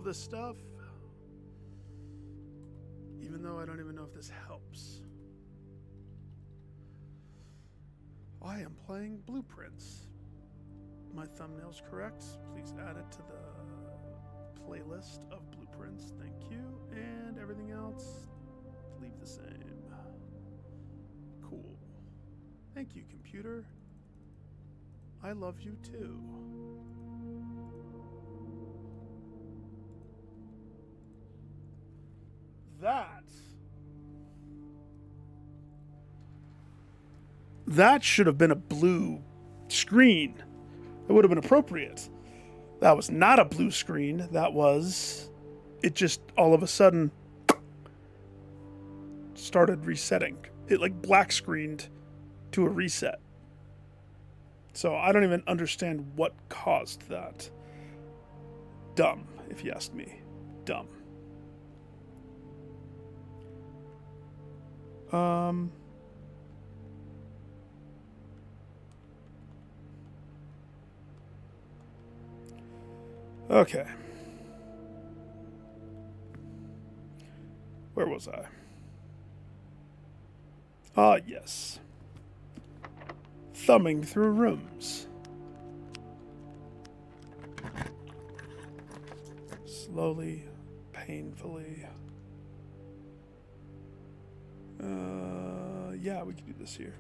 of this stuff, even though I don't even know if this helps. I am playing Blueprints. My thumbnail's correct. Please add it to the playlist of Blueprints. Thank you. And everything else, leave the same. Cool. Thank you, computer. I love you too. That should have been a blue screen. It would have been appropriate. That was not a blue screen. That was... It just all of a sudden started resetting. It like black screened to a reset. So I don't even understand what caused that. Dumb, if you ask me. Dumb. Okay. Where was I? Ah, yes. Thumbing through rooms. Slowly, painfully. Yeah, we can do this here.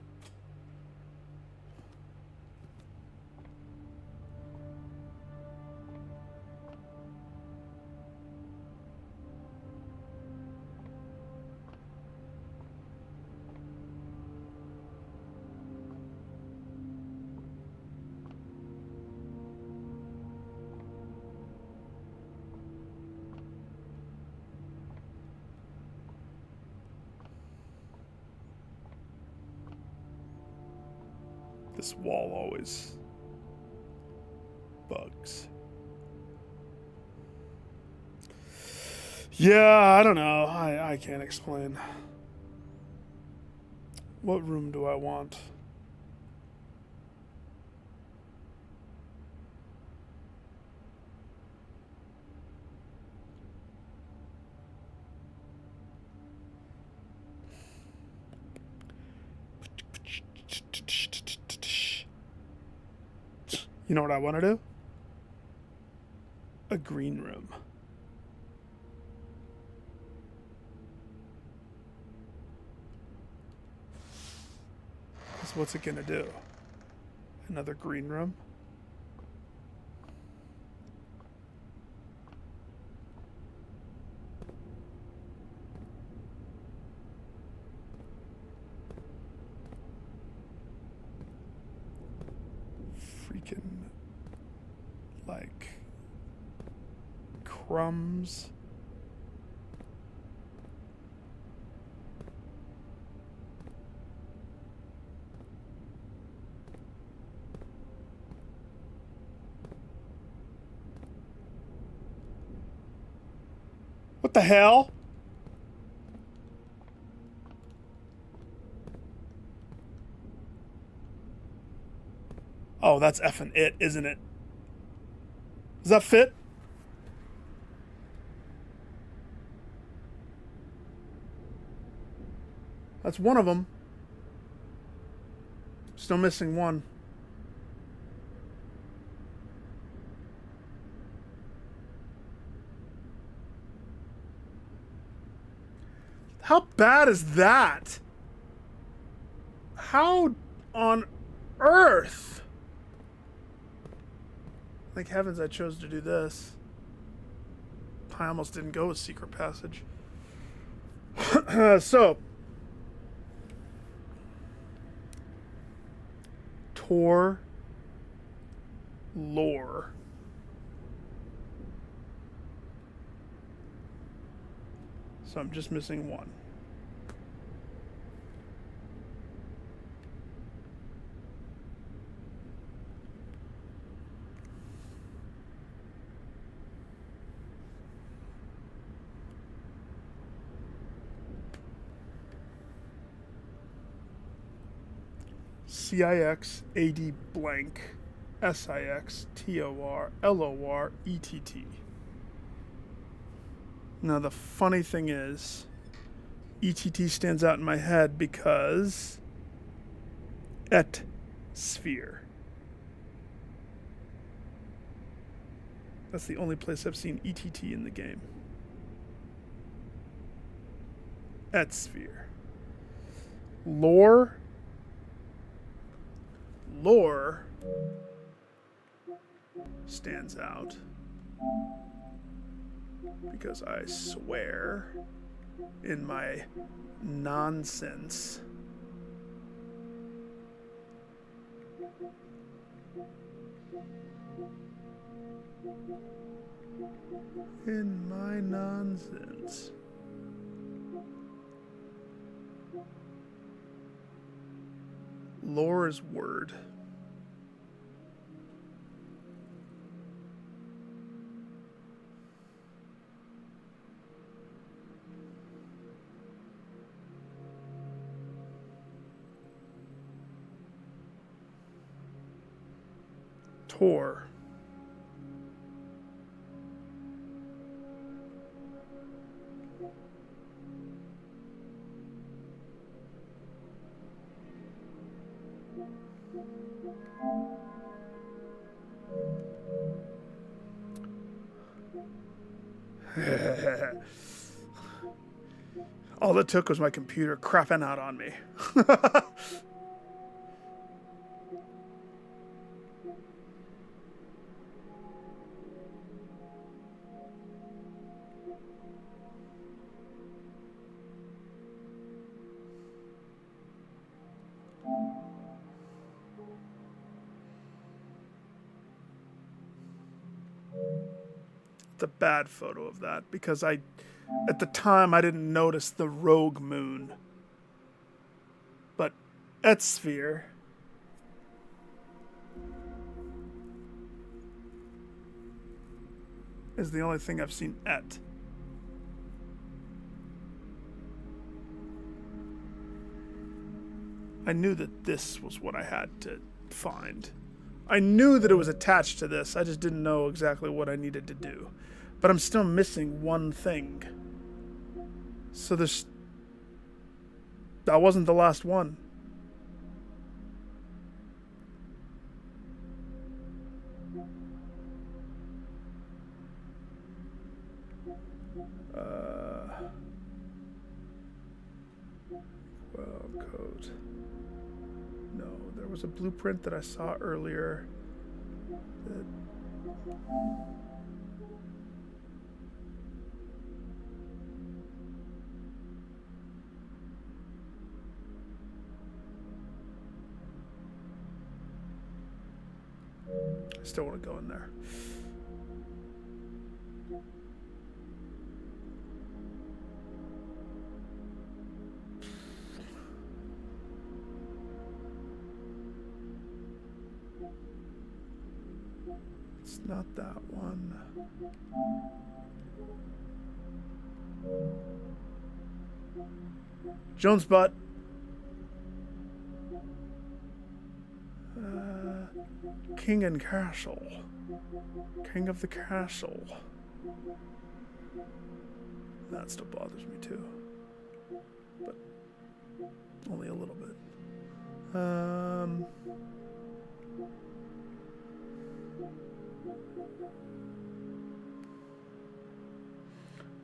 This wall always bugs. Yeah, I don't know. I can't explain. What room do I want? You know what I want to do? A green room. So what's it gonna do? Another green room? Freaking like crumbs. What the hell? Oh, that's effing it, isn't it? Does that fit? That's one of them. Still missing one. How bad is that? How on earth? Thank heavens I chose to do this. I almost didn't go with Secret Passage. So. Tor lore. So I'm just missing one. CIX AD blank SIX TOR LOR ETT. Now, the funny thing is, ETT stands out in my head because et sphere. That's the only place I've seen ETT in the game. Et sphere. Lore. Lore stands out because I swear in my nonsense lore is word. Tor. All it took was my computer crapping out on me. It's a bad photo of that because at the time I didn't notice the rogue moon. But et sphere is the only thing I've seen et. I knew that this was what I had to find. I knew that it was attached to this. I just didn't know exactly what I needed to do. But I'm still missing one thing. So that wasn't the last one. Well, code. No, there was a blueprint that I saw earlier. I still want to go in there. It's not that one. Jones butt. King and Castle. King of the Castle. That still bothers me too. But only a little bit.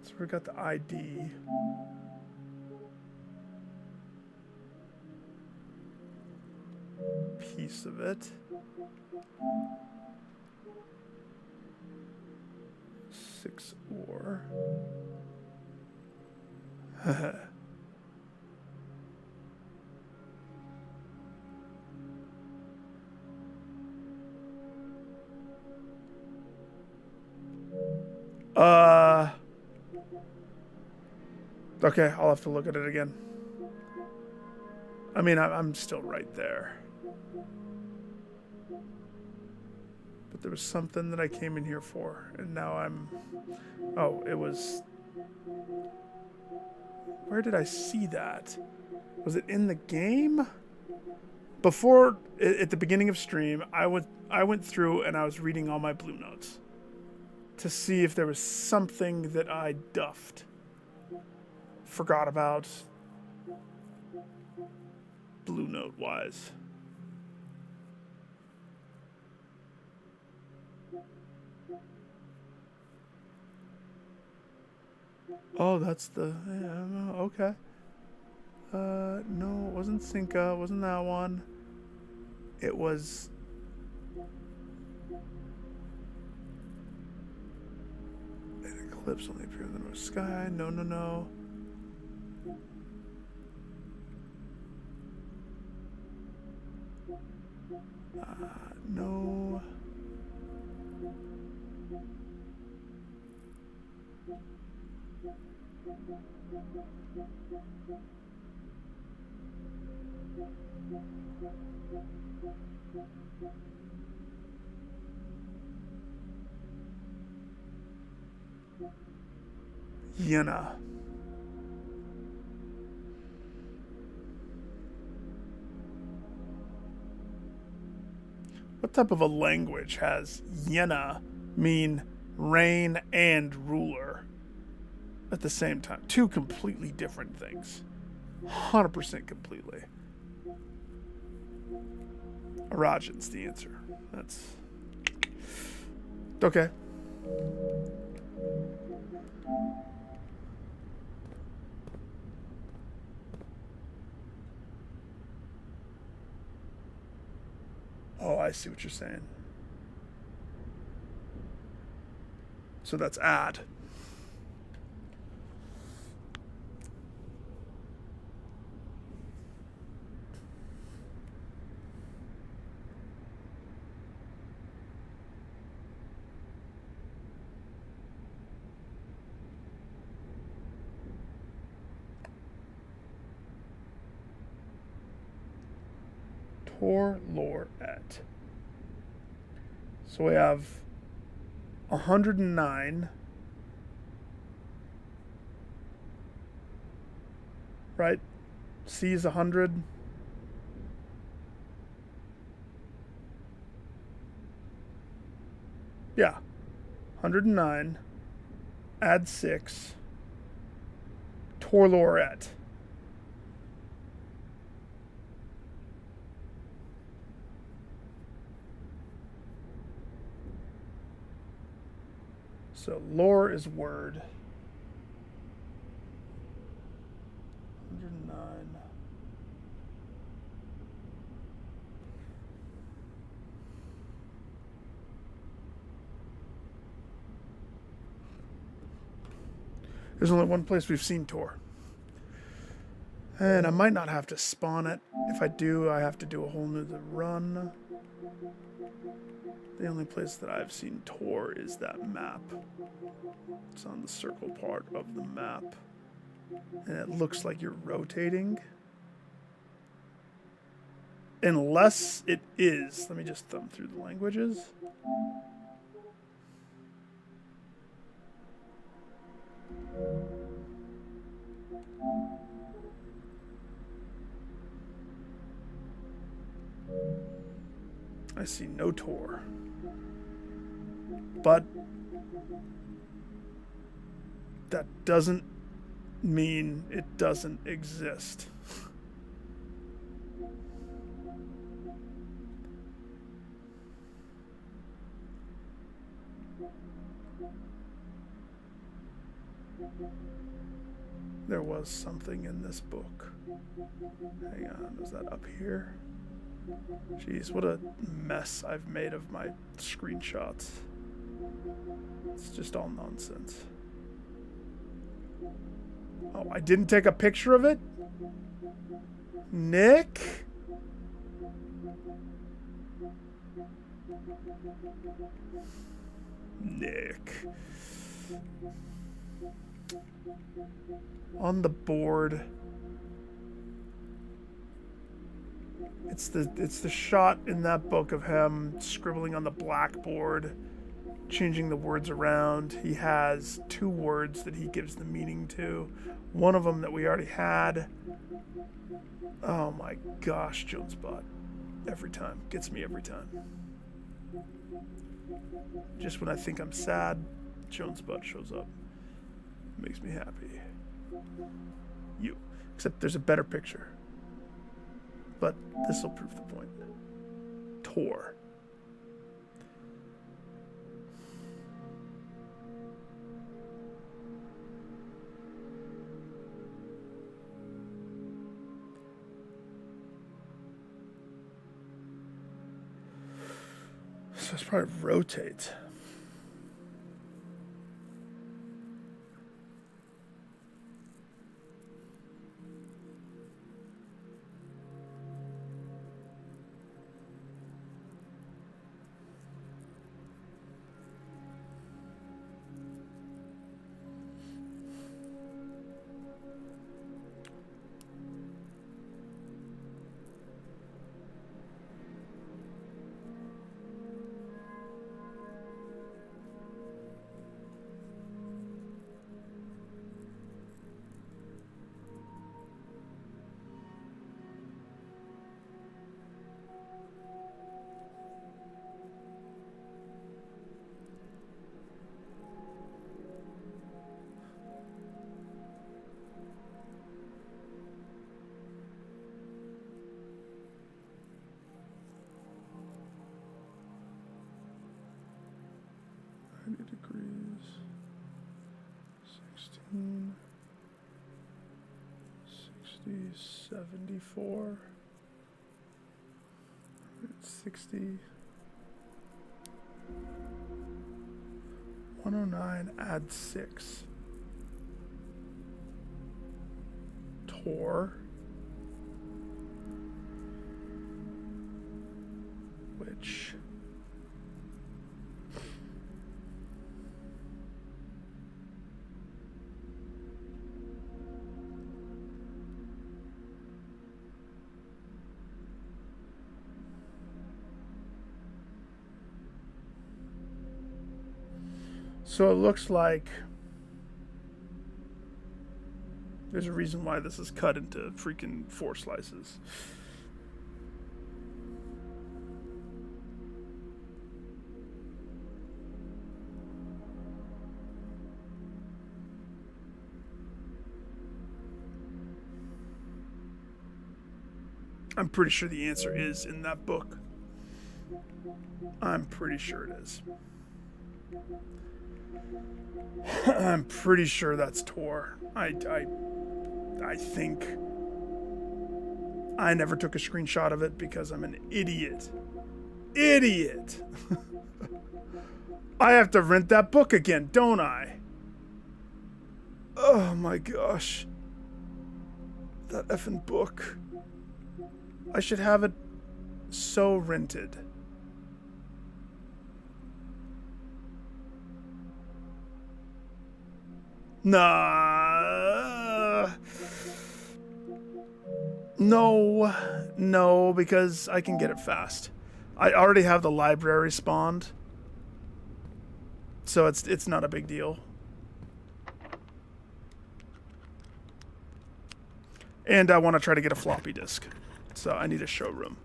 So we got the ID. Piece of it. 6 ore. Okay, I'll have to look at it again. I mean, I'm still right there. But there was something that I came in here for, and now I'm... Oh, it was... Where did I see that? Was it in the game? Before, at the beginning of stream, I went through and I was reading all my blue notes. to see if there was something that I duffed. Forgot about. Blue Note wise. Oh, that's the... Yeah, okay. No, it wasn't Cinca. It wasn't that one. It was... An eclipse only appeared in the north sky. No, no, no. No. Yenna. What type of a language has Yenna mean reign and ruler at the same time? Two completely different things. 100% completely. Arajan's the answer. That's... Okay. Oh, I see what you're saying. So that's add. Tor lore et. So we have 109. Right? C is 100. Yeah. 109. Add 6. Tor lore et. So lore is word. 109. There's only one place we've seen Tor. And I might not have to spawn it. If I do, I have to do a whole new run. The only place that I've seen Tor is that map. It's on the circle part of the map. And it looks like you're rotating. Unless it is. Let me just thumb through the languages. I see no Tor. But that doesn't mean it doesn't exist. There was something in this book. Hang on, is that up here? Jeez, what a mess I've made of my screenshots. It's just all nonsense. Oh, I didn't take a picture of it? Nick? Nick. On the board. It's the shot in that book of him scribbling on the blackboard, changing the words around. He has two words that he gives the meaning to. One of them that we already had. Oh my gosh, Jonesbot. Every time. Gets me every time. Just when I think I'm sad, Jones butt shows up. Makes me happy. You. Except there's a better picture. But this will prove the point. Tor. So it's probably rotate. Degrees, 16, 60, 74, 60, 109, add 6. Tor, which so it looks like there's a reason why this is cut into freaking 4 slices. I'm pretty sure the answer is in that book. I'm pretty sure it is. I'm pretty sure that's Tor. I think. I never took a screenshot of it because I'm an idiot. Idiot! I have to rent that book again, don't I? Oh my gosh. That effing book. I should have it so rented. Nah. No, because I can get it fast. I already have the library spawned, so it's not a big deal. And I want to try to get a floppy disk, so I need a showroom.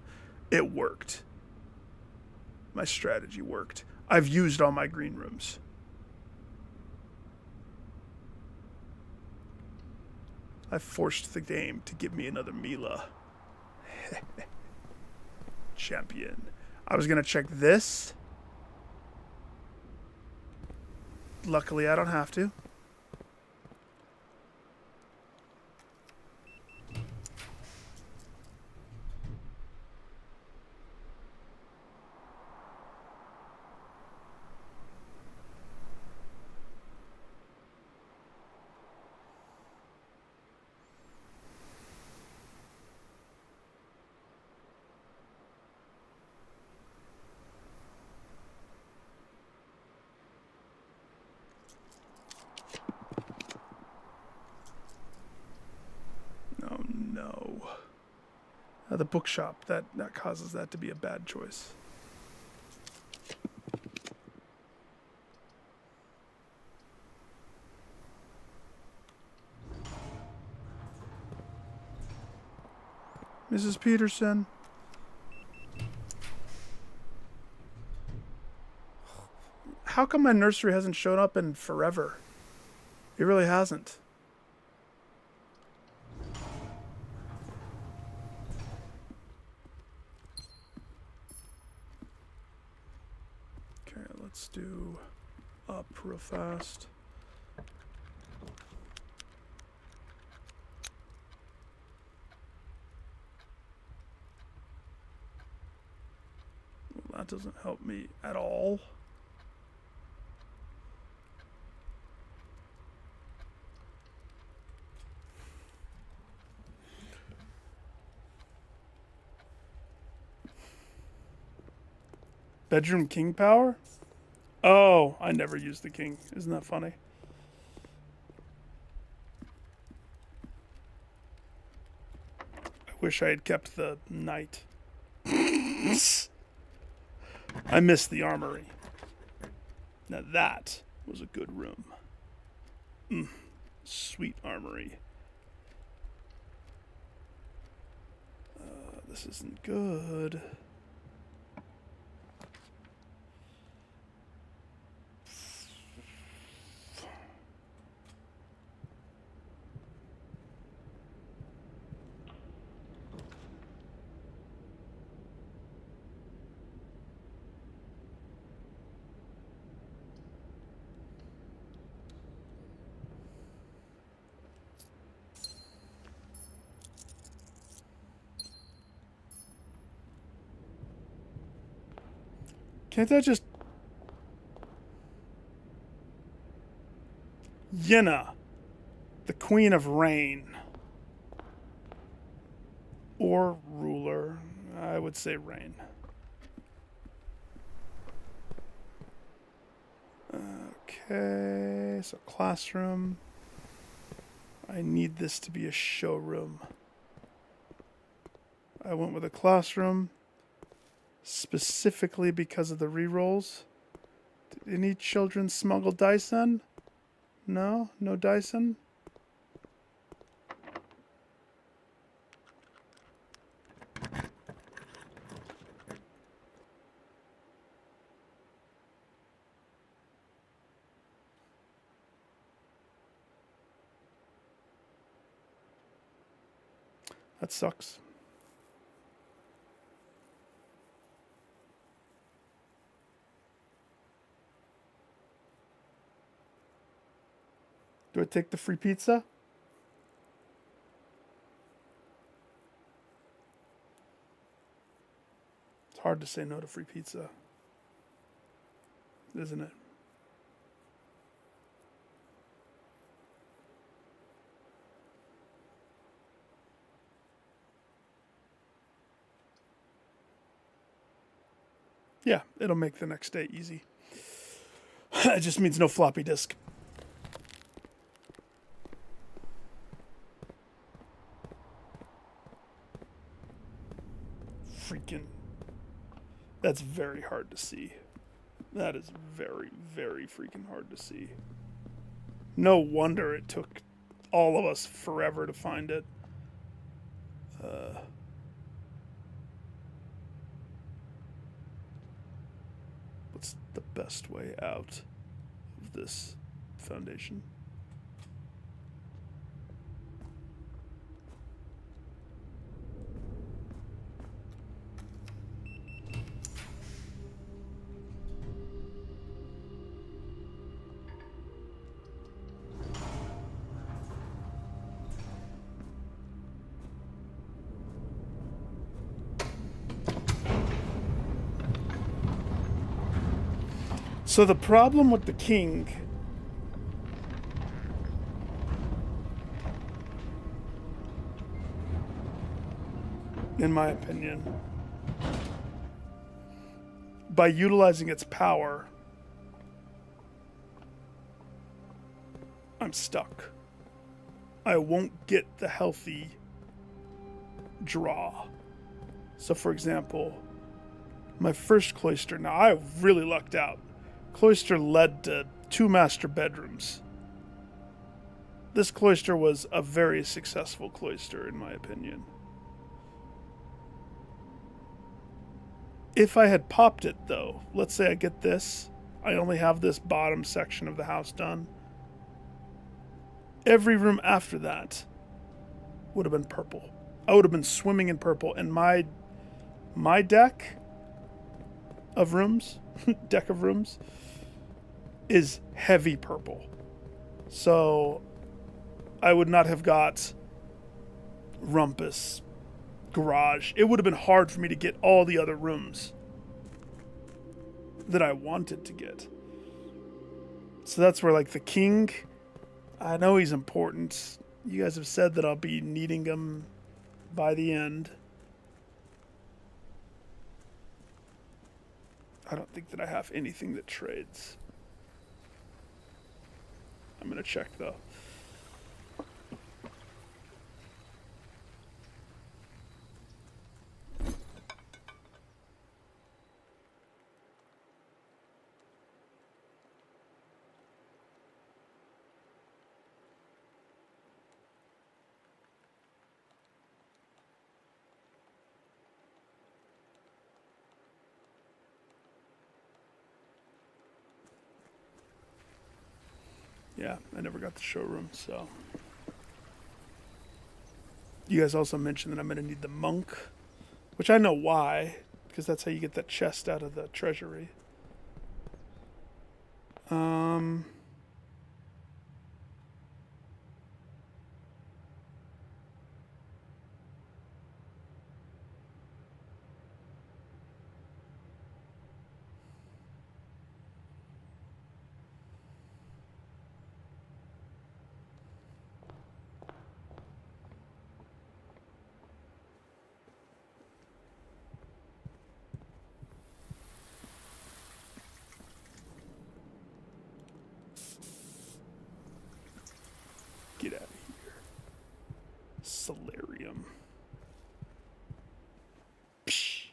It worked. My strategy worked. I've used all my green rooms. I forced the game to give me another Mila. Champion. I was gonna check this. Luckily, I don't have to. The bookshop, that causes that to be a bad choice. Mrs. Peterson. how come my nursery hasn't shown up in forever? It really hasn't. Okay, let's do up real fast. Well, that doesn't help me at all. Bedroom king power? Oh, I never used the king. Isn't that funny? I wish I had kept the knight. I missed the armory. Now that was a good room. Sweet armory. This isn't good. Can't I just... Yenna, the Queen of Rain. Or ruler. I would say Rain. Okay, so classroom. I need this to be a showroom. I went with a classroom. Specifically because of the rerolls. Did any children smuggle Dyson? No? No Dyson? That sucks. Do I take the free pizza? It's hard to say no to free pizza, isn't it? Yeah, it'll make the next day easy. It just means no floppy disk. Freaking... That's very hard to see. That is very, very freaking hard to see. No wonder it took all of us forever to find it. What's the best way out of this foundation? So the problem with the king in my opinion, by utilizing its power, I'm stuck. I won't get the healthy draw. So for example, my first cloister, now I really lucked out. Cloister led to 2 master bedrooms. This cloister was a very successful cloister, in my opinion. If I had popped it, though, let's say I get this, I only have this bottom section of the house done. Every room after that would have been purple. I would have been swimming in purple, and my deck of rooms, is heavy purple. So I would not have got Rumpus, Garage. It would have been hard for me to get all the other rooms that I wanted to get. So that's where, like, the king, I know he's important. You guys have said that I'll be needing him by the end. I don't think that I have anything that trades. I'm going to check, though. Yeah, I never got the showroom, so. You guys also mentioned that I'm going to need the monk, which I know why, because that's how you get that chest out of the treasury. Get out of here. Solarium. Psh.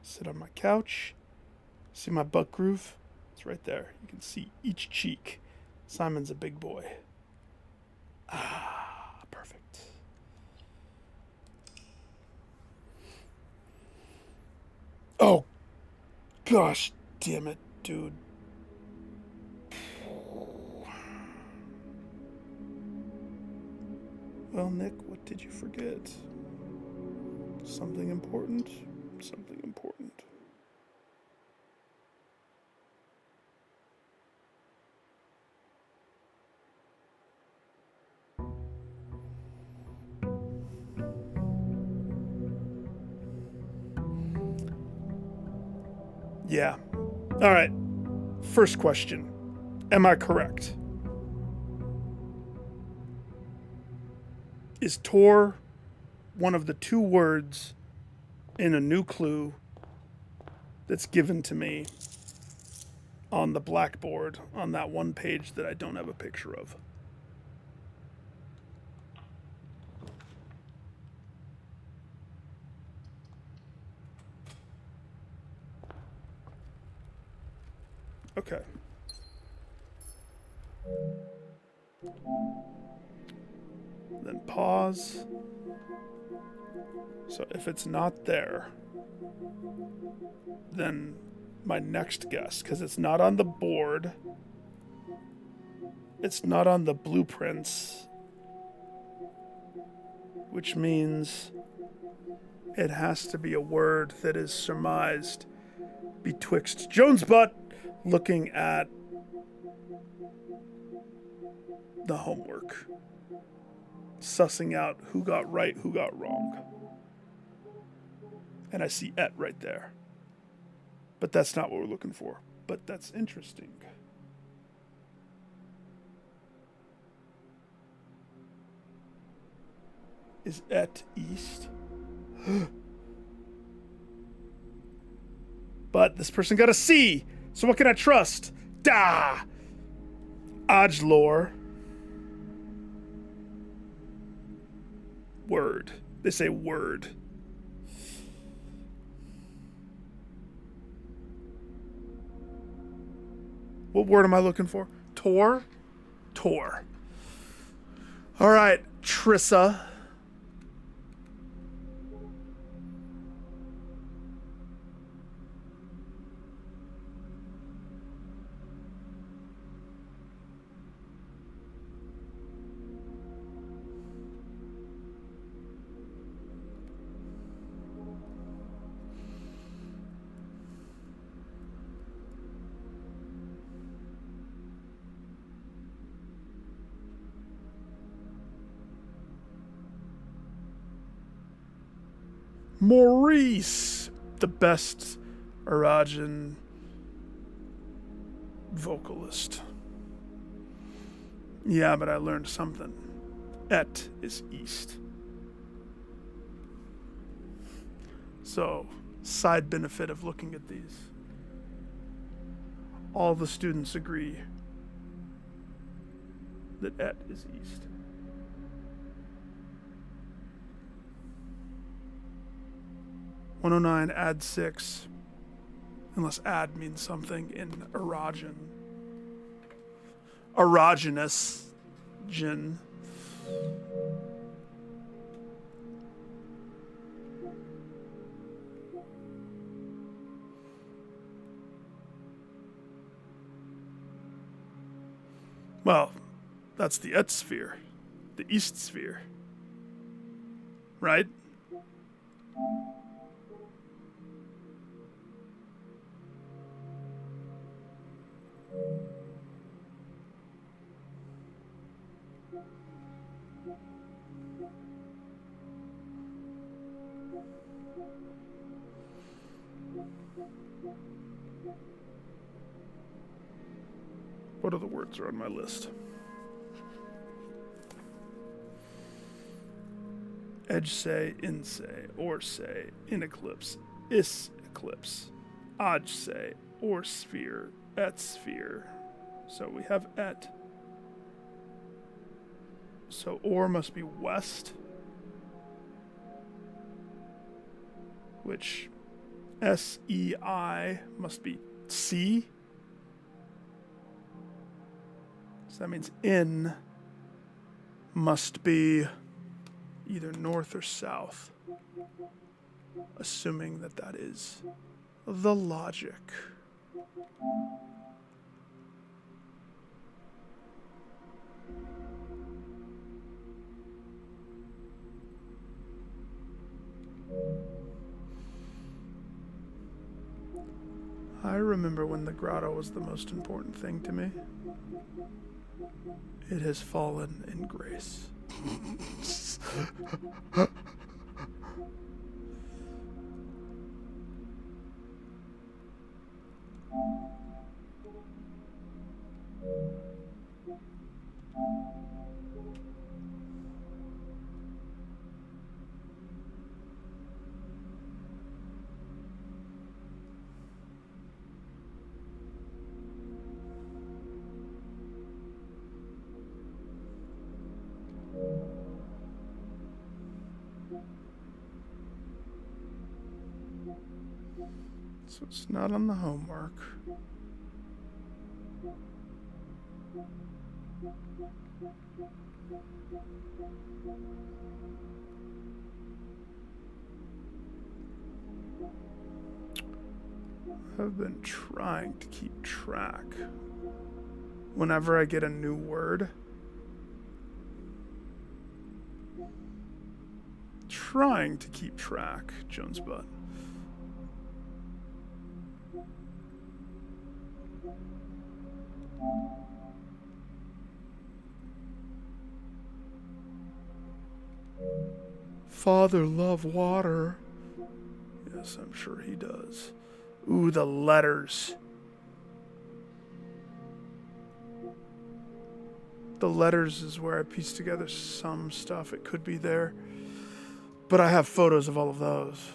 Sit on my couch. See my butt groove? It's right there. You can see each cheek. Simon's a big boy. Ah, perfect. Oh, gosh damn it, dude. Well, Nick, what did you forget? Something important? Something important. Yeah. All right. First question. Am I correct? Is Tor one of the two words in a new clue that's given to me on the blackboard on that one page that I don't have a picture of? Okay. Then pause. So if it's not there, then my next guess, because it's not on the board, it's not on the blueprints, which means it has to be a word that is surmised betwixt Jones Butt looking at the homework, sussing out who got right, who got wrong. And I see et right there. But that's not what we're looking for. But that's interesting. Is et east? But this person got a C. So what can I trust? Da! Ajlor. Word. They say word. What word am I looking for? Tor? Tor. All right, Trissa. Maurice, the best Arajan vocalist. Yeah, but I learned something. Et is east. So, side benefit of looking at these. All the students agree that et is east. "109 add 6, unless add means something in Arajan. Erogenous gin. Well, that's the et sphere, the east sphere, right? What other words are on my list? Edge say, in say, or say, in eclipse, is eclipse, aj say, or sphere, et sphere. So we have et. So or must be west, which SEI must be C. So that means in must be either north or south, assuming that that is the logic. I remember when the grotto was the most important thing to me. It has fallen in grace. So it's not on the homework. I've been trying to keep track. Whenever I get a new word, trying to keep track, Jones Butt. Father love water. Yes, I'm sure he does. Ooh, the letters. The letters is where I piece together some stuff. It could be there. But I have photos of all of those.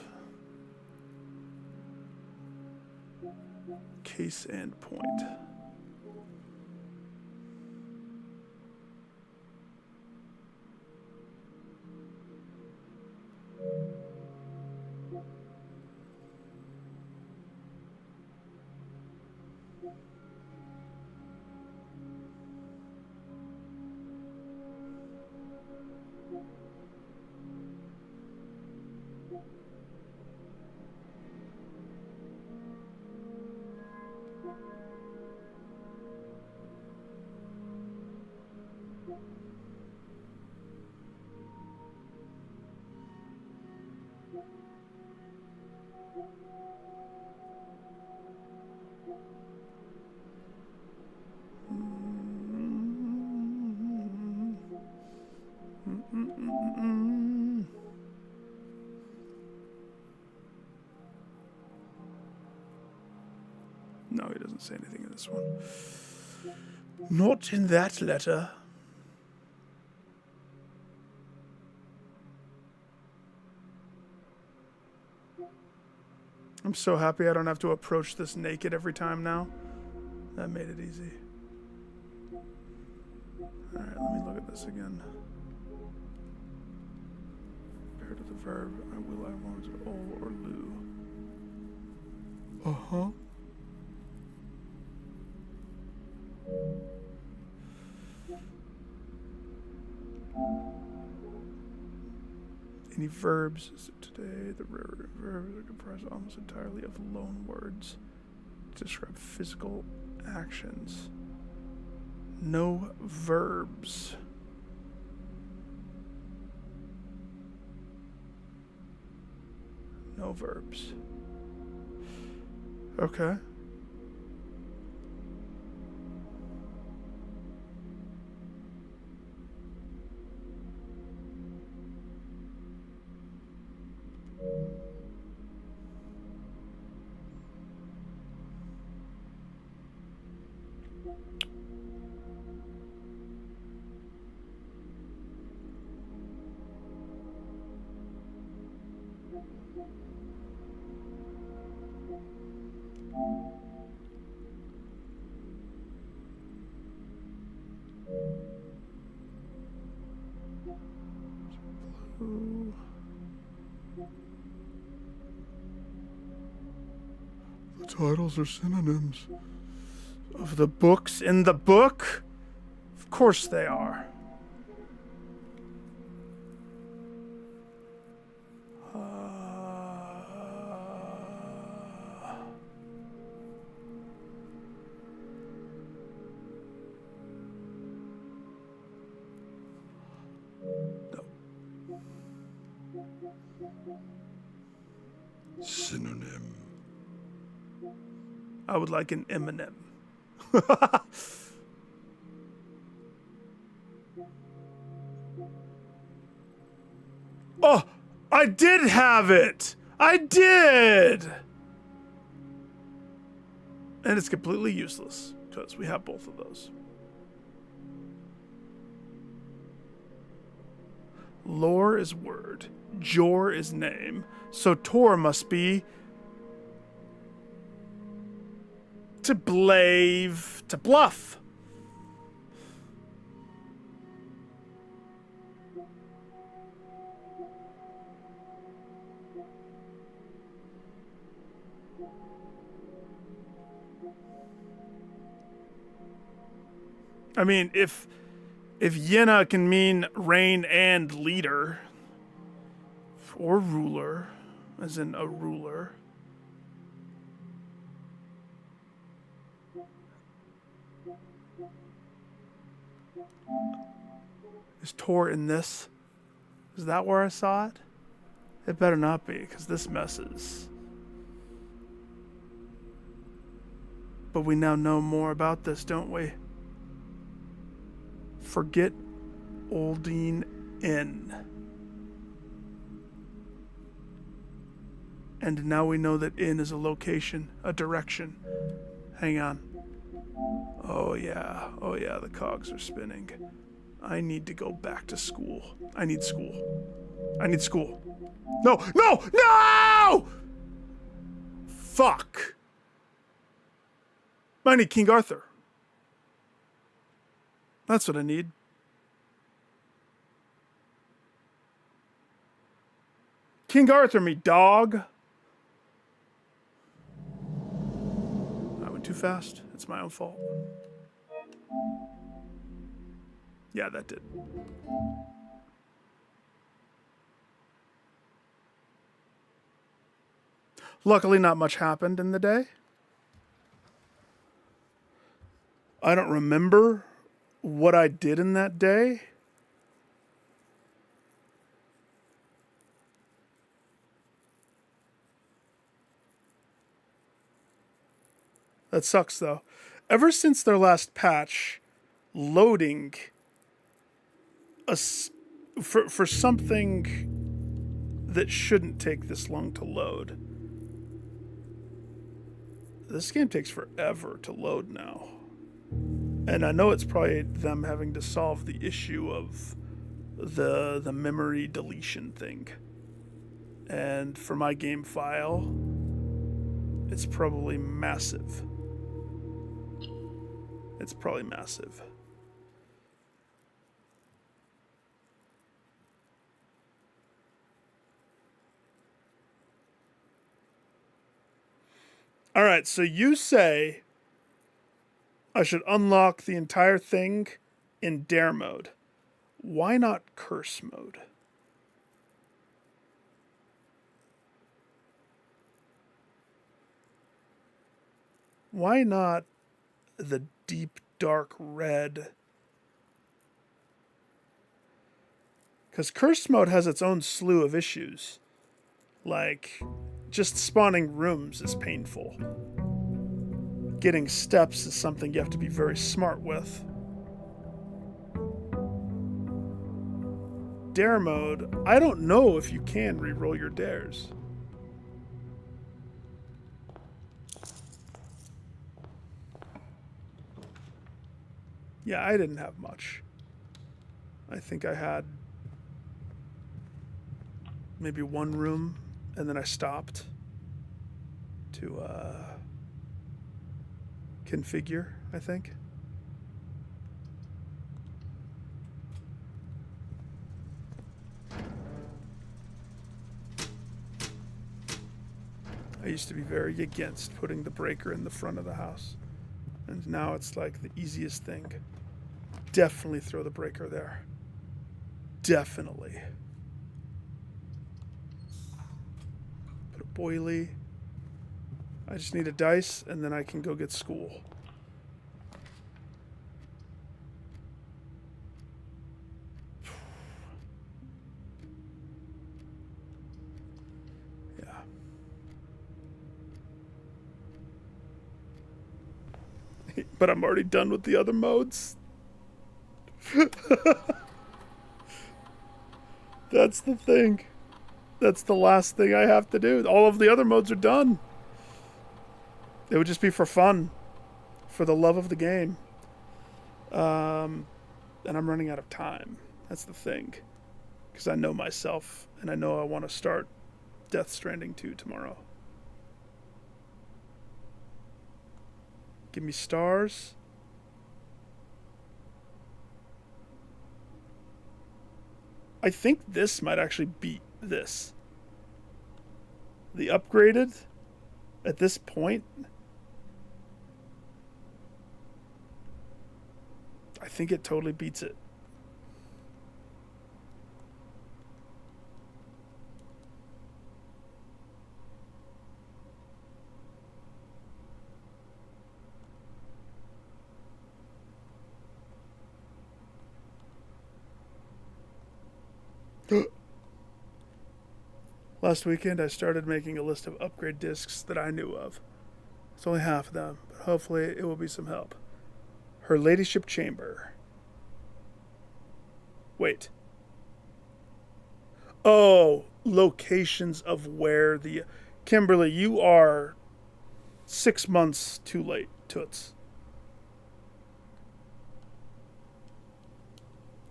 Case and point. No, he doesn't say anything in this one. Not in that letter. I'm so happy I don't have to approach this naked every time now. That made it easy. Alright, let me look at this again. Compared to the verb, I will, I won't, ol, or lu. Uh-huh. Any verbs? So today, the verbs are comprised almost entirely of loan words to describe physical actions. No verbs. No verbs. Okay. Blue. The titles are synonyms of the books in the book? Of course they are. Synonym. I would like an Eminem. Oh, I did have it. I did. And it's completely useless because we have both of those. Lore is word. Jor is name. So Tor must be to blave, to bluff. I mean, if Yenna can mean reign and leader, or ruler, as in a ruler. Is Tor in this? Is that where I saw it? It better not be, because this messes. But we now know more about this, don't we? Forget Oldine Inn. And now we know that inn is a location, a direction. Hang on. Oh yeah, the cogs are spinning. I need to go back to school. I need school. I need school. No, no, no! Fuck. I need King Arthur. That's what I need. King Arthur me, dog. I went too fast. It's my own fault. Yeah, that did. Luckily, not much happened in the day. I don't remember what I did in that day. That sucks, though. Ever since their last patch, loading for something that shouldn't take this long to load This game takes forever to load now. And I know it's probably them having to solve the issue of the memory deletion thing. And for my game file, it's probably massive. It's probably massive. All right, so you say I should unlock the entire thing in dare mode. Why not curse mode? Why not the deep dark red? Because curse mode has its own slew of issues. Like, just spawning rooms is painful. Getting steps is something you have to be very smart with. Dare mode, I don't know if you can reroll your dares. Yeah, I didn't have much. I think I had maybe one room, and then I stopped to configure, I think. I used to be very against putting the breaker in the front of the house. And now it's like the easiest thing. Definitely throw the breaker there. Definitely. Put a boilie. I just need a dice, and then I can go get school. Yeah. But I'm already done with the other modes. That's the thing. That's the last thing I have to do. All of the other modes are done. It would just be for fun. For the love of the game. And I'm running out of time. That's the thing. Because I know myself. And I know I want to start Death Stranding 2 tomorrow. Give me stars. I think this might actually beat this. The upgraded, at this point, I think it totally beats it. Last weekend, I started making a list of upgrade discs that I knew of. It's only half of them, but hopefully it will be some help. Her Ladyship Chamber. Wait. Oh, locations of where the... Kimberly, you are 6 months too late, toots.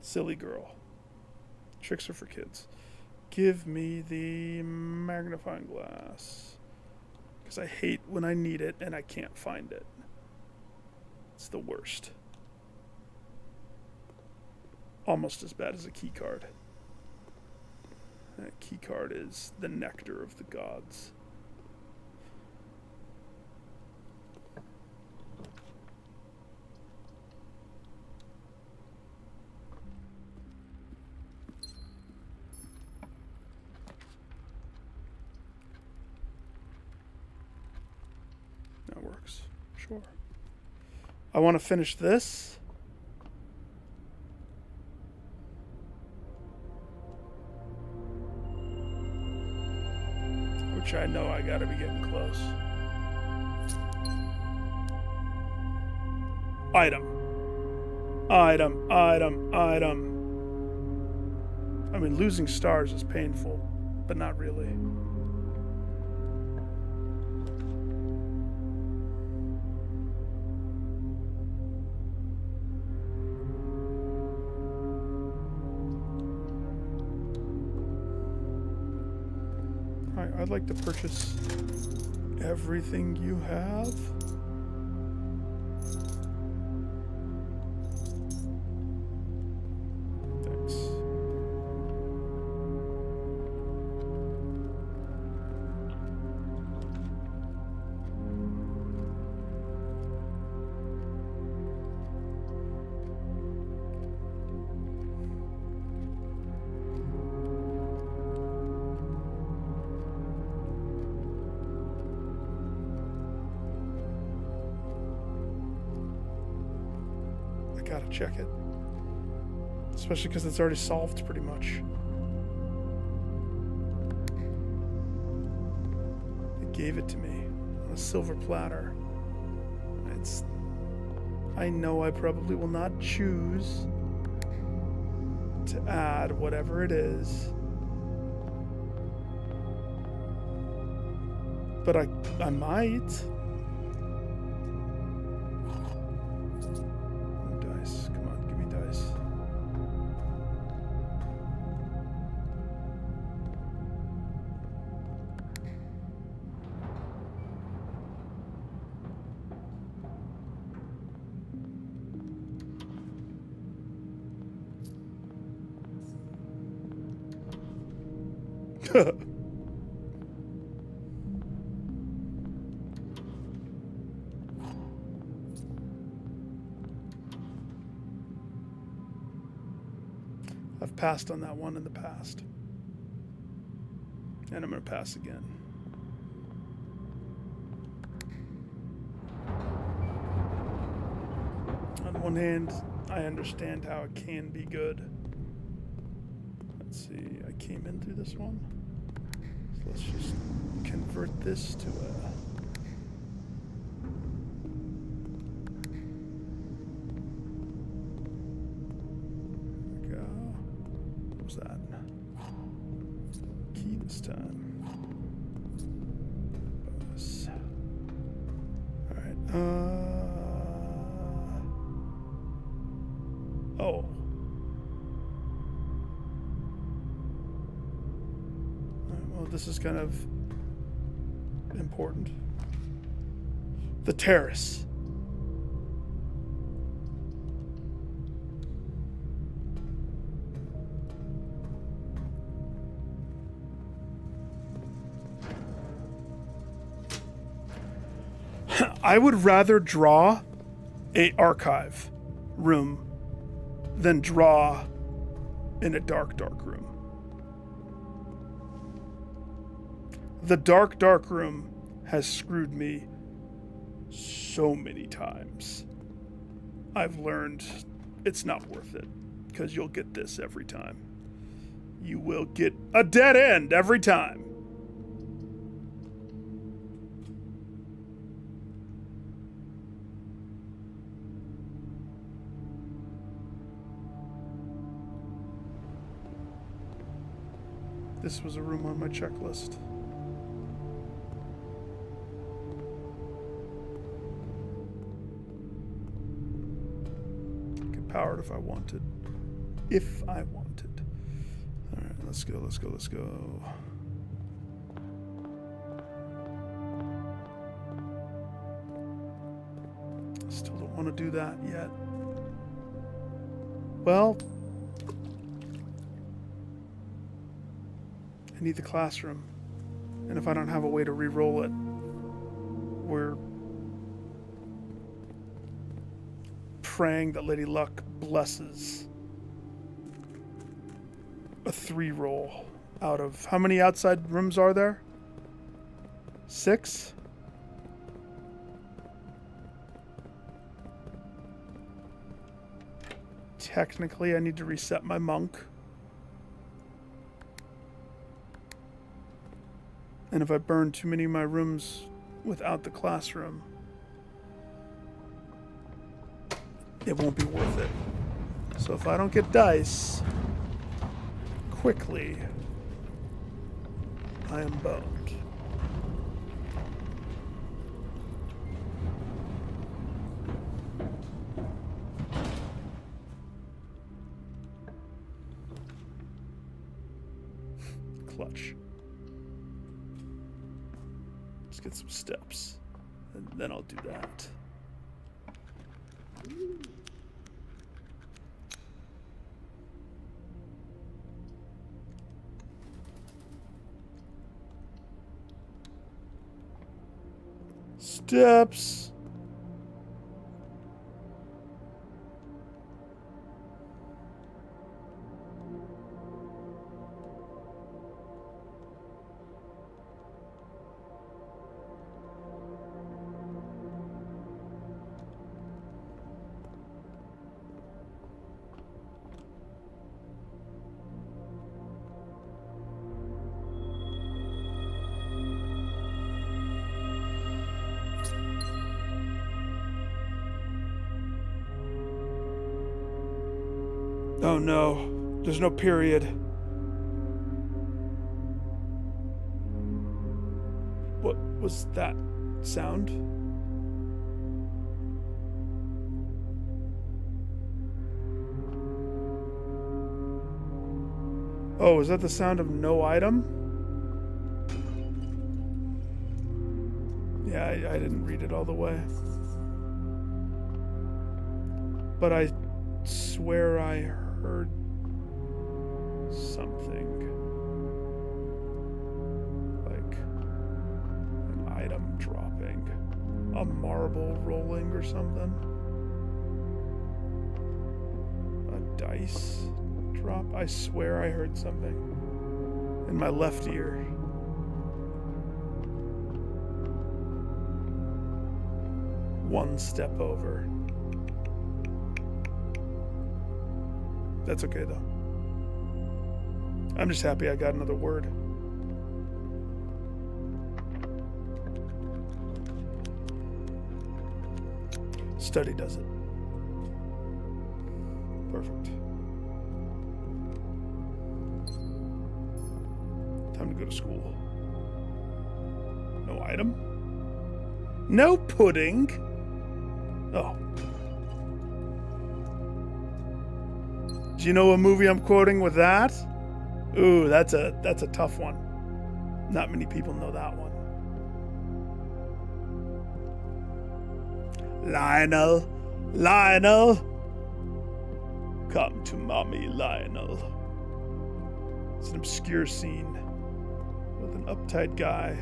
Silly girl. Tricks are for kids. Give me the magnifying glass. Because I hate when I need it and I can't find it. It's the worst. Almost as bad as a key card. That key card is the nectar of the gods. That works. Sure. I want to finish this. Which I know I gotta be getting close. Item. Item, item, item. I mean, losing stars is painful, but not really. I'd like to purchase everything you have. Thanks. Gotta check it. Especially because it's already solved pretty much. It gave it to me on a silver platter. I know I probably will not choose to add whatever it is. But I might. I've passed on that one in the past. And I'm going to pass again. On one hand, I understand how it can be good. Let's see, I came in through this one. So let's just convert this to a... that key this time. Bonus. All right. Oh. All right, well, this is kind of important. The terrace. I would rather draw a archive room than draw in a dark room. The dark room has screwed me so many times. I've learned it's not worth it because you'll get this every time. You will get a dead end every time. This was a room on my checklist. I could power it if I wanted. If I wanted. Alright, let's go. Still don't want to do that yet. Well, I need the classroom. And if I don't have a way to re-roll it, we're praying that Lady Luck blesses a 3-roll out of... How many outside rooms are there? 6? Technically, I need to reset my monk. And if I burn too many of my rooms without the classroom, it won't be worth it. So if I don't get dice quickly, I am boned. Clutch. get some steps. And then I'll do that. Steps. Oh no, there's no period. What was that sound? Oh, is that the sound of no item? Yeah, I didn't read it all the way. But I swear I heard something. Like an item dropping. A marble rolling or something. A dice drop. I swear I heard something in my left ear. One step over. That's okay though. I'm just happy I got another word. Study does it. Perfect. Time to go to school. No item? No pudding? Oh. Do you know a movie I'm quoting with that? Ooh, that's a tough one. Not many people know that one. Lionel, Lionel, come to mommy, Lionel. It's an obscure scene with an uptight guy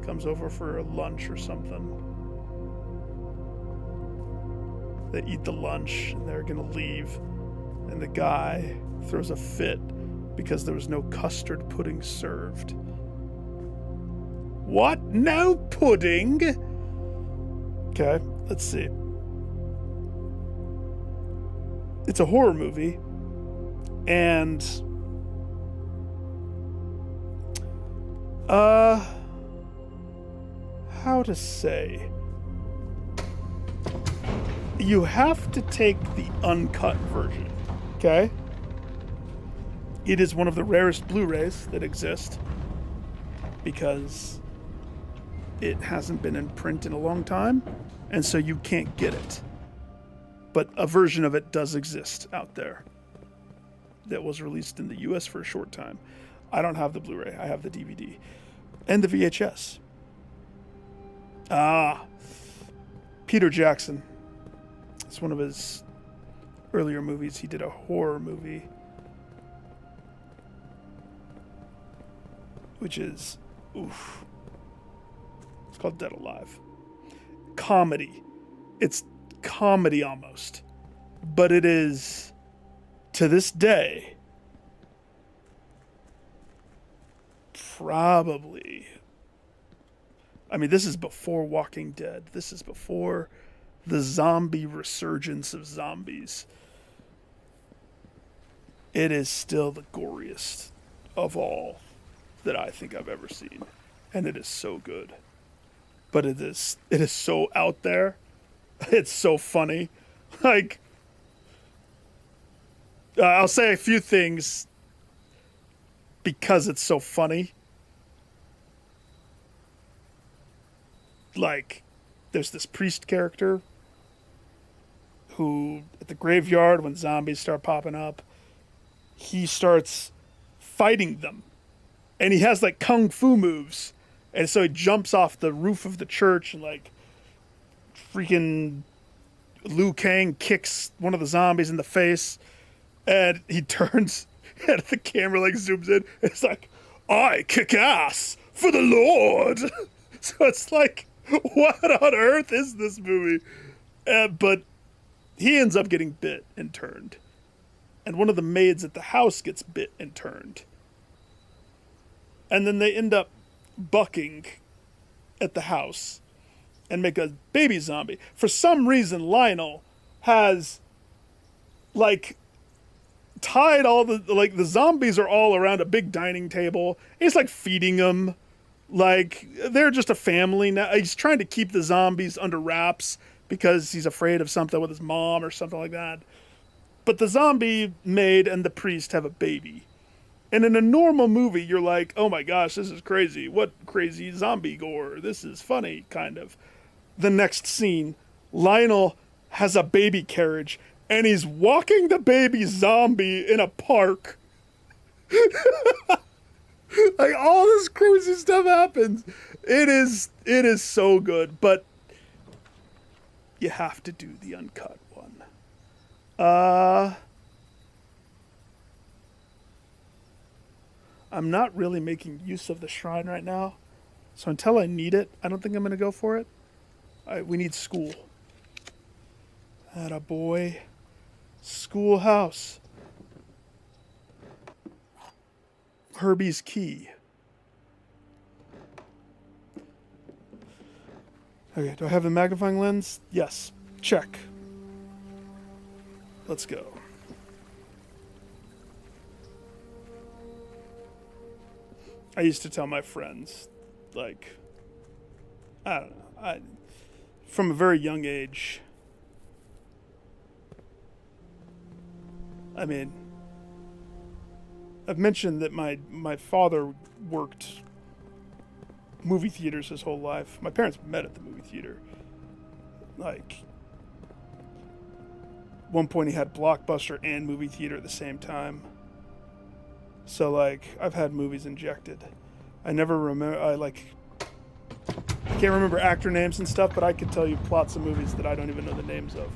comes over for a lunch or something. They eat the lunch and they're gonna leave. And the guy throws a fit because there was no custard pudding served. What? No pudding? Okay, let's see. It's a horror movie, and how to say? You have to take the uncut version. Okay? It is one of the rarest Blu-rays that exist because it hasn't been in print in a long time, and so you can't get it. But a version of it does exist out there that was released in the US for a short time. I don't have the Blu-ray. I have the DVD and the VHS. Peter Jackson. It's one of his earlier movies. He did a horror movie, which is, oof. It's called Dead Alive. Comedy. It's comedy almost. But it is, to this day, probably, I mean, this is before Walking Dead. This is before the zombie resurgence of zombies. It is still the goriest of all that I think I've ever seen. And it is so good. But it is so out there. It's so funny. Like, I'll say a few things because it's so funny. Like, there's this priest character who, at the graveyard, when zombies start popping up, he starts fighting them. And he has, like, kung fu moves. And so he jumps off the roof of the church and like freaking Liu Kang kicks one of the zombies in the face, and he turns and the camera like zooms in. It's like, I kick ass for the Lord. So it's like, what on earth is this movie? But he ends up getting bit and turned. And one of the maids at the house gets bit and turned. And then they end up bucking at the house and make a baby zombie. For some reason, Lionel has, like, tied all the, like, the zombies are all around a big dining table. He's, like, feeding them. Like, they're just a family now. He's trying to keep the zombies under wraps because he's afraid of something with his mom or something like that. But the zombie maid and the priest have a baby. And in a normal movie, you're like, oh my gosh, this is crazy. What crazy zombie gore. This is funny, kind of. The next scene, Lionel has a baby carriage, and he's walking the baby zombie in a park. Like, all this crazy stuff happens. It is so good, but you have to do the uncut one. I'm not really making use of the shrine right now, so until I need it, I don't think I'm going to go for it. We need school. Atta boy. Schoolhouse. Herbie's key. Okay, do I have the magnifying lens? Yes. Check. Let's go. I used to tell my friends, like, I don't know, from a very young age, I mean, I've mentioned that my father worked movie theaters his whole life. My parents met at the movie theater. Like, one point he had Blockbuster and movie theater at the same time. So, like, I've had movies injected. I never remember, I can't remember actor names and stuff, but I could tell you plots of movies that I don't even know the names of.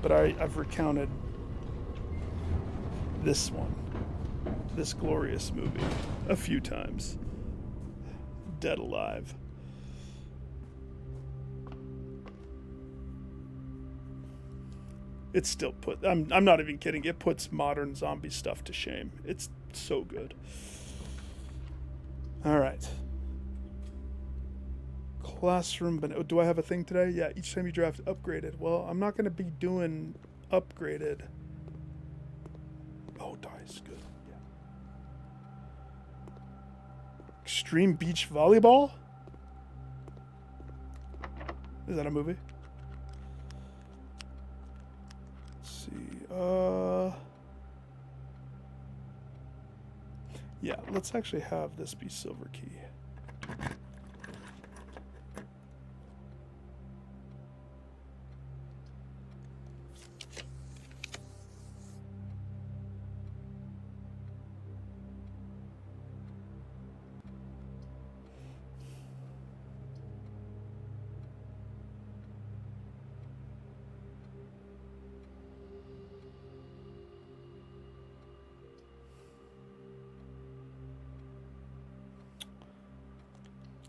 But I've recounted this one, this glorious movie, a few times. Dead Alive. It's still I'm not even kidding, it puts modern zombie stuff to shame. It's so good. Alright. Classroom, but do I have a thing today? Yeah, each time you draft upgraded. Well, I'm not going to be doing upgraded. Oh, dice, good. Yeah. Extreme Beach Volleyball? Is that a movie? Let's see. Yeah, let's actually have this be Silver Key.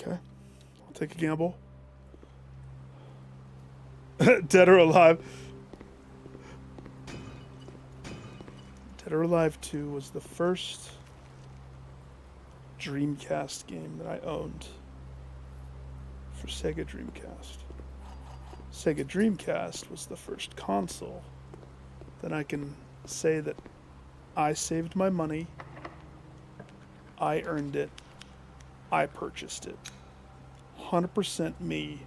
Okay, I'll take a gamble. Dead or Alive. Dead or Alive 2 was the first Dreamcast game that I owned for Sega Dreamcast. Sega Dreamcast was the first console that I can say that I saved my money, I earned it, I purchased it. 100% me,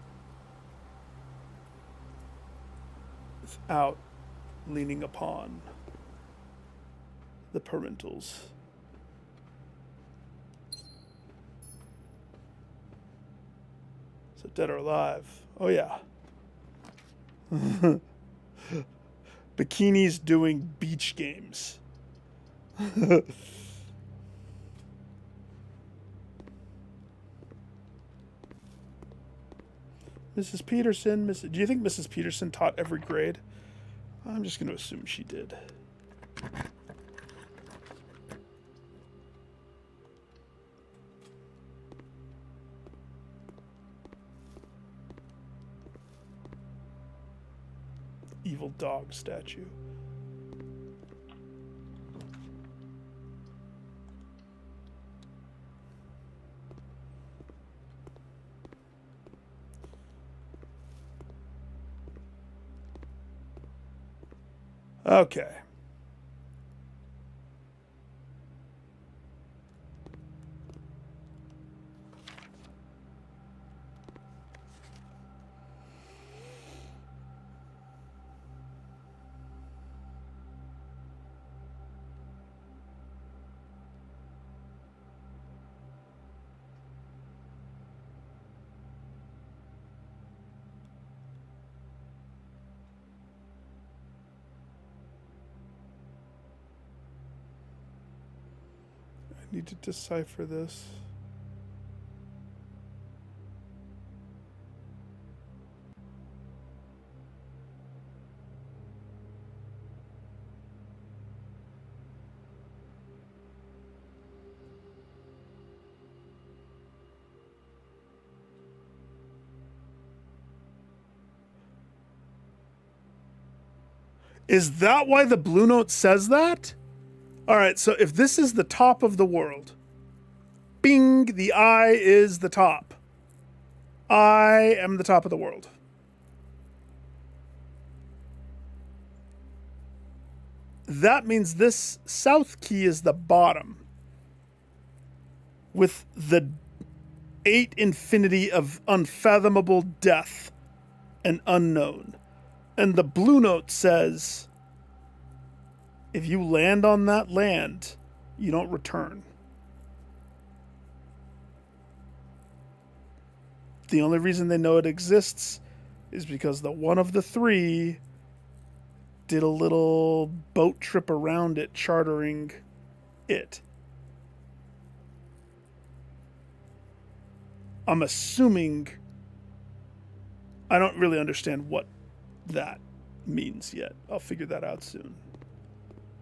without leaning upon the parentals. So Dead or Alive. Oh yeah. Bikinis doing beach games. Mrs. Peterson, do you think Mrs. Peterson taught every grade? I'm just going to assume she did. Evil dog statue. Okay. I need to decipher this. Is that why the Blue Note says that? All right, so if this is the top of the world, bing, the eye is the top. I am the top of the world. That means this south key is the bottom, with the 8 infinity of unfathomable death and unknown. And the Blue Note says, if you land on that land, you don't return. The only reason they know it exists is because the one of the 3 did a little boat trip around it, chartering it. I'm assuming, I don't really understand what that means yet. I'll figure that out soon.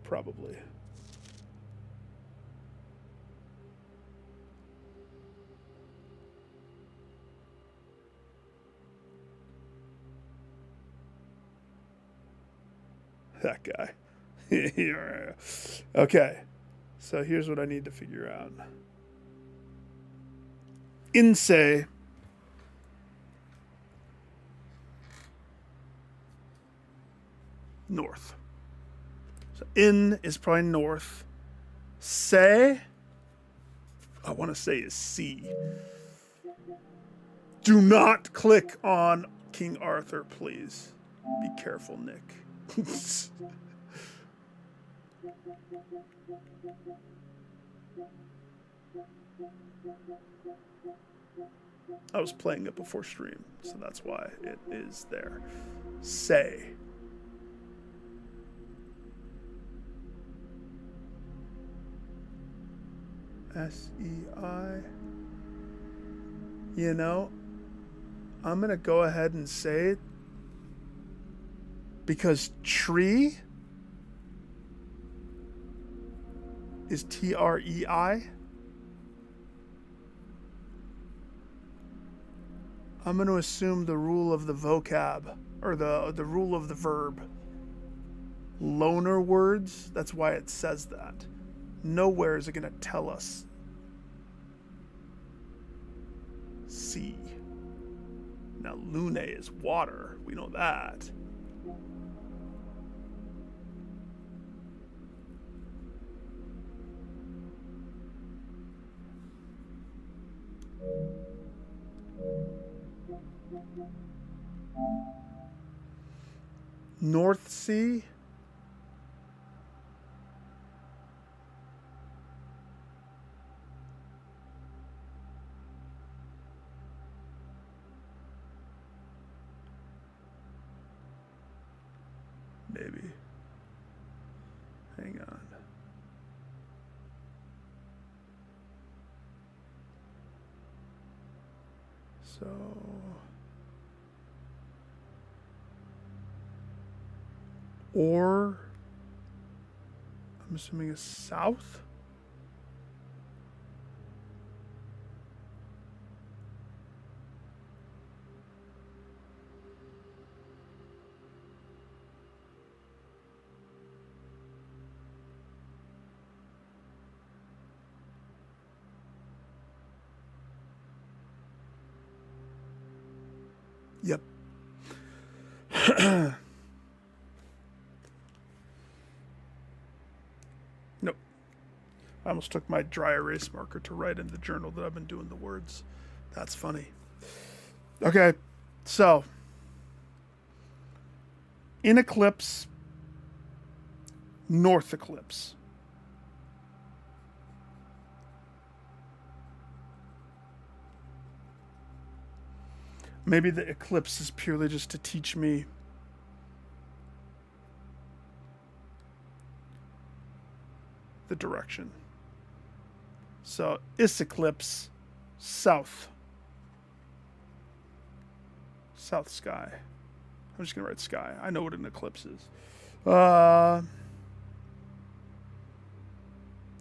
Probably. That guy. Okay. So here's what I need to figure out. Inse. North. So in is probably north. Se, I want to say is C. Do not click on King Arthur, please. Be careful, Nick. I was playing it before stream, so that's why it is there. Say. S-E-I. You know, I'm going to go ahead and say it because tree is T-R-E-I. I'm going to assume the rule of the vocab, or the rule of the verb. Loner words, that's why it says that. Nowhere is it going to tell us sea. Now, lune is water. We know that. North Sea. Maybe. Hang on. So Or, I'm assuming is south? Yep. Nope. I almost took my dry erase marker to write in the journal that I've been doing the words. That's funny. Okay, so in eclipse, north eclipse. Maybe the eclipse is purely just to teach me the direction. So is eclipse, south. South sky. I'm just going to write sky. I know what an eclipse is.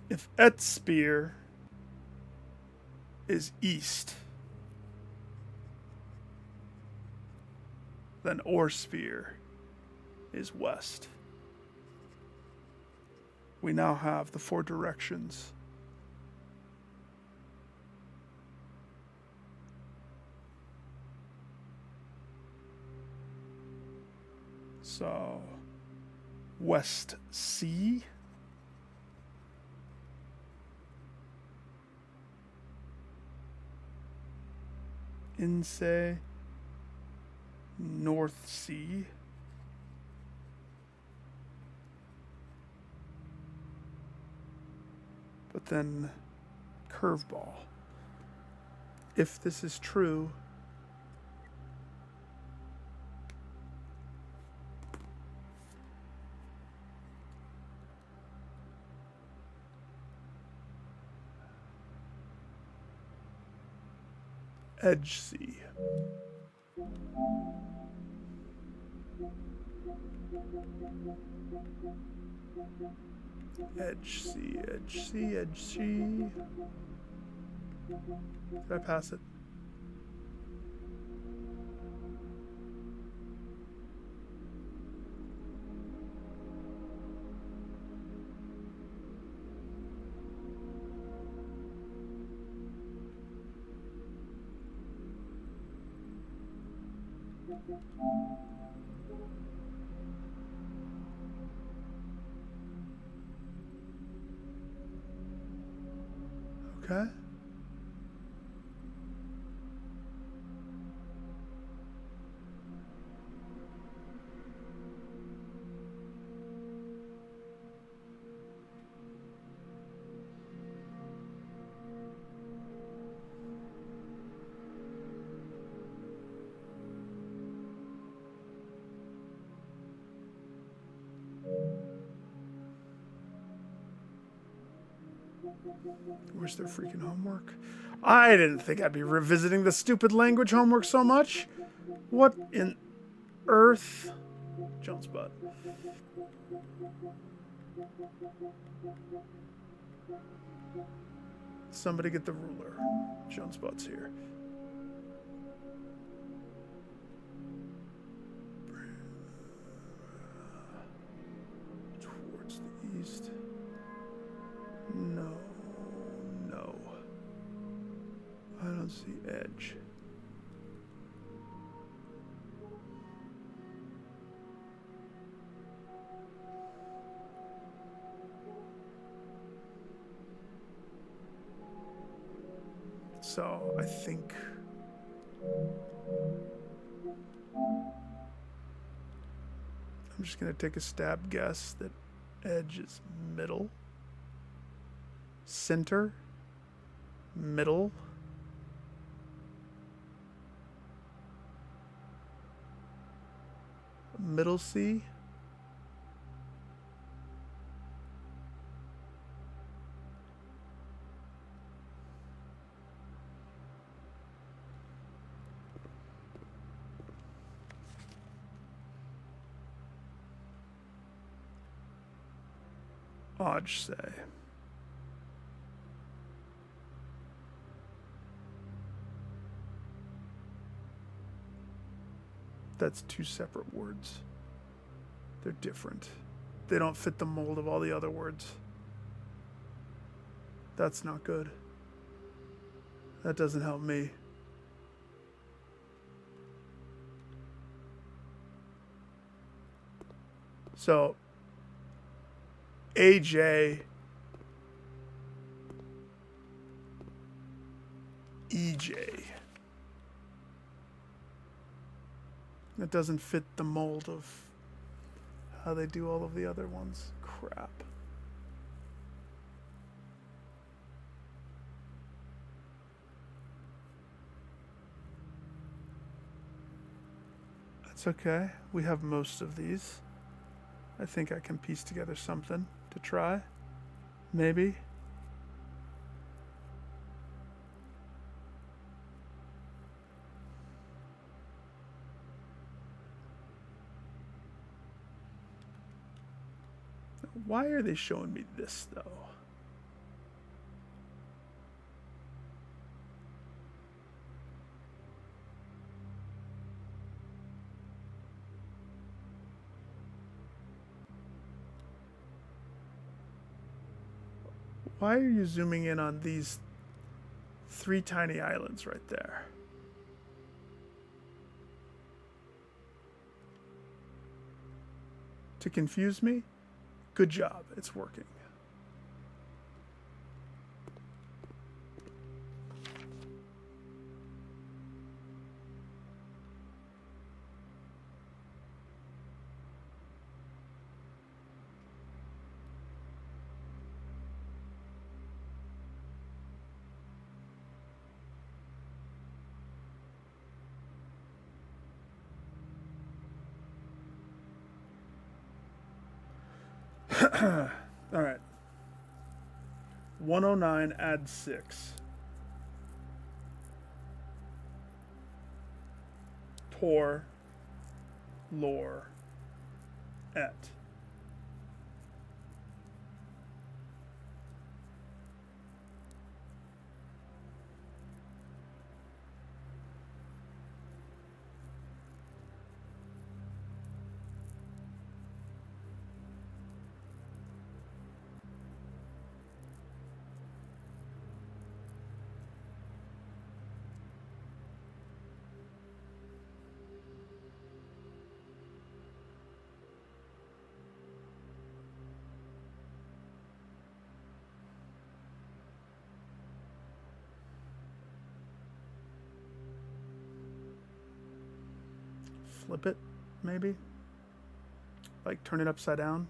If et spear is east, then or sphere is west. We now have the 4 directions. So, west C. Inse North Sea. But then curveball. If this is true, edge C. Edge C, edge C, edge C. Did I pass it? Okay. Where's their freaking homework? I didn't think I'd be revisiting the stupid language homework so much. What in earth? Jones butt. Somebody get the ruler. Jones butt's here. Towards the east. No. No. I don't see edge. So I think I'm just going to take a stab guess that edge is middle, center, middle, middle C, Hodge say. That's two separate words. They're different. They don't fit the mold of all the other words. That's not good. That doesn't help me. So, AJ, EJ. That doesn't fit the mold of how they do all of the other ones. Crap. That's okay. We have most of these. I think I can piece together something to try. Maybe. Why are they showing me this, though? Why are you zooming in on these 3 tiny islands right there? To confuse me? Good job. It's working. All right. 109 add 6. Tor. Lore. Et. Flip it, maybe? Like turn it upside down?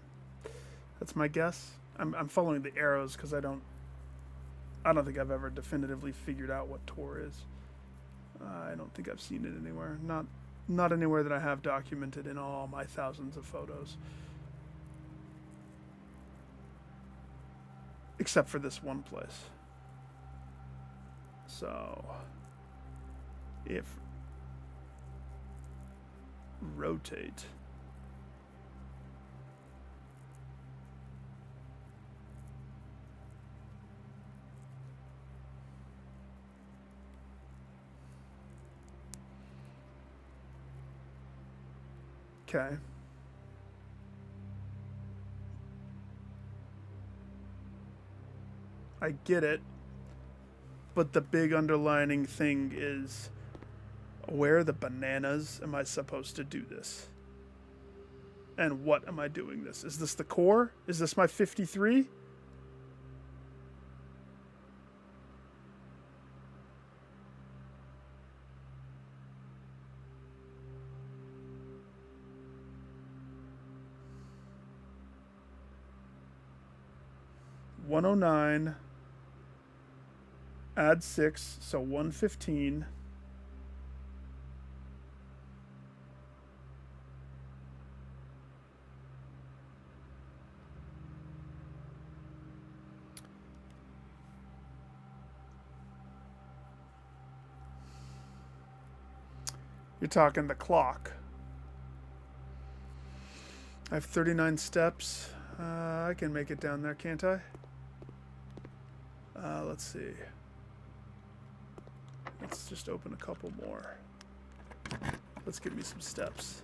That's my guess. I'm following the arrows because I don't think I've ever definitively figured out what Tor is. I don't think I've seen it anywhere. Not anywhere that I have documented in all my thousands of photos. Except for this one place. So, if rotate. Okay. I get it. But the big underlining thing is, where the bananas am I supposed to do this? And what am I doing this? Is this the core? Is this my 53? $109, add 6, so 115. You're talking the clock. I have 39 steps. I can make it down there, can't I? Let's see. Let's just open a couple more. Let's give me some steps.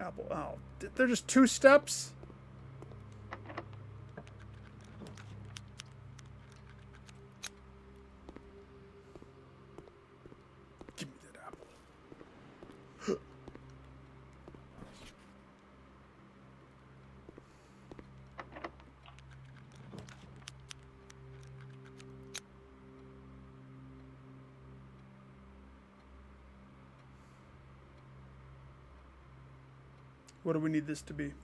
Apple. Oh, they're just 2 steps? Give me that apple. What do we need this to be?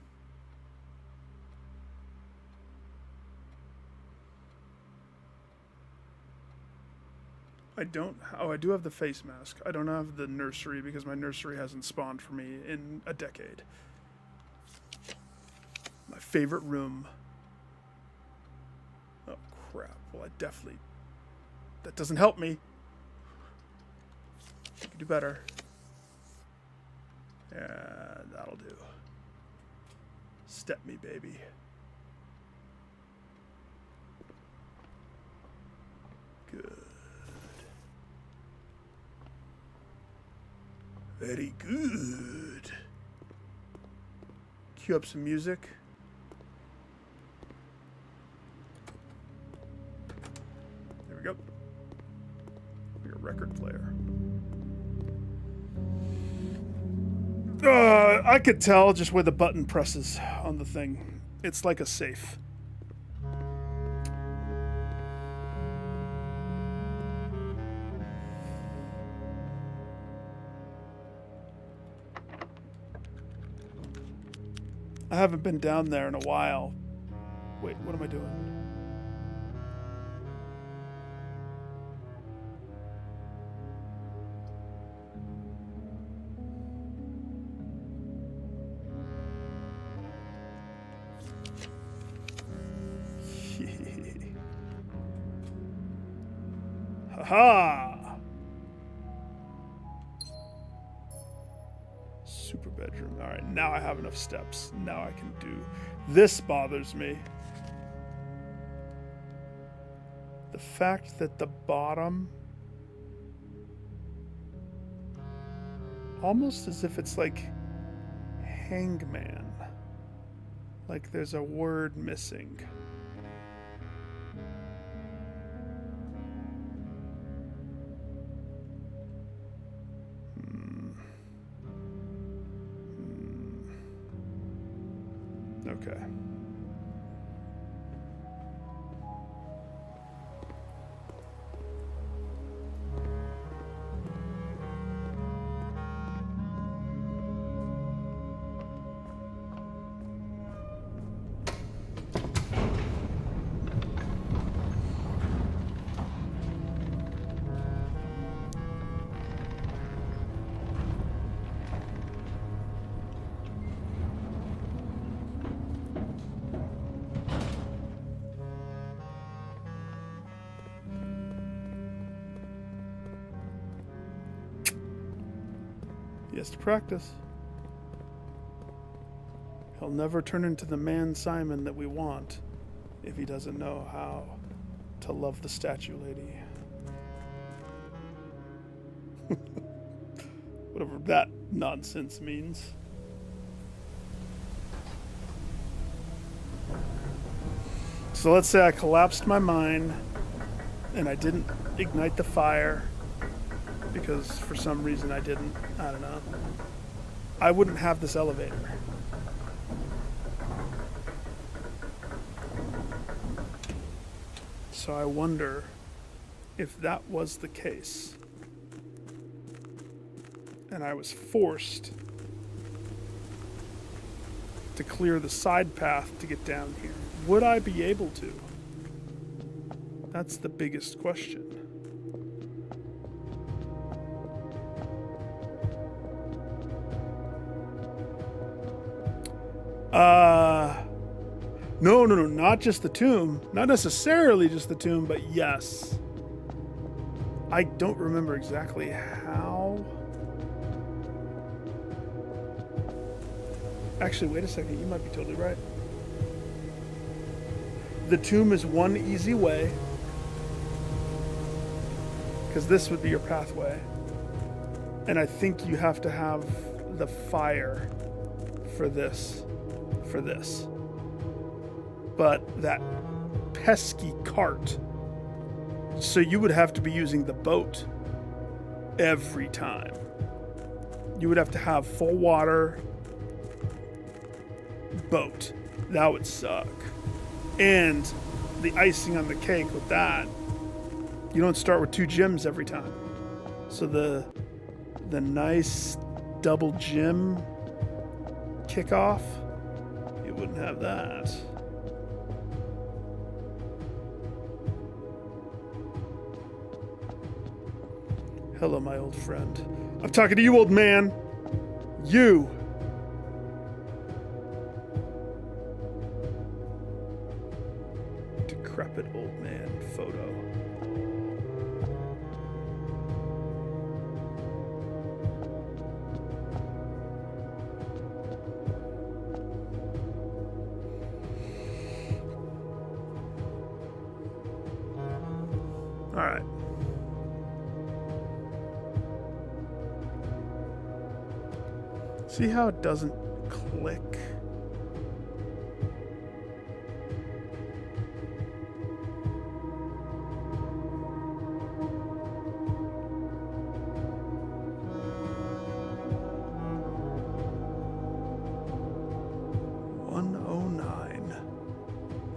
I don't. Oh, I do have the face mask. I don't have the nursery because my nursery hasn't spawned for me in a decade. My favorite room. Oh, crap. Well, I definitely... That doesn't help me. I can do better. Yeah, that'll do. Step me, baby. Good. Very good. Cue up some music. There we go. Like a record player. I could tell just where the button presses on the thing. It's like a safe. I haven't been down there in a while. Wait, what am I doing? Haha! Super bedroom. Alright, now I have enough steps. Now I can do... This bothers me. The fact that the bottom... Almost as if it's like... Hangman. Like there's a word missing. Okay. He has to practice. He'll never turn into the man Simon that we want if he doesn't know how to love the statue lady. Whatever that nonsense means. So let's say I collapsed my mine and I didn't ignite the fire. Because for some reason I didn't. I don't know. I wouldn't have this elevator. So I wonder if that was the case. And I was forced to clear the side path to get down here. Would I be able to? That's the biggest question. No, not just the tomb. Not necessarily just the tomb, but yes. I don't remember exactly how. Actually, wait a second. You might be totally right. The tomb is one easy way, because this would be your pathway. And I think you have to have the fire for this. But that pesky cart. So you would have to be using the boat every time. You would have to have full water boat. That would suck. And the icing on the cake with that, you don't start with 2 gyms every time. So the nice double gym kickoff, you wouldn't have that. Hello, my old friend. I'm talking to you, old man. You. Decrepit old man photo. All right. See how it doesn't click?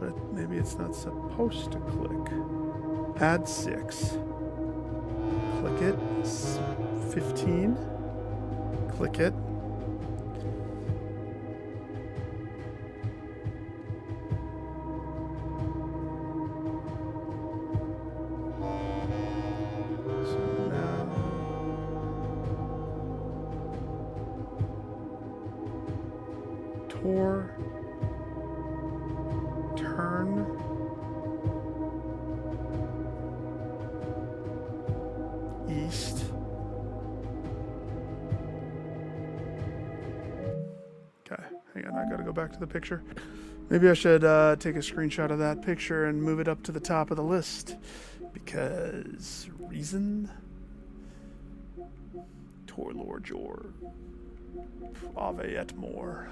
But maybe it's not supposed to click. Add 6. Click it. 15. Click it. Turn, east, okay, hang on, I gotta go back to the picture. Maybe I should take a screenshot of that picture and move it up to the top of the list, because reason. Tor Lord Jor, Ave et more.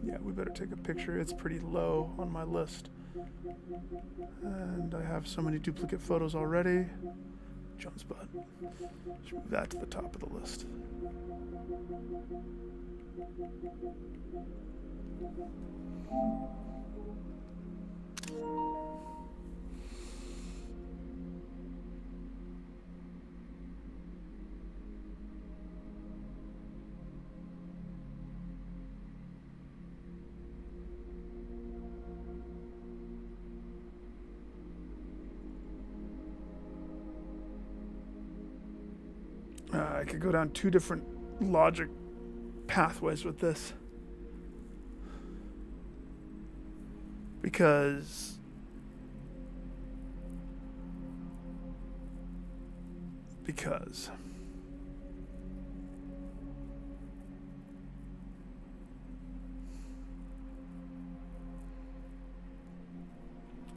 Yeah, we better take a picture. It's pretty low on my list. And I have so many duplicate photos already. Jones butt. Let's move that to the top of the list. I could go down 2 different logic pathways with this. Because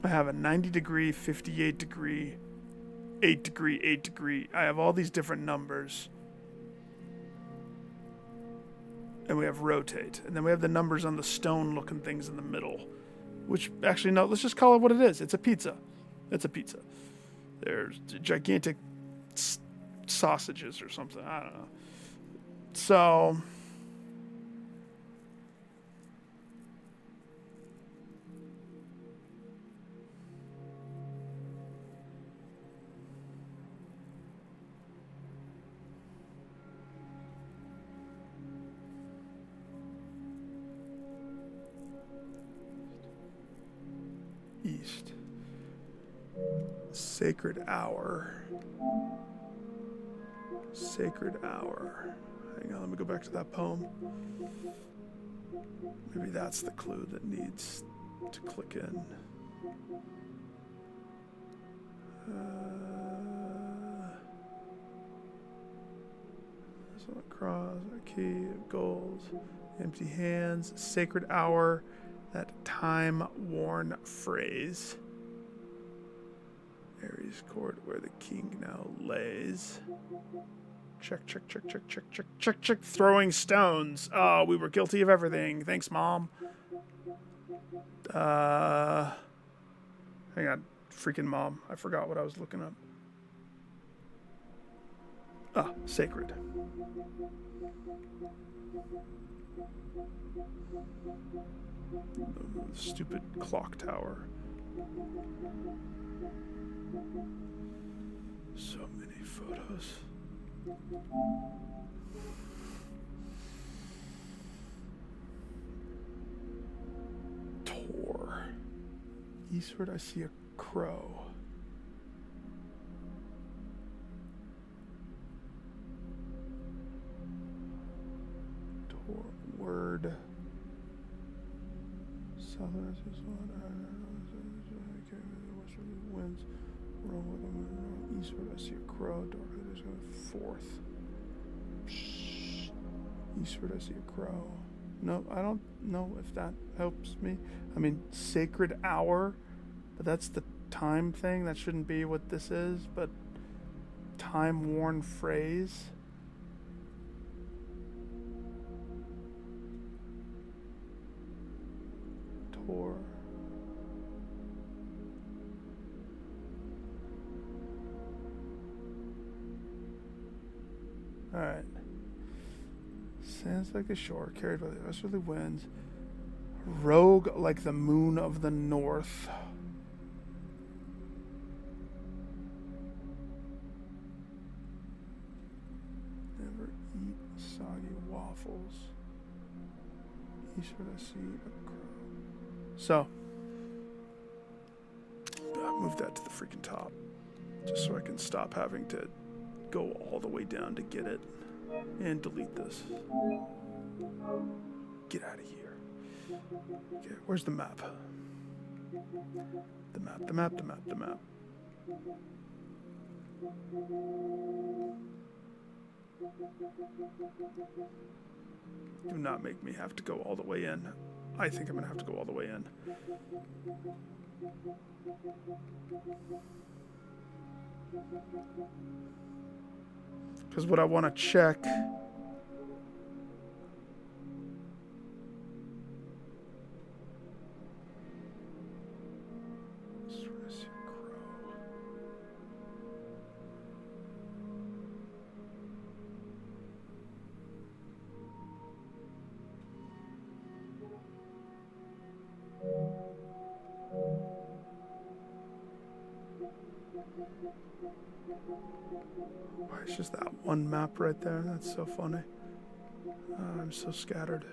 I have a 90 degree, 58 degree, 8 degree, 8 degree. I have all these different numbers. And we have rotate. And then we have the numbers on the stone looking things in the middle. Which, actually, no, let's just call it what it is. It's a pizza. It's a pizza. There's gigantic sausages or something. I don't know. So east. Sacred hour. Sacred hour. Hang on, let me go back to that poem. Maybe that's the clue that needs to click in. So a cross, a key, gold, empty hands, sacred hour, that time-worn phrase. Ares court where the king now lays. Check, check, check, check, check, check, check, check. Throwing stones. Oh, we were guilty of everything. Thanks, Mom. Hang on. Freaking Mom. I forgot what I was looking up. Ah, sacred. The stupid clock tower. So many photos. Tor. Eastward, I see a crow. Tor. Word. Southern, I see winds. Eastward, I see a crow. There's a fourth. Eastward, I see a crow. No, I don't know if that helps me. I mean, sacred hour, but that's the time thing. That shouldn't be what this is, but time-worn phrase. Tor. Alright. Sands like the shore, carried by the westerly winds. Rogue like the moon of the north. Never eat soggy waffles. Eastward I see a crow. So, move that to the freaking top. Just so I can stop having to go all the way down to get it. And delete this. Get out of here. Okay, where's the map? The map, the map, the map, the map. Do not make me have to go all the way in. I think I'm gonna have to go all the way in. Because what I want to check why is just that one map right there? That's so funny. I'm so scattered.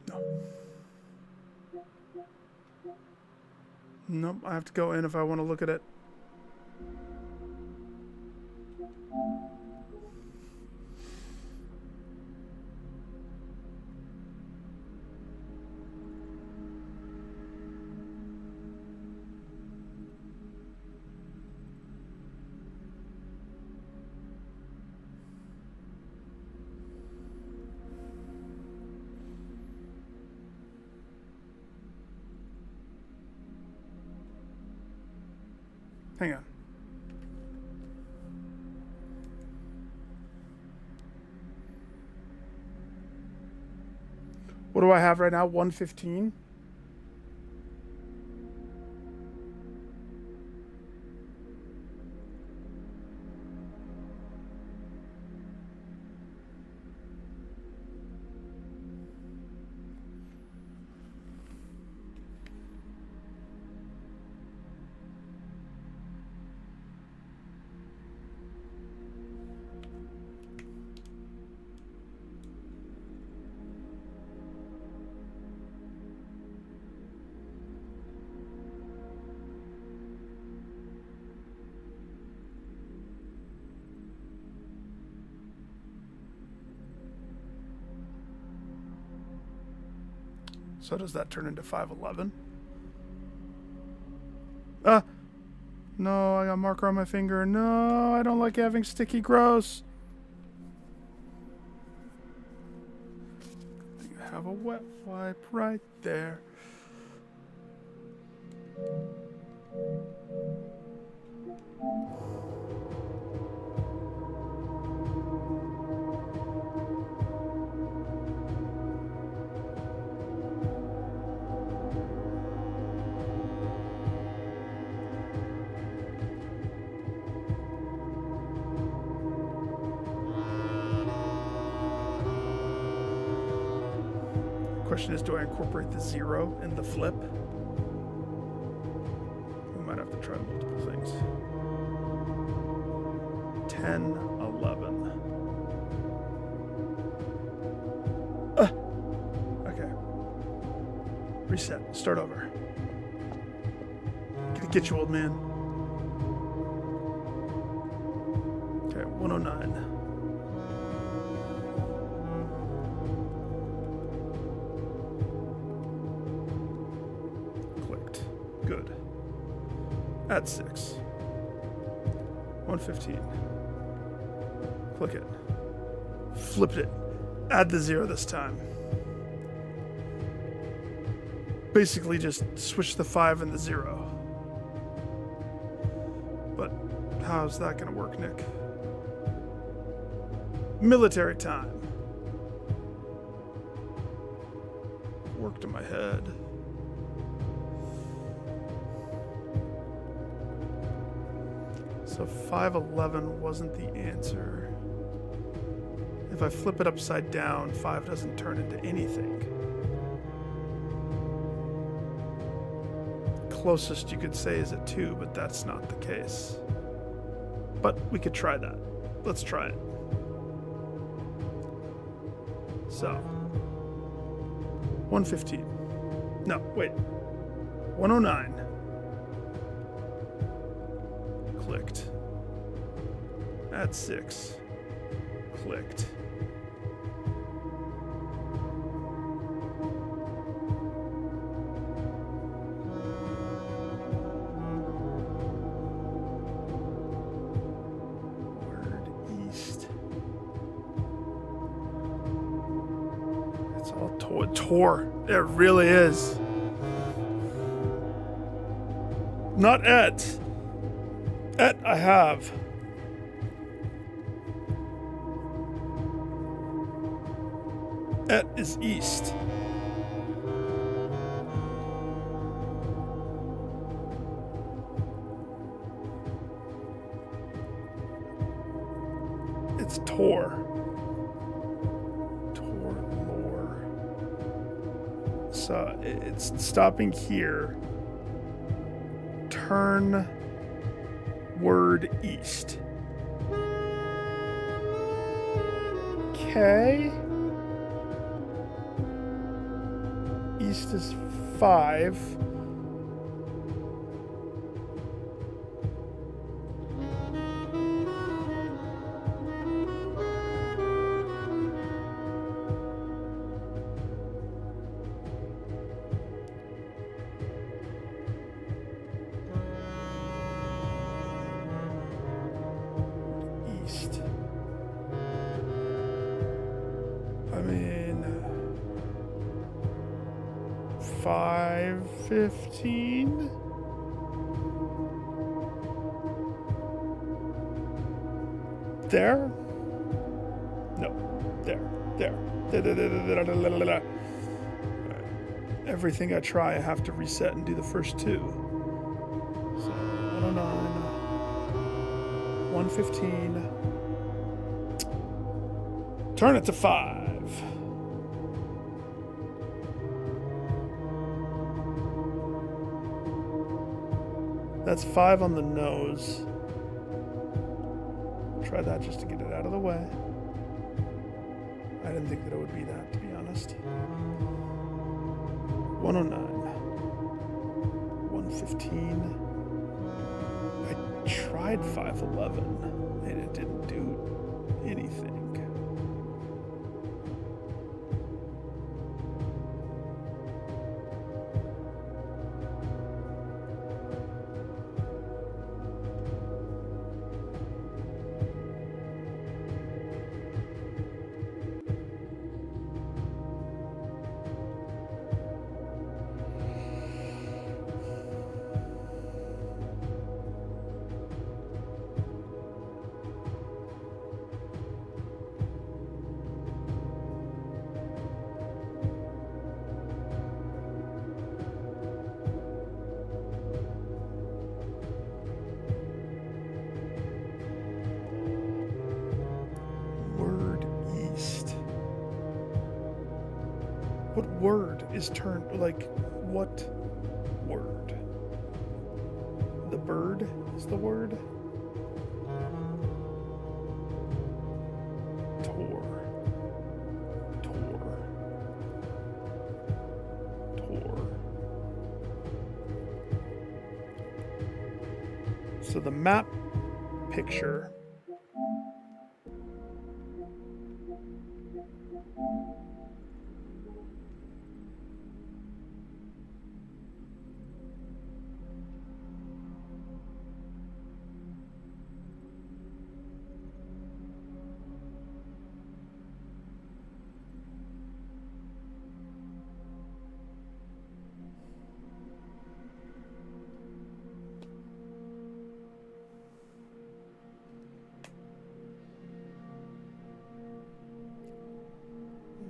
No. Nope, I have to go in if I want to look at it. Hang on. What do I have right now? 115? So does that turn into 511? No, I got a marker on my finger. No, I don't like having sticky gross. You have a wet wipe right there. Question is, do I incorporate the 0 in the flip? We might have to try multiple things. 10, 11. Okay. Reset. Start over. Gonna get you, old man. Okay, 109. Good. Add 6. 115. Click it. Flip it. Add the 0 this time. Basically just switch the 5 and the 0. But how's that gonna work, Nick? Military time. Worked in my head. So 511 wasn't the answer. If I flip it upside down, 5 doesn't turn into anything. Closest you could say is a 2, but that's not the case. But we could try that. Let's try it. So, 115. No, wait. 109. Clicked. Add 6. Clicked. Word east. It's all Tor. It really is. Not et. Et I have. Et is east. It's Tor. Tor lore. So it's stopping here. Turn word east. Okay. East is 5. East. I mean, 515. There? No. There. Everything I try, I have to reset and do the first 2. So 109, 115. Turn it to 5. That's 5 on the nose. Try that just to get it out of the way. I didn't think that it would be that, to be honest. 109. 115. I tried 511 and it didn't do anything. What word is turned, like, what word? The bird is the word? Tor. So the map picture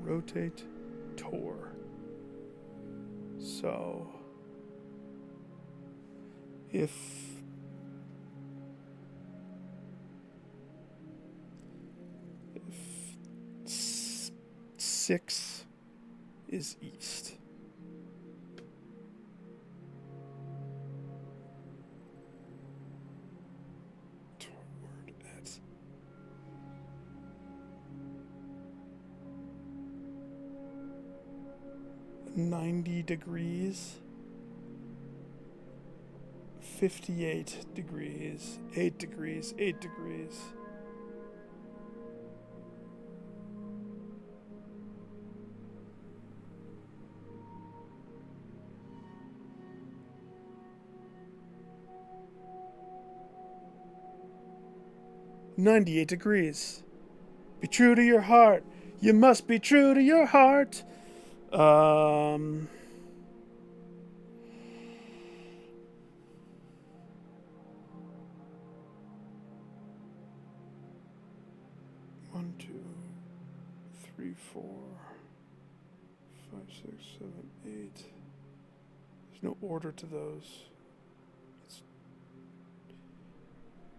rotate Tor. So if 6 is east. Toward at 90 degrees, 58 degrees, 8 degrees, 8 degrees. "98 degrees. Be true to your heart. You must be true to your heart." 1, 2, 3, 4, 5, 6, 7, 8. There's no order to those.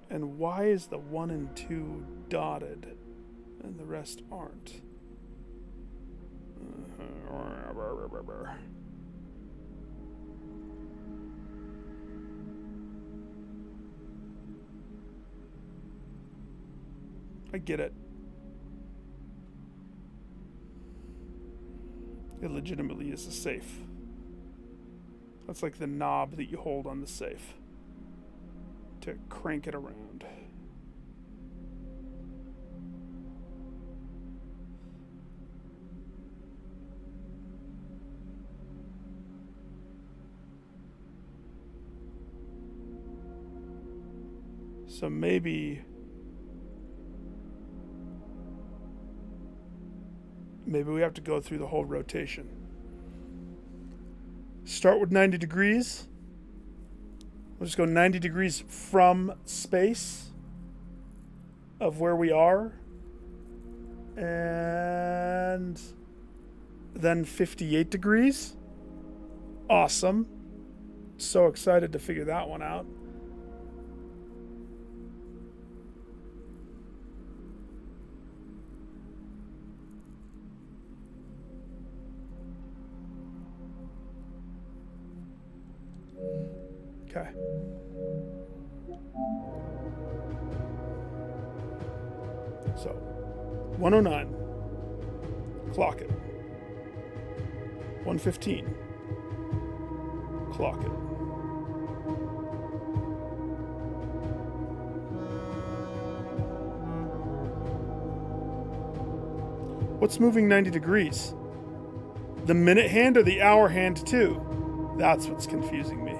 And why is the 1 and 2 dotted and the rest aren't? I get it. It legitimately is a safe. That's like the knob that you hold on the safe to crank it around. So maybe we have to go through the whole rotation. Start with 90 degrees. We'll just go 90 degrees from space of where we are. And then 58 degrees. Awesome. So excited to figure that one out. Okay. So, 109. Clock it. 115. Clock it. What's moving 90 degrees? The minute hand or the hour hand too? That's what's confusing me.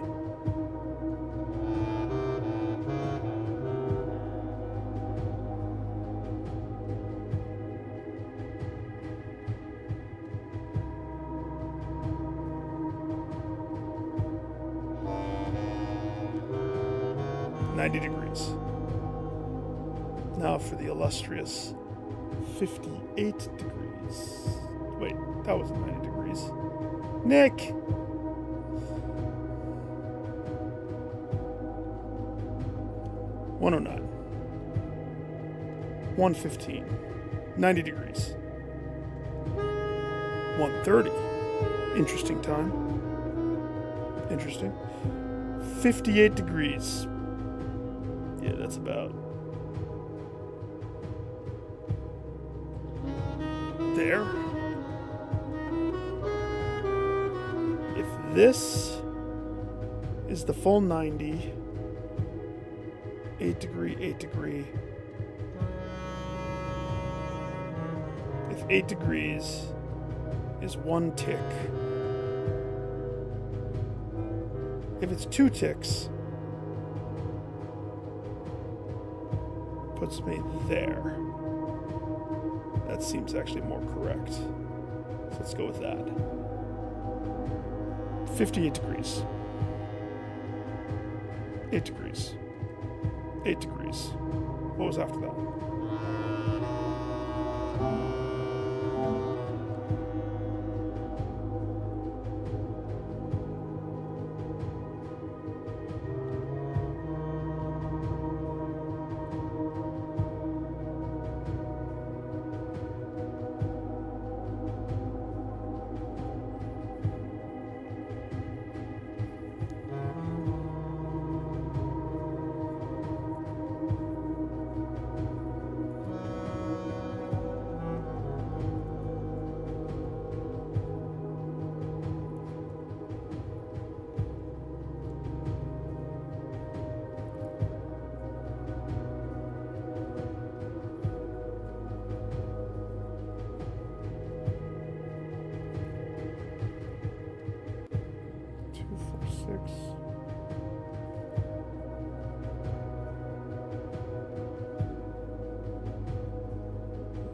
Now for the illustrious 58 degrees. Wait, that wasn't 90 degrees. Nick! $109. 115. 90 degrees. 130. Interesting time. Interesting. 58 degrees. Yeah, that's about there. If this is the full 90, 8 degree, 8 degree. If 8 degrees is 1 tick, if it's 2 ticks, puts me there. That seems actually more correct. So let's go with that. 58 degrees. 8 degrees. 8 degrees. What was after that?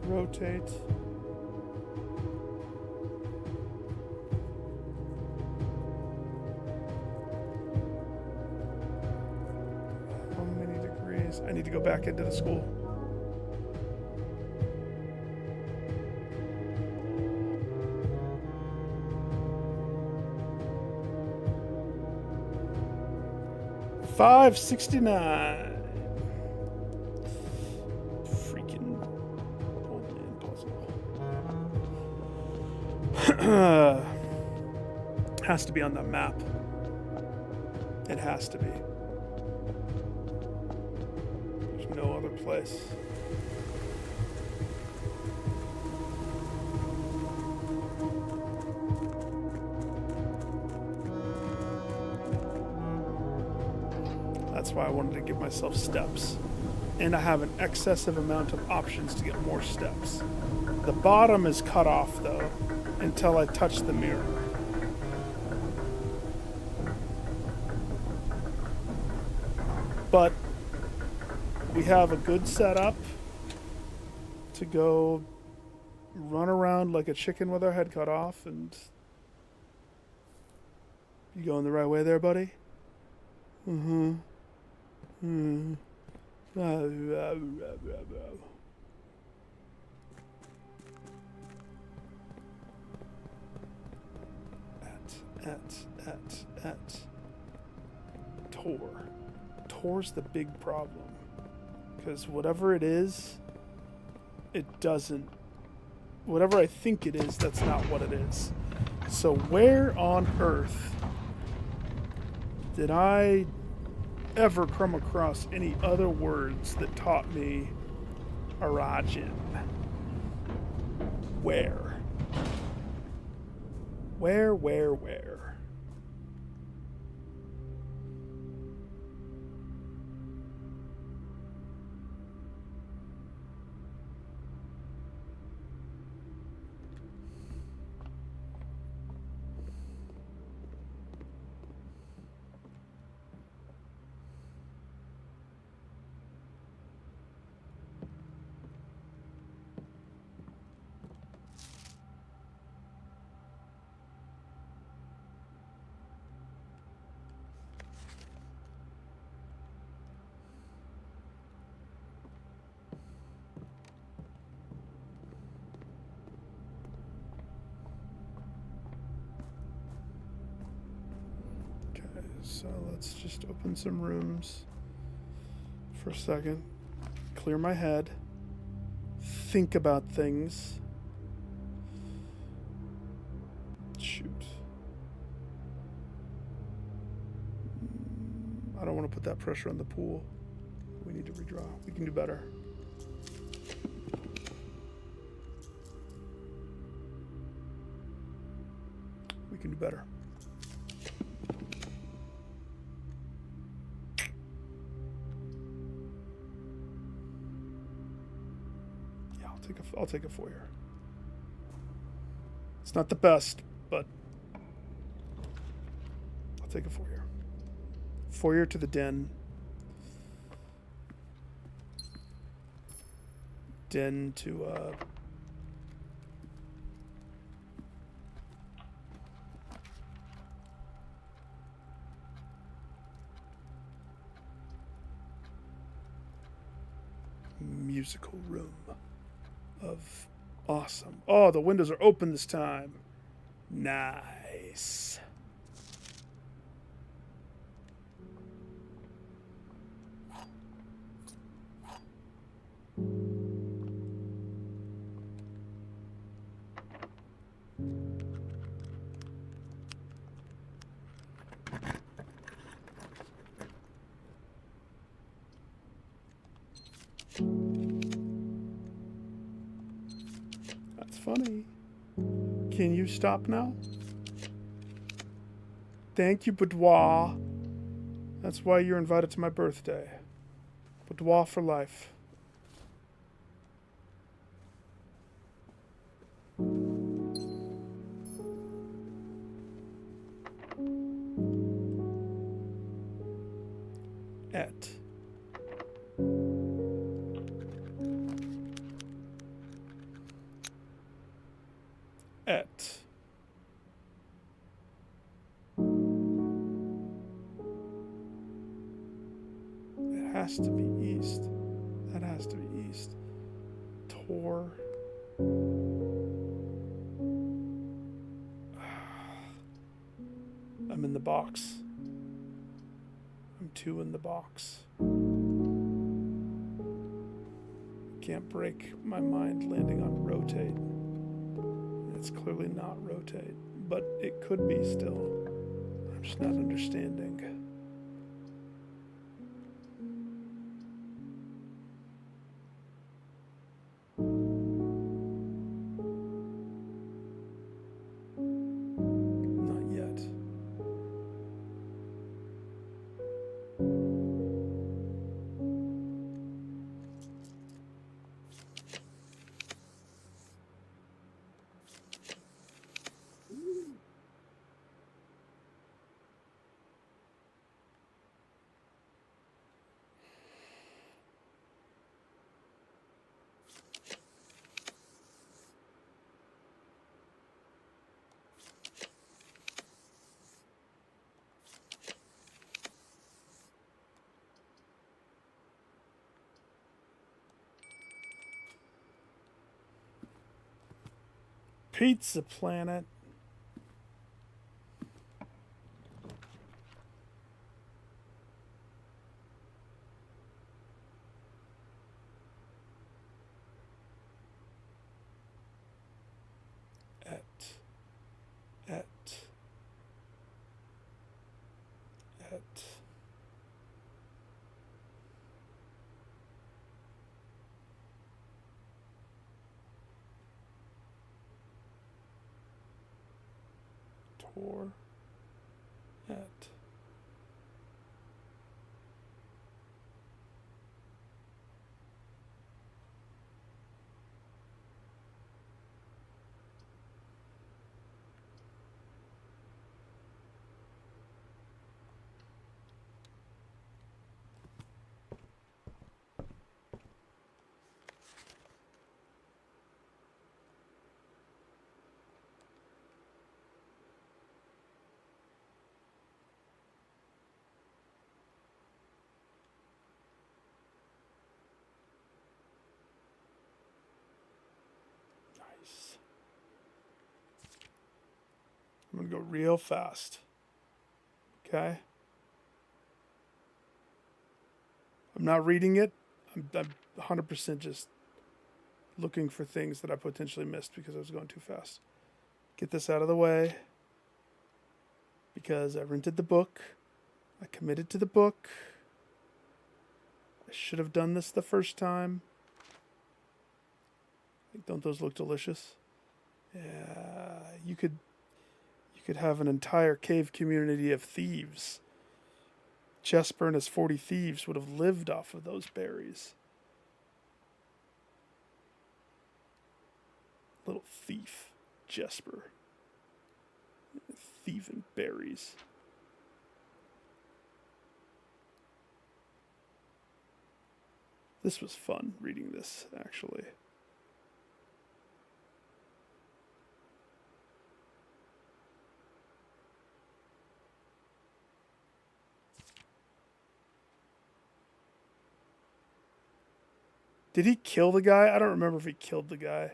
Rotate. How many degrees? I need to go back into the school. $5.69. Has to be on the map. It has to be. There's no other place. That's why I wanted to give myself steps. And I have an excessive amount of options to get more steps. The bottom is cut off though until I touch the mirror. But we have a good setup to go run around like a chicken with our head cut off. And you going the right way there, buddy? Mm-hmm. Mm-hmm. At. Tor. Tor's the big problem. Because whatever it is, it doesn't. Whatever I think it is, that's not what it is. So where on earth did I ever come across any other words that taught me origin? Where? Where? So let's just open some rooms for a second, clear my head, think about things. Shoot. I don't want to put that pressure on the pool. We need to redraw. We can do better. We can do better. Yeah, I'll take a foyer. It's not the best, but I'll take a foyer. Foyer to the den. Den to musical room of awesome. Oh, the windows are open this time. Nice. That's funny. Can you stop now? Thank you, Boudoir. That's why you're invited to my birthday. Boudoir for life. Et. Et. It has to be east. That has to be east. Tor. I'm in the box. I'm 2 in the box. Can't break my mind landing on rotate. It's clearly not rotate, but it could be still. I'm just not understanding. Not yet. Pizza Planet. Et. Tor. Et. Nice. I'm going to go real fast. Okay? I'm not reading it. I'm 100% just looking for things that I potentially missed because I was going too fast. Get this out of the way. because I rented the book. I committed to the book. I should have done this the first time. Don't those look delicious? Yeah, you could have an entire cave community of thieves. Jesper and his 40 thieves would have lived off of those berries. Little thief, Jesper. Thieving berries. This was fun reading this, actually. Did he kill the guy? I don't remember if he killed the guy.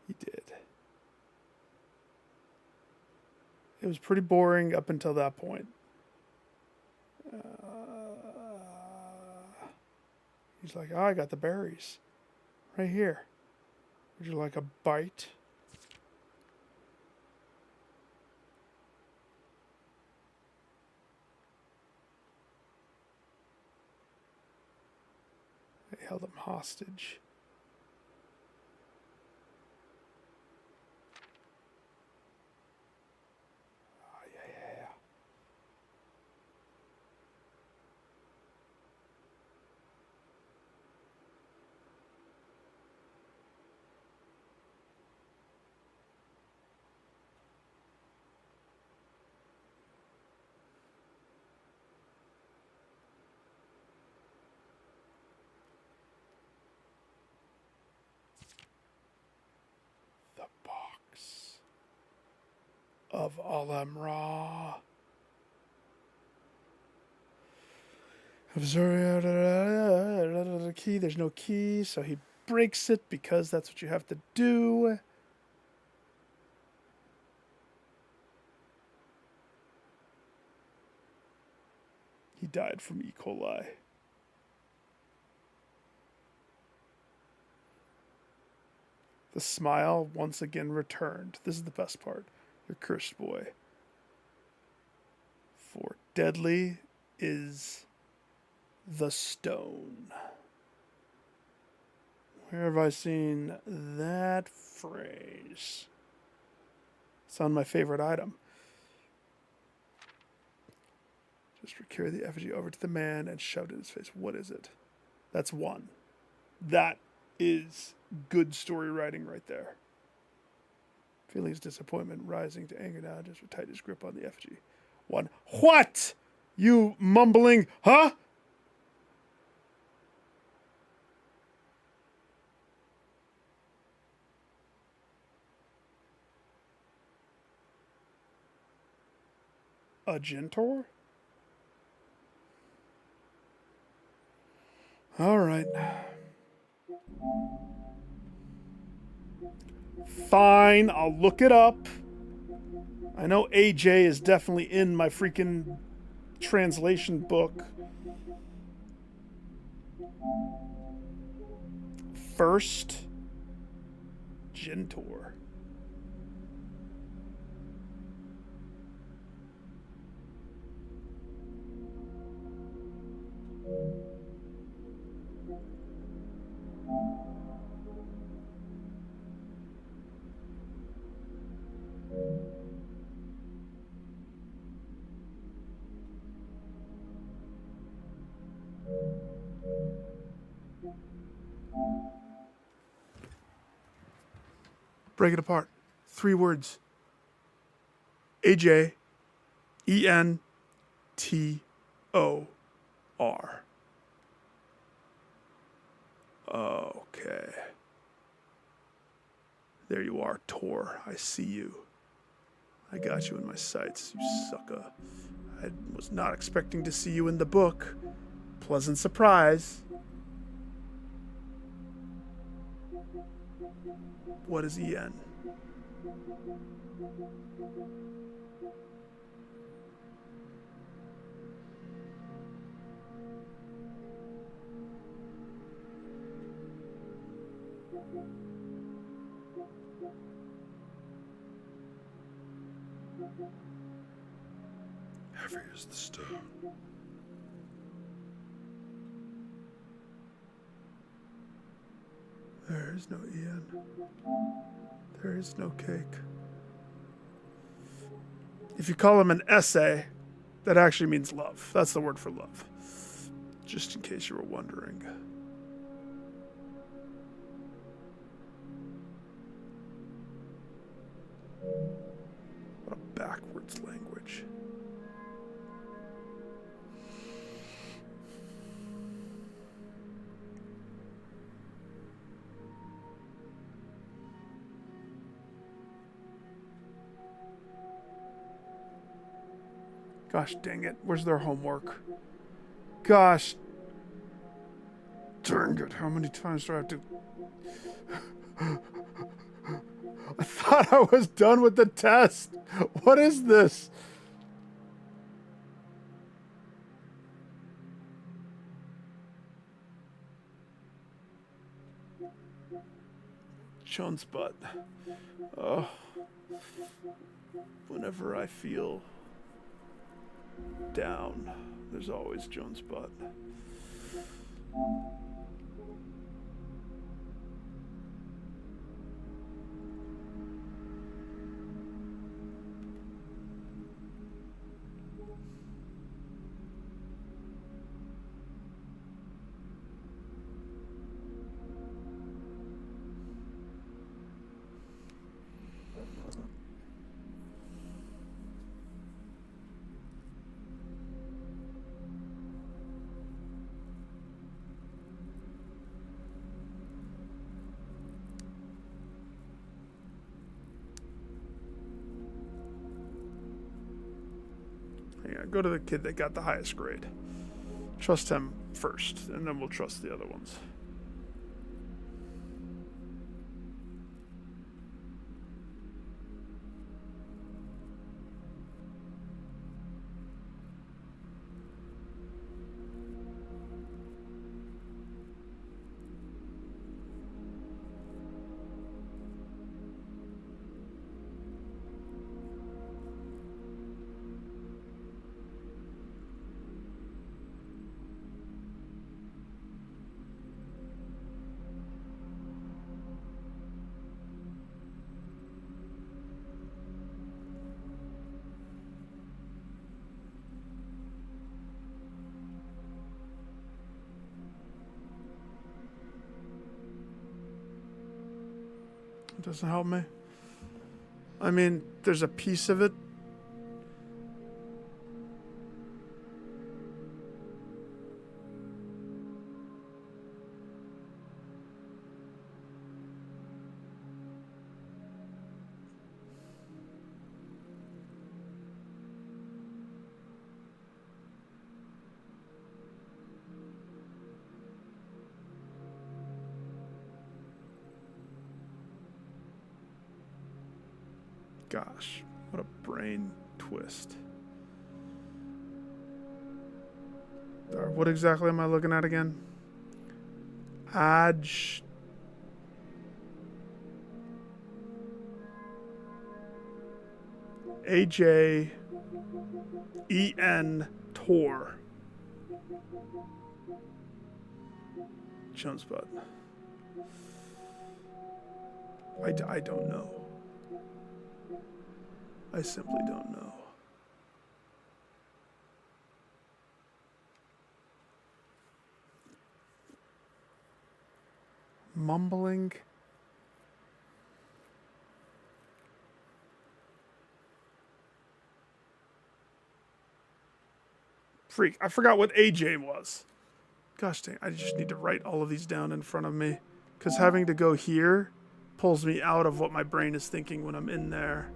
He did. It was pretty boring up until that point. He's like, oh, I got the berries. Right here. Would you like a bite? They held him hostage. Oh, yeah. The box of Alamra. The key. There's no key, so he breaks it because that's what you have to do. He died from E. coli. The smile once again returned. This is the best part. You're cursed, boy. For deadly is the stone. Where have I seen that phrase? It's on my favorite item. Just carry the effigy over to the man and shoved it in his face. What is it? That's one. That is good story writing right there. Feelings of disappointment rising to anger now. Just tighten his grip on the effigy. One. What? You mumbling, huh? A Gentor? All right. Fine, I'll look it up. I know AJ is definitely in my freaking translation book. First, Gentor. Break it apart. 3 words. AJ ENTOR. Okay. There you are, Tor. I see you. I got you in my sights, you sucker. I was not expecting to see you in the book. Pleasant surprise. What is EN? Heavy is the stone. There is no Ian. There is no cake. If you call him an essay, that actually means love. That's the word for love. Just in case you were wondering. What a backwards language. Gosh dang it. Where's their homework? Gosh. Dang it. How many times do I have to... I thought I was done with the test. What is this? Jones butt. Oh. Whenever I feel down, there's always Jones butt. Yeah, go to the kid that got the highest grade. Trust him first, and then we'll trust the other ones. It doesn't help me. I mean, there's a piece of it. Gosh, what a brain twist. What exactly am I looking at again? AJ EN Tor. Jones butt. I don't know. I simply don't know. Mumbling. Freak, I forgot what AJ was. Gosh dang, I just need to write all of these down in front of me. Because having to go here pulls me out of what my brain is thinking when I'm in there.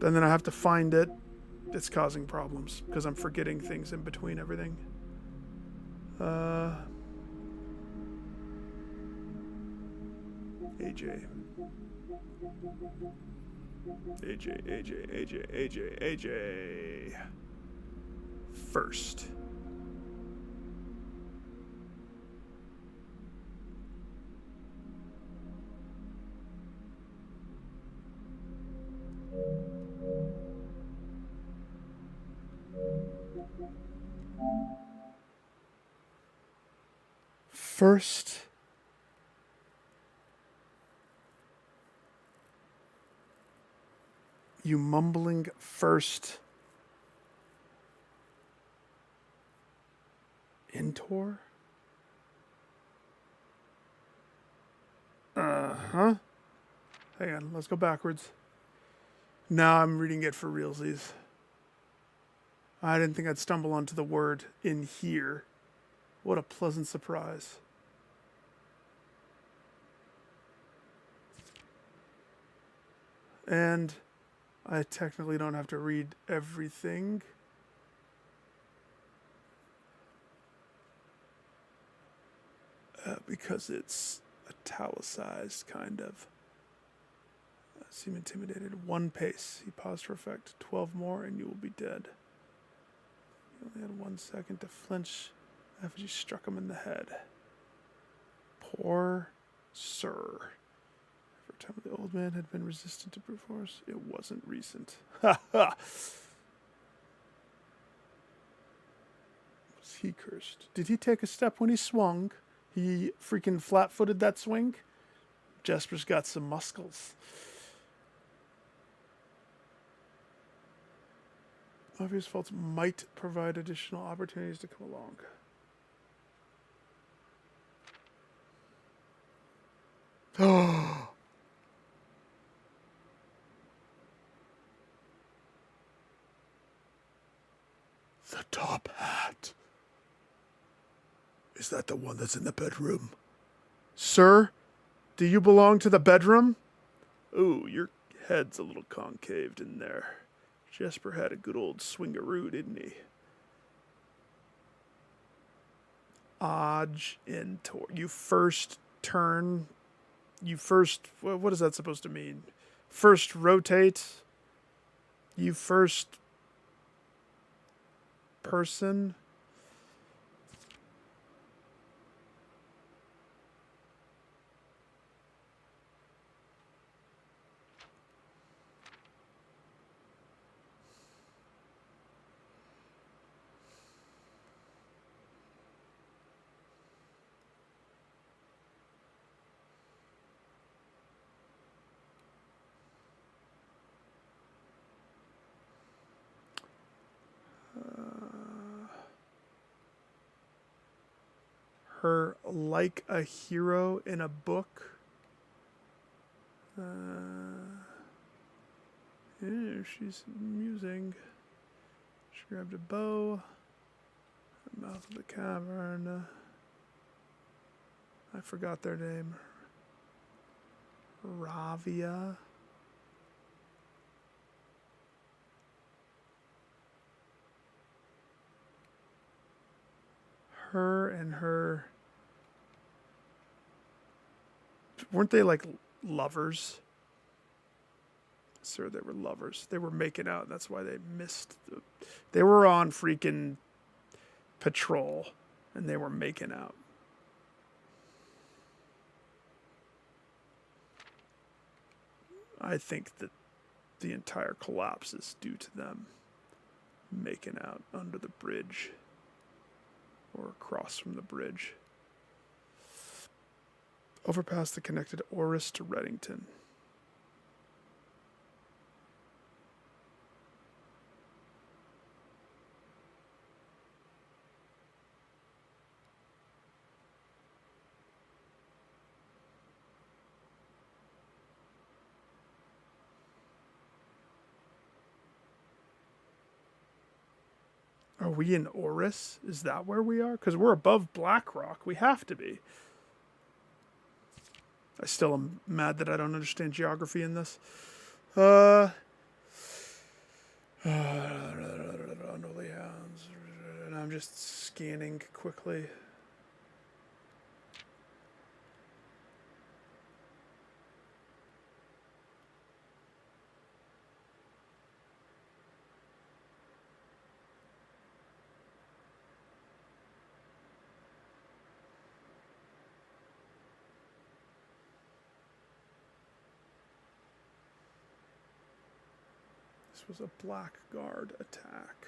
And then I have to find it. It's causing problems because I'm forgetting things in between everything. AJ. First. First, you mumbling first Intor? Uh-huh. Hang on, let's go backwards. Now I'm reading it for realsies. I didn't think I'd stumble onto the word in here. What a pleasant surprise. And I technically don't have to read everything. Because it's italicized, kind of. Seem intimidated. 1 pace. He paused for effect. 12 more and you will be dead. He only had 1 second to flinch after you struck him in the head. Poor sir. Every time the old man had been resistant to brute force, it wasn't recent. Ha ha! Was he cursed? Did he take a step when he swung? He freaking flat-footed that swing? Jesper's got some muscles. Obvious faults might provide additional opportunities to come along. Oh! The top hat. Is that the one that's in the bedroom? Sir, do you belong to the bedroom? Ooh, your head's a little concaved in there. Jesper had a good old swingaroo, didn't he? Odge Intor. You first turn. You first. What is that supposed to mean? First rotate. You first person. Her like a hero in a book. Yeah, she's musing. She grabbed a bow. The mouth of the cavern. I forgot their name. Ravia. Her and her. Weren't they like lovers? Sir, they were lovers. They were making out. That's why they missed. They were on freaking patrol and they were making out. I think that the entire collapse is due to them making out under the bridge or across from the bridge. Overpass that connected Oris to Reddington. Are we in Oris? Is that where we are? Because we're above Blackrock. We have to be. I still am mad that I don't understand geography in this. Unholy hounds. And I'm just scanning quickly. This was a blackguard attack.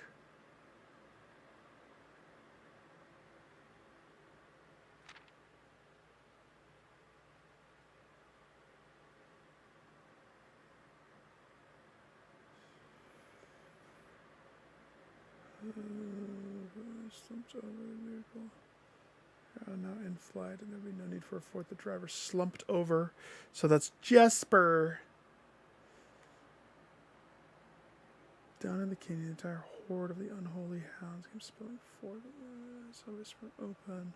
slumped over the vehicle. Now in flight, and there'll be no need for a fourth. The driver slumped over. So that's Jesper. Down in the canyon, the entire horde of the unholy hounds came spilling forth. So this room open.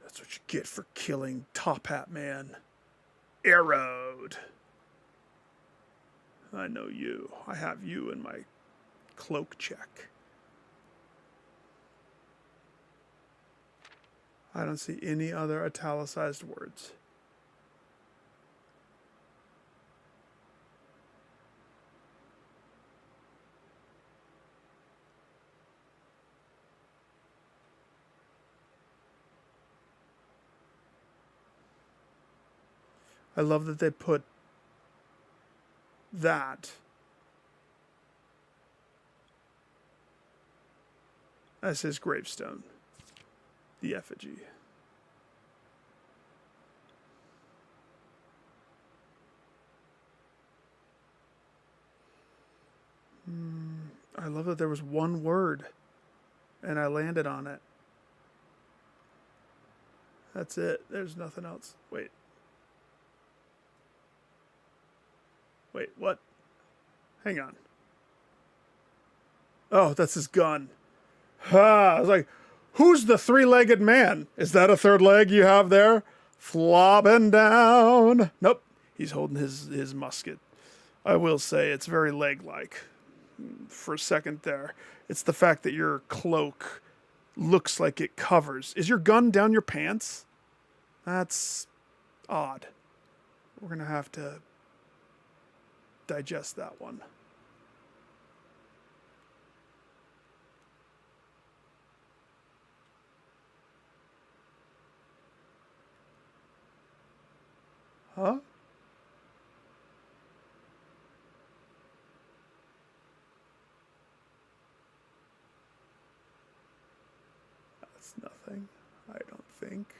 That's what you get for killing Top Hat Man. Arrowed. I know you. I have you in my cloak check. I don't see any other italicized words. I love that they put that as his gravestone, the effigy. I love that there was one word and I landed on it. That's it. There's nothing else. Wait, what? Hang on. Oh, that's his gun. I was like, who's the three-legged man? Is that a third leg you have there? Flopping down. Nope. He's holding his musket. I will say it's very leg-like. For a second there. It's the fact that your cloak looks like it covers. Is your gun down your pants? That's odd. We're going to have to digest that one. Huh? That's nothing, I don't think.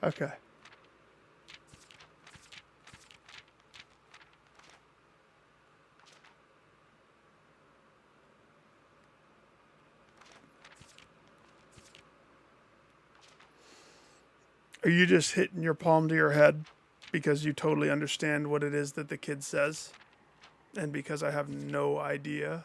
Okay. Are you just hitting your palm to your head because you totally understand what it is that the kid says? And because I have no idea?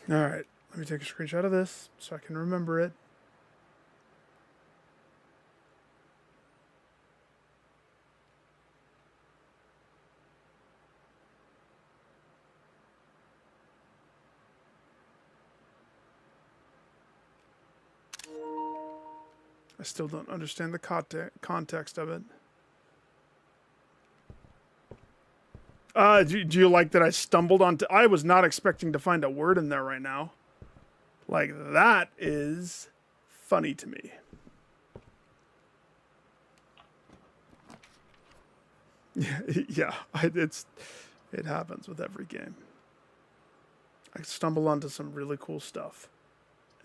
All right, let me take a screenshot of this so I can remember it. I still don't understand the context of it. Do you like that I stumbled onto... I was not expecting to find a word in there right now. Like, that is funny to me. Yeah, it happens with every game. I stumble onto some really cool stuff.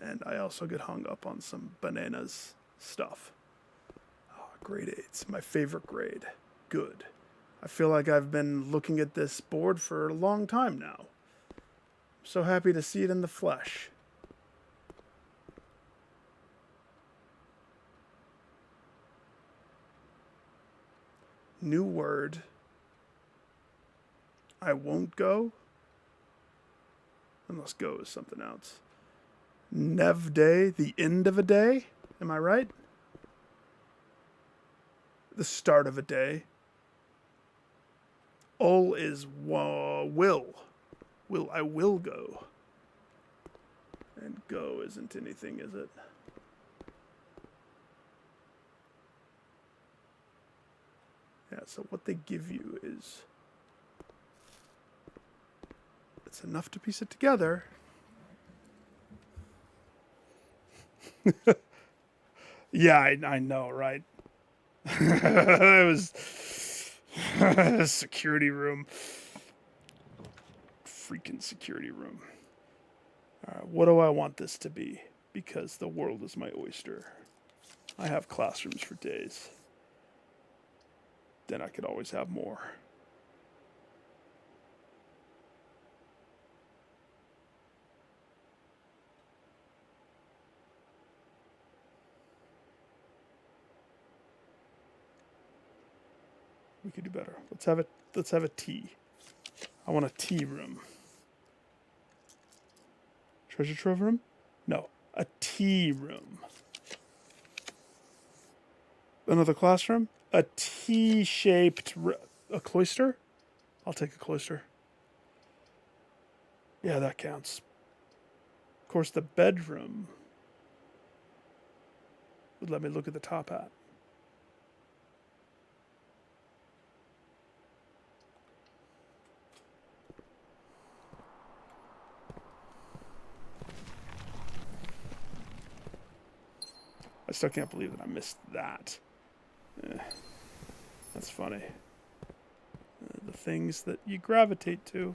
And I also get hung up on some bananas stuff. Oh, grade 8's my favorite grade. Good. I feel like I've been looking at this board for a long time now. I'm so happy to see it in the flesh. New word. I won't go. Unless go is something else. Nev day, the end of a day. Am I right? The start of a day. Ol is will. I will go. And go isn't anything, is it? Yeah, so what they give you is... it's enough to piece it together. Yeah, I know, right? It was... security room. Freaking security room. Alright, what do I want this to be? Because the world is my oyster. I have classrooms for days. Then I could always have more. We could do better. Let's have a tea. I want a tea room. Treasure trove room? No, a tea room. Another classroom? A T-shaped... a cloister? I'll take a cloister. Yeah, that counts. Of course, the bedroom would let me look at the top hat. I still can't believe that I missed that. That's funny. The things that you gravitate to.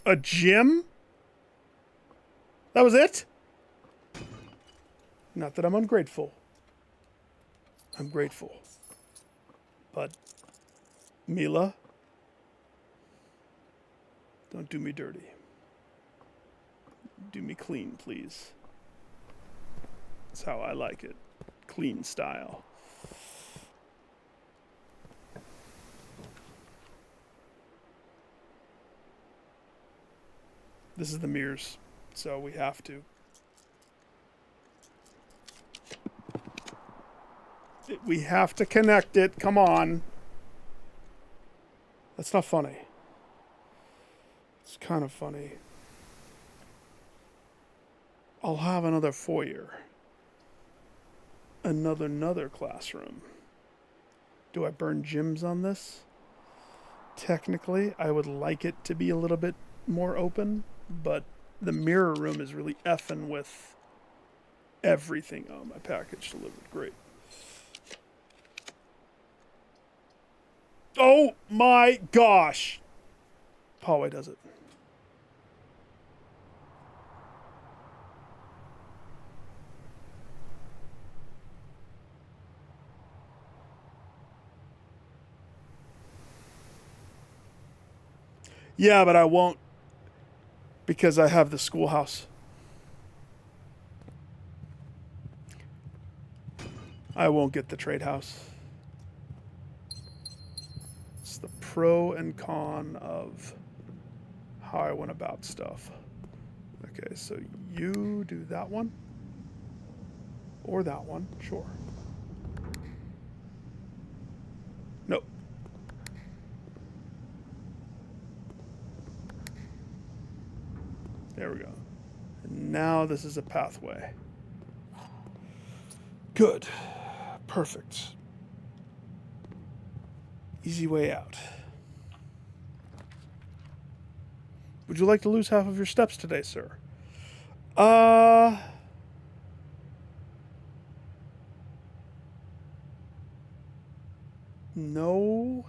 A gym? That was it? Not that I'm ungrateful. I'm grateful. But, Mila, don't do me dirty. Do me clean, please. That's how I like it. Clean style. This is the mirrors, so we have to. We have to connect it. Come on. That's not funny. It's kind of funny. I'll have another foyer. Another classroom. Do I burn gyms on this? Technically, I would like it to be a little bit more open, but the mirror room is really effing with everything. Oh, my package delivered. Great. Oh my gosh! Hallway does it. Yeah, but I won't because I have the schoolhouse. I won't get the trade house. It's the pro and con of how I went about stuff. Okay, so you do that one. Or that one, sure. Nope. There we go. And now this is a pathway. Good. Perfect. Easy way out. Would you like to lose half of your steps today, sir? No.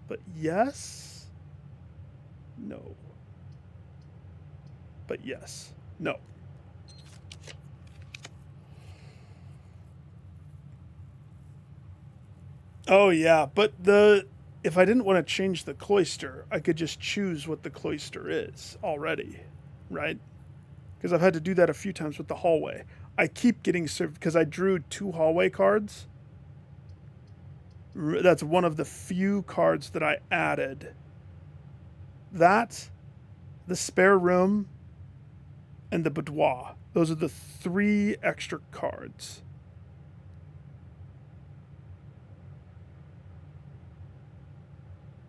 But yes. No. But yes. No. Oh yeah, but the if I didn't want to change the cloister, I could just choose what the cloister is already, right? Because I've had to do that a few times with the hallway. I keep getting served because I drew 2 hallway cards. That's one of the few cards that I added. That, the spare room, and the boudoir. Those are the 3 extra cards.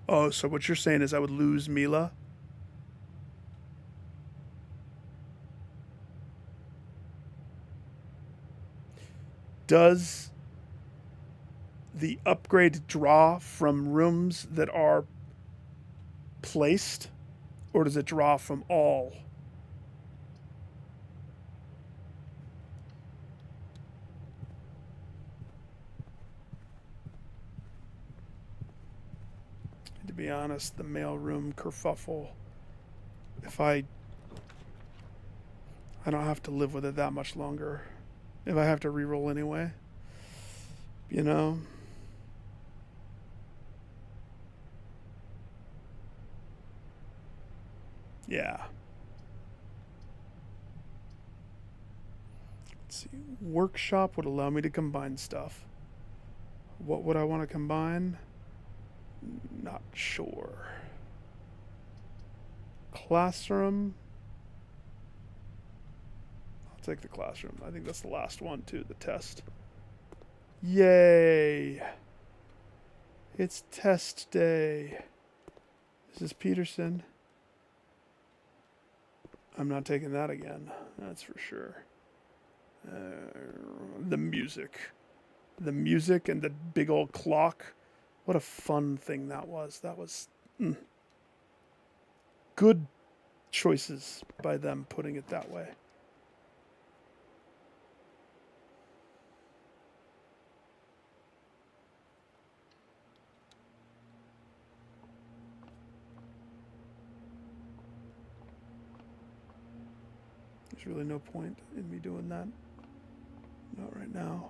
Oh, so what you're saying is I would lose Mila? Does the upgrade draw from rooms that are placed, or does it draw from all? To be honest, the mailroom kerfuffle, if I don't have to live with it that much longer. If I have to reroll anyway, you know? Yeah. Let's see. Workshop would allow me to combine stuff. What would I want to combine? Not sure. Classroom. I'll take the classroom. I think that's the last one too, the test. Yay! It's test day. This is Peterson. I'm not taking that again. That's for sure. The music. The music and the big old clock. What a fun thing that was. That was good choices by them putting it that way. There's really no point in me doing that. Not right now.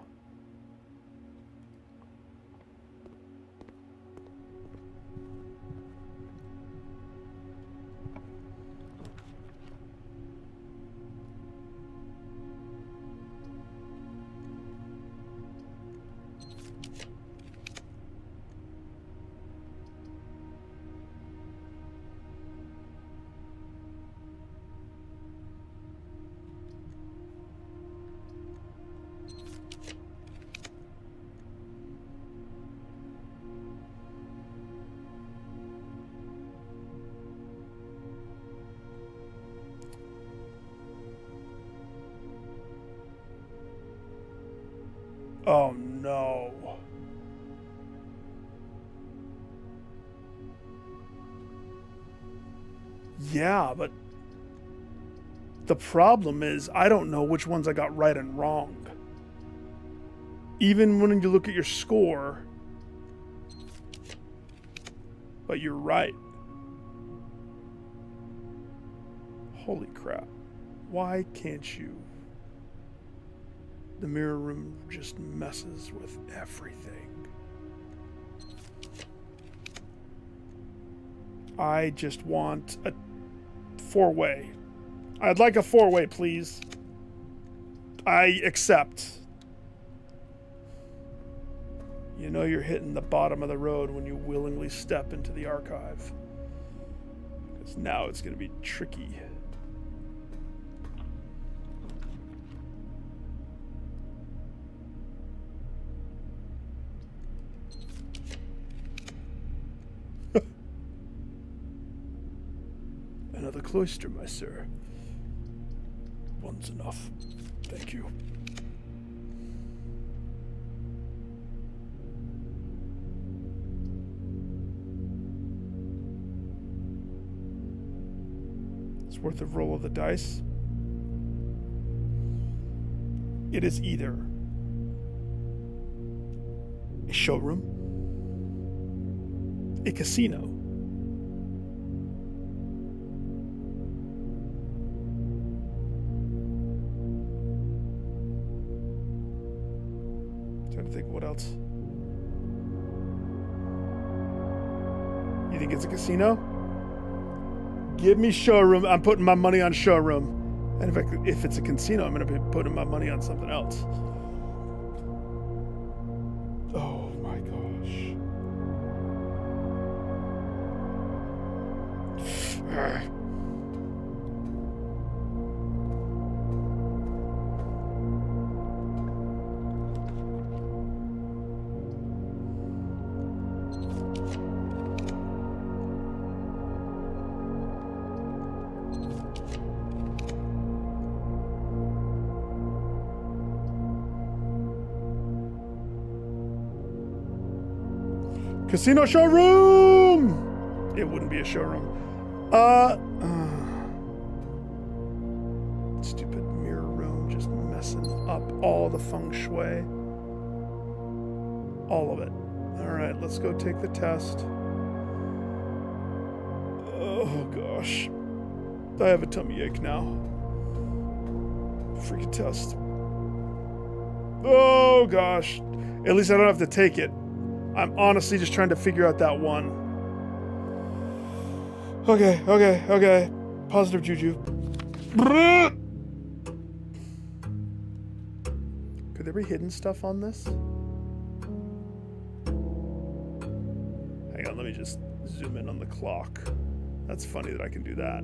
Oh no. Yeah, but the problem is I don't know which ones I got right and wrong. Even when you look at your score, but you're right. Holy crap. Why can't you? The mirror room just messes with everything. I just want a 4-way. I'd like a 4-way, please. I accept. You know you're hitting the bottom of the road when you willingly step into the archive. Because now it's going to be tricky. Another cloister, my sir. One's enough. Thank you. It's worth a roll of the dice. It is either a showroom, a casino, trying to think what else. think it's a casino? Give me showroom. I'm putting my money on showroom. And if it's a casino, I'm going to be putting my money on something else. Oh my gosh. Casino showroom! It wouldn't be a showroom. Stupid mirror room just messing up all the feng shui. All of it. Alright, let's go take the test. Oh gosh. I have a tummy ache now. Freaking test. Oh gosh. At least I don't have to take it. I'm honestly just trying to figure out that one. Okay. Positive juju. Could there be hidden stuff on this? Hang on, let me just zoom in on the clock. That's funny that I can do that.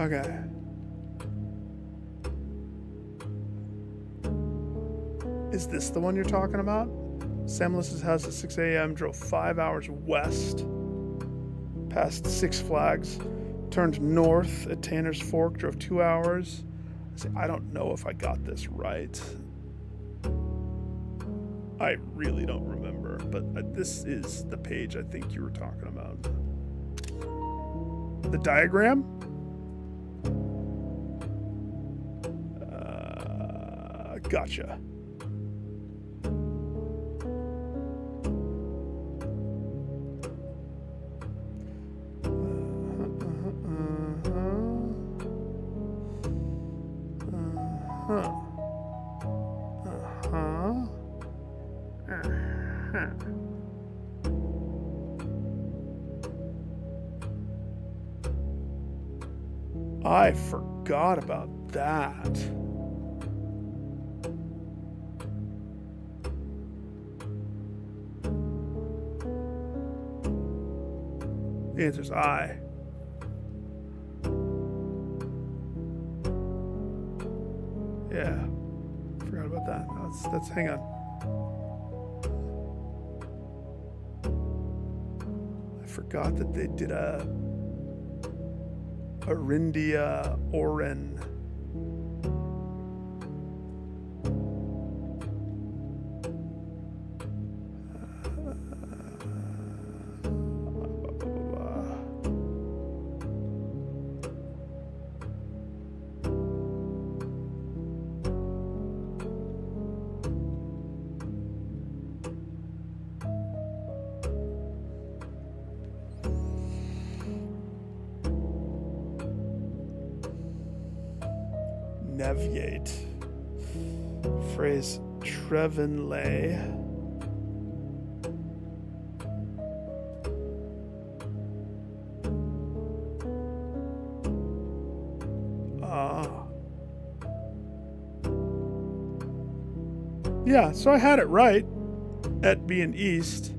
Okay. Is this the one you're talking about? Sam Melissa's house at 6 a.m. Drove 5 hours west, past Six Flags, turned north at Tanner's Fork, drove 2 hours. I don't know if I got this right. I really don't remember, but this is the page I think you were talking about. The diagram? Gotcha. I forgot about that. The answer's I. Yeah. Forgot about that. That's hang on. I forgot that they did a Arindia Oren. Neviate. Phrase Trevenlay. Yeah, so I had it right at being east.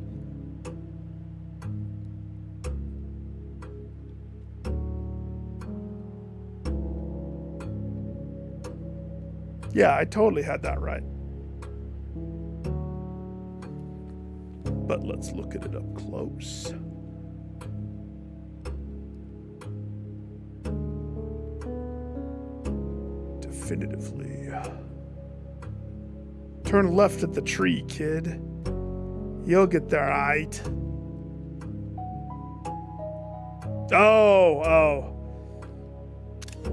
Yeah, I totally had that right. But let's look at it up close. Definitively. Turn left at the tree, kid. You'll get there, aight. Oh.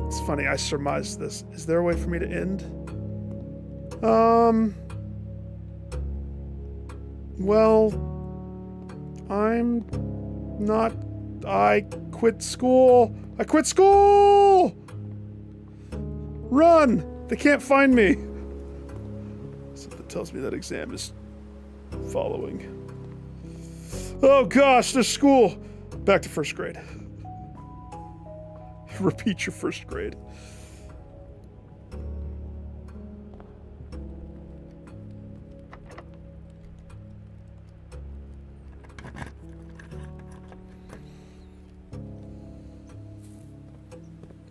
It's funny, I surmised this. Is there a way for me to end? Well, I'm not. I quit school. I quit school! Run! They can't find me. Something tells me that exam is following. Oh gosh, there's school. Back to first grade. Repeat your first grade.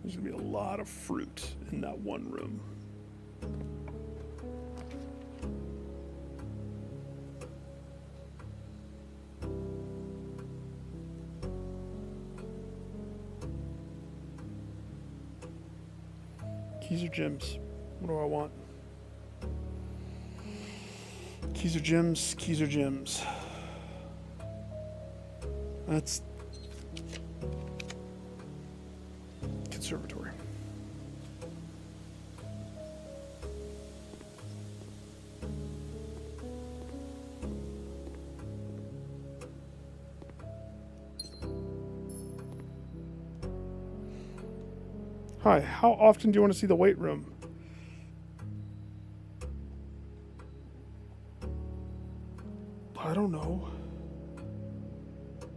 There's gonna be a lot of fruit in that one room. Keys or gems? What do I want? Keys or gems? Keys or gems? That's conservatory. Hi, how often do you want to see the weight room? I don't know.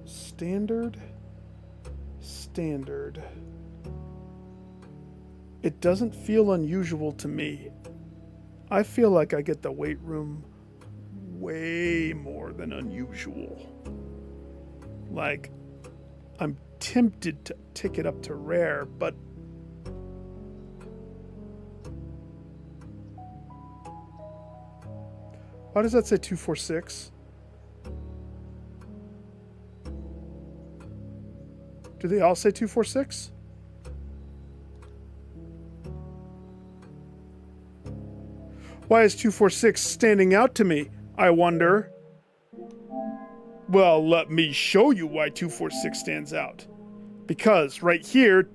Standard? Standard. It doesn't feel unusual to me. I feel like I get the weight room way more than unusual. Like, I'm tempted to tick it up to rare, but why does that say 246? Do they all say 246? Why is 246 standing out to me, I wonder? Well, let me show you why 246 stands out. Because right here,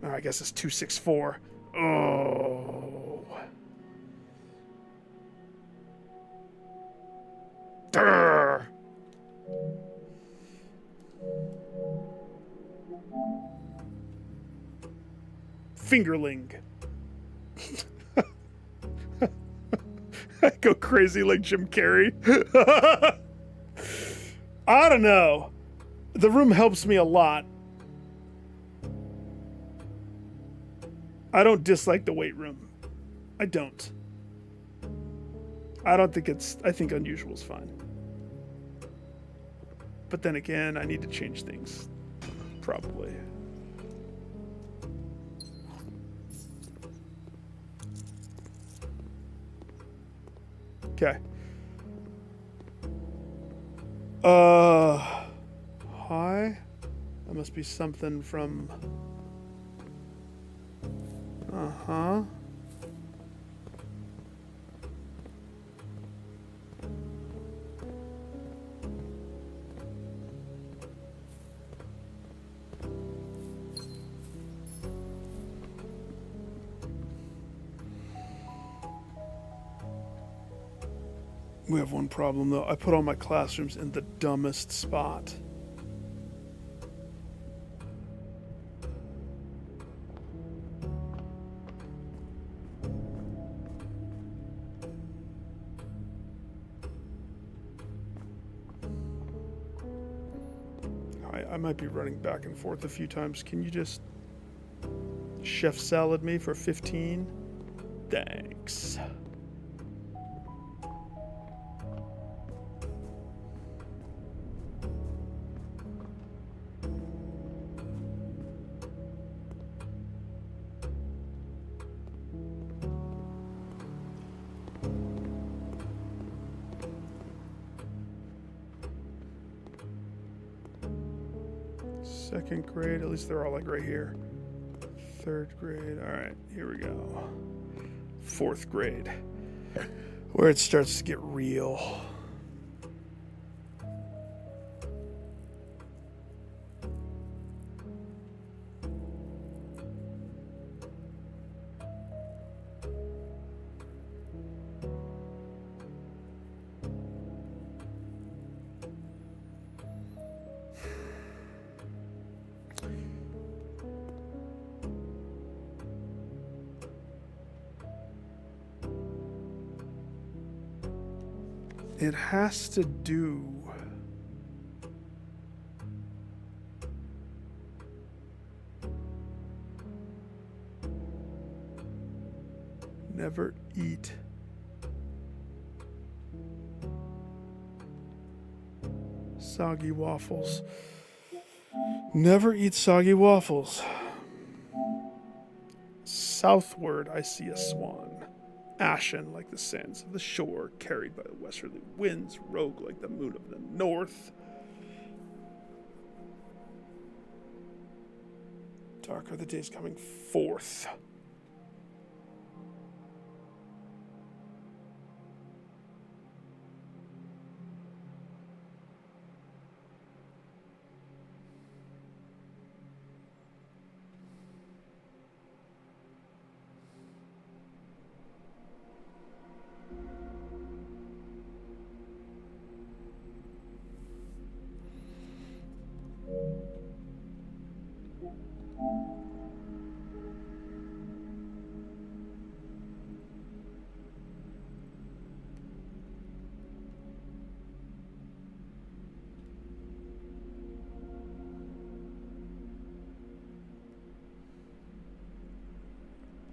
oh, I guess it's 264. Oh. Durr. Fingerling. I go crazy like Jim Carrey. I don't know. The room helps me a lot. I don't dislike the weight room. I don't. I think unusual is fine. But then again, I need to change things. Probably. Okay. Hi? That must be something from... Uh-huh. We have one problem, though. I put all my classrooms in the dumbest spot. I might be running back and forth a few times. Can you just chef salad me for 15? Thanks. Second grade, at least they're all like right here. Third grade, all right, here we go. Fourth grade, where it starts to get real. It has to do Never eat soggy waffles. Never eat soggy waffles. Southward, I see a swan, ashen like the sands of the shore, carried by the westerly winds, rogue like the moon of the north. Dark are the days coming forth.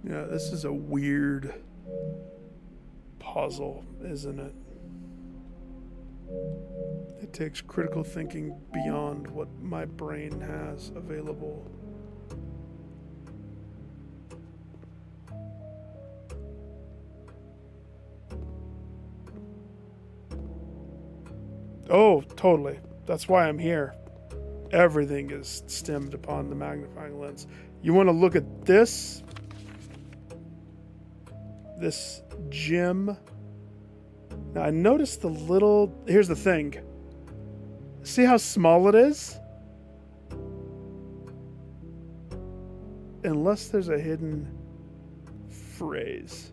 Yeah, this is a weird puzzle, isn't it? It takes critical thinking beyond what my brain has available. Oh, totally. That's why I'm here. Everything is stemmed upon the magnifying lens. You want to look at this? This gem. Now I noticed the little... Here's the thing. See how small it is? Unless there's a hidden phrase.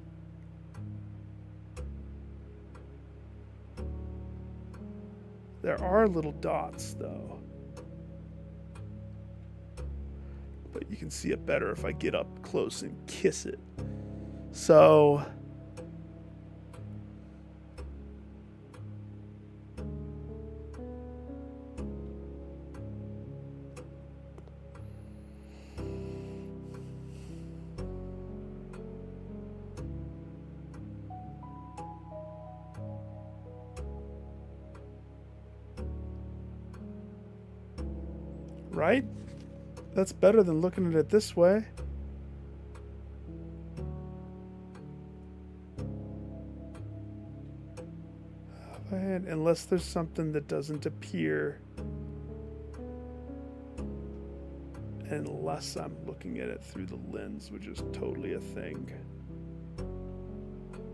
There are little dots, though. But you can see it better if I get up close and kiss it. So... Right? That's better than looking at it this way. Unless there's something that doesn't appear. Unless I'm looking at it through the lens, which is totally a thing.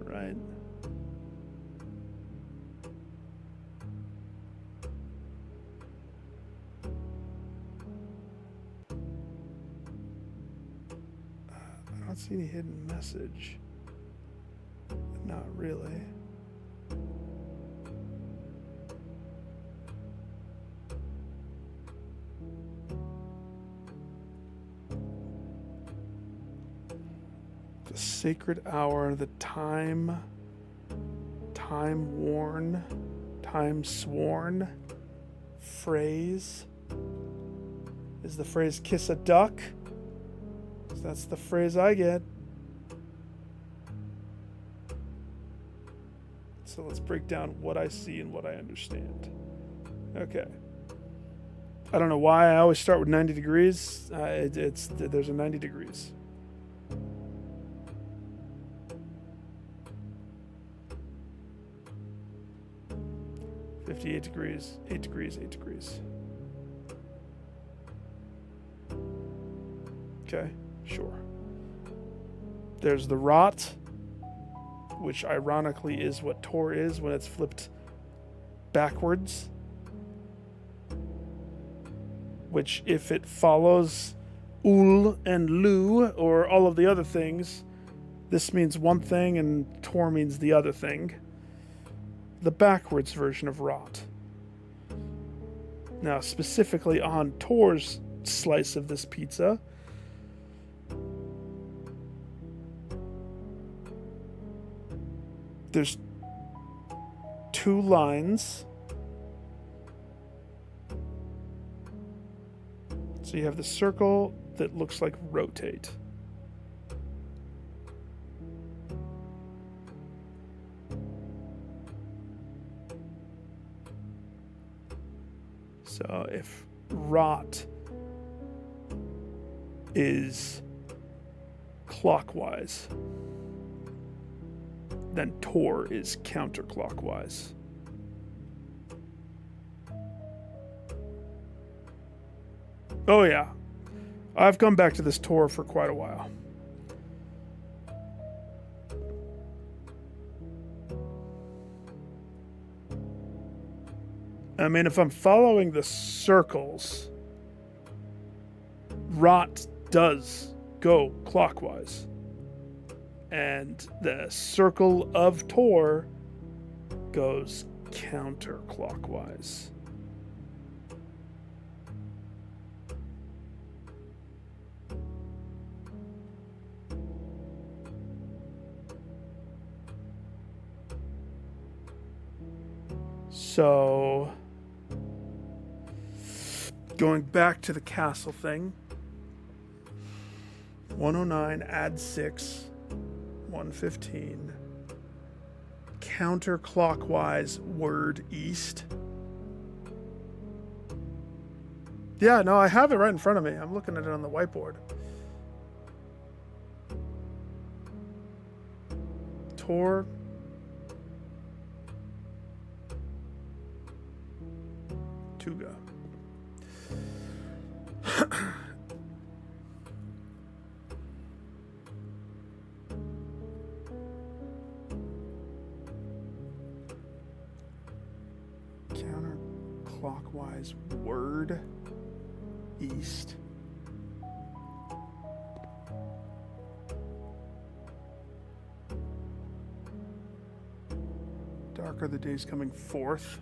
Right? I don't see any hidden message. Not really. The sacred hour, the time worn, time sworn phrase. Is the phrase kiss a duck? That's the phrase I get. So let's break down what I see and what I understand. Okay. I don't know why I always start with 90 degrees. There's a 90 degrees. $58 degrees, 8 degrees, 8 degrees. Okay, sure. There's the rot, which ironically is what Tor is when it's flipped backwards. Which, if it follows Ul and Lu, or all of the other things, this means one thing and Tor means the other thing. The backwards version of rot. Now, specifically on Tor's slice of this pizza, there's two lines. So you have the circle that looks like rotate. So if rot is clockwise, then tor is counterclockwise. Oh yeah, I've come back to this tor for quite a while. I mean, if I'm following the circles, rot does go clockwise. And the circle of tor goes counterclockwise. So, going back to the castle thing, 109 add 6, 115, counterclockwise word east. Yeah, no, I have it right in front of me. I'm looking at it on the whiteboard. Tor. Tuga. Counterclockwise word east. Dark are the days coming forth.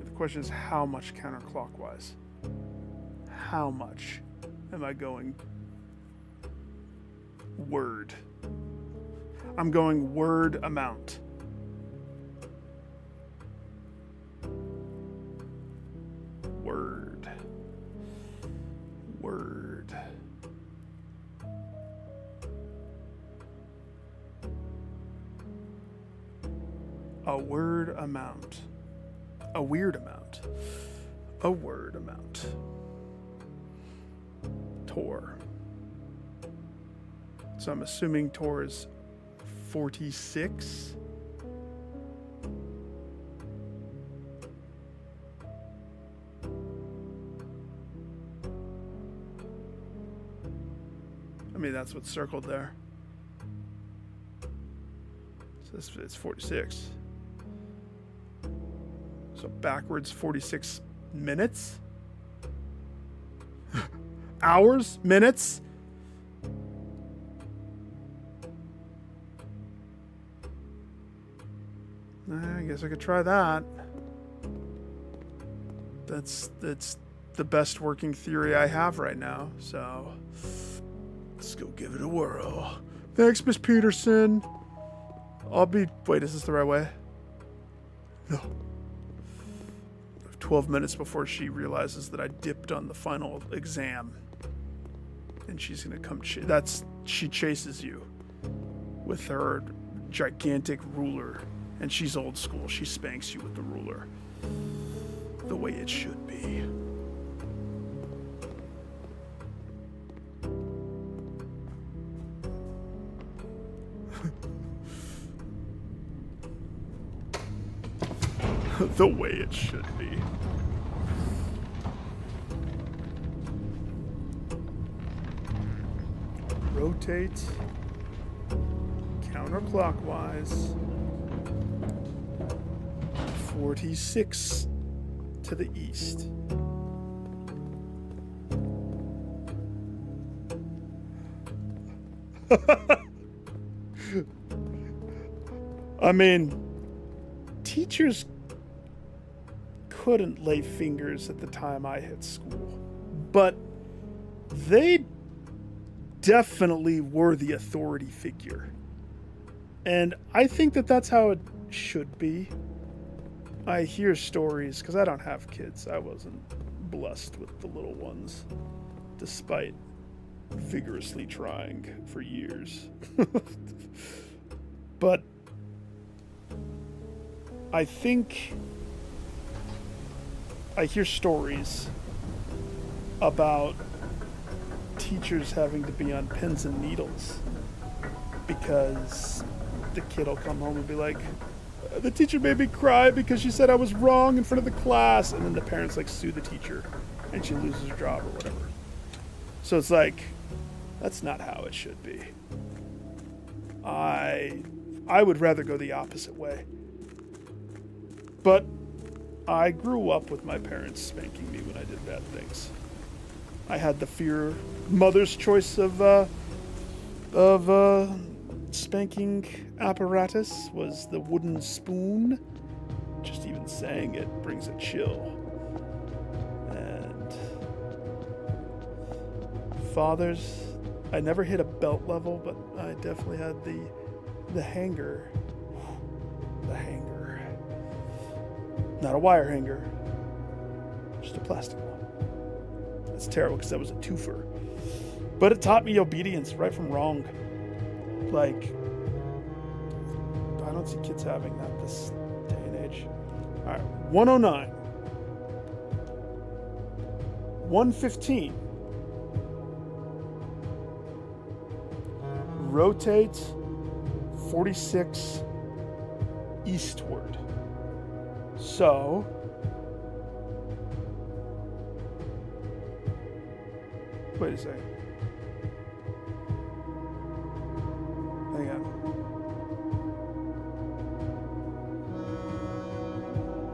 The question is, how much counterclockwise? How much am I going word? I'm going word amount. Word. Word. A word amount. A weird amount. A word amount. Tor. So I'm assuming Tor is 46. I mean, that's what's circled there. So it's 46. So backwards 46 minutes? Hours? Minutes? I guess I could try that. That's the best working theory I have right now. So let's go give it a whirl. Thanks, Miss Peterson. Wait, is this the right way? No. 12 minutes before she realizes that I dipped on the final exam. And she's going to come... she chases you with her gigantic ruler. And she's old school. She spanks you with the ruler. The way it should be. The way it should be. Rotate counterclockwise 46 to the east. I mean, teachers couldn't lay fingers at the time I hit school, but they definitely were the authority figure. And I think that that's how it should be. I hear stories, because I don't have kids. I wasn't blessed with the little ones, despite vigorously trying for years. But I think I hear stories about teachers having to be on pins and needles because the kid will come home and be like, the teacher made me cry because she said I was wrong in front of the class, and then the parents like sue the teacher and she loses her job or whatever. So it's like, that's not how it should be. I would rather go the opposite way. But I grew up with my parents spanking me when I did bad things. I had the fear mother's choice of spanking apparatus was the wooden spoon. Just even saying it brings a chill. And fathers, I never hit a belt level, but I definitely had the hanger. The hanger. Not a wire hanger, just a plastic one. That's terrible because that was a twofer. But it taught me obedience, right from wrong. Like, I don't see kids having that this day and age. All right, 109. 115. Rotate 46 eastward. So, wait a second. Hang on.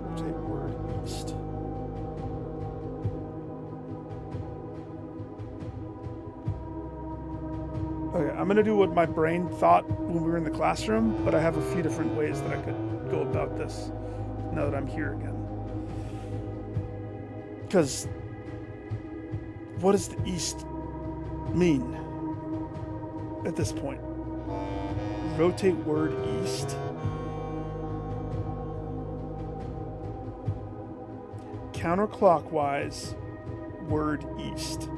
Rotate word east. Okay, I'm going to do what my brain thought when we were in the classroom, but I have a few different ways that I could go about this now that I'm here again. Because what does the east mean at this point? Rotate word east. Counterclockwise word east.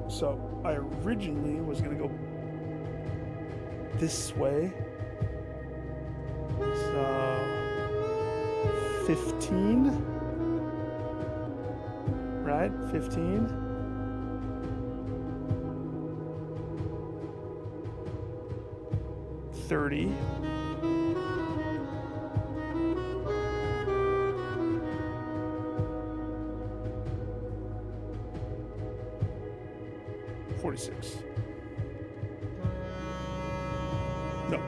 So I originally was going to go this way. So 15, right? 15. 30. 46. No.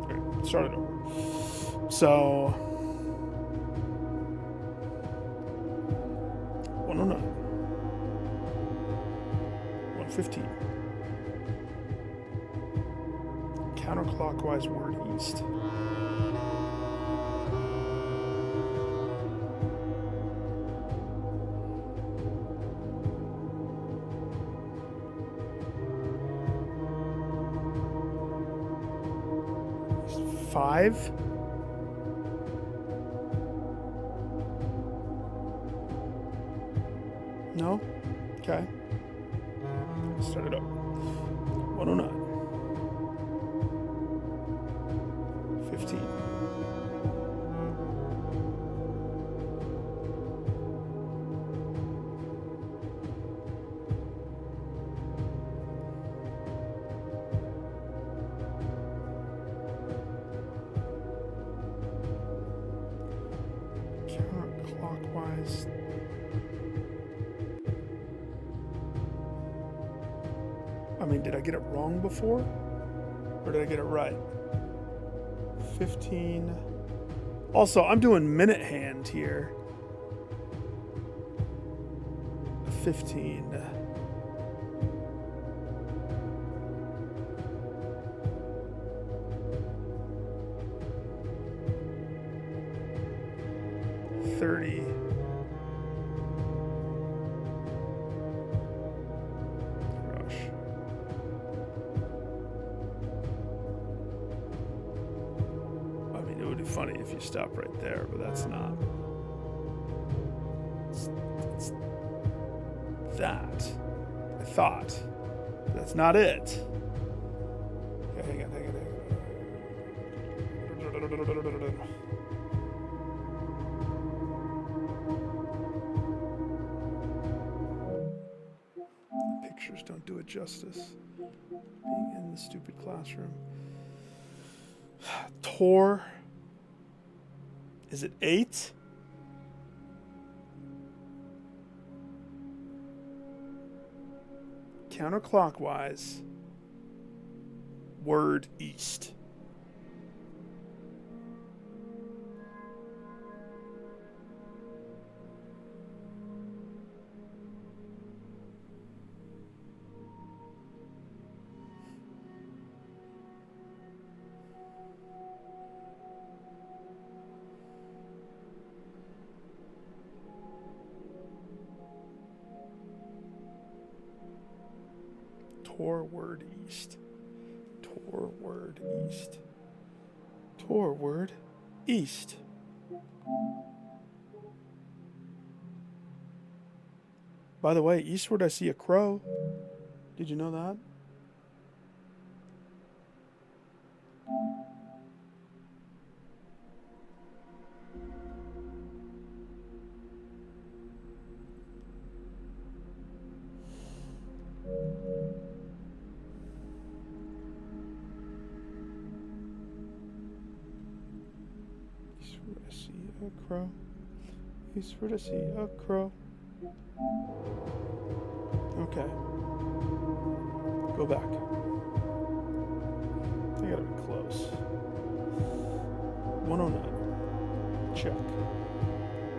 Okay, start it over. So 109. 115. Counterclockwise word east. Five. No? Okay. Start it up. 109. 15. 'Counterclockwise. I mean, did I get it wrong before? Or did I get it right? 15. Also, I'm doing minute hand here. 15. 30. Gosh. I mean, it would be funny if you stop right there, but that's not. It's that. I thought. That's not it. Okay, hang on. Pictures don't do it justice. Being in the stupid classroom. Tor. Is it 8? Counterclockwise. Word east. Torward east. Torward east. Torward east. By the way, eastward I see a crow. Did you know that? Eastward I see a crow. Eastward I see a crow. Okay. Go back. I gotta be close. 109. Check.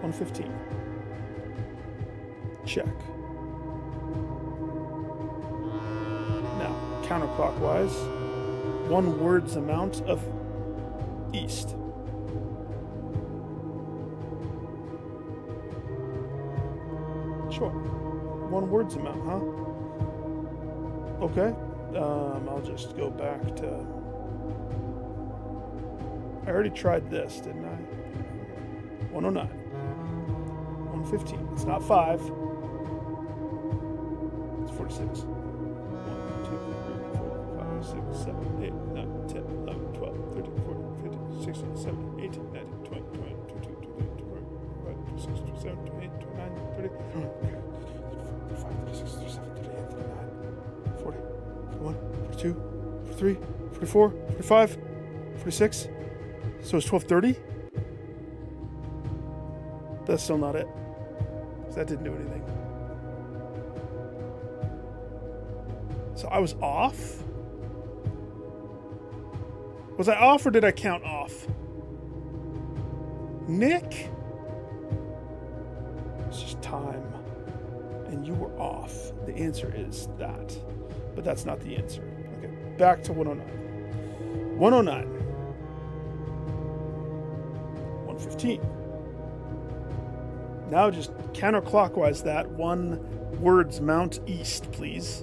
115. Check. Now, counterclockwise, 1 word's amount of east. Sure. 1 word's amount, huh? Okay. I'll just go back to... I already tried this, didn't I? 109. 115. It's not 5. It's 46. 1, 2, 3, 4, 5, 6, 7, 8, 9, 10, 11, 12, 13, 14, 15, 16, 17, 18, 19, 20, 21, 22, 23, 24, 25, 26, 27, 28, 29, 30, 35, 36, 37, 38, 39, 40, 41, 42, 43, 44, 45, 46. So it's 12:30? That's still not it. That didn't do anything. So I was off? Was I off or did I count off? Nick? It's just time. And you were off. The answer is that. But that's not the answer. Okay, back to 109. 109. 115. Now just counterclockwise that. 1 word's mount east, please.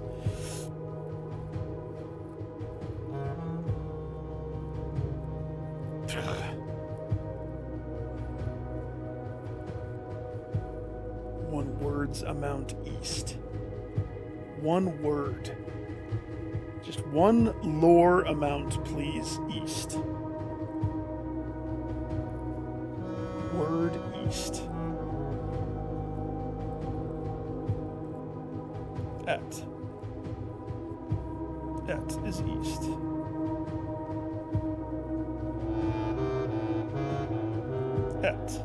Amount east. 1 word. Just 1 lore amount, please, east. Word east. Et. Et is east. Et.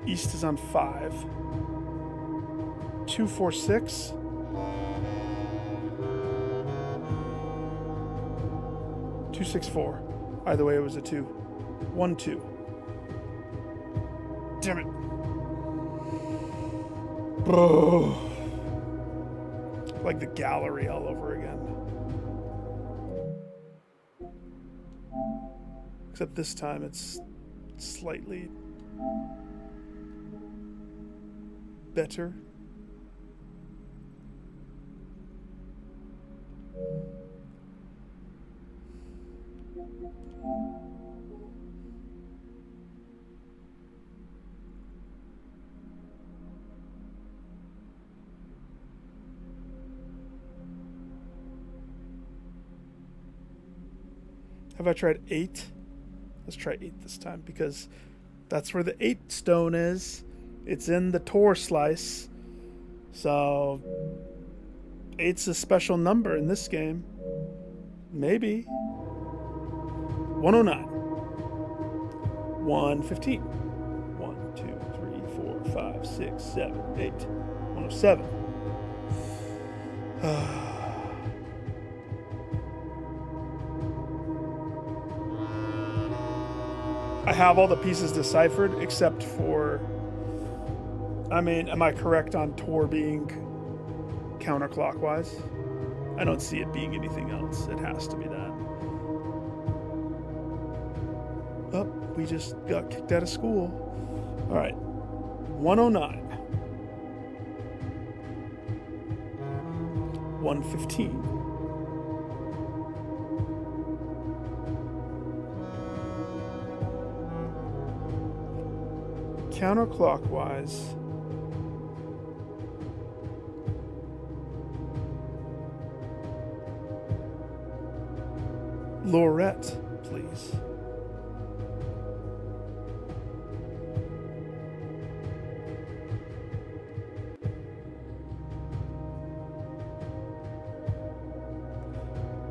East is on 5. 2, 4, 6. 2, 6, 4. Either way, it was a 2. 1, 2. Damn it. Oh. Like the gallery all over again. Except this time it's slightly better. Have I tried 8? Let's try 8 this time because that's where the 8 stone is. It's in the Tor slice. So 8's a special number in this game. Maybe. 109. 115. 1, 2, 3, 4, 5, 6, 7, 8. 107. I have all the pieces deciphered except for... I mean, am I correct on Tor being counterclockwise? I don't see it being anything else. It has to be that. Oh, we just got kicked out of school. All right. 109. 115. Counterclockwise. Lorette, please.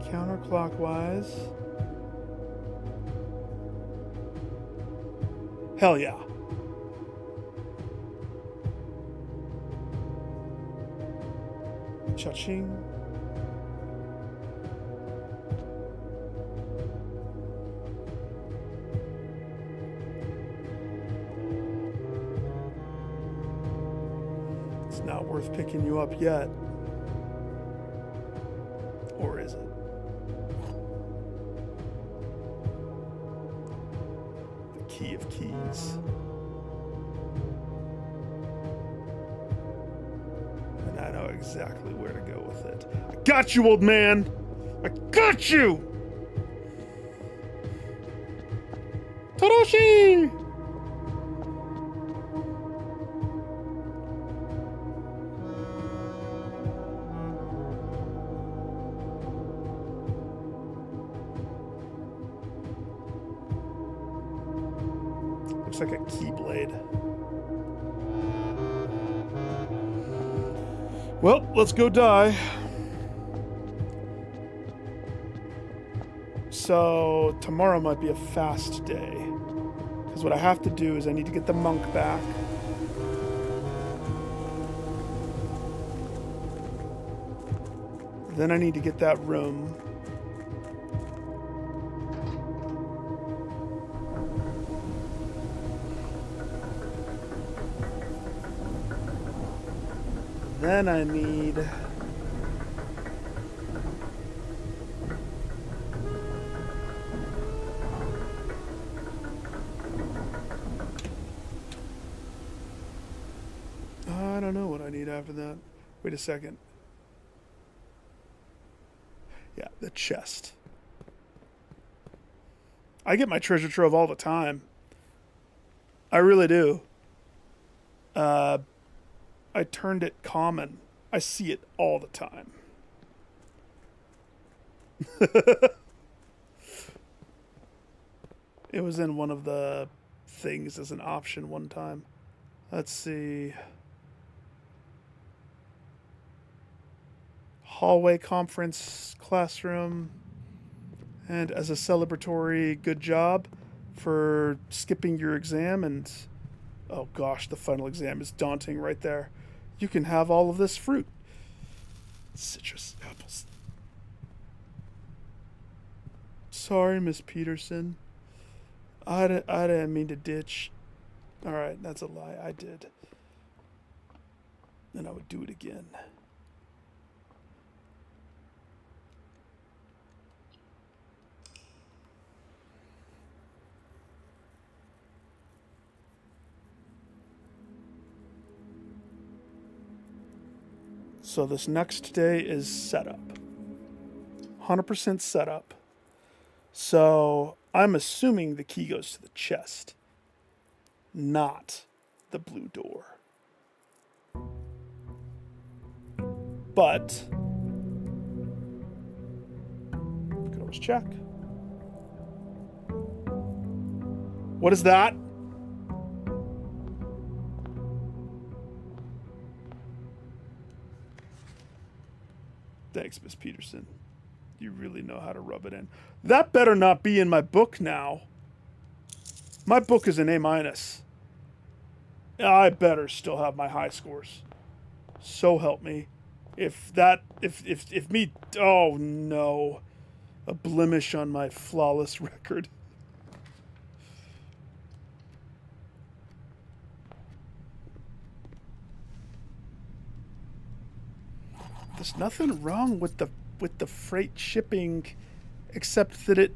Counterclockwise. Hell yeah. Cha-ching. It's not worth picking you up yet. Or is it? The key of keys. And I know exactly where to go with it. I got you, old man! I got you! Toroshi! Looks like a keyblade. Well, let's go die. So, tomorrow might be a fast day. Because what I have to do is I need to get the monk back. Then I need to get that room. Then I need... I don't know what I need after that. Wait a second. Yeah, the chest. I get my treasure trove all the time. I really do. I turned it common. I see it all the time. It was in one of the things as an option one time. Let's see. Hallway conference classroom. And as a celebratory good job for skipping your exam and... Oh gosh, the final exam is daunting right there. You can have all of this fruit. Citrus apples. Sorry, Miss Peterson. I didn't mean to ditch. Alright, that's a lie. I did. And I would do it again. So this next day is setup. 100% setup. So I'm assuming the key goes to the chest, not the blue door. But, we can always check. What is that? Thanks, Miss Peterson. You really know how to rub it in. That better not be in my book now. My book is an A-. I better still have my high scores. So help me. If me, oh no. A blemish on my flawless record. There's nothing wrong with the freight shipping, except that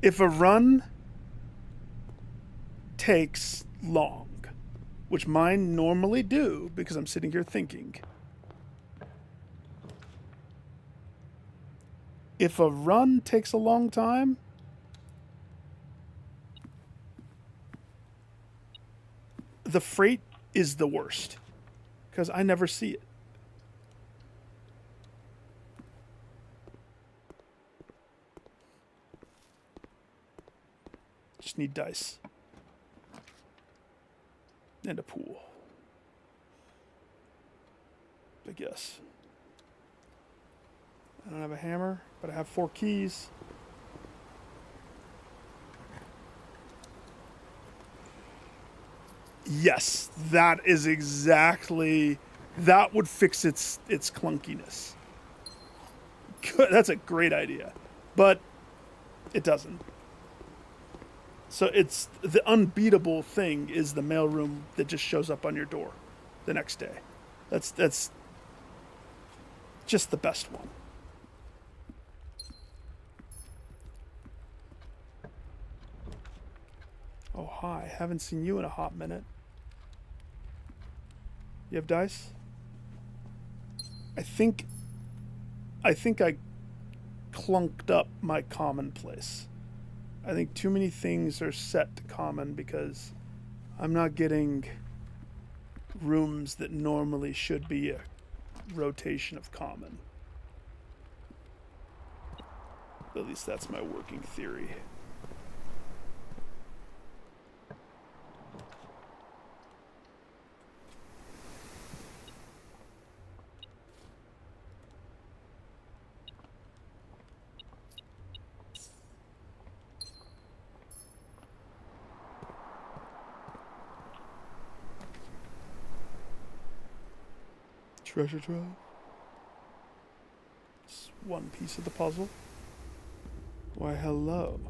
if a run takes long, which mine normally do because I'm sitting here thinking. If a run takes a long time, the freight is the worst because I never see it. Just need dice. And a pool. I guess. I don't have a hammer, but I have 4 keys. Yes, that is exactly... That would fix its clunkiness. Good, that's a great idea. But it doesn't. So it's the unbeatable thing is the mailroom that just shows up on your door the next day. That's just the best one. Oh, hi. Haven't seen you in a hot minute. You have dice? I think I clunked up my commonplace. I think too many things are set to common because I'm not getting rooms that normally should be a rotation of common. At least that's my working theory. Treasure trove. It's one piece of the puzzle. Why, hello.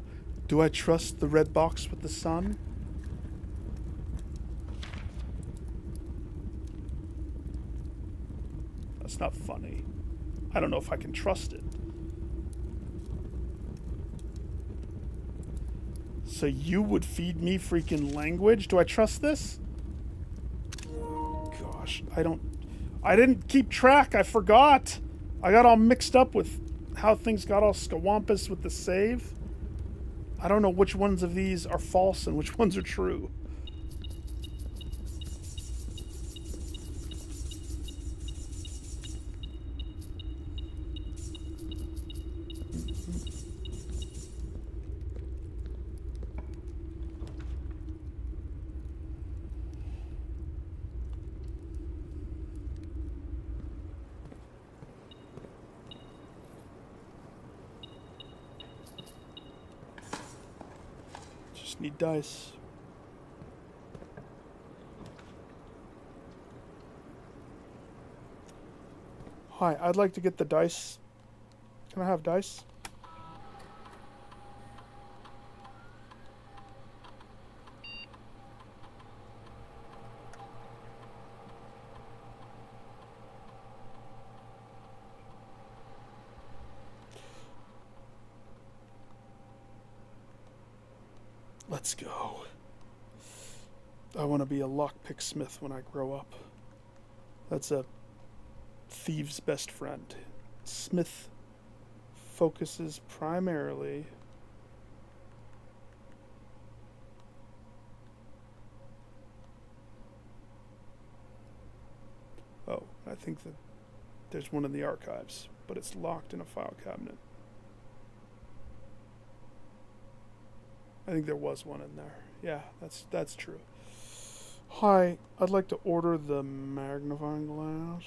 Do I trust the red box with the sun? That's not funny. I don't know if I can trust it. So you would feed me freaking language? Do I trust this? Gosh, I didn't keep track. I forgot. I got all mixed up with how things got all scawampus with the save. I don't know which ones of these are false and which ones are true. Need dice. Hi, I'd like to get the dice. Can I have dice? Let's go. I want to be a lockpick smith when I grow up. That's a thieves' best friend. Smith focuses primarily Oh, I think that there's one in the archives, but it's locked in a file cabinet. I think there was one in there. Yeah, that's true. Hi, I'd like to order the magnifying glass.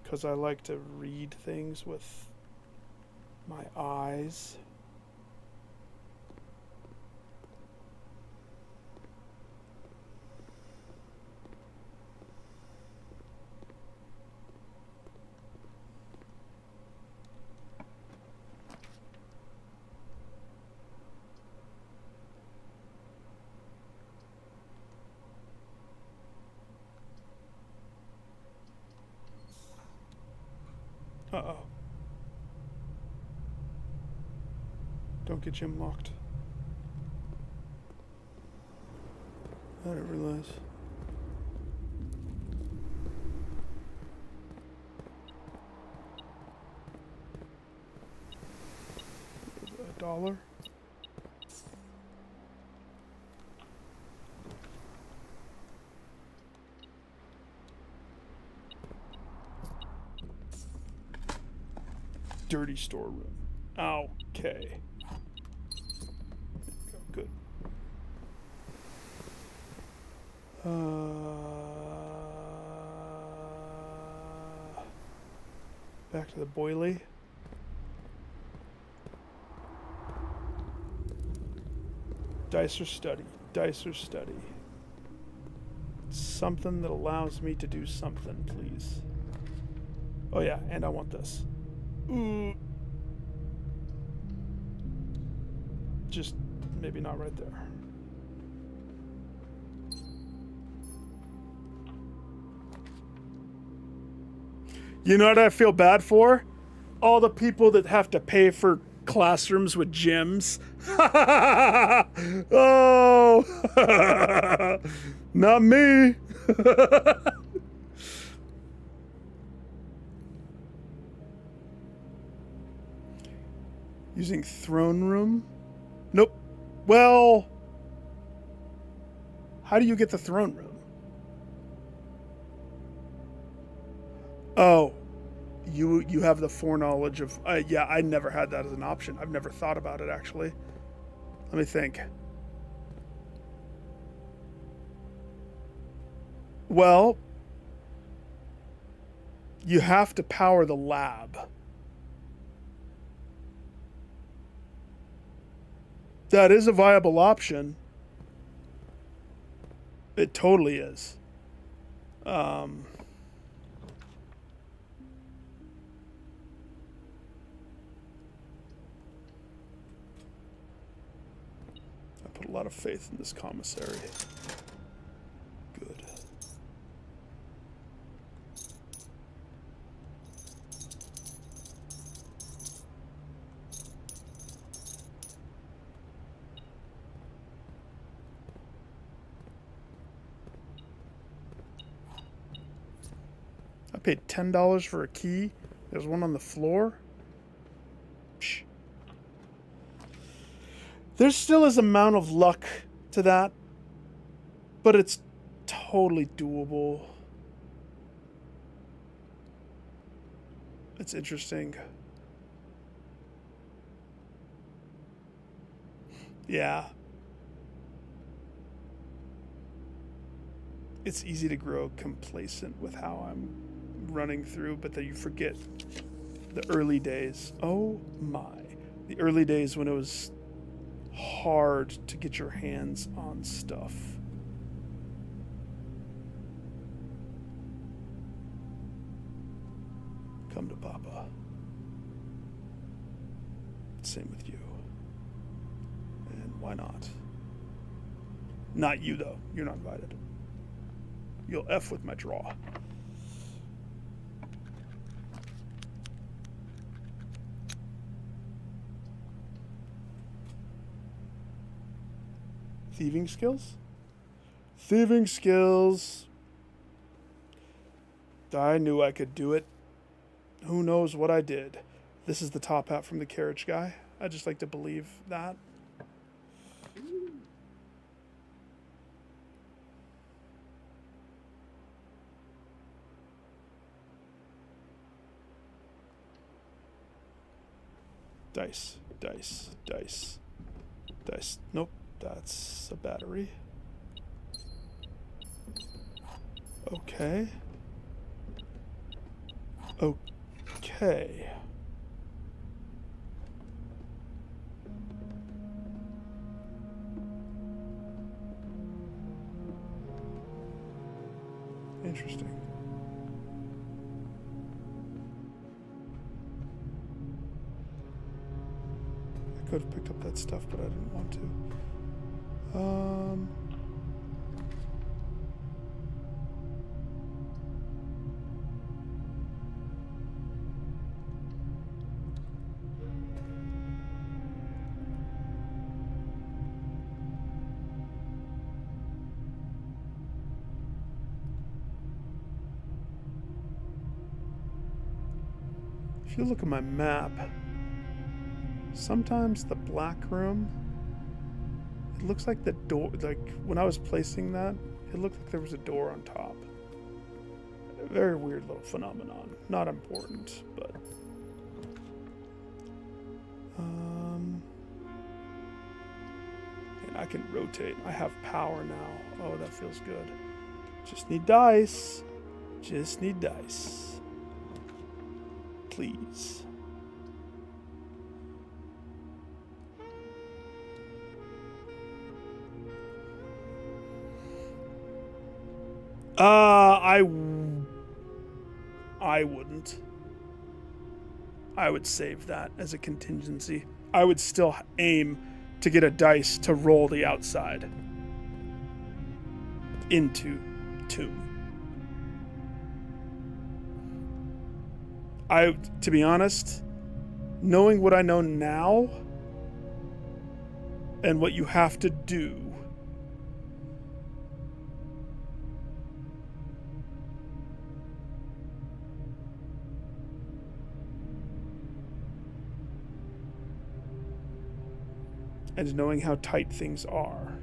Because I like to read things with my eyes. Uh-oh. Don't get Jim locked. I didn't realize. $1. Dirty storeroom. Okay. Good. Back to the boilie. Dicer study. Dicer study. Something that allows me to do something, please. Oh yeah, and I want this. Ooh. Just maybe not right there. You know what I feel bad for? All the people that have to pay for classrooms with gyms. Oh, not me. Using throne room? Nope. Well, how do you get the throne room? Oh, you have the foreknowledge of... yeah, I never had that as an option. I've never thought about it, actually. Let me think. Well, you have to power the lab. That is a viable option. It totally is. I put a lot of faith in this commissary. Good. I paid $10 for a key. There's one on the floor. Psh. There still is amount of luck to that, but it's totally doable. It's interesting. Yeah. It's easy to grow complacent with how I'm running through, but then you forget the early days. Oh my. The early days when it was hard to get your hands on stuff. Come to Papa. Same with you. And why not? Not you, though. You're not invited. You'll F with my draw. Thieving skills? Thieving skills. I knew I could do it. Who knows what I did? This is the top hat from the carriage guy. I just like to believe that. Dice. Dice. Dice. Dice. Nope. That's a battery. Okay. Okay. Interesting. I could have picked up that stuff, but I didn't want to. If you look at my map, sometimes the black room, it looks like the door, like when I was placing that, it looked like there was a door on top. A very weird little phenomenon. Not important, but... and I can rotate. I have power now. Oh, that feels good. Just need dice. Just need dice. Please. I wouldn't. I would save that as a contingency. I would still aim to get a dice to roll the outside into tomb. To be honest, knowing what I know now and what you have to do, and knowing how tight things are,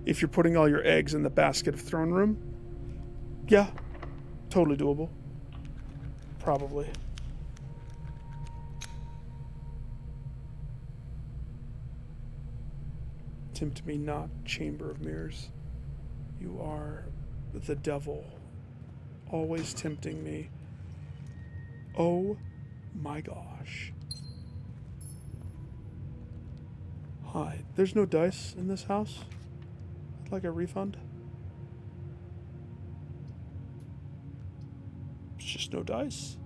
if you're putting all your eggs in the basket of throne room, yeah, totally doable. Probably. Tempt me not, Chamber of Mirrors. You are the devil, always tempting me. Oh my gosh. Hi, there's no dice in this house? I'd like a refund. It's just no dice.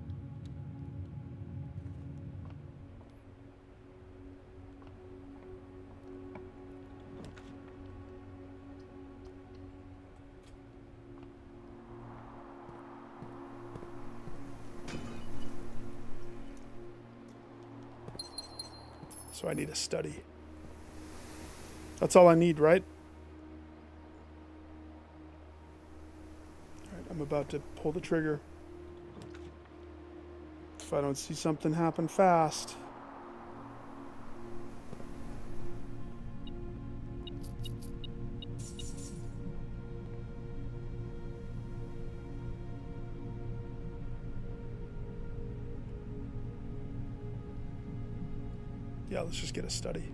So I need a study. That's all I need, right? All right, I'm about to pull the trigger. If I don't see something happen fast. Yeah, let's just get a study.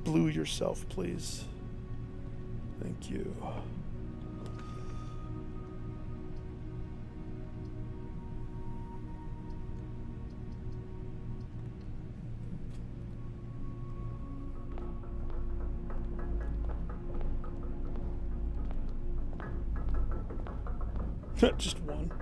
Blue yourself, please. Thank you. Just one.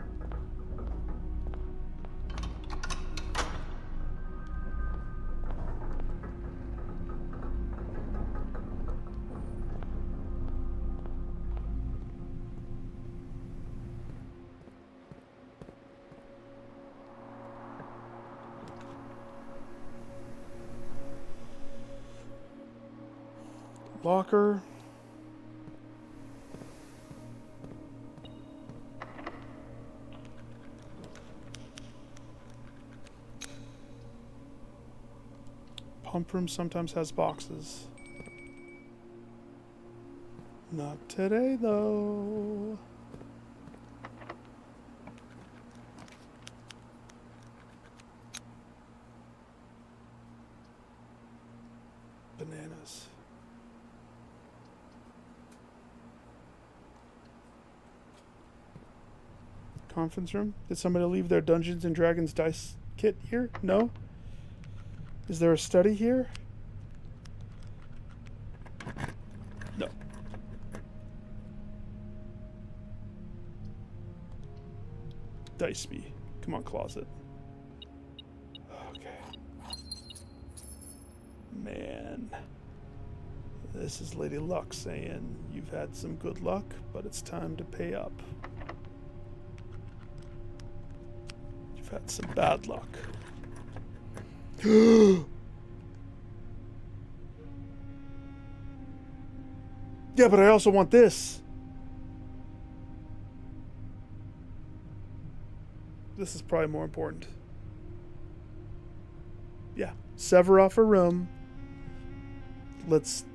Locker. Pump room sometimes has boxes. Not today, though. bananas. Conference room? Did somebody leave their Dungeons and Dragons dice kit here? No? Is there a study here? No. Dice me. Come on, closet. Okay. Man. This is Lady Luck saying, you've had some good luck, but it's time to pay up. You've had some bad luck. Yeah, but I also want this. This is probably more important. Yeah, sever off a room. Let's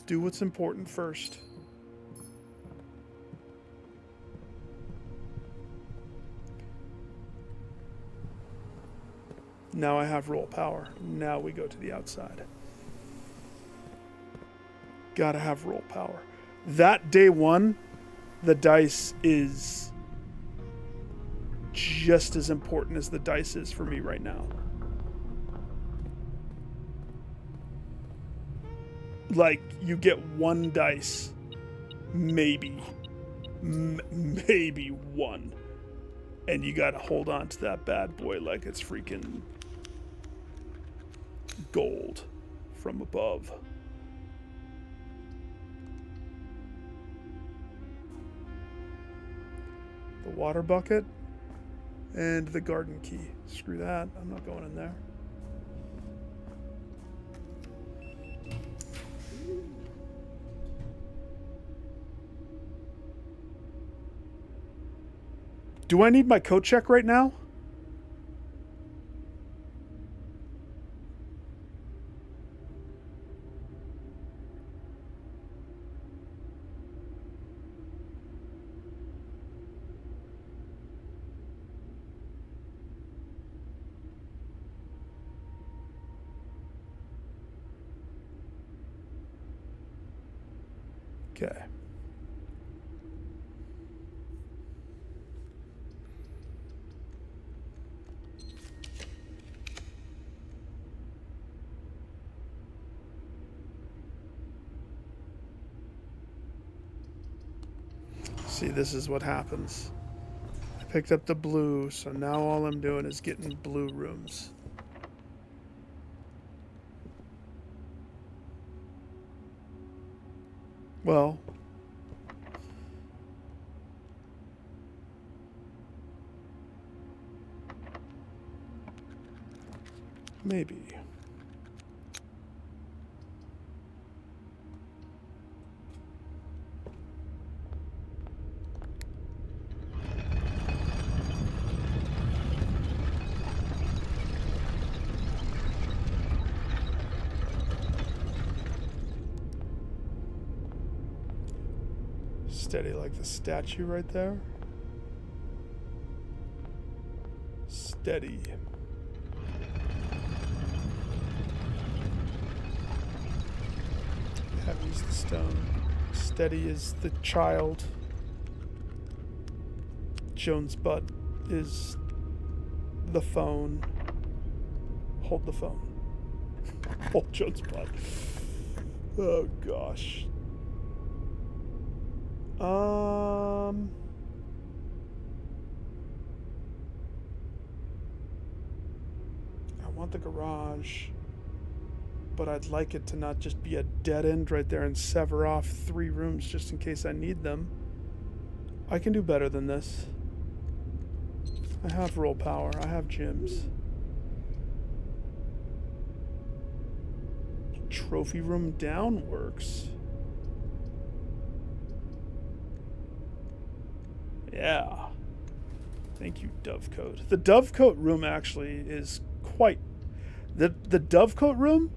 do what's important first. Now I have roll power. Now we go to the outside. Gotta have roll power. That day one, the dice is just as important as the dice is for me right now. Like, you get one dice. Maybe. Maybe one. And you gotta hold on to that bad boy like it's freaking gold from above. The water bucket and the garden key. Screw that. I'm not going in there. Do I need my coat check right now? Okay. See, this is what happens. I picked up the blue, so now all I'm doing is getting blue rooms. Well, maybe. Steady like the statue right there. Steady. Heavy's the stone. Steady is the child. Joan's butt is the phone. Hold the phone. Hold Joan's butt. Oh gosh. I want the garage, but I'd like it to not just be a dead end right there and sever off 3 rooms just in case I need them. I can do better than this. I have roll power. I have gyms. Trophy room down works. Yeah. Thank you, Dovecoat. The Dovecoat room actually is quite... The Dovecoat room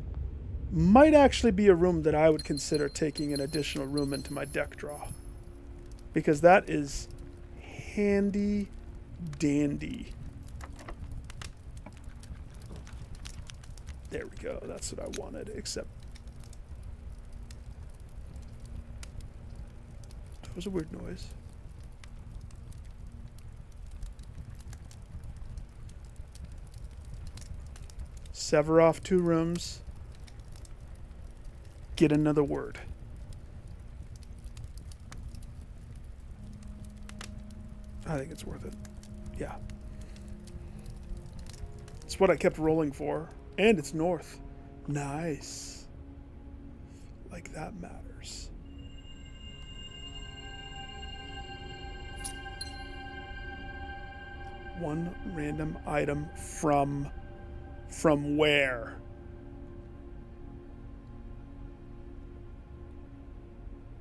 might actually be a room that I would consider taking an additional room into my deck draw. Because that is handy dandy. There we go. That's what I wanted, except that was a weird noise. Sever off 2 rooms. Get another word. I think it's worth it. Yeah. It's what I kept rolling for. And it's north. Nice. Like that matters. One random item from where?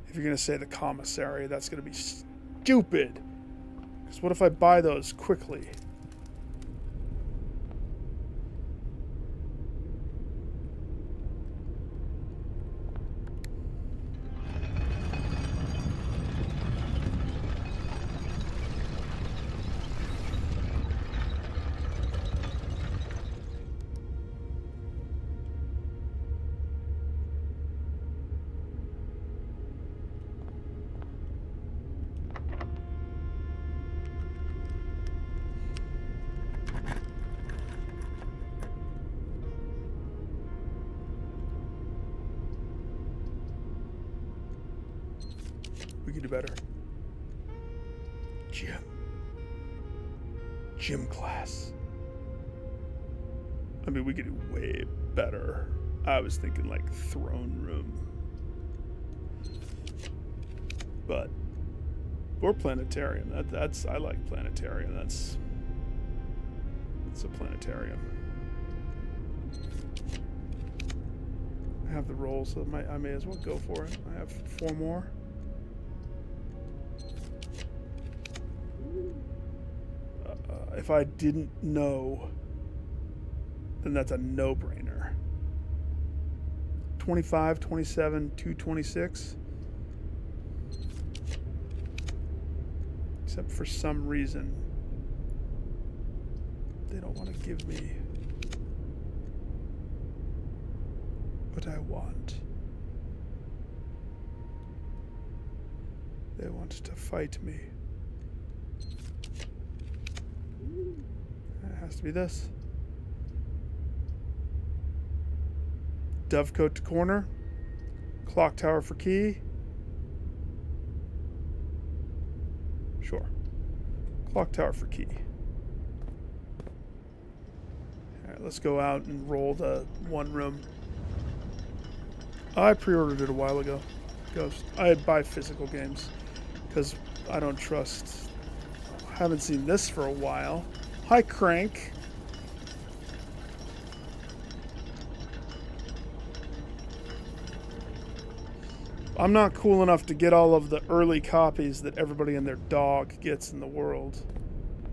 If you're going to say the commissary, that's going to be stupid. Because what if I buy those quickly? We could do better. Gym class. I mean, we could do way better. I was thinking like throne room. But or planetarium. That's I like planetarium. That's a planetarium. I have the roll, so I may as well go for it. I have 4 more. If I didn't know, then that's a no-brainer. 25, 27, 226. Except for some reason, they don't want to give me what I want. They want to fight me. It has to be this. Dovecote to corner. Clock tower for key. Sure. Clock tower for key. Alright, let's go out and roll the 1 room. I pre-ordered it a while ago. Ghost. I buy physical games because I don't trust. Haven't seen this for a while. Hi, Crank. I'm not cool enough to get all of the early copies that everybody and their dog gets in the world.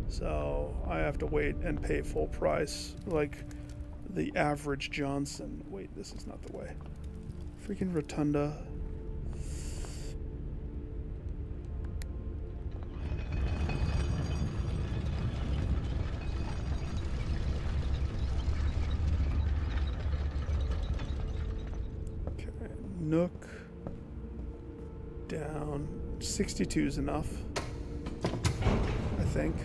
So I have to wait and pay full price, like the average Johnson. Wait, this is not the way. Freaking Rotunda. Okay, Nook. Down. 62 is enough, I think.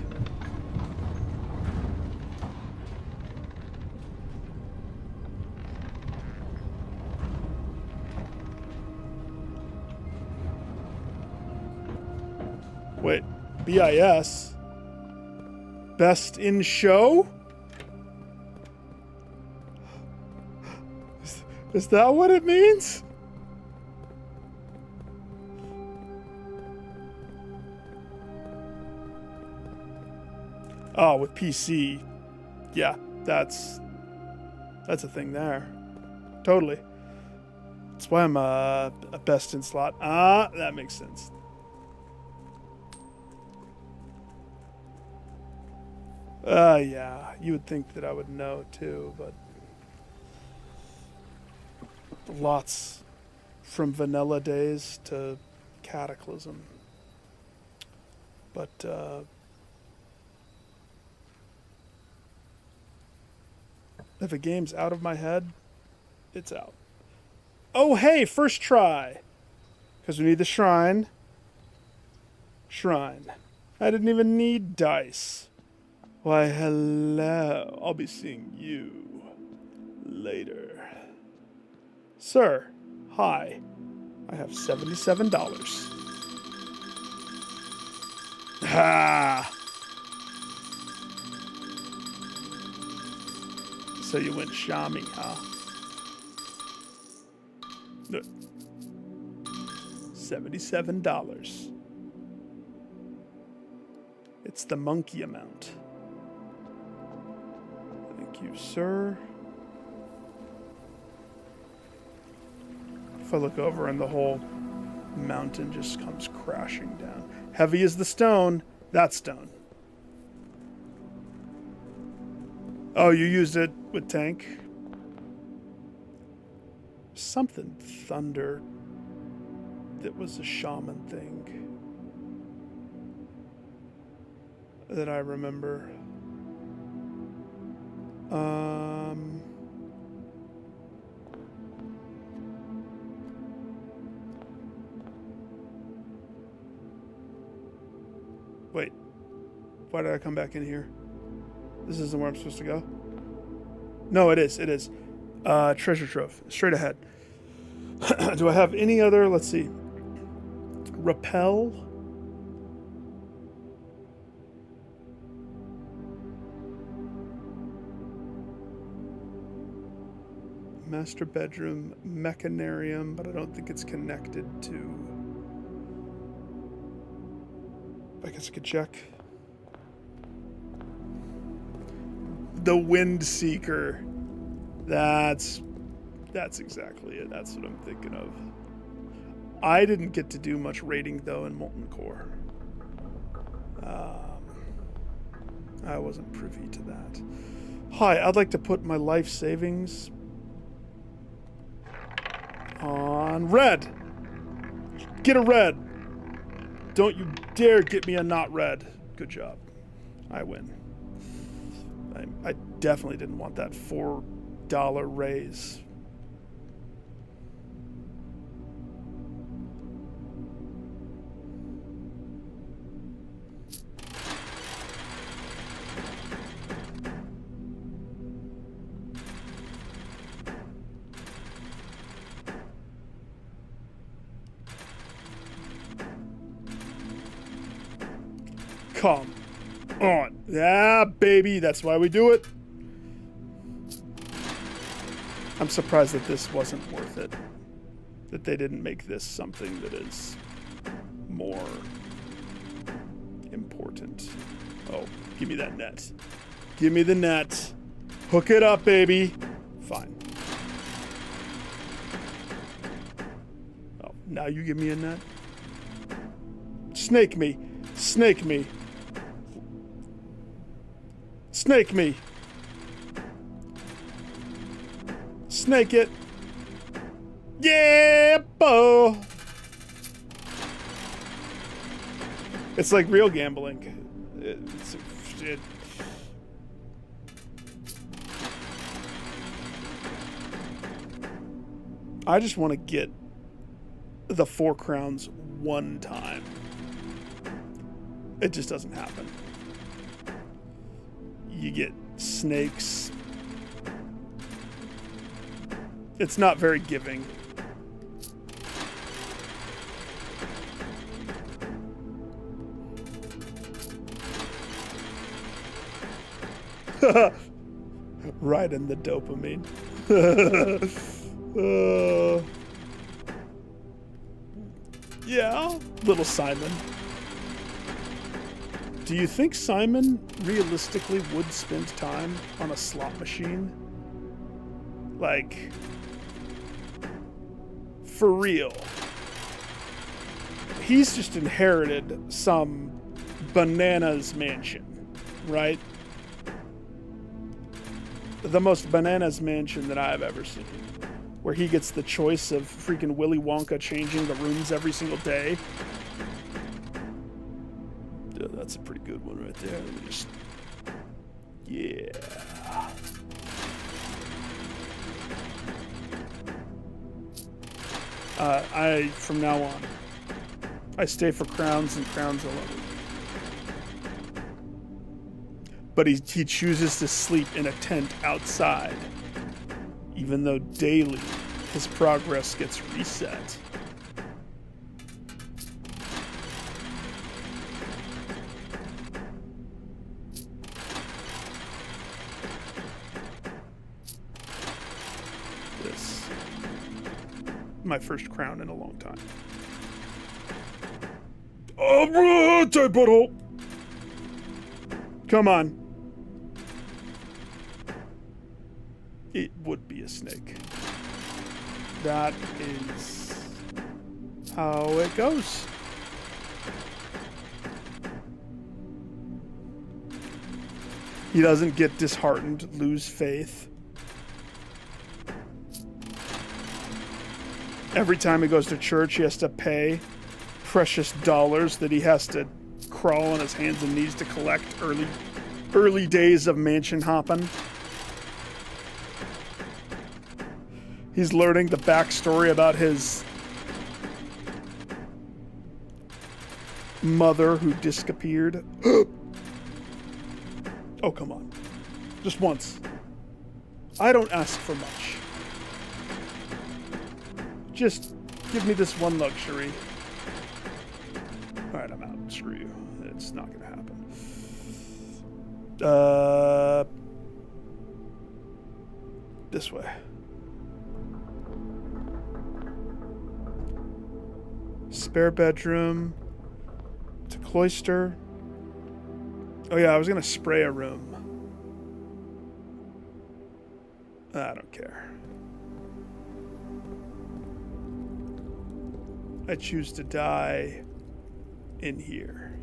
Wait, BIS? Best in show? Is that what it means? Oh, with PC, yeah, that's a thing there. Totally. That's why I'm a best in slot. Ah, that makes sense. Yeah, you would think that I would know too, but lots from vanilla days to Cataclysm. But If a game's out of my head, it's out. Oh, hey, first try. Because we need the shrine. Shrine. I didn't even need dice. Why, hello. I'll be seeing you later. Sir, hi. I have $77. Ha! So you went Shami, huh? Look. $77. It's the monkey amount. Thank you, sir. If I look over and the whole mountain just comes crashing down. Heavy is the stone. That stone. Oh, you used it with tank? Something thunder that was a shaman thing that I remember. Wait, why did I come back in here? This isn't where I'm supposed to go. No, it is. It is. Treasure trove. Straight ahead. Do I have any other? Let's see. Repel. Master bedroom. Mechanarium, but I don't think it's connected to... I guess I could check. The Wind Seeker. That's exactly it. That's what I'm thinking of. I didn't get to do much raiding though in Molten Core. I wasn't privy to that. Hi, I'd like to put my life savings on red. Get a red. Don't you dare get me a not red. Good job. I win. I definitely didn't want that $4 raise. Come on. Yeah, baby. That's why we do it. I'm surprised that this wasn't worth it. That they didn't make this something that is more important. Oh, give me that net. Give me the net. Hook it up, baby. Fine. Oh, now you give me a net? Snake me. Snake me. Snake me. Snake it. Yeah, bo. It's like real gambling. I just want to get the 4 crowns one time. It just doesn't happen. You get snakes. It's not very giving. Right in the dopamine. Yeah, little Simon. Do you think Simon realistically would spend time on a slot machine? Like, for real. He's just inherited some bananas mansion, right? The most bananas mansion that I've ever seen. Where he gets the choice of freaking Willy Wonka changing the rooms every single day. Dude, that's a pretty good one right there. Let me just... Yeah. From now on, I stay for crowns and crowns alone. But he chooses to sleep in a tent outside, even though daily his progress gets reset. This, my first crown in a long time. Oh, tight butthole! Come on. It would be a snake. That is how it goes. He doesn't get disheartened, lose faith. Every time he goes to church, he has to pay precious dollars that he has to crawl on his hands and knees to collect early days of mansion hopping. He's learning the backstory about his mother who disappeared. Oh, come on. Just once. I don't ask for much. Just give me this one luxury. Alright, I'm out. Screw you. It's not gonna happen. This way. Spare bedroom. It's a cloister. Oh yeah, I was gonna spray a room. I don't care. I choose to die in here.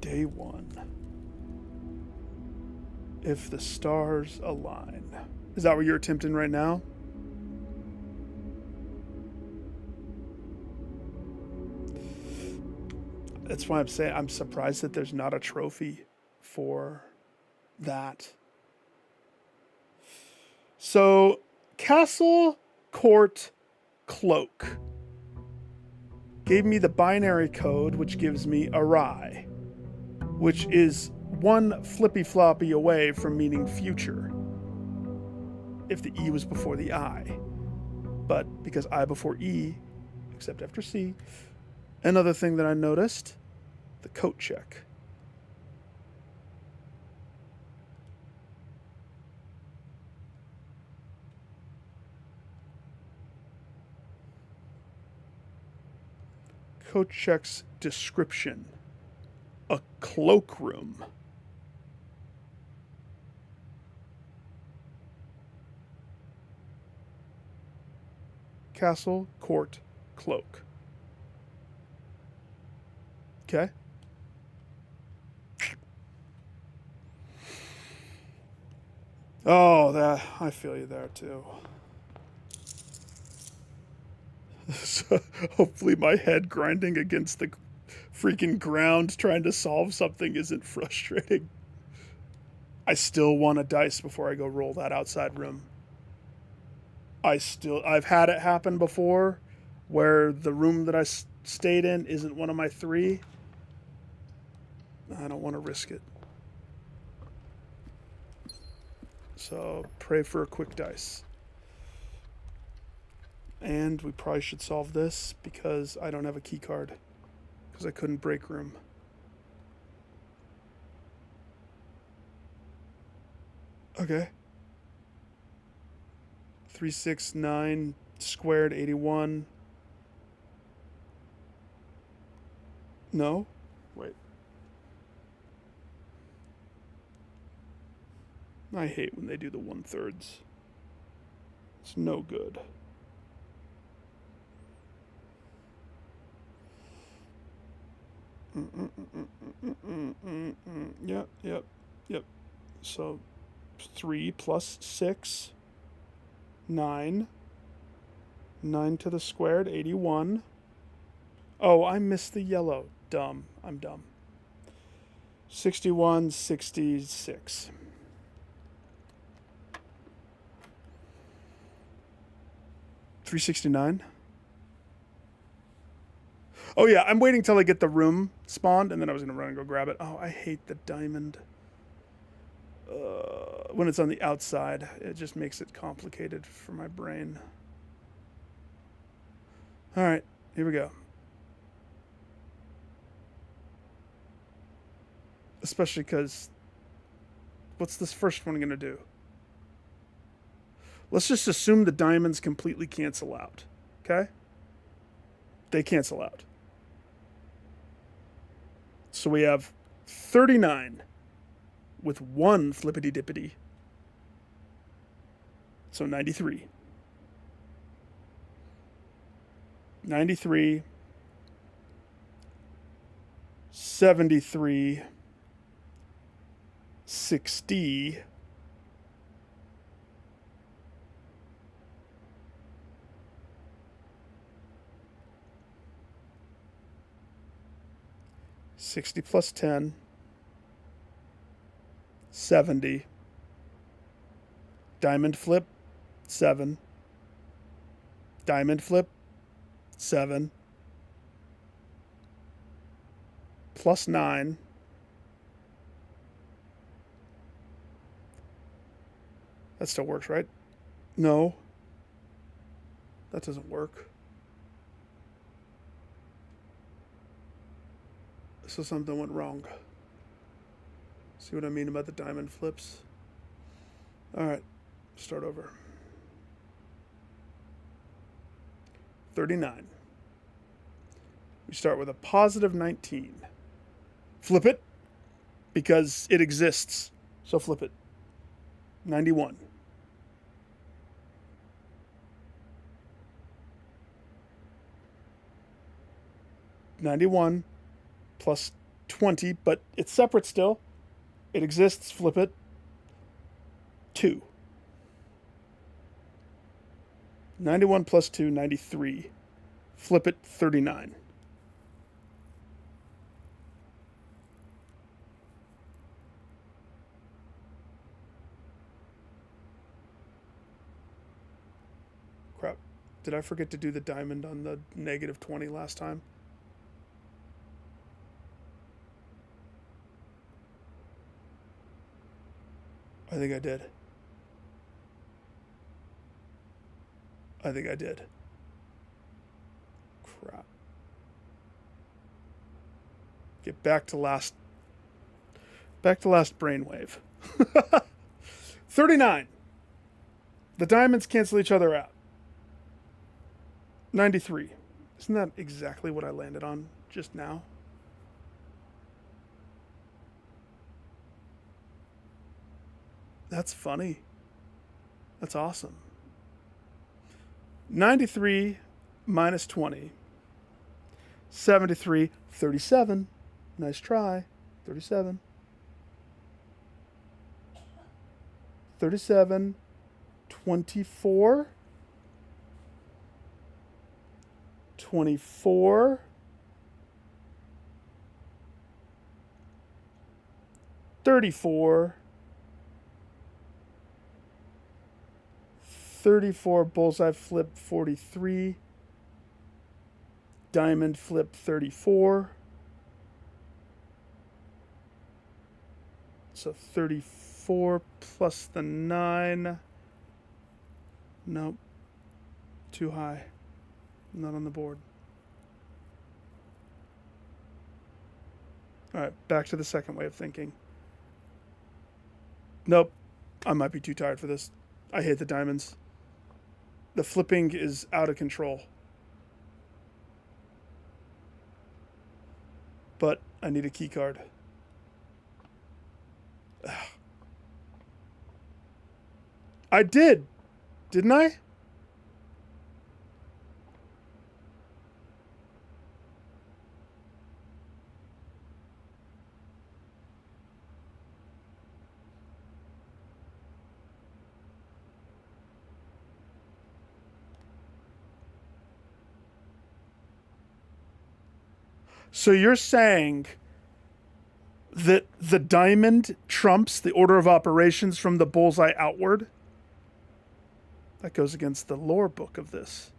Day 1. If the stars align. Is that what you're attempting right now? That's why I'm saying I'm surprised that there's not a trophy for that. So, Castle, Court, Cloak gave me the binary code, which gives me awry, which is one flippy floppy away from meaning future if the E was before the I. But because I before E, except after C, another thing that I noticed, the coat check. Coat check's description. A cloakroom. Castle, court, cloak. Okay. Oh, that I feel you there too. So, hopefully my head grinding against the freaking ground trying to solve something isn't frustrating. I still want a dice before I go roll that outside room. I've had it happen before where the room that I stayed in isn't one of my 3. I don't want to risk it. So pray for a quick dice. And we probably should solve this because I don't have a key card. Because I couldn't break room. Okay. 369 squared 81. No? Wait. I hate when they do the 1/3. It's no good. Yep. So 3 plus 6, 9. 9 to the squared, 81. Oh, I missed the yellow. Dumb. I'm dumb. 61, 66. 369. Oh yeah, I'm waiting till I get the room spawned, and then I was gonna run and go grab it. Oh, I hate the diamond. When it's on the outside, it just makes it complicated for my brain. All right, here we go. Especially because, what's this first one gonna do? Let's just assume the diamonds completely cancel out. Okay? They cancel out. So we have 39 with one flippity dippity. So 93. 93. 73. 60. 60 plus 10. 70. Diamond flip, 7. Diamond flip, 7. Plus 9. That still works, right? No. That doesn't work. So something went wrong. See what I mean about the diamond flips? All right, start over. 39. We start with a positive 19. Flip it, because it exists. So flip it. 91. 91 plus 20, but it's separate still. It exists, flip it. 2. 91 plus 2, 93. Flip it, 39. Crap. Did I forget to do the diamond on the negative 20 last time? I think I did. I think I did. Crap. Get back to last brainwave. 39. The diamonds cancel each other out. 93. Isn't that exactly what I landed on just now? That's funny. That's awesome. 93 minus 20. 73. 37. Nice try. 37. 37. 24. 24. 34. 34, bullseye flip 43, diamond flip 34, so 34 plus the 9, nope, too high, not on the board. All right, back to the second way of thinking. Nope, I might be too tired for this. I hate the diamonds. The flipping is out of control. But I need a key card. Ugh. I did, didn't I? So you're saying that the diamond trumps the order of operations from the bullseye outward? That goes against the lore book of this.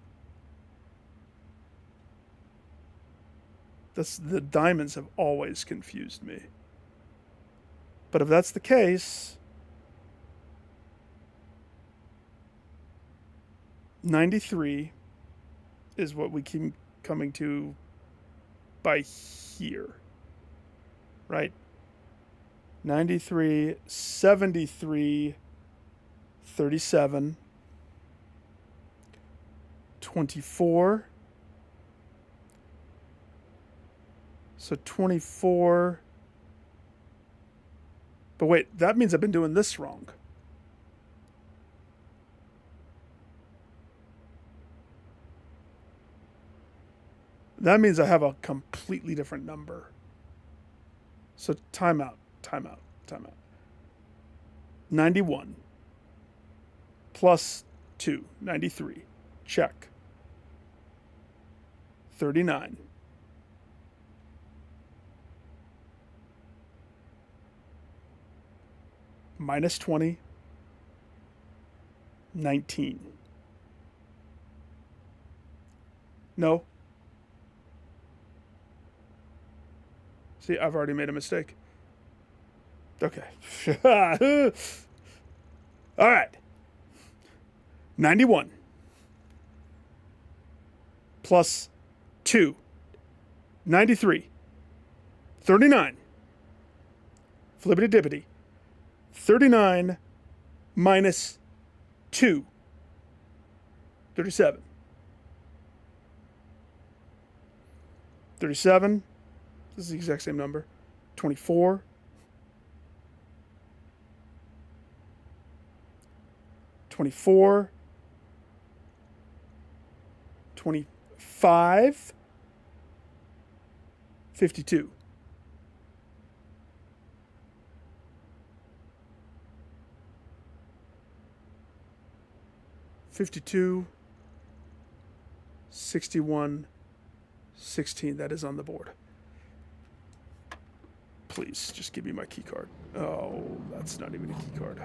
The diamonds have always confused me. But if that's the case, 93 is what we keep coming to by here, right? 93, 73, 37, 24. So 24. But wait, that means I've been doing this wrong. That means I have a completely different number. So timeout. 91 plus 2, 93. Check. 39. Minus 20. 19. No. See, I've already made a mistake. Okay. All right. 91 plus 2. 93. 39. Flippity dippity. 39 minus 2. 37. 37. This is the exact same number. 24. 24. 25. 52. 52. 61. 16. That is on the board. Please, just give me my key card. Oh, that's not even a key card.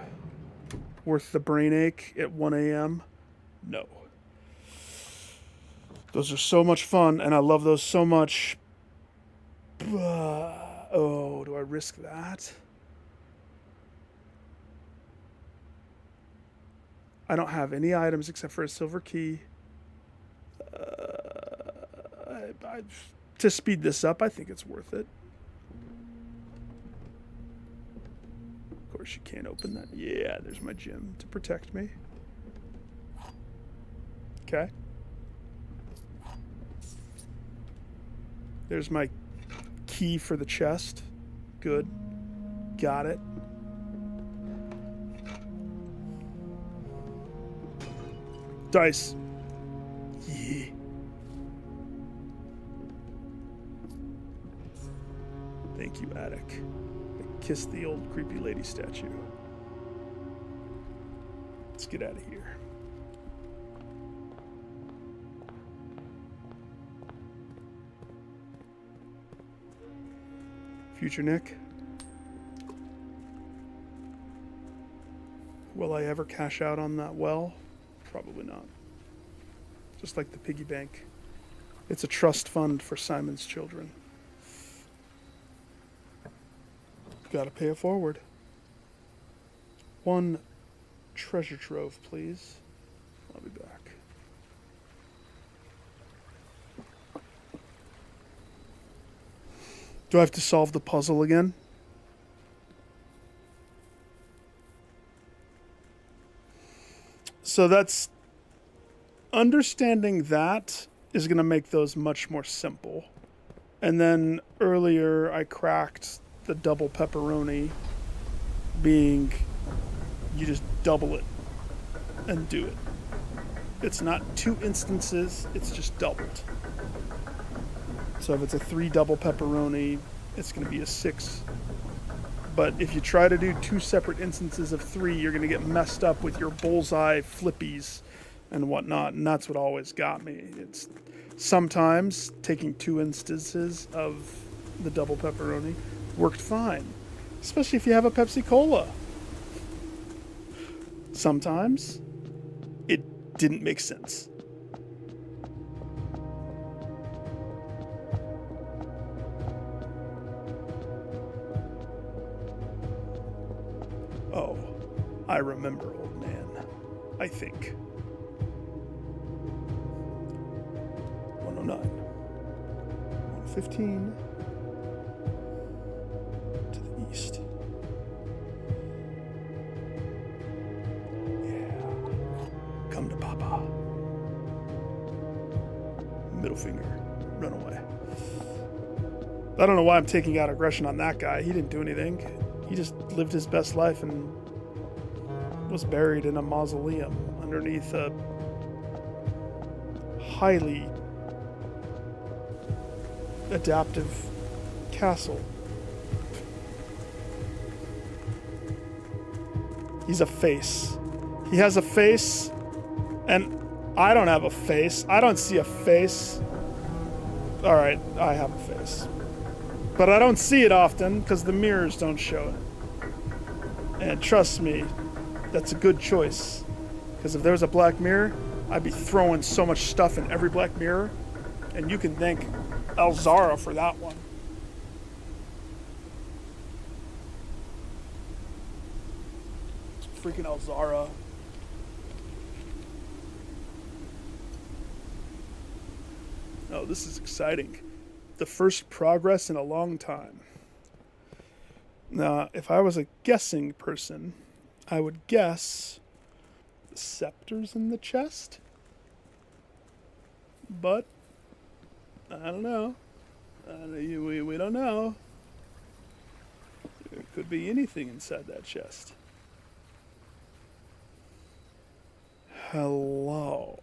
Worth the brain ache at 1 a.m.? No. Those are so much fun, and I love those so much. Oh, do I risk that? I don't have any items except for a silver key. To speed this up, I think it's worth it. Of course, you can't open that. Yeah, there's my gem to protect me. Okay. There's my key for the chest. Good. Got it. Dice. Yeah. Thank you, Attic. I kissed the old creepy lady statue. Let's get out of here. Future Nick. Will I ever cash out on that well? Probably not. Just like the piggy bank. It's a trust fund for Simon's children. Gotta pay it forward. 1 treasure trove, please. I'll be back. Do I have to solve the puzzle again? So that's... Understanding that is going to make those much more simple. And then earlier I cracked the double pepperoni, being you just double it and do it. It's not 2 instances, it's just doubled. So if it's a 3 double pepperoni, it's going to be a 6. But if you try to do 2 separate instances of 3, you're going to get messed up with your bullseye flippies and whatnot, and that's what always got me. It's sometimes taking 2 instances of the double pepperoni worked fine, especially if you have a Pepsi Cola. Sometimes it didn't make sense. Oh, I remember, old man. I think. 109. 115. To the east. Yeah. Come to Papa. Middle finger. Run away. I don't know why I'm taking out aggression on that guy. He didn't do anything. He just lived his best life and was buried in a mausoleum underneath a highly adaptive castle. He's a face. He has a face, and I don't have a face. I don't see a face. Alright, I have a face. But I don't see it often because the mirrors don't show it. And trust me, that's a good choice. Because if there was a black mirror, I'd be throwing so much stuff in every black mirror. And you can thank Elzara for that one. Freaking Elzara. Oh, this is exciting. The first progress in a long time. Now, if I was a guessing person, I would guess the scepter's in the chest. But I don't know. We don't know. There could be anything inside that chest. Hello.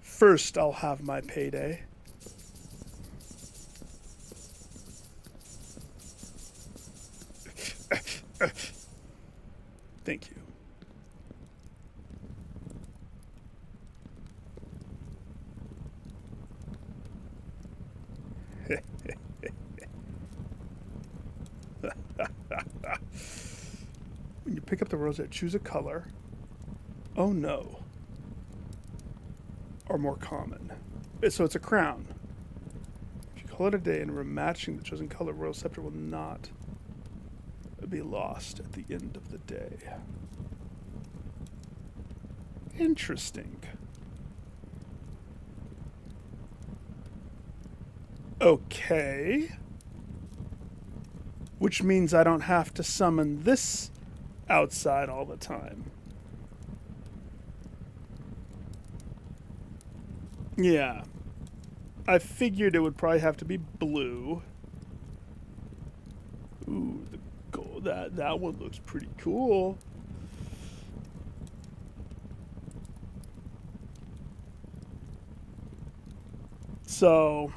First, I'll have my payday. Thank you. When you pick up the rosette, choose a color. Oh no. Or more common. So it's a crown. If you call it a day and rematching the chosen color, royal scepter will not be lost at the end of the day. Interesting. Okay. Which means I don't have to summon this outside all the time. Yeah. I figured it would probably have to be blue. Ooh, the gold. That one looks pretty cool. So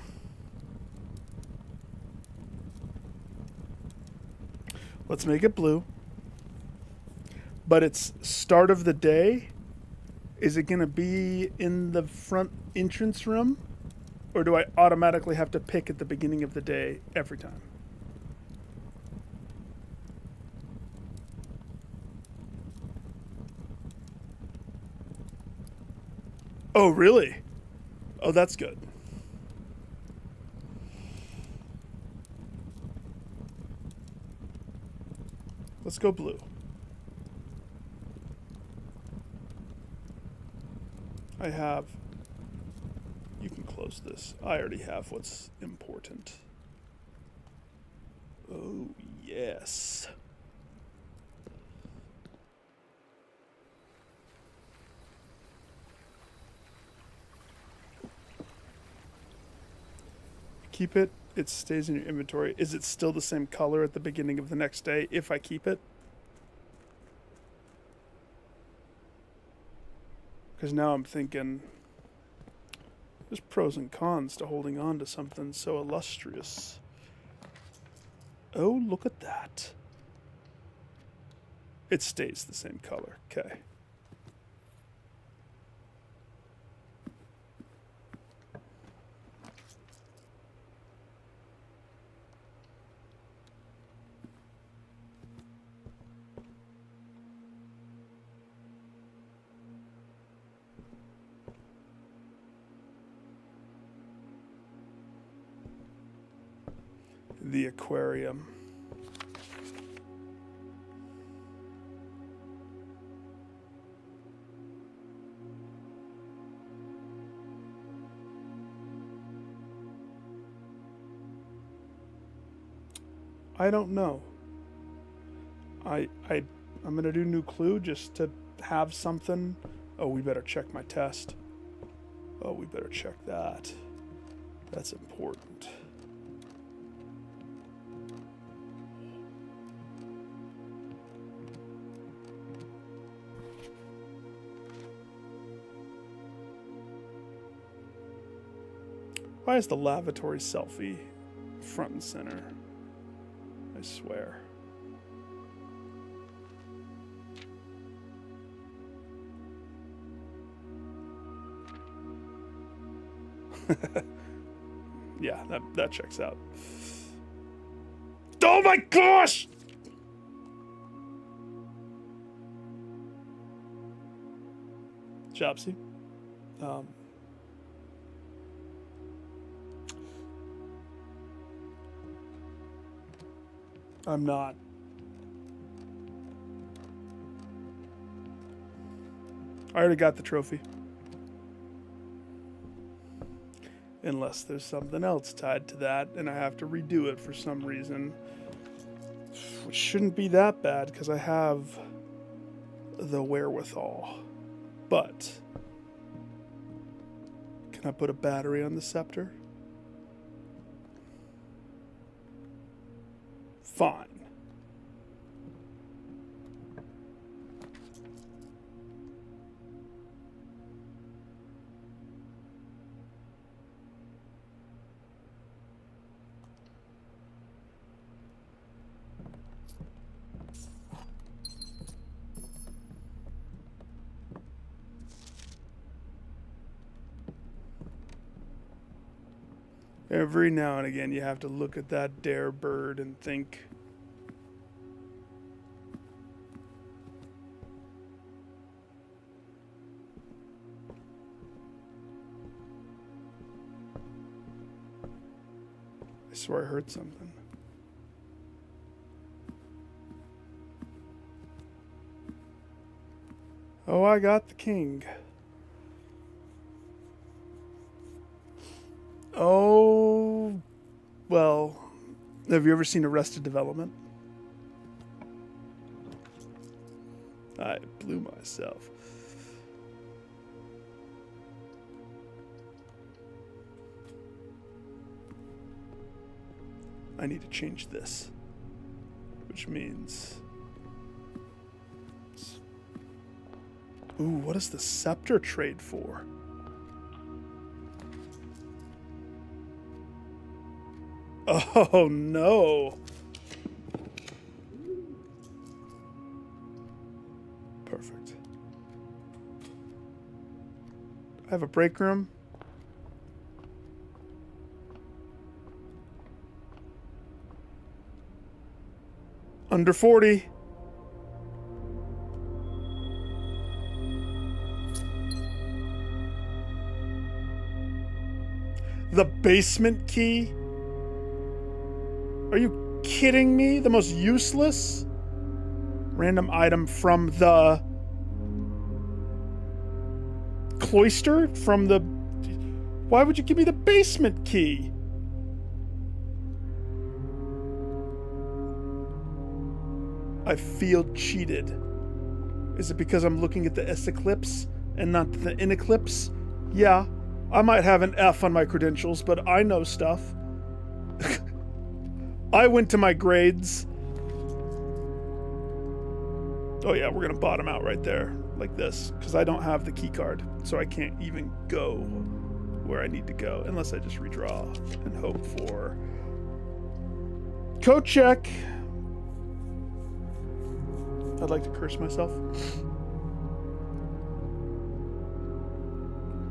let's make it blue. But it's start of the day. Is it going to be in the front entrance room? Or do I automatically have to pick at the beginning of the day every time? Oh, really? Oh, that's good. Let's go blue. I have... You can close this. I already have what's important. Oh, yes. Keep it. It stays in your inventory. Is it still the same color at the beginning of the next day if I keep it? Because now I'm thinking... There's pros and cons to holding on to something so illustrious. Oh, look at that. It stays the same color. Okay. The aquarium. I don't know. I'm gonna do new clue just to have something. Oh, we better check my test. Oh, we better check that. That's important. Why is the lavatory selfie front and center? I swear. Yeah, that checks out. Oh my gosh! Jopsy. I'm not. I already got the trophy. Unless there's something else tied to that and I have to redo it for some reason. Which shouldn't be that bad because I have the wherewithal. But can I put a battery on the scepter? Fine. Every now and again, you have to look at that dare bird and think, I swear I heard something. Oh, I got the king. Oh, well, have you ever seen Arrested Development? I blew myself. I need to change this, which means... Ooh, what does the scepter trade for? Oh, no. Perfect. I have a break room. Under 40. The basement key? Are you kidding me? The most useless random item from the cloister? From the... Why would you give me the basement key? I feel cheated. Is it because I'm looking at the S-Eclipse and not the in-Eclipse? Yeah, I might have an F on my credentials, but I know stuff. I went to my grades. Oh yeah, we're gonna bottom out right there, like this, because I don't have the key card, so I can't even go where I need to go, unless I just redraw and hope for code check. I'd like to curse myself.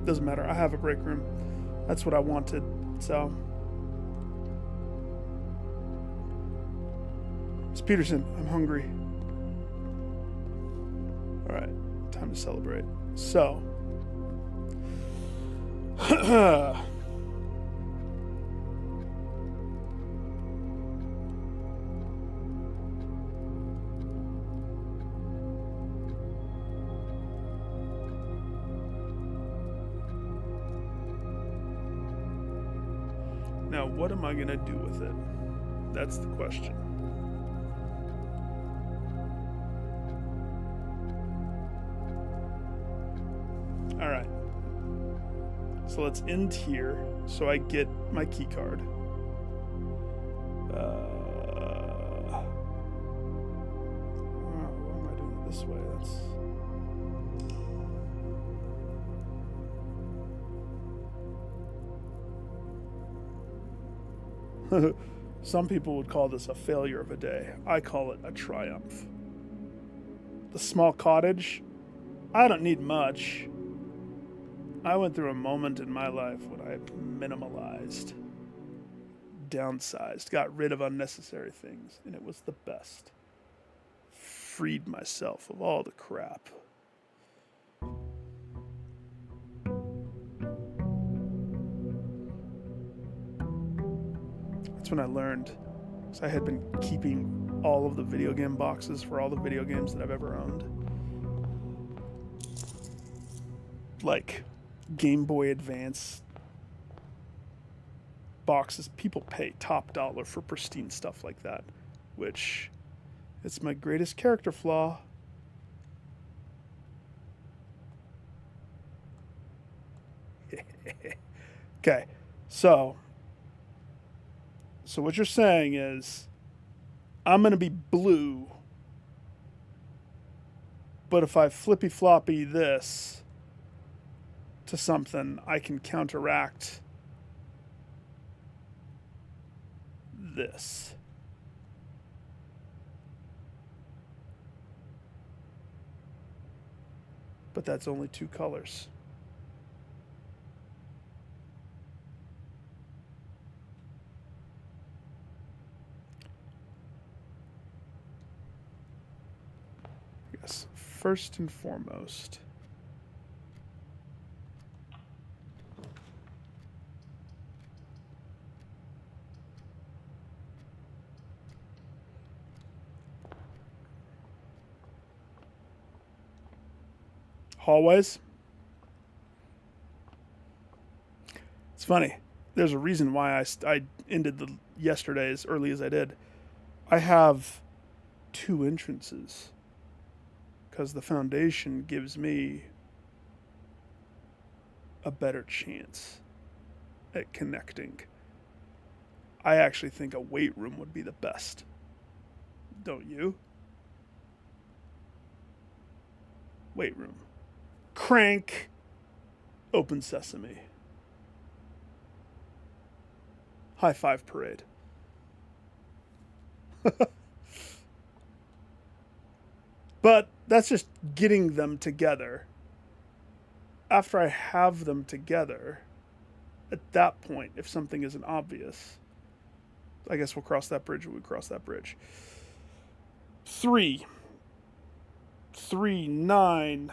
Doesn't matter, I have a break room. That's what I wanted, so... Miss Peterson, I'm hungry. Alright, time to celebrate. So. Now, what am I going to do with it? That's the question. All right. So let's end here so I get my key card. Why am I doing it this way? That's... Some people would call this a failure of a day. I call it a triumph. The small cottage, I don't need much. I went through a moment in my life when I minimalized, downsized, got rid of unnecessary things, and it was the best. Freed myself of all the crap. That's when I learned, because I had been keeping all of the video game boxes for all the video games that I've ever owned. Like Game Boy Advance boxes. People pay top dollar for pristine stuff like that, which it's my greatest character flaw. Okay, so what you're saying is I'm going to be blue, but if I flippy floppy this to something, I can counteract this. But that's only two colors. Yes, first and foremost, hallways. It's funny. There's a reason why I ended the yesterday as early as I did. I have two entrances because the foundation gives me a better chance at connecting. I actually think a weight room would be the best. Don't you? Weight room. Crank. Open sesame. High five parade. But that's just getting them together. After I have them together, at that point, if something isn't obvious, I guess we'll cross that bridge when we cross that bridge. 3, 9,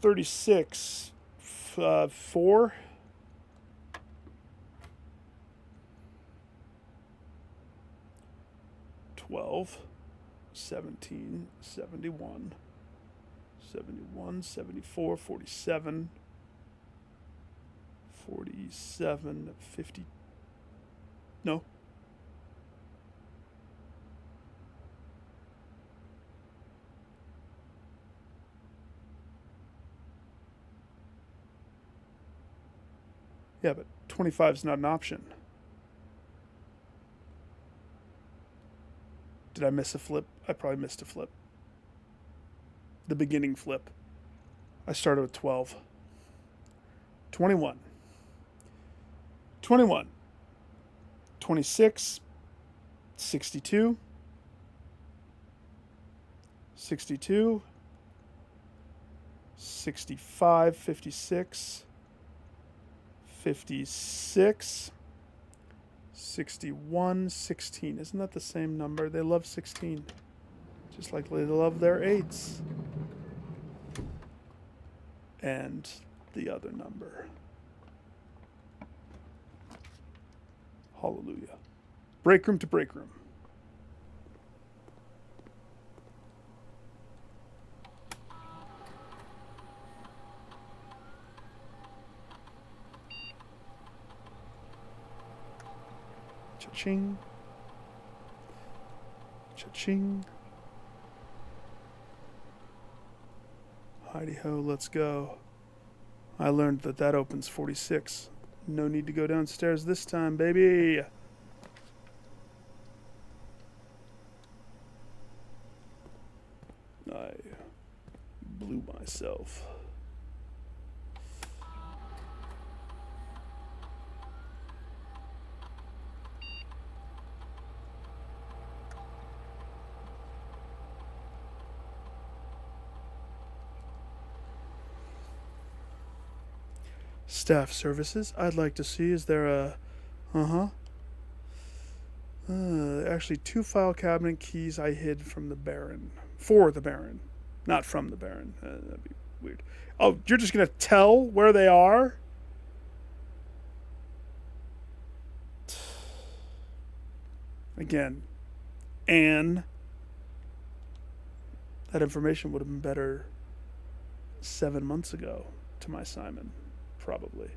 36, 4. 12, 17, 71, 71, 74, 47, 47, 50. No. Yeah, but 25 is not an option. Did I miss a flip? I probably missed a flip. The beginning flip. I started with 12. 21. 21. 26. 62. 62. 65. 56. 56. 61, 16. Isn't that the same number? They love 16. Just like they love their 8s. And the other number. Hallelujah. Break room to break room. Cha-ching. Cha-ching. Heidi ho, let's go. I learned that that opens 46. No need to go downstairs this time, baby. I blew myself. Staff services. I'd like to see. Is there a... actually, 2 file cabinet keys I hid from the Baron. For the Baron. Not from the Baron. That'd be weird. Oh, you're just going to tell where they are? Again. Anne. That information would have been better 7 months ago to my Simon. Probably.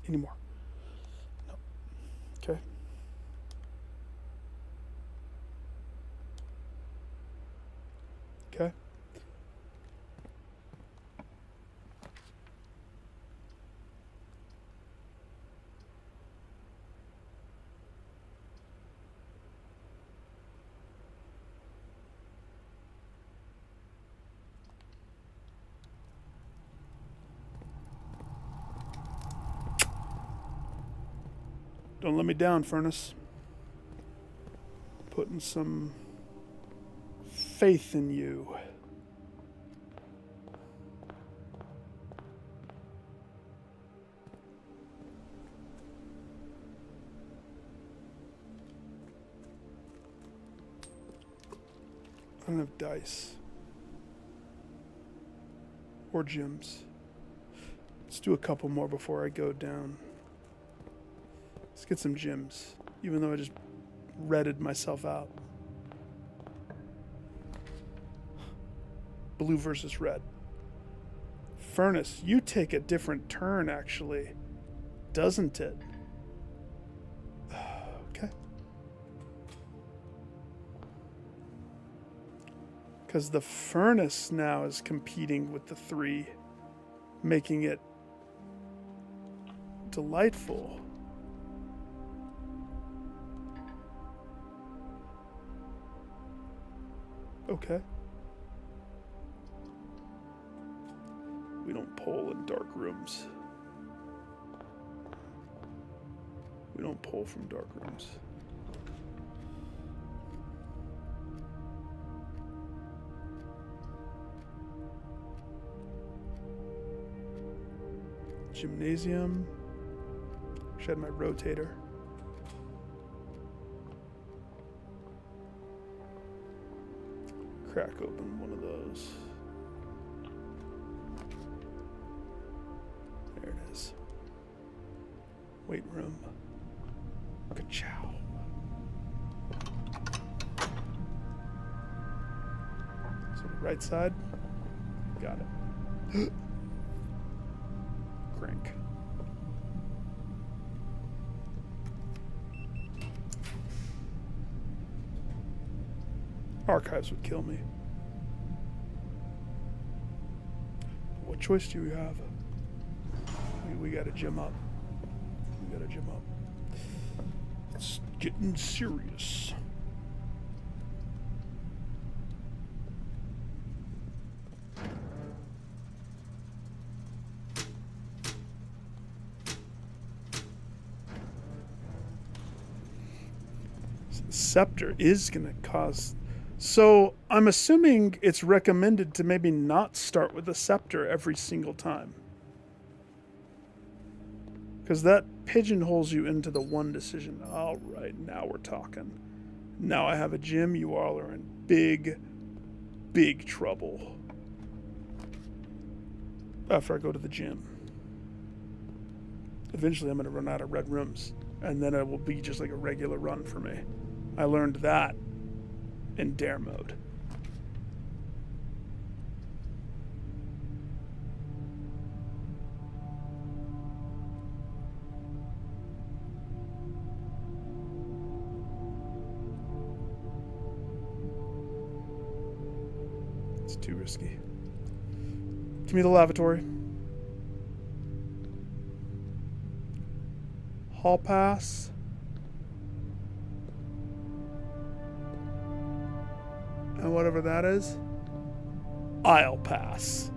Any more? No. Okay. Okay. Don't let me down, Furnace. Putting some faith in you. I don't have dice. Or gems. Let's do a couple more before I go down. Let's get some gems, even though I just redded myself out. Blue versus red. Furnace, you take a different turn, actually. Doesn't it? Okay. Because the furnace now is competing with the 3, making it delightful. Okay. We don't poll in dark rooms. We don't poll from dark rooms. Gymnasium. Shed my rotator. Crack open one of those. There it is. Weight room. Ka-chow. So the right side. Got it. Crank. Archives would kill me. What choice do we have? We gotta gym up. We gotta gym up. It's getting serious. Scepter is gonna cause... So, I'm assuming it's recommended to maybe not start with a scepter every single time. Because that pigeonholes you into the one decision. All right, now we're talking. Now I have a gym, you all are in big, big trouble. After I go to the gym. Eventually I'm going to run out of red rooms. And then it will be just like a regular run for me. I learned that in dare mode. It's too risky. Give me the lavatory. Hall pass. And whatever that is. Aisle pass.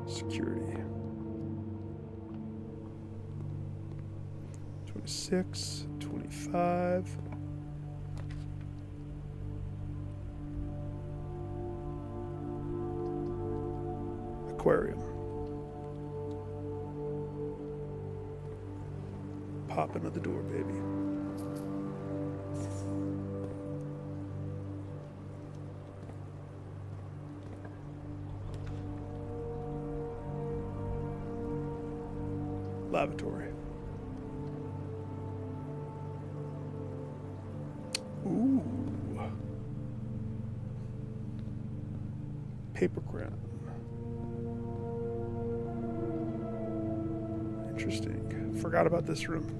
Security. 26, 25. Aquarium. Pop into the door, baby. Lavatory. Ooh. Paper crown. Interesting. Forgot about this room.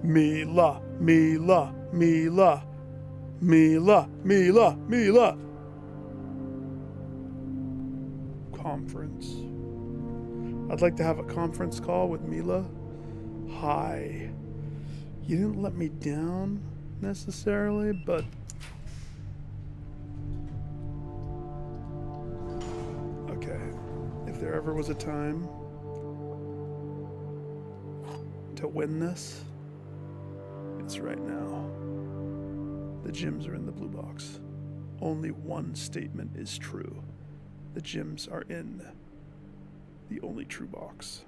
Mila, Mila, Mila, Mila, Mila, Mila. Conference. I'd like to have a conference call with Mila. Hi. You didn't let me down necessarily, but okay. If there ever was a time to win this, it's right now. The gyms are in the blue box. Only one statement is true. The gyms are in the only true box.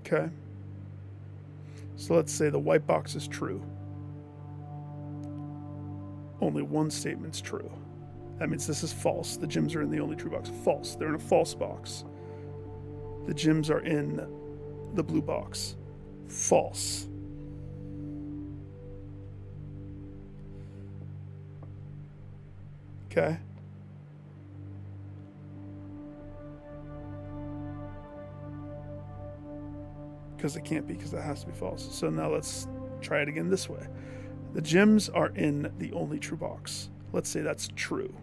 Okay. So let's say the white box is true. Only one statement's true. That means this is false. The gyms are in the only true box. False. They're in a false box. The gyms are in the blue box. False. Okay. Because it can't be, because that has to be false. So now let's try it again this way. The gyms are in the only true box. Let's say that's true.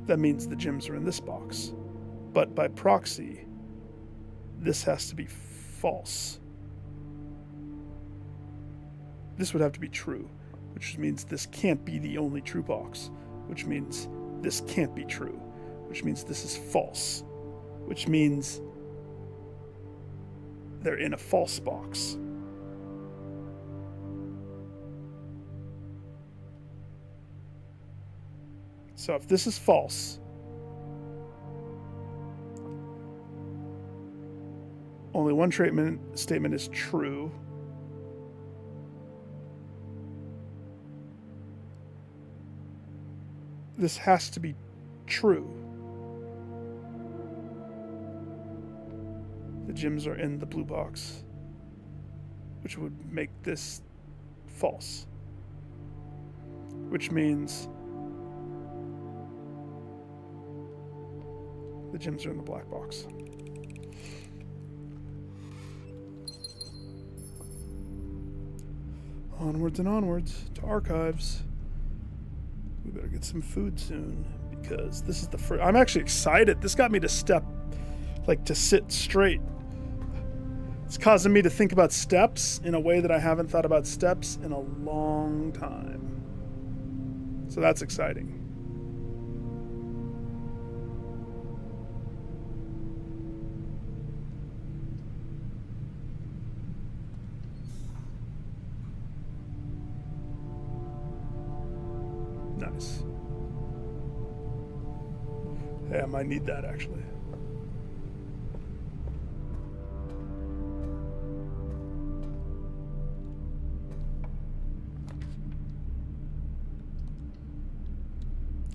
That means the gyms are in this box. But by proxy, this has to be false. This would have to be true, which means this can't be the only true box, which means this can't be true, which means this is false, which means they're in a false box. So if this is false, only one statement is true. This has to be true. The gyms are in the blue box, which would make this false. Which means the gyms are in the black box. Onwards and onwards to archives. We better get some food soon, because this is the first. I'm actually excited. This got me to to sit straight. It's causing me to think about steps in a way that I haven't thought about steps in a long time. So that's exciting. Nice. Yeah, I might need that actually.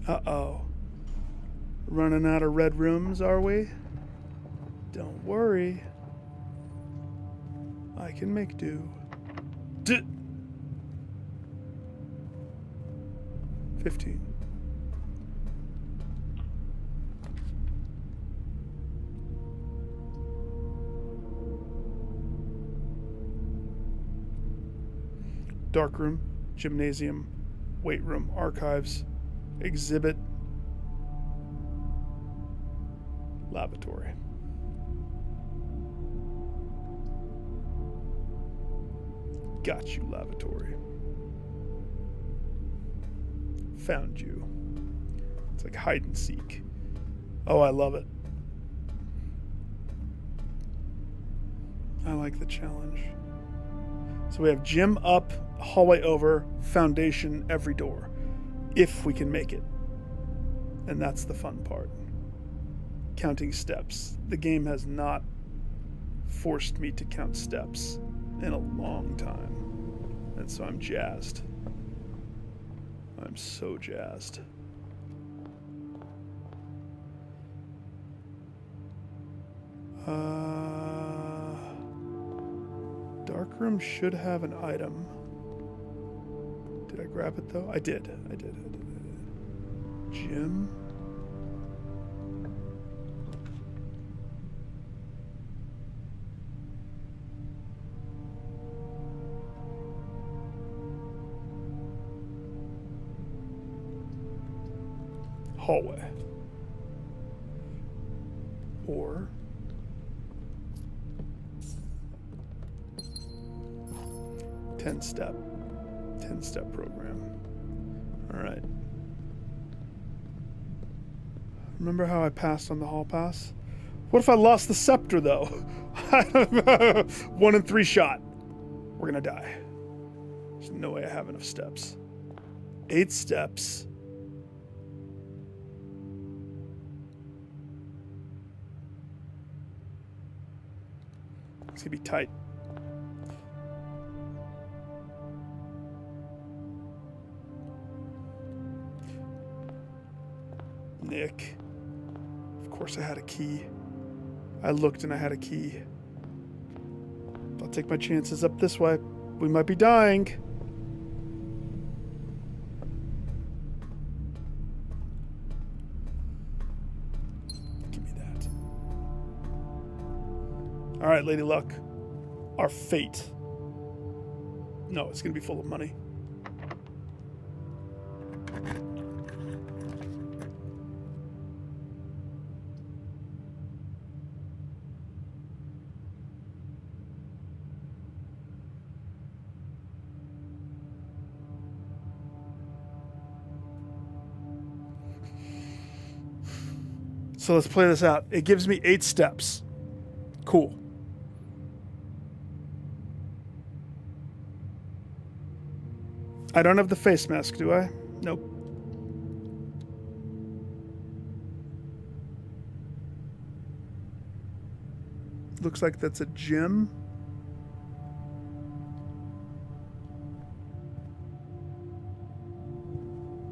Uh-oh. Running out of red rooms, are we? Don't worry. I can make do. 15. Dark room, gymnasium, weight room, archives, exhibit, lavatory. Got you, lavatory. Found you. It's like hide and seek. Oh, I love it. I like the challenge. So we have gym up, hallway over, foundation, every door. If we can make it. And that's the fun part. Counting steps. The game has not forced me to count steps in a long time. And so I'm jazzed. I'm so jazzed. Dark room should have an item. Did I grab it though? I did. Gym. Hallway. Or 10-step program. All right. Remember how I passed on the hall pass? What if I lost the scepter though? 1 in 3 shot. We're gonna die. There's no way I have enough steps. 8 steps. It's gonna be tight. Nick. Of course I had a key. I looked and I had a key. I'll take my chances up this way. We might be dying. Give me that. All right, Lady Luck. Our fate. No, it's going to be full of money. So let's play this out. It gives me 8 steps. Cool. I don't have the face mask, do I? Nope. Looks like that's a gym.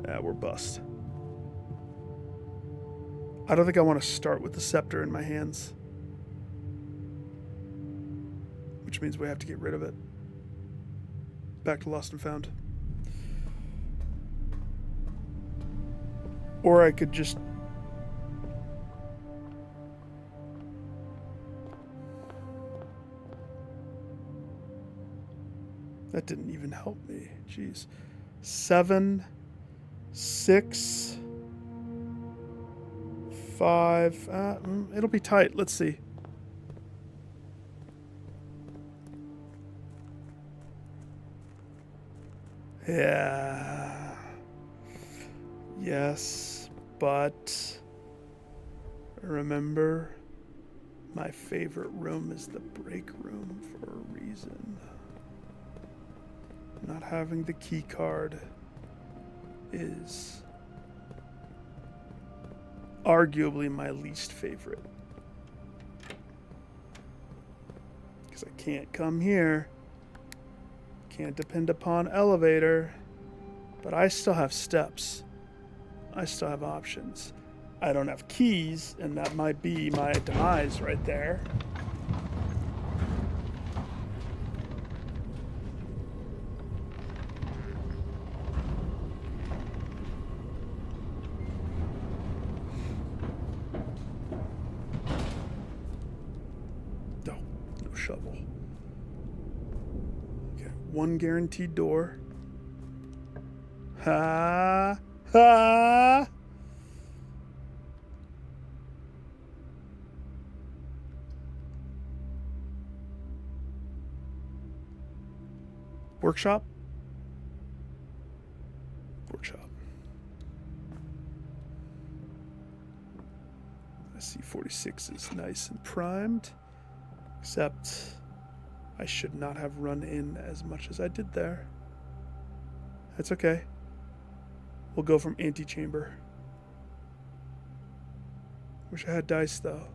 Yeah, we're bust. I don't think I want to start with the scepter in my hands. Which means we have to get rid of it. Back to Lost and Found. Or I could just... That didn't even help me. Jeez. 7, 6... 5. It'll be tight. Let's see. Yeah. Yes, but remember, my favorite room is the break room for a reason. Not having the key card is arguably my least favorite. Because I can't come here. Can't depend upon elevator. But I still have steps. I still have options. I don't have keys, and that might be my demise right there. No, no shovel. Okay, one guaranteed door. Ha! Ha! Workshop? Workshop. SC-46 is nice and primed, except I should not have run in as much as I did there. That's okay. We'll go from antechamber. Wish I had dice, though.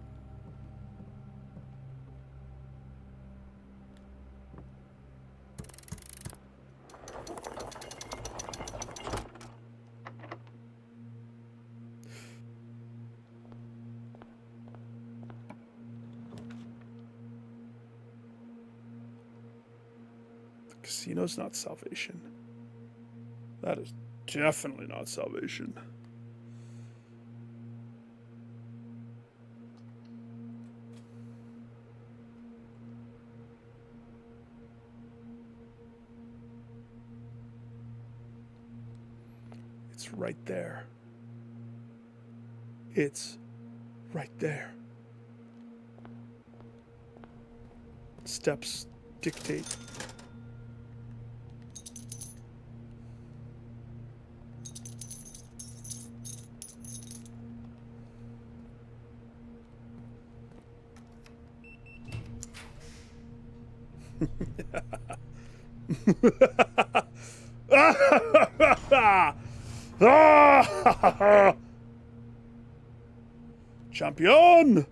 The casino's not salvation. That is definitely not salvation. It's right there. It's right there. Steps dictate. Champion!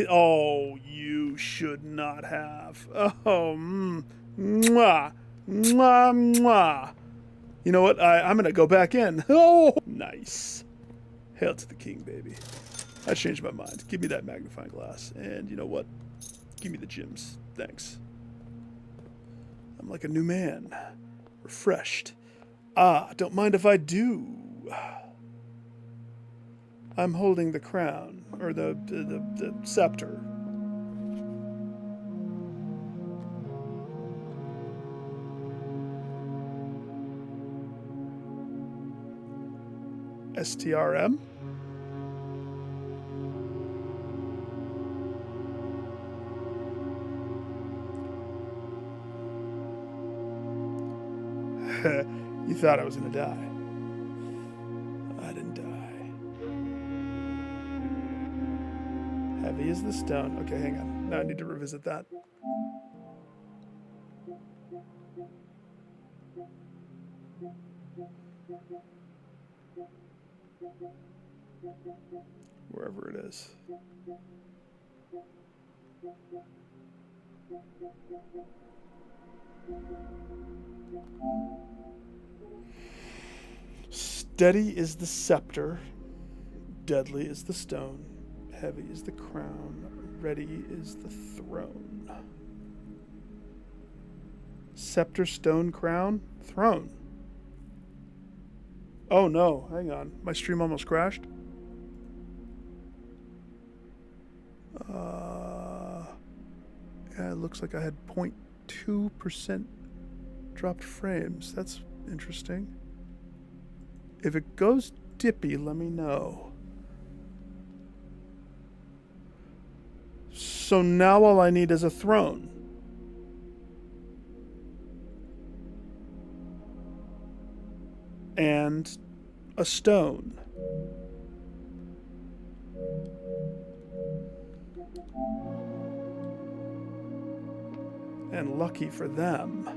Oh, you should not have. Oh, mwah, mwah, mwah. You know what? I'm going to go back in. Oh, nice. Hail to the king, baby. I changed my mind. Give me that magnifying glass. And you know what? Give me the gems. Thanks. I'm like a new man. Refreshed. Ah, don't mind if I do. I'm holding the crown, or the scepter. STRM? You thought I was gonna die. I didn't die. Heavy is the stone. Okay, hang on. Now I need to revisit that. Wherever it is. Steady is the scepter, deadly is the stone, heavy is the crown, ready is the throne. Scepter, stone, crown, throne. Oh no, hang on. My stream almost crashed. Yeah, it looks like I had 0.2% dropped frames. That's interesting. If it goes dippy, let me know. So now all I need is a throne. and a stone. And lucky for them,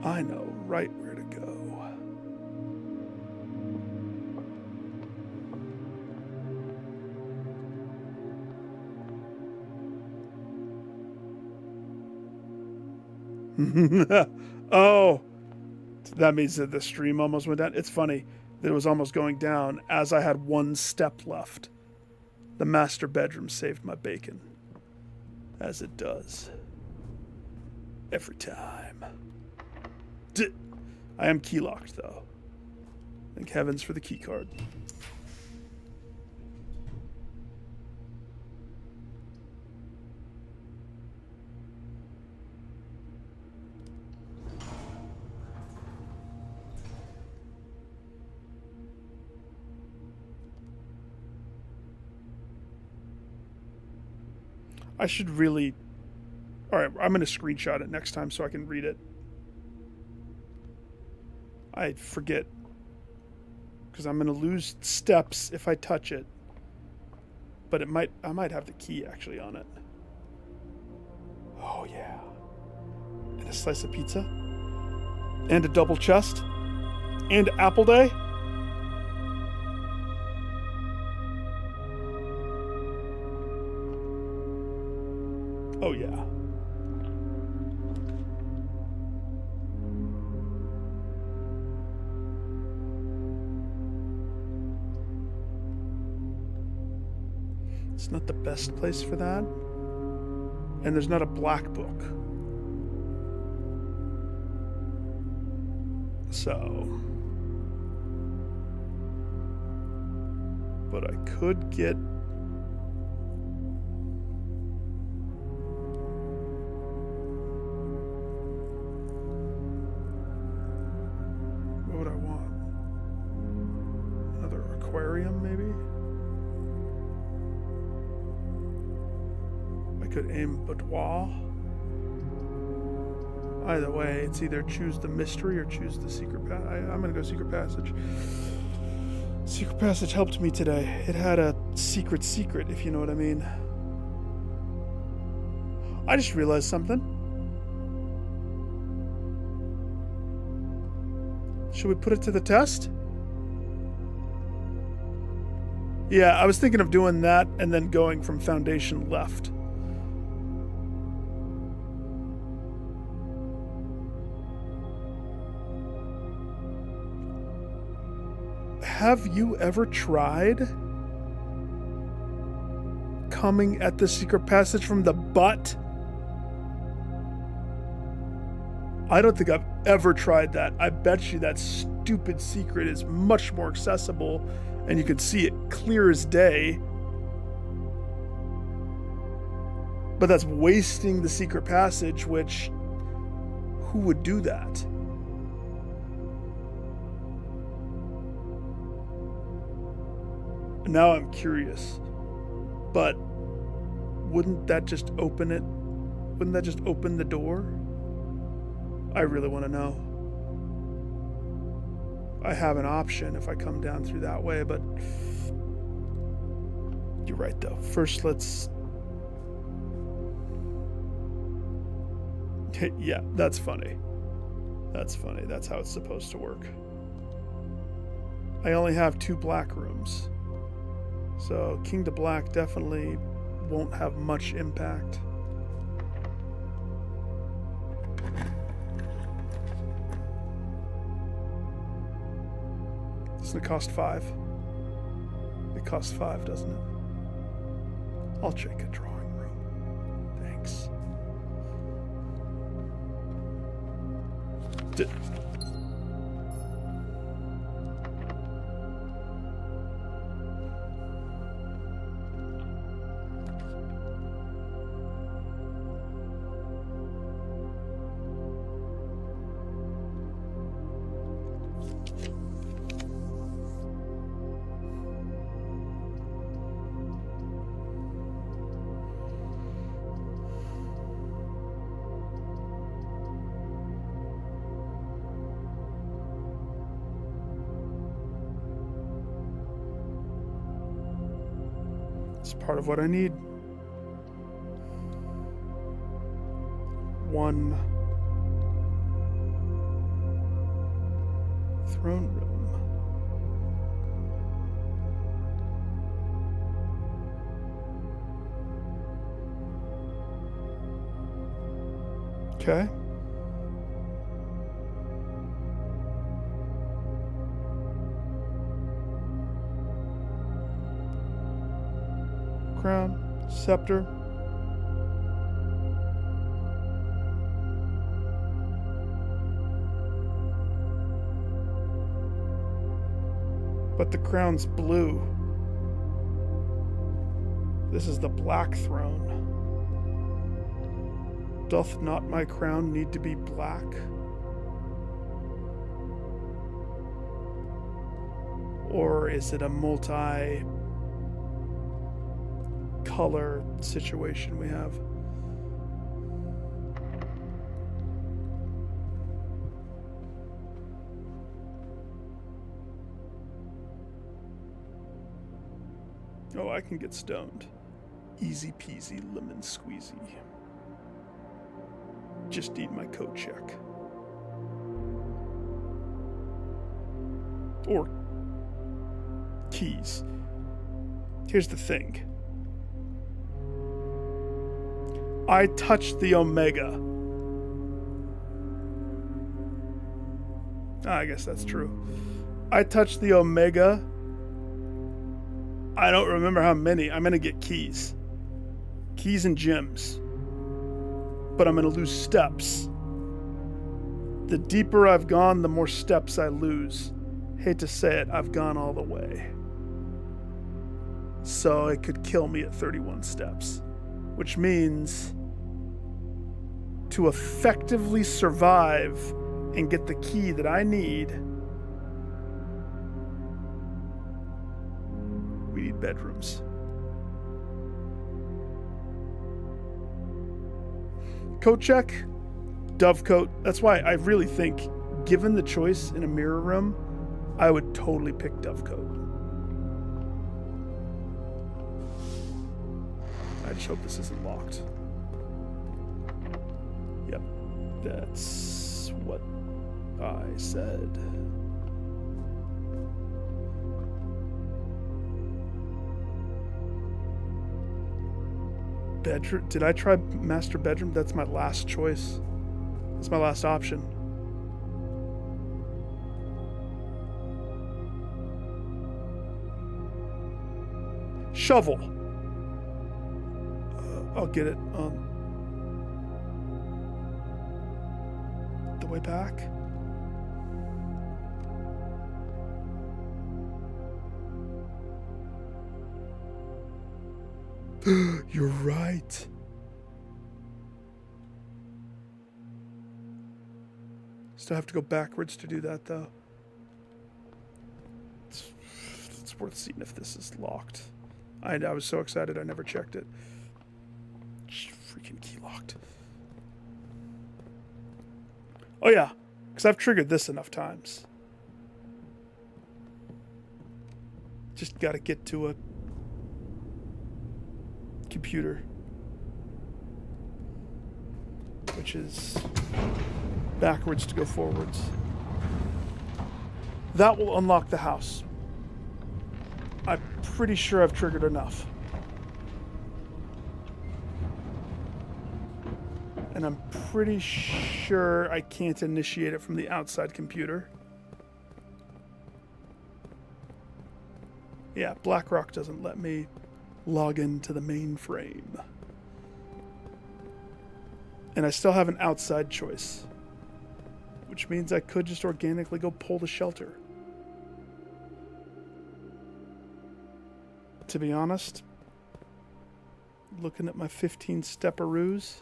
I know right where to go. Oh, that means that the stream almost went down. It's funny that it was almost going down as I had one step left. The master bedroom saved my bacon. As it does. Every time. I am key locked though. Thank heavens for the key card. I should really... Alright, I'm going to screenshot it next time so I can read it. I forget. Because I'm going to lose steps if I touch it. But I might have the key actually on it. Oh yeah. And a slice of pizza. And a double chest. And apple day. Oh yeah. It's not the best place for that. And there's not a black book. So. But I could get... What would I want? Another aquarium, maybe? I could aim boudoir. Either way, it's either choose the mystery or choose the secret passage. I'm gonna go secret passage. Secret passage helped me today. It had a secret, if you know what I mean. I just realized something. Should we put it to the test? Yeah, I was thinking of doing that and then going from foundation left. Have you ever tried coming at the secret passage from the butt? I don't think I've ever tried that. I bet you that stupid secret is much more accessible and you can see it clear as day. But that's wasting the secret passage, which who would do that? Now I'm curious, but wouldn't that just open it? Wouldn't that just open the door? I really want to know. I have an option if I come down through that way, but you're right though. First, let's... Yeah, that's funny. That's funny. That's how it's supposed to work. I only have 2 black rooms. So King to Black definitely won't have much impact. Doesn't it cost 5? It costs 5, doesn't it? I'll check a drawing room. Thanks. part of what I need. One throne room. Okay. Crown, scepter. But the crown's blue. This is the black throne. Doth not my crown need to be black? Or is it a multi-color situation we have? Oh, I can get stoned. Easy peasy, lemon squeezy. Just need my coat check. Or keys. Here's the thing. I touched the Omega. I guess that's true. I touched the Omega. I don't remember how many. I'm gonna get keys. Keys and gems. But I'm gonna lose steps. The deeper I've gone, the more steps I lose. Hate to say it, I've gone all the way. So it could kill me at 31 steps. Which means to effectively survive and get the key that I need, we need bedrooms. Coat check, Dovecoat. That's why I really think, given the choice in a mirror room, I would totally pick Dovecoat. I just hope this isn't locked. Yep, that's what I said. Bedroom? Did I try master bedroom? That's my last choice. That's my last option. Shovel. I'll get it on the way back. You're right. Still have to go backwards to do that, though. It's worth seeing if this is locked. I was so excited I never checked it. Freaking key locked. Oh yeah, because I've triggered this enough times. Just got to get to a computer, which is backwards to go forwards. That will unlock the house. I'm pretty sure I've triggered enough. And I'm pretty sure I can't initiate it from the outside computer. Yeah, BlackRock doesn't let me log into the mainframe. And I still have an outside choice, which means I could just organically go pull the shelter. To be honest, looking at my 15-stepperoos,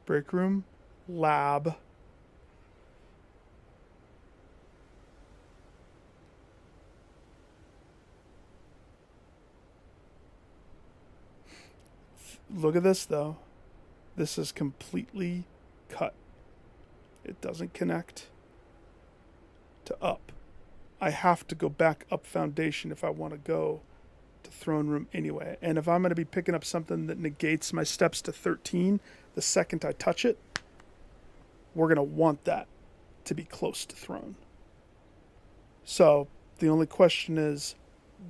break room, lab, Look at this, though. This is completely cut. It doesn't connect to up. I have to go back up foundation if I want to go to throne room anyway. And if I'm going to be picking up something that negates my steps to 13 the second I touch it, we're going to want that to be close to throne. So the only question is,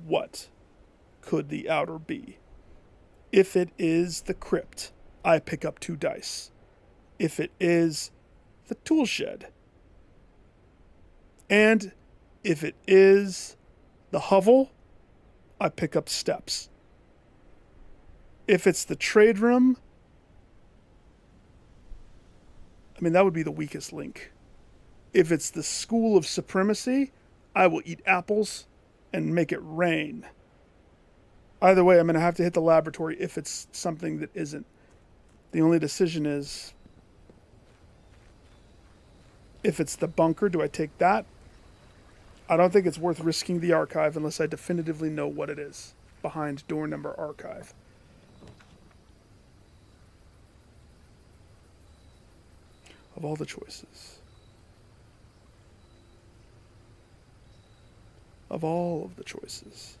what could the outer be? If it is the crypt, I pick up 2 dice. If it is the tool shed, and if it is the hovel, I pick up steps. If it's the trade room, I mean, that would be the weakest link. If it's the school of supremacy, I will eat apples and make it rain. Either way, I'm going to have to hit the laboratory if it's something that isn't. The only decision is, if it's the bunker, do I take that? I don't think it's worth risking the archive unless I definitively know what it is behind door number archive. Of all the choices. Of all of the choices.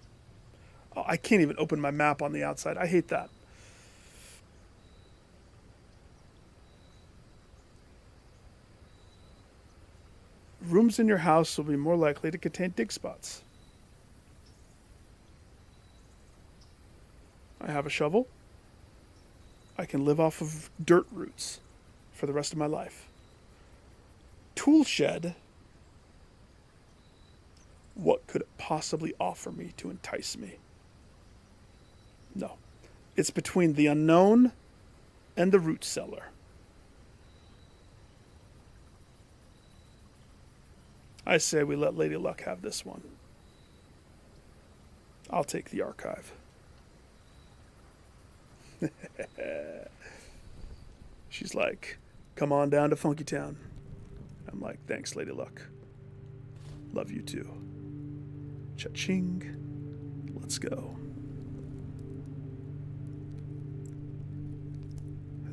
Oh, I can't even open my map on the outside. I hate that. Rooms in your house will be more likely to contain dig spots. I have a shovel. I can live off of dirt roots for the rest of my life. Tool shed. What could it possibly offer me to entice me? No. It's between the unknown and the root cellar. I say we let Lady Luck have this one. I'll take the archive. She's like, come on down to Funky Town. I'm like, thanks, Lady Luck. Love you too. Cha-ching. Let's go.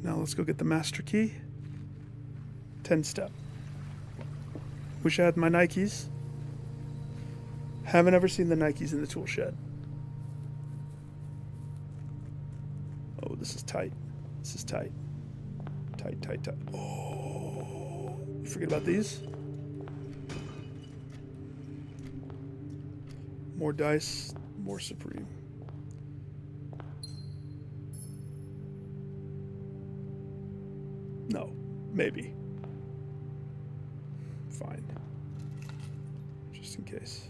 Now let's go get the master key. 10-step. Wish I had my Nikes. Haven't ever seen the Nikes in the tool shed. Oh, this is tight. This is tight. Tight, tight, tight. Oh, you forget about these? More dice, more supreme. No, maybe. Fine. Just in case.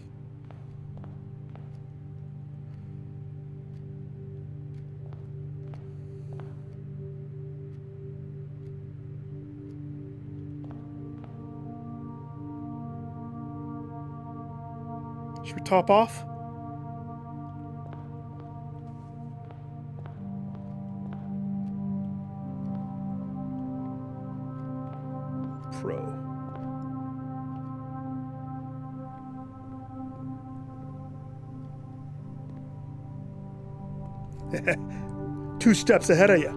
Should we top off? Pro. Two steps ahead of you.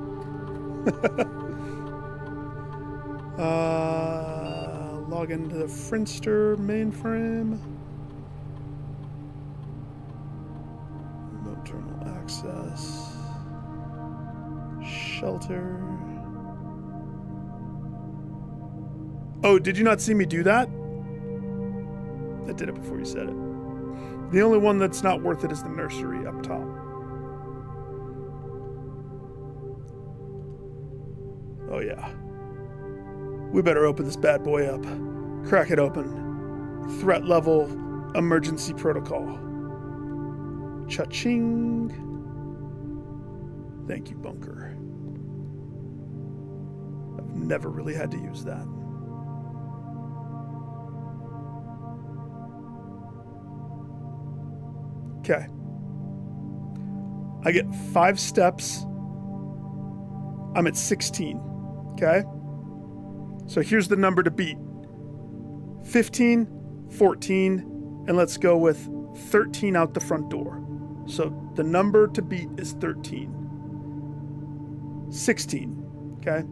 Log into the Friendster mainframe. Remote terminal access. Shelter. Oh, did you not see me do that? I did it before you said it. The only one that's not worth it is the nursery up top. Oh yeah. We better open this bad boy up. Crack it open. Threat level, emergency protocol. Cha-ching. Thank you, bunker. I've never really had to use that. Okay. I get 5 steps. I'm at 16. Okay? So here's the number to beat. 15, 14, and let's go with 13 out the front door. So the number to beat is 13. 16. Okay.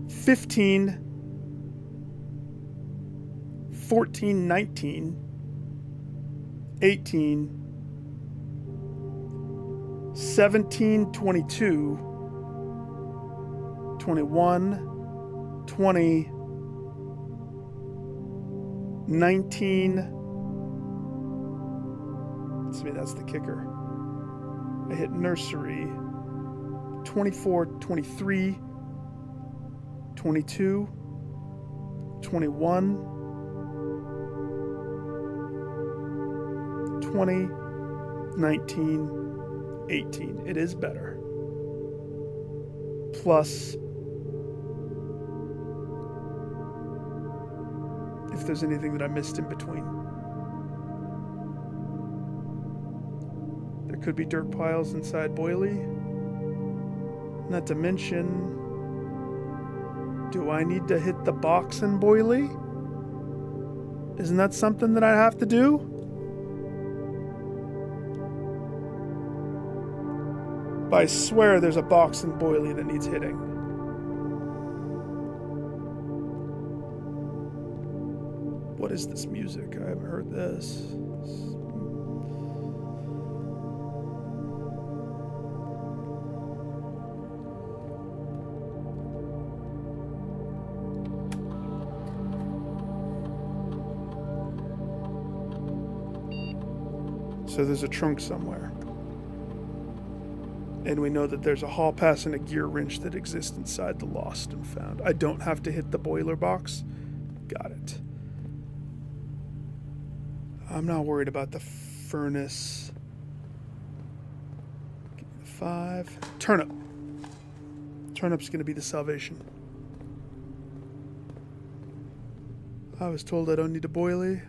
15, 14, 19, 18, 17, 22, 21, 20, 19. Let's see, that's the kicker. I hit nursery. 24, 23, 22, 21, 20, 19, 18. It is better. Plus, if there's anything that I missed in between. There could be dirt piles inside Boily. Not to mention, do I need to hit the box in Boily? Isn't that something that I have to do? But I swear there's a box in Boily that needs hitting. What is this music? I haven't heard this. So there's a trunk somewhere. And we know that there's a hall pass and a gear wrench that exist inside the lost and found. I don't have to hit the boiler box. Got it. I'm not worried about the furnace. Give me the 5. Turnip. Turnip's going to be the salvation. I was told I don't need a boilie.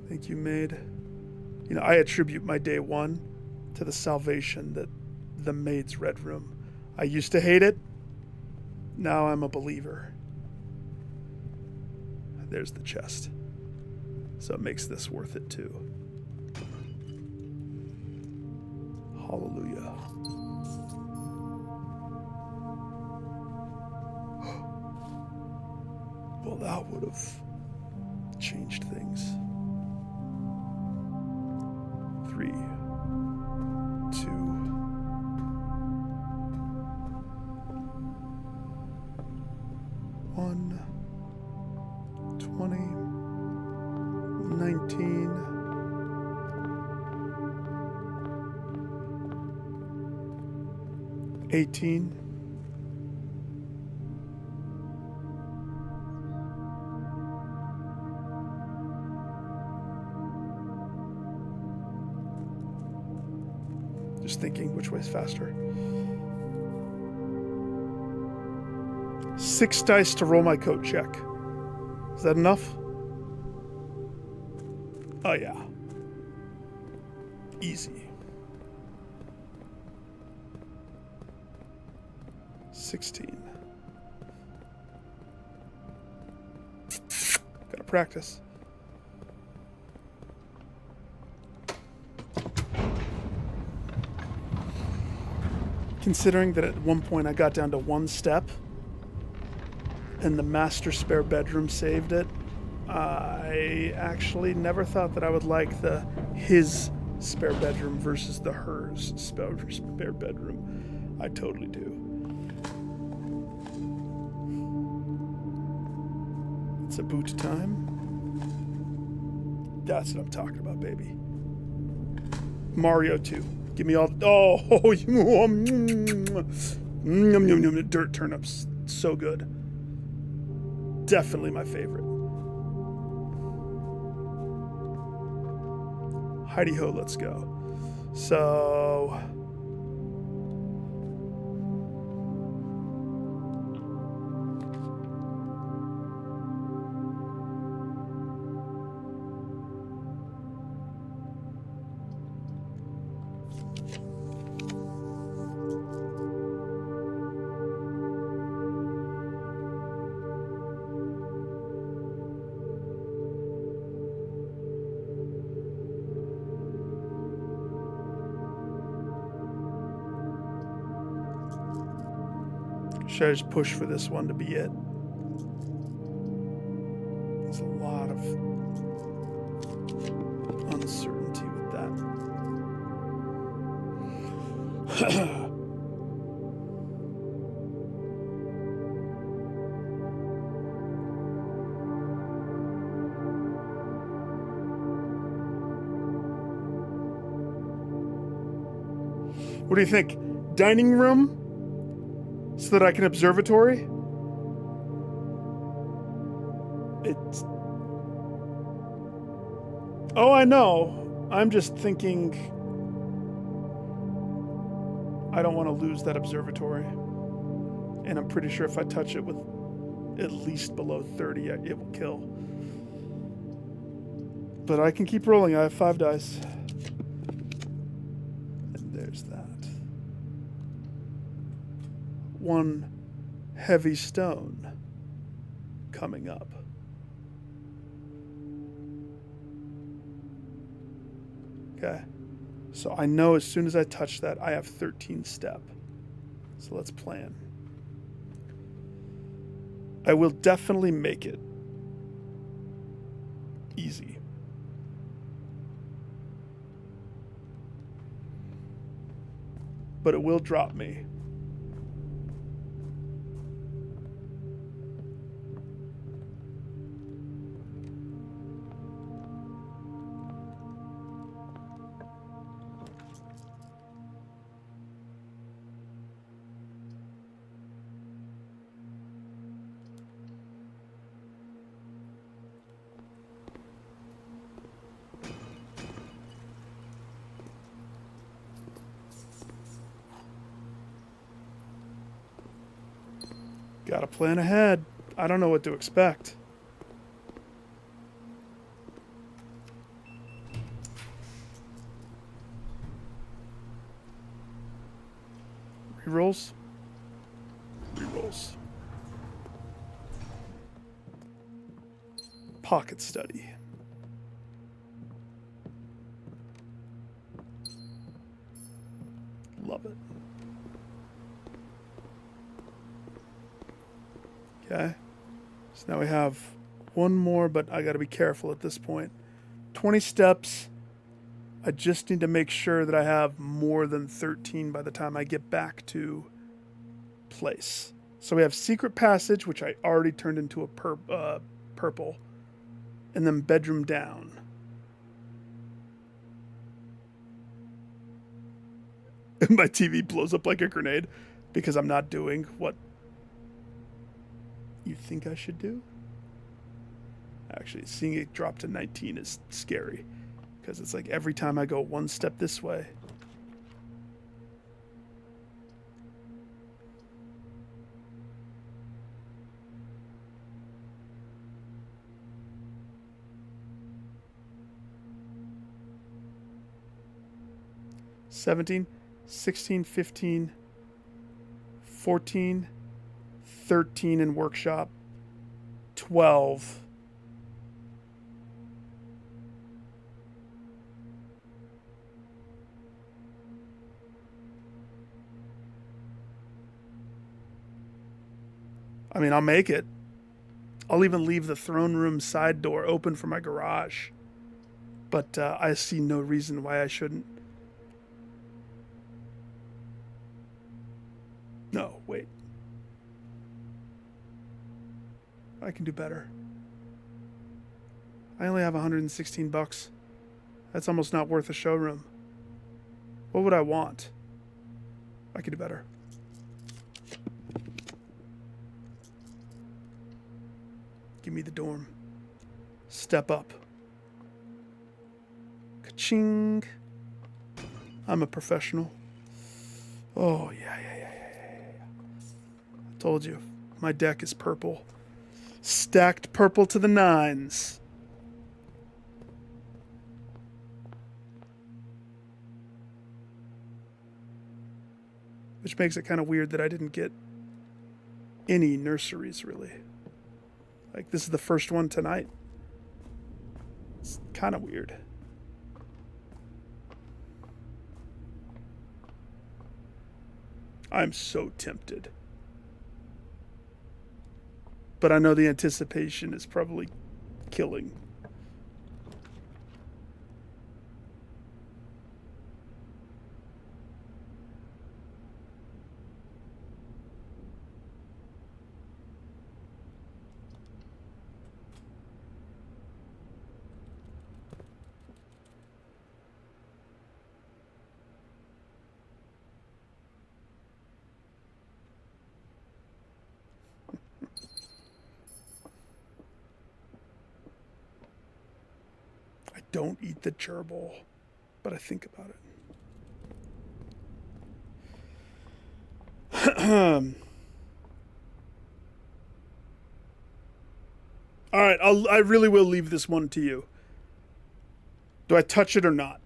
Thank you, maid. You know, I attribute my day one to the salvation that the maid's red room. I used to hate it. Now I'm a believer. There's the chest. So it makes this worth it too. Hallelujah. Well, that would have changed things. 3, 2, 1, 20, 19, 18, 'Just thinking which way's faster. 6 dice to roll my coat check. Is that enough? Oh yeah. Easy. 16. Gotta practice. Considering that at one point I got down to 1 step and the master spare bedroom saved it, I actually never thought that I would like the his spare bedroom versus the hers spare bedroom. I totally do. It's a boot time. That's what I'm talking about, baby. Mario 2. Give me all. Oh, dirt turnips. So good. Definitely my favorite. Heidi ho, let's go. So. Should I just push for this one to be it? There's a lot of uncertainty with that. What do you think? Dining room? So that I can observatory? It's... Oh, I know. I'm just thinking... I don't want to lose that observatory. And I'm pretty sure if I touch it with at least below 30, it will kill. But I can keep rolling. I have 5 dice. And there's that. 1 heavy stone coming up. Okay. So I know as soon as I touch that, I have 13 step. So let's plan. I will definitely make it easy. But it will drop me. Gotta plan ahead. I don't know what to expect. Rerolls? Rerolls. Pocket study. Love it. Okay. So now we have one more, but I got to be careful at this point. 20 steps. I just need to make sure that I have more than 13 by the time I get back to place. So we have secret passage, which I already turned into a purple. And then bedroom down. My TV blows up like a grenade because I'm not doing what you think I should do. Actually, seeing it drop to 19 is scary because it's like every time I go one step this way. $17, $16, $15, $14, $13 in workshop, $12. I mean, I'll make it. I'll even leave the throne room side door open for my garage. But I see no reason why I shouldn't. No, wait. I can do better. I only have $116. That's almost not worth a showroom. What would I want? I could do better. Give me the dorm. Step up. Ka-ching. I'm a professional. Oh, yeah. I told you, my deck is purple. Stacked purple to the 9s. Which makes it kind of weird that I didn't get any nurseries, really. Like, this is the first one tonight. It's kind of weird. I'm so tempted. But I know the anticipation is probably killing. I don't eat the gerbil, but I think about it. All right, I really will leave this one to you. Do I touch it or not?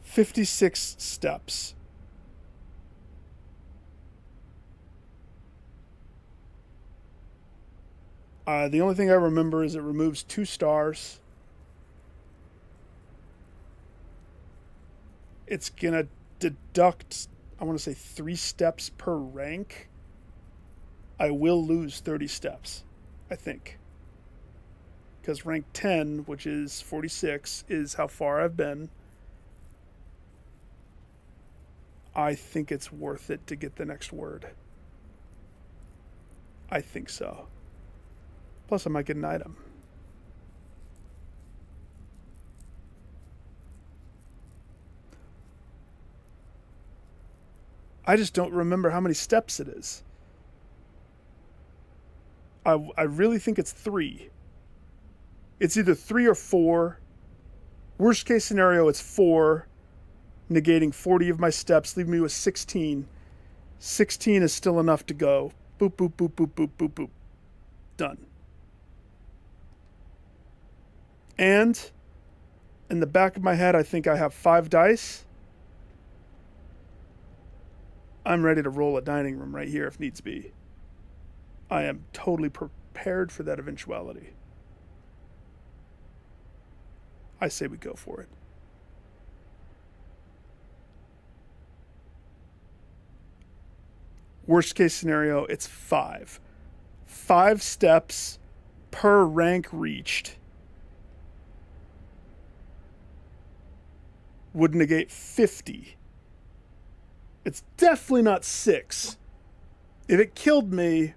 "56 steps." The only thing I remember is it removes 2 stars. It's gonna deduct, I want to say 3 steps per rank. I will lose 30 steps, I think. Because rank 10, which is 46, is how far I've been. I think it's worth it to get the next word. I think so. Plus, I might get an item. I just don't remember how many steps it is. I really think it's 3. It's either 3 or 4. Worst case scenario, it's 4, negating 40 of my steps, leaving me with 16. 16 is still enough to go. Boop, boop, boop, boop, boop, boop, boop. Done. And in the back of my head, I think I have 5 dice. I'm ready to roll a dining room right here if needs be. I am totally prepared for that eventuality. I say we go for it. Worst case scenario, it's 5. 5 steps per rank reached would negate 50. It's definitely not 6. If it killed me,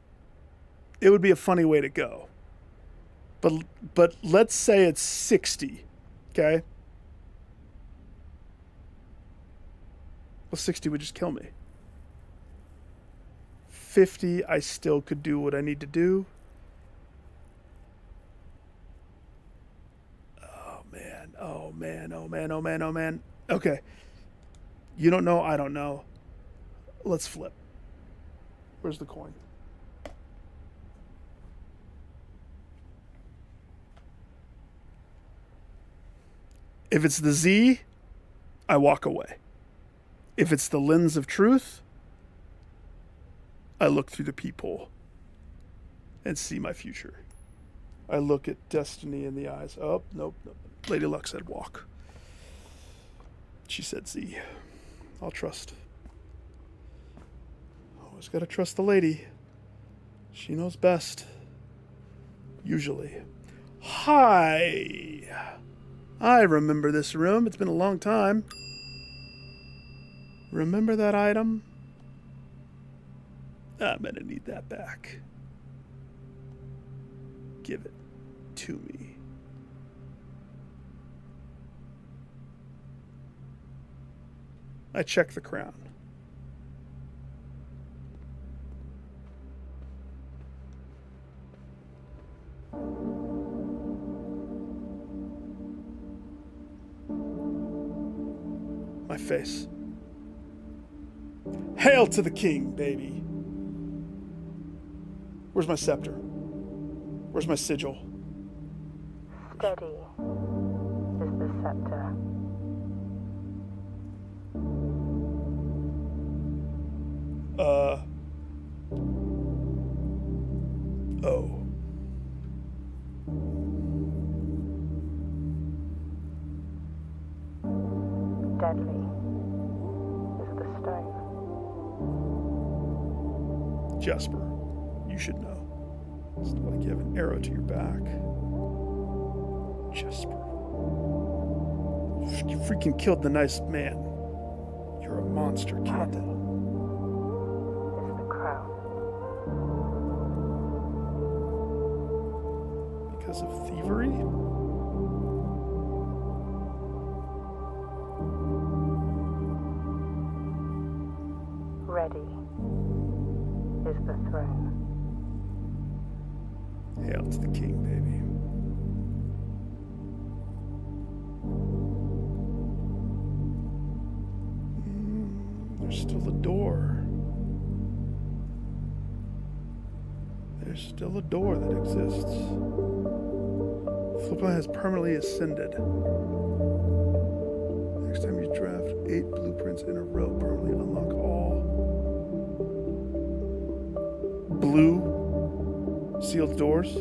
it would be a funny way to go. But let's say it's 60, okay? Well, 60 would just kill me. 50, I still could do what I need to do. Oh, man. Oh, man. Oh, man. Oh, man. Oh, man. Okay. You don't know. I don't know. Let's flip. Where's the coin? If it's the Z, I walk away. If it's the lens of truth, I look through the peephole and see my future. I look at destiny in the eyes. Oh, nope, nope. Lady Luck said walk. She said Z. I'll trust. Always gotta trust the lady. She knows best. Usually. Hi. I remember this room. It's been a long time. Remember that item? I'm gonna need that back. Give it to me. I check the crown. My face. Hail to the king, baby. Where's my scepter? Where's my sigil? Steady is the scepter. Oh. Deadly Jasper, you should know. It's not like you have an arrow to your back. Jasper. You freaking killed the nice man. You're a monster, kid. Is the crown. Because of thievery? Ready is the throne. Hail to the king, baby. There's still a door. There's still a door that exists. Flipline has permanently ascended. Next time you draft 8 blueprints in a row, permanently unlock all blue sealed doors.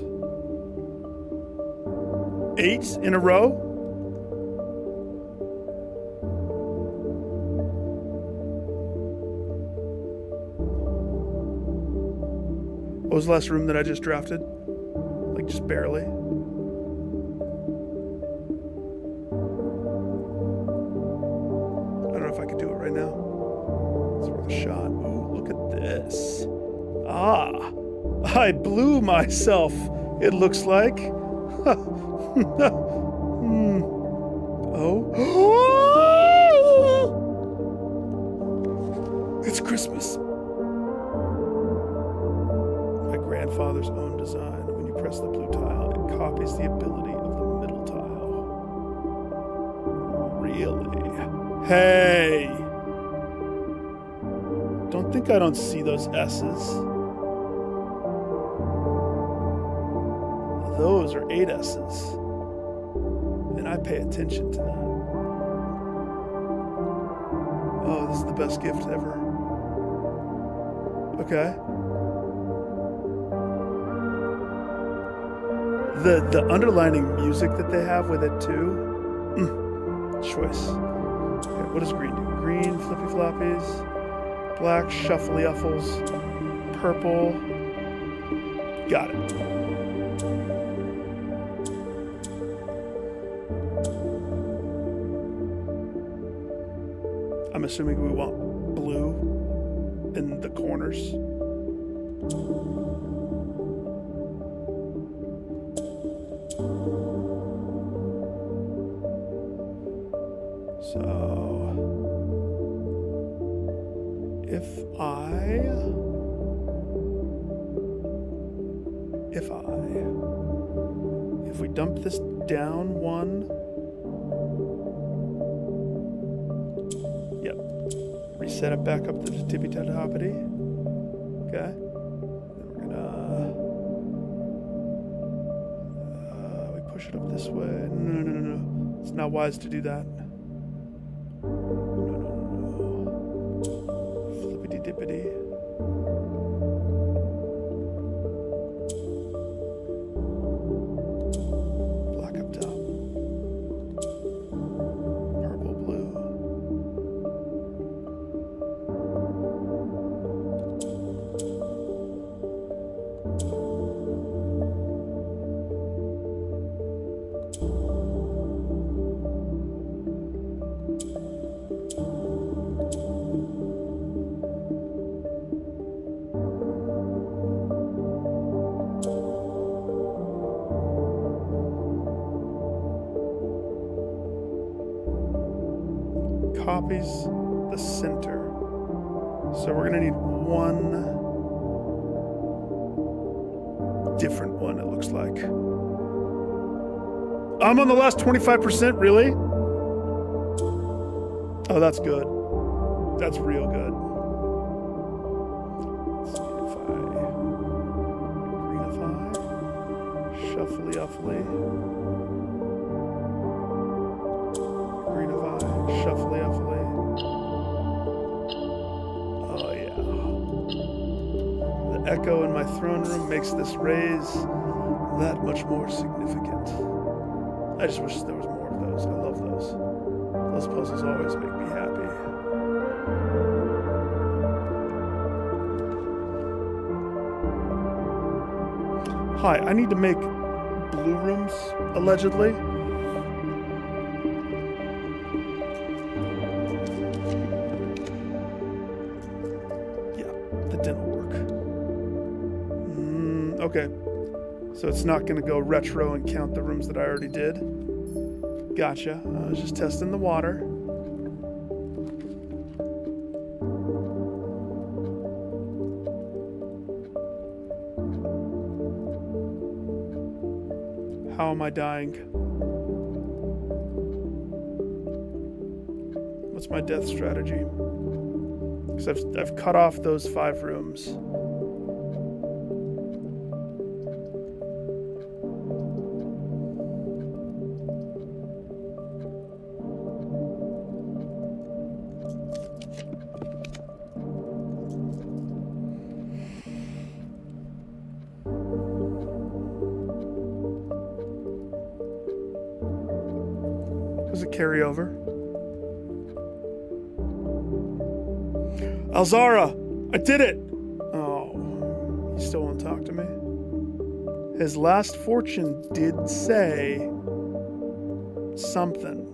8 in a row? What was the last room that I just drafted? Like, just barely. I don't know if I could do it right now. It's worth a shot. Ooh, look at this. Ah, I blew myself, it looks like. Oh. It's Christmas. My grandfather's own design. When you press the blue tile, it copies the ability of the middle tile. Really? Hey! Don't think I don't see those S's. Those are 8 S's. And I pay attention to that. Oh, this is the best gift ever. Okay. The underlining music that they have with it too. Choice. Okay, what does green do? Green, flippy floppies. Black, shuffly uffles. Purple. Got it. I'm assuming we want blue in the corners. So, if we dump this down 1, yep, reset it back up to the tippy-tatty-hoppity. Okay, then we're gonna we push it up this way. No. It's not wise to do that. No. Flippity-dippity. Black up top. Purple, blue. Copies the center. So we're gonna need 1 different one, it looks like. I'm on the last 25%, really? Oh, that's good. That's real good. Let's see if I greenify, shuffly uffly. Greenify, shuffly uffly. Oh yeah. The echo in my throne room makes this raise that much more significant. I just wish there was more of those. I love those. Those puzzles always make me happy. Hi, I need to make blue rooms, allegedly. Yeah, that didn't work. Okay. So it's not going to go retro and count the rooms that I already did. Gotcha. I was just testing the water. How am I dying? What's my death strategy? Because I've cut off those 5 rooms. Does it carry over? Alzara! I did it! Oh, he still won't talk to me? His last fortune did say something.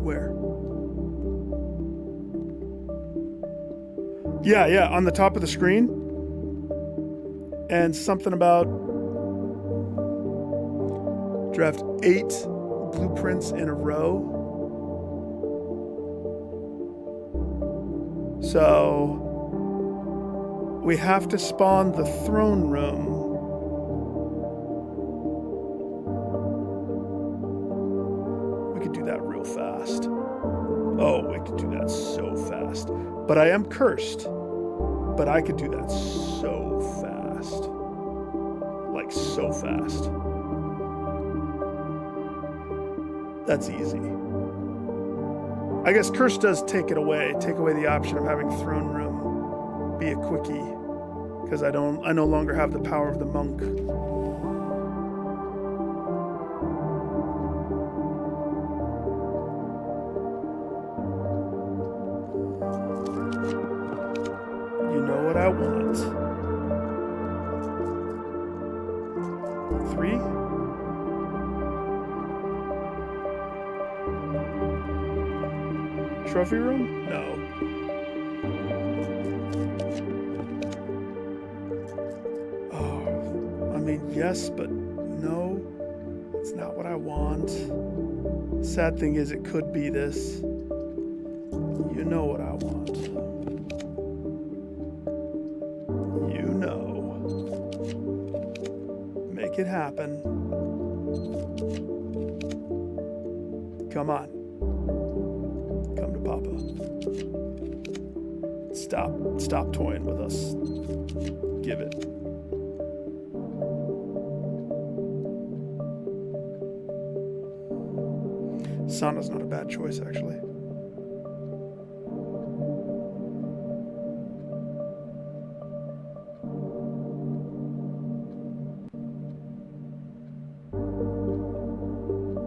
Where? Yeah, on the top of the screen. And something about draft 8 blueprints in a row. So we have to spawn the throne room. We could do that real fast. Oh, we could do that so fast. But I am cursed. But I could do that so fast. Like so fast. That's easy. I guess curse does take away the option of having throne room be a quickie, because I no longer have the power of the monk. You know what I want. 3? Trophy room? No. Oh, I mean, yes, but no. It's not what I want. Sad thing is, it could be this. You know what I want. You know. Make it happen. Come on. Papa. Stop toying with us. Give it. Sana's not a bad choice, actually.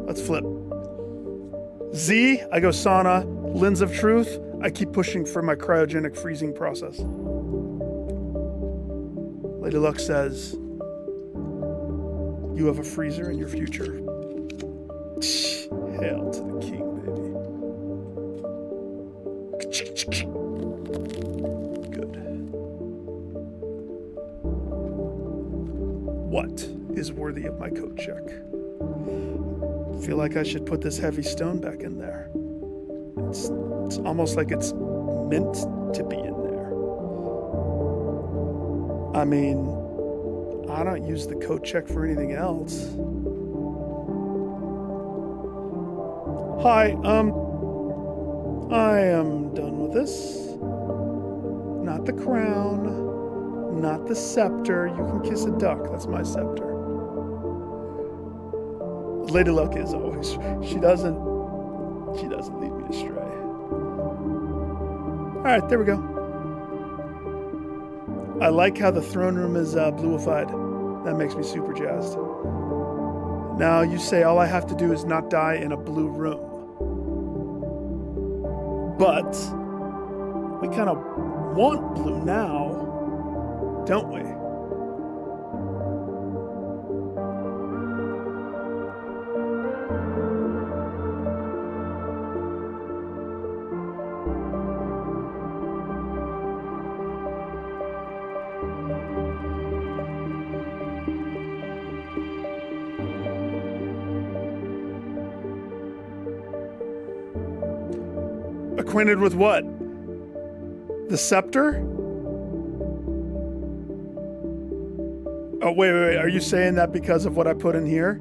Let's flip. Z, I go Sana. Lens of Truth, I keep pushing for my cryogenic freezing process. Lady Luck says, you have a freezer in your future. Hail to the king, baby. Good. What is worthy of my code check? I feel like I should put this heavy stone back in there. It's almost like it's meant to be in there. I mean, I don't use the code check for anything else. Hi, I am done with this. Not the crown, not the scepter. You can kiss a duck. That's my scepter. Lady Luck is always, she doesn't lead me astray. All right, there we go. I like how the throne room is bluified. That makes me super jazzed. Now you say all I have to do is not die in a blue room. But we kind of want blue now, don't we? Acquainted with what? The scepter? Oh, wait. Are you saying that because of what I put in here?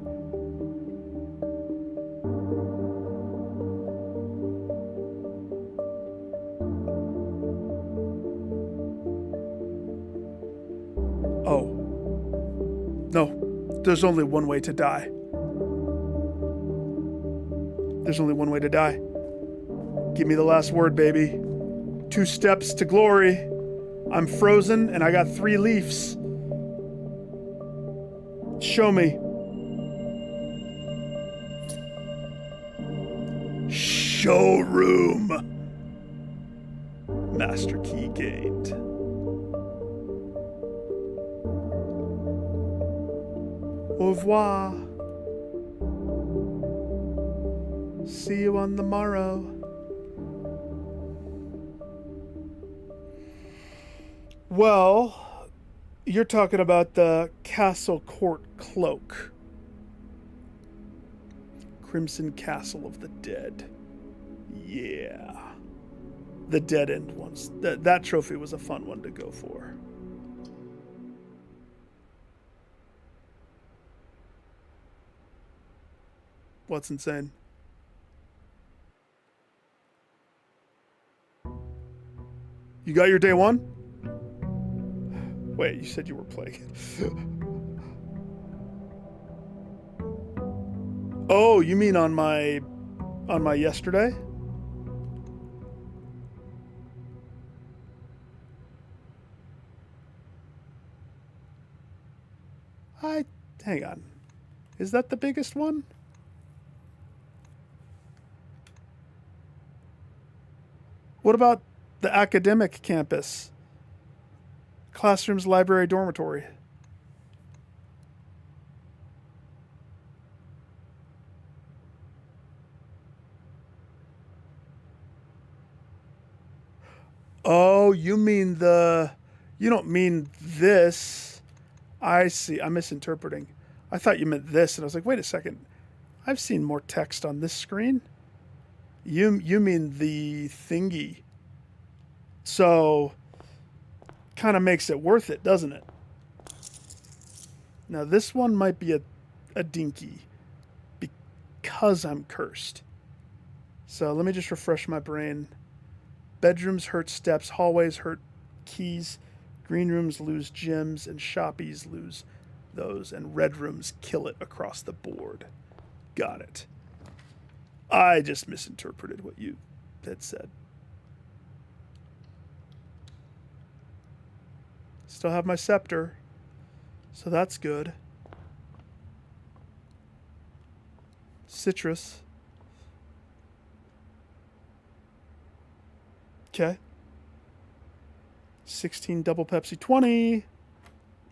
Oh. No. There's only one way to die. There's only one way to die. Give me the last word, baby. 2 steps to glory. I'm frozen and I got 3 leaves. Show me. Showroom. Master key gained. Au revoir. See you on the morrow. Well, you're talking about the Castle Court Cloak. Crimson Castle of the Dead. Yeah. The dead end ones. That trophy was a fun one to go for. What's insane? You got your day 1? Wait, you said you were playing. Oh, you mean on my yesterday? Hang on. Is that the biggest one? What about the academic campus? Classrooms, library, dormitory. Oh, you don't mean this. I see. I'm misinterpreting. I thought you meant this, and I was like, wait a second. I've seen more text on this screen. You mean the thingy. So, kind of makes it worth it, doesn't it? Now, this one might be a dinky because I'm cursed. So, let me just refresh my brain. Bedrooms hurt steps, hallways hurt keys, green rooms lose gems, and shoppies lose those, and red rooms kill it across the board. Got it. I just misinterpreted what you had said. Still have my scepter, so that's good. Citrus. Okay. 16 double Pepsi 20.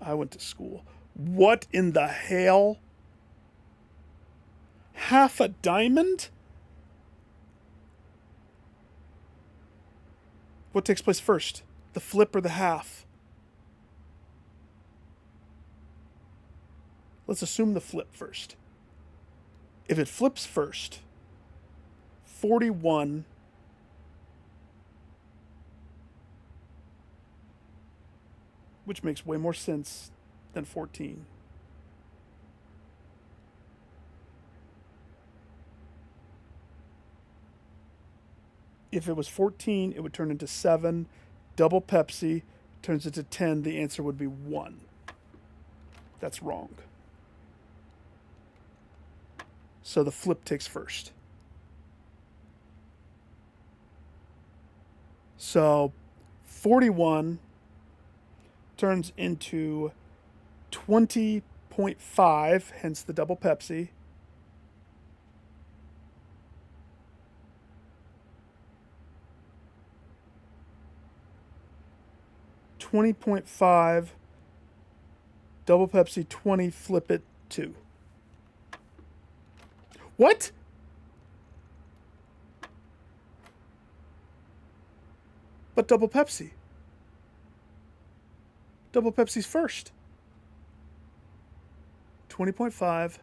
I went to school. What in the hell? Half a diamond? What takes place first? The flip or the half? Let's assume the flip first. If it flips first, 41. Which makes way more sense than 14. If it was 14, it would turn into 7. Double Pepsi turns into 10. The answer would be 1. That's wrong. So the flip takes first. So 41 turns into 20.5, hence the double Pepsi. 20.5, double Pepsi 20, flip it 2. What? But double Pepsi. Double Pepsi's first. 20.5.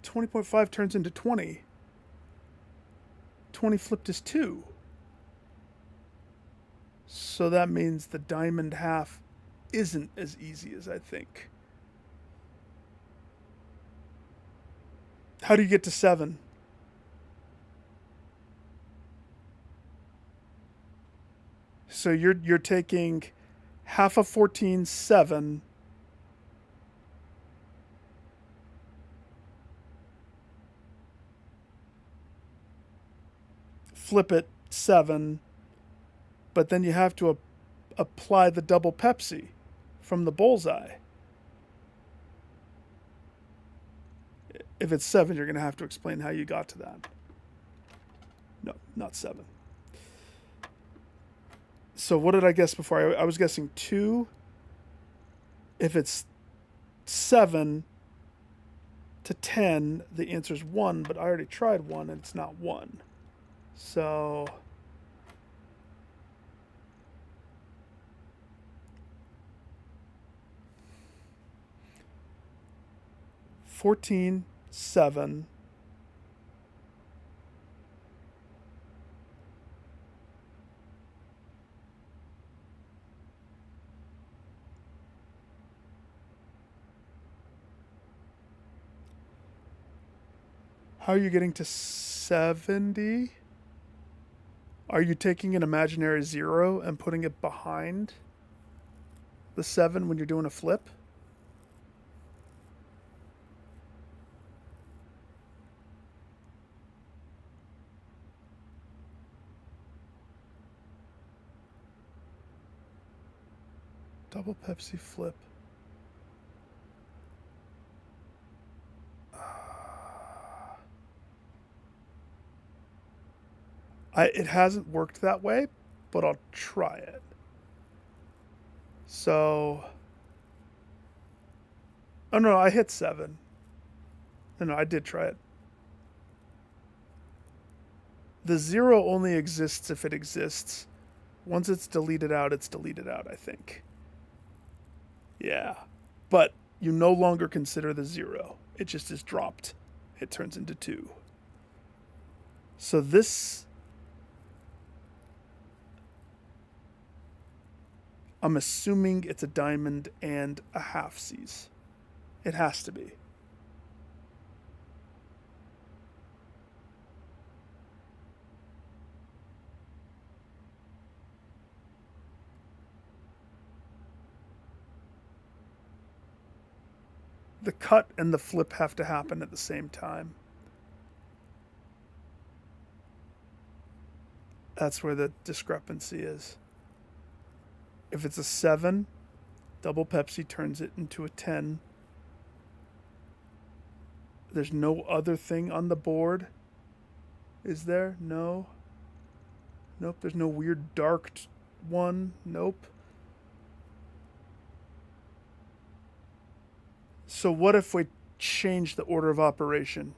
$20.5 turns into 20. 20 flipped is 2. So that means the diamond half isn't as easy as I think. How do you get to 7? So you're taking half of 14, 7. Flip it 7, but then you have to apply the double Pepsi from the bullseye. If it's 7, you're going to have to explain how you got to that. No, not 7. So what did I guess before? I was guessing 2. If it's 7 to 10, the answer is 1, but I already tried 1 and it's not 1. So $14, 7. How are you getting to 70? Are you taking an imaginary 0 and putting it behind the 7 when you're doing a flip? Double Pepsi flip. It hasn't worked that way, but I'll try it. So, oh no, I hit 7. No, I did try it. The 0 only exists if it exists. Once it's deleted out, it's deleted out, I think. Yeah, but you no longer consider the 0. It just is dropped. It turns into 2. So this, I'm assuming it's a diamond and a half-seas. It has to be. The cut and the flip have to happen at the same time. That's where the discrepancy is. If it's a 7, double Pepsi turns it into a 10. There's no other thing on the board. Is there? No. Nope, there's no weird dark one. Nope. So what if we change the order of operation?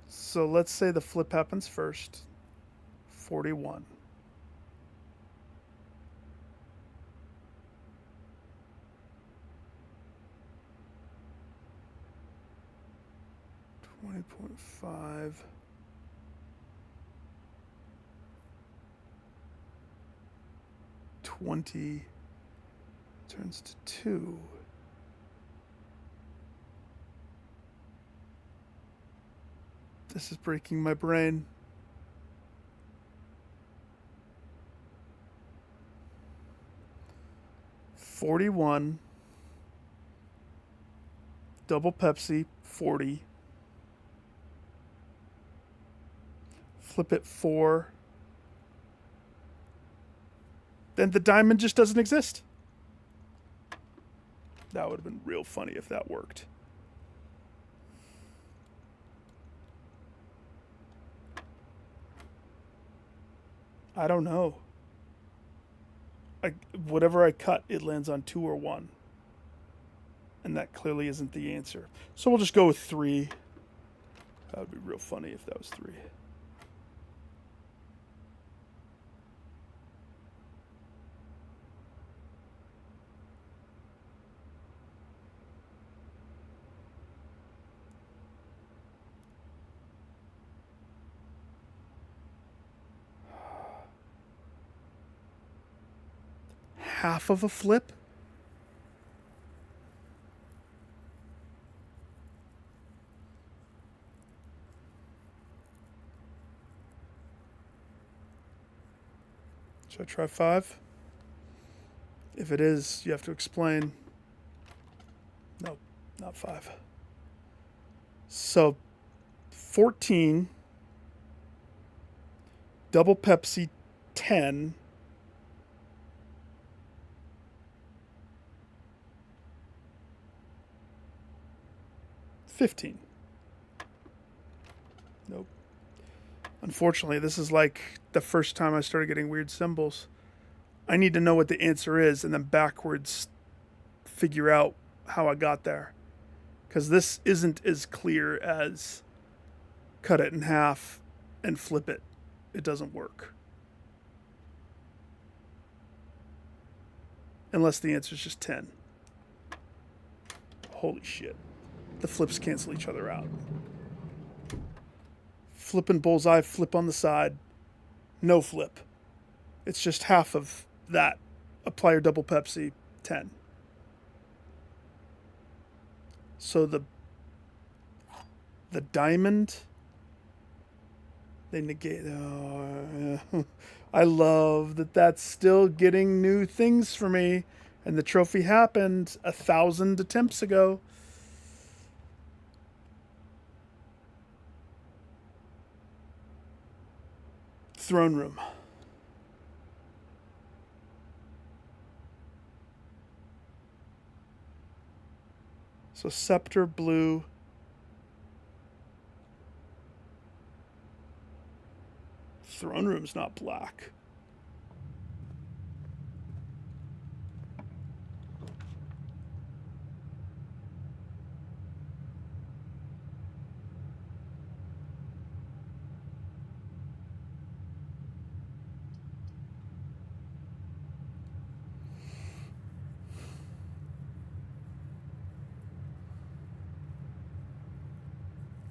So let's say the flip happens first. 41. $20.5. $20 turns to 2. This is breaking my brain. $41. Double Pepsi, 40. Flip it 4. then the diamond just doesn't exist. That would have been real funny if that worked. I don't know. Whatever I cut, it lands on 2 or 1. And that clearly isn't the answer. So we'll just go with 3. That would be real funny if that was 3. Half of a flip? Should I try 5? If it is, you have to explain. Nope, not 5. So, 14, double Pepsi, 10, 15. Nope. Unfortunately, this is like the first time I started getting weird symbols. I need to know what the answer is and then backwards figure out how I got there. Because this isn't as clear as cut it in half and flip it. It doesn't work. Unless the answer is just 10. Holy shit. The flips cancel each other out. Flip and bullseye, flip on the side. No flip. It's just half of that. Apply your double Pepsi, 10. So the diamond, they negate. Oh, yeah. I love that that's still getting new things for me. And the trophy happened 1,000 attempts ago. Throne room. So scepter, blue. Throne room's not black.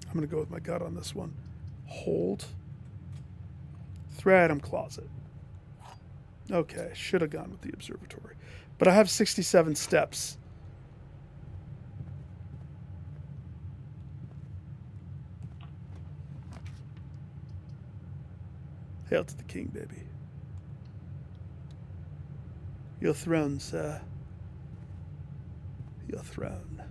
I'm going to go with my gut on this one. Hold. 3 item closet. Okay, should have gone with the observatory. But I have 67 steps. Hail to the king, baby. Your throne, sir. Your throne.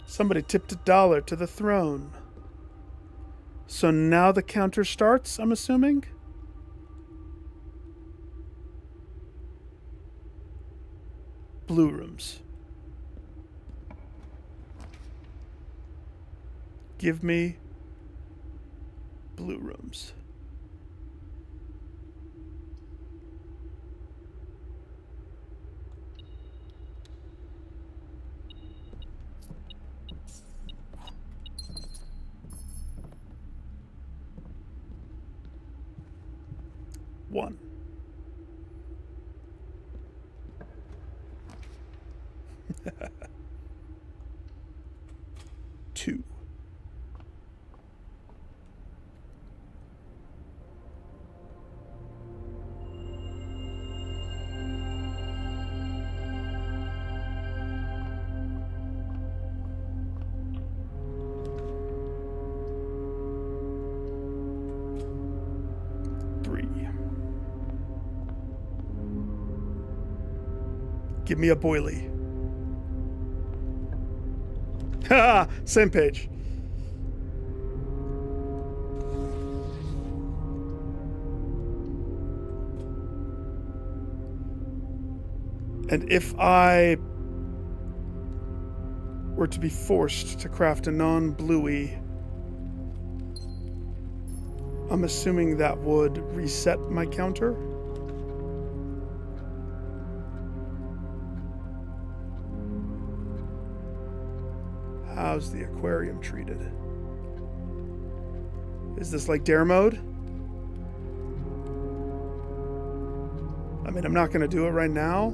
Somebody tipped $1 to the throne. So now the counter starts, I'm assuming? Blue rooms. Give me blue rooms. One. Two. Three. Give me a boilie. Ha! Same page. And if I were to be forced to craft a non-bluey, I'm assuming that would reset my counter? How's the aquarium treated? Is this like dare mode? I mean, I'm not going to do it right now,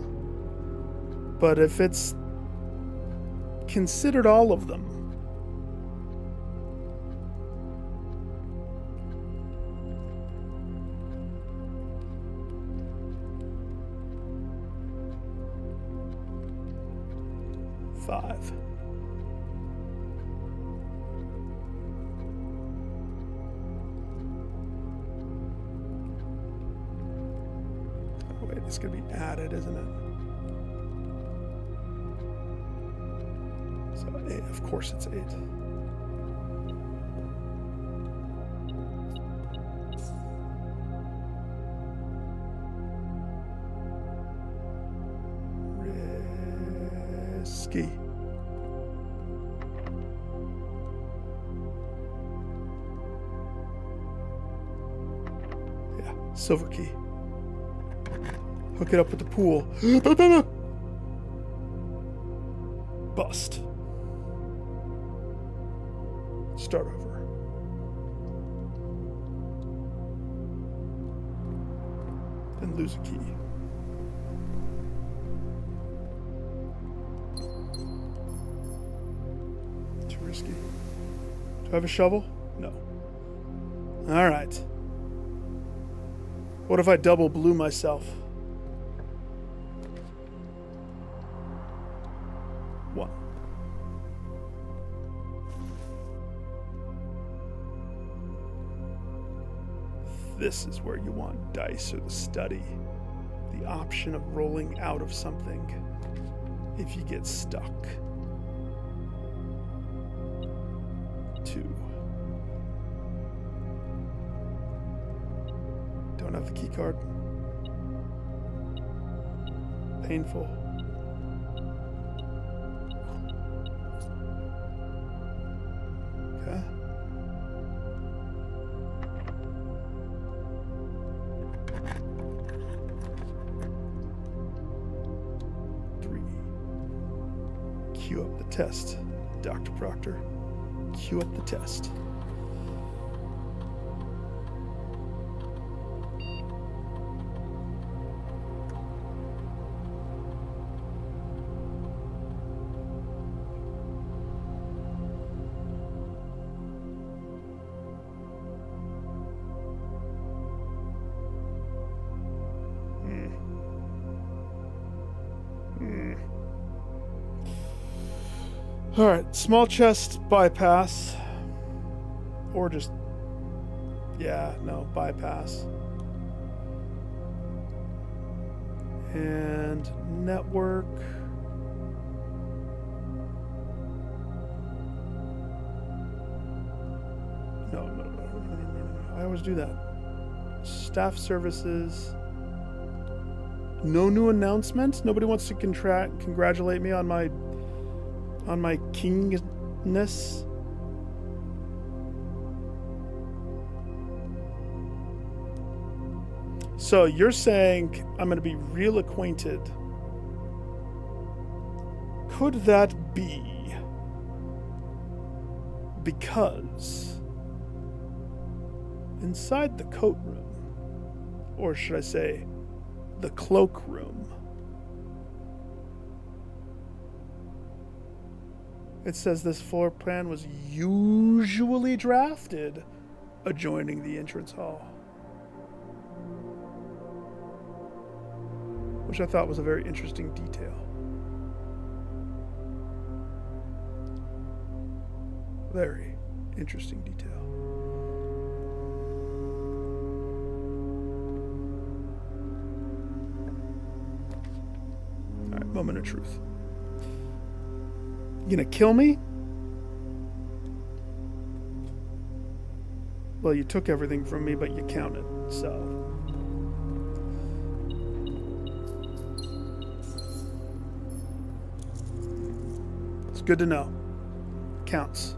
but if it's considered all of them, five. Oh, wait, it's going to be added, isn't it? So 8, of course it's 8. Risky. Yeah, silver key. Hook it up with the pool. Bust. Start over. Then lose a key. Too risky. Do I have a shovel? No. Alright. What if I double blew myself? 1. This is where you want dice or the study. The option of rolling out of something if you get stuck. 2. Don't have the key card. Painful. Okay. Cue up the test, Dr. Proctor. Cue up the test. Alright, small chest bypass. Or just... yeah, no, bypass. And network. No. I always do that. Staff services. No new announcements? Nobody wants to congratulate me on my kingness. So you're saying I'm going to be real acquainted. Could that be because inside the coat room, or should I say the cloak room, it says this floor plan was usually drafted adjoining the entrance hall, which I thought was a very interesting detail. Very interesting detail. All right. Moment of truth. You gonna kill me? Well, you took everything from me, but you counted, so. It's good to know. Counts.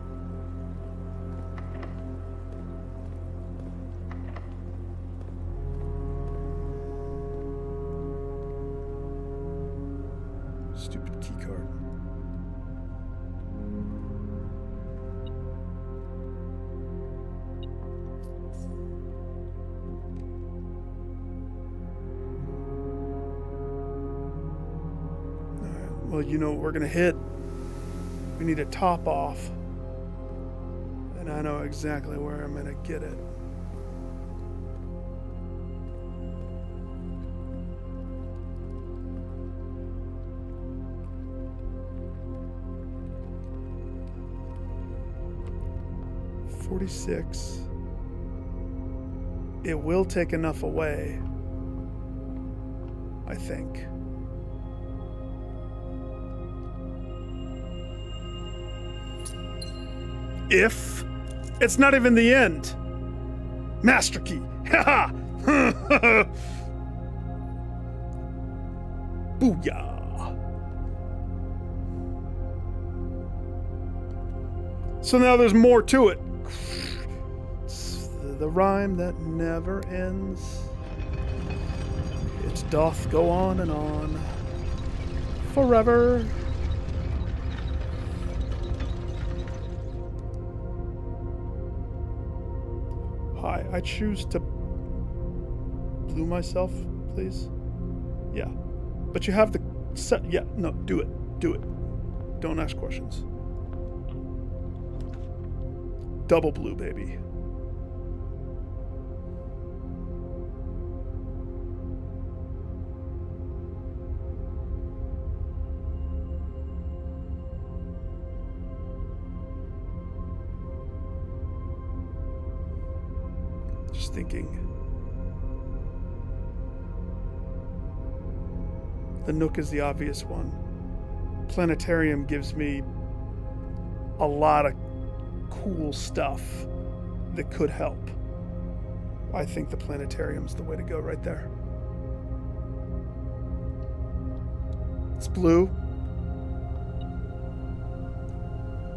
Stupid key card. Well, you know what we're gonna hit. We need a top off. And I know exactly where I'm gonna get it. $46. It will take enough away, I think. If it's not even the end. Master key. Haha. Booyah. So now there's more to it. It's the rhyme that never ends. It doth go on and on. Forever. Hi, I choose to blue myself, please. Yeah. But you have the set. Yeah, no, do it. Do it. Don't ask questions. Double blue, baby. Just thinking. The Nook is the obvious one. Planetarium gives me a lot of cool stuff that could help. I think the planetarium's the way to go right there. It's blue.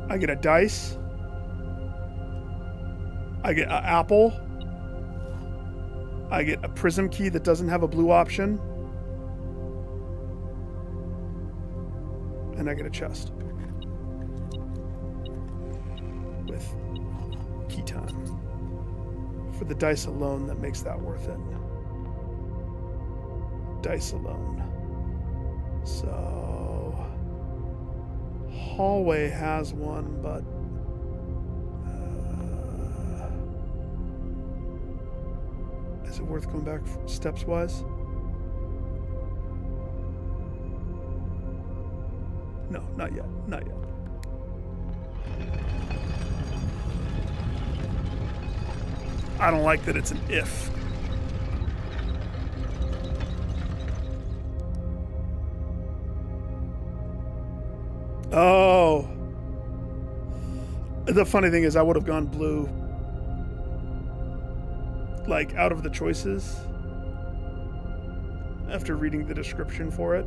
I get a dice. I get an apple. I get a prism key that doesn't have a blue option. And I get a chest. With key time. For the dice alone, that makes that worth it. Dice alone. So... Hallway has one, but... is it worth going back steps-wise? No, not yet. Not yet. I don't like that it's an if. Oh. The funny thing is I would have gone blue. Like, out of the choices. After reading the description for it.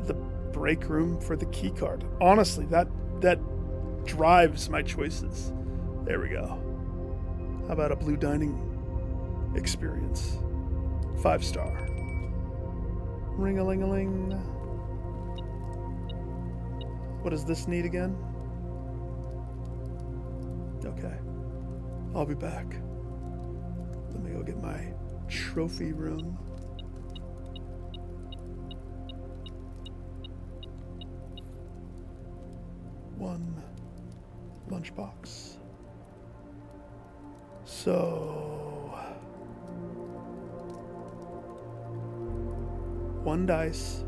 The break room for the key card. Honestly, that drives my choices. There we go. How about a blue dining experience? 5-star. Ring-a-ling-a-ling. What does this need again? Okay. I'll be back. Let me go get my trophy room. One lunchbox. So... 1 dice.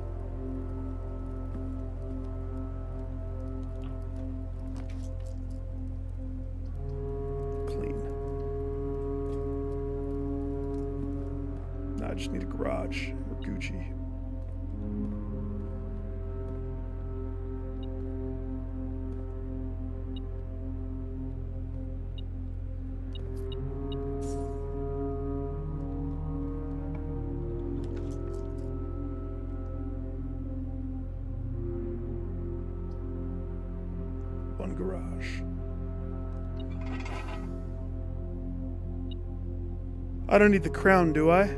Clean. Now I just need a garage. We're Gucci. One garage. I don't need the crown, do I?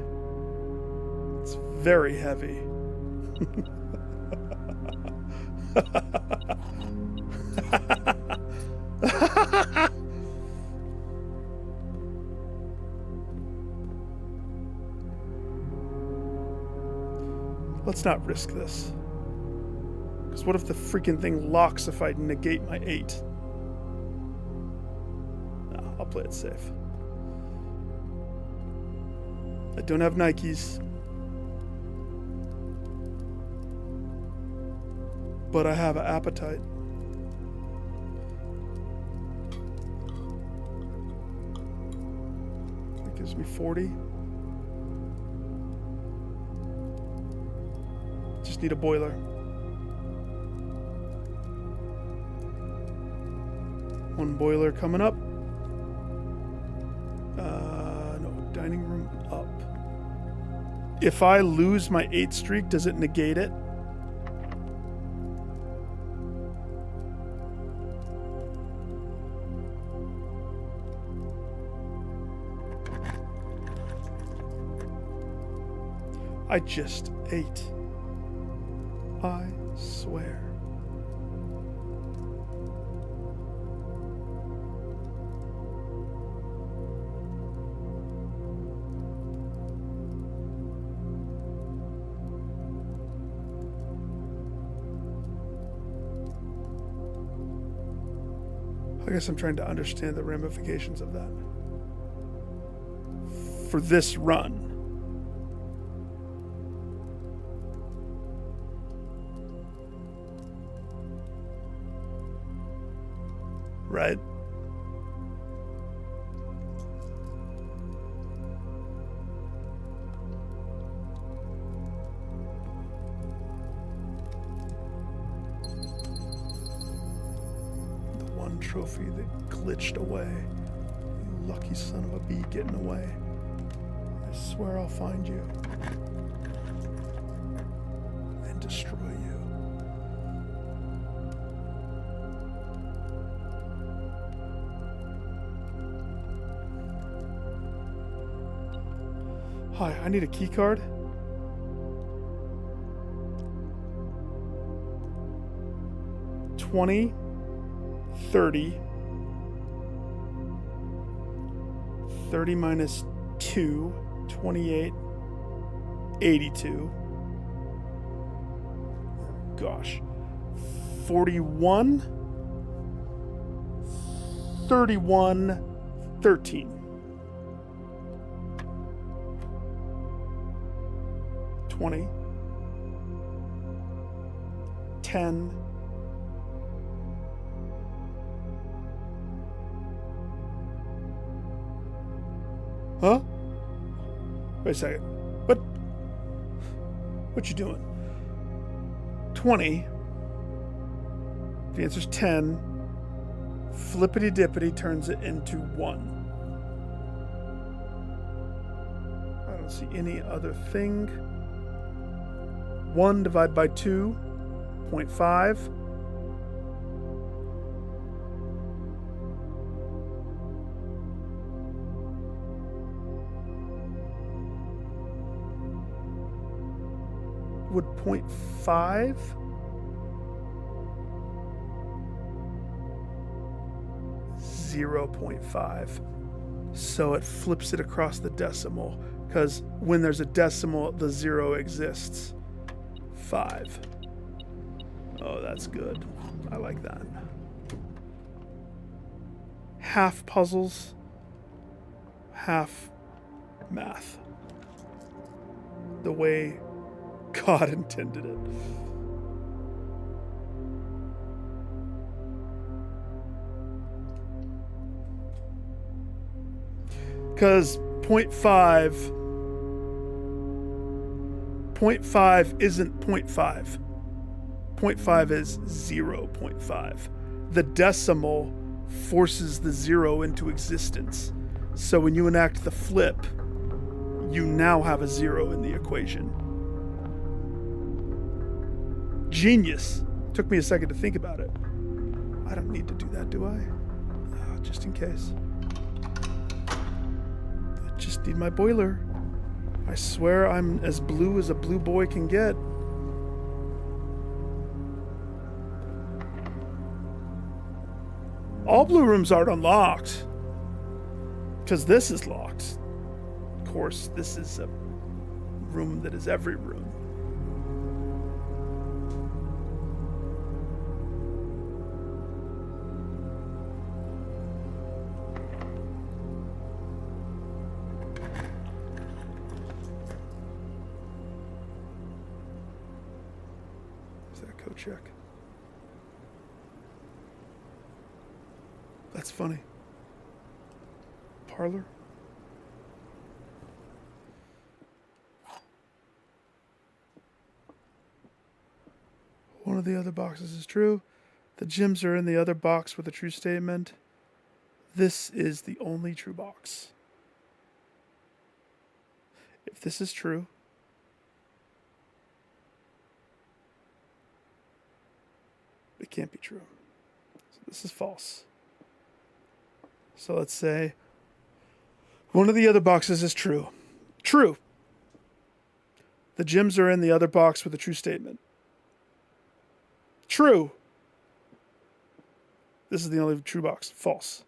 It's very heavy. Let's not risk this. Because what if the freaking thing locks if I negate my 8? No, I'll play it safe. I don't have Nikes. But I have an appetite. That gives me 40. Just need a boiler. One boiler coming up. No, dining room up. If I lose my 8 streak, does it negate it? I just ate. I swear. I guess I'm trying to understand the ramifications of that. For this run. Right? The one trophy that glitched away. You lucky son of a bee getting away. I swear I'll find you. And destroy you. Hi, I need a key card. $20, $30, 30 minus 2, 28, 82. Gosh. 41, 31, 13. 20, 10, huh? Wait a second. What you doing? 20. The answer's 10. Flippity dippity turns it into 1. I don't see any other thing. 1 divided by 2, 0.5. Would 0.5? .5. So it flips it across the decimal, because when there's a decimal, the 0 exists. 5. Oh, that's good. I like that. Half puzzles, half math. The way God intended it. Because 0.5 0.5 isn't 0.5. 0.5 is 0.5. The decimal forces the 0 into existence. So when you enact the flip, you now have a 0 in the equation. Genius. Took me a second to think about it. I don't need to do that, do I? Just in case. I just need my boiler. I swear I'm as blue as a blue boy can get. All blue rooms aren't unlocked. Because this is locked. Of course, this is a room that is every room. Check. That's funny. Parlor? One of the other boxes is true. The gems are in the other box with a true statement. This is the only true box. If this is true, it can't be true. So this is false. So let's say one of the other boxes is true. True. The gems are in the other box with a true statement. True. This is the only true box. False.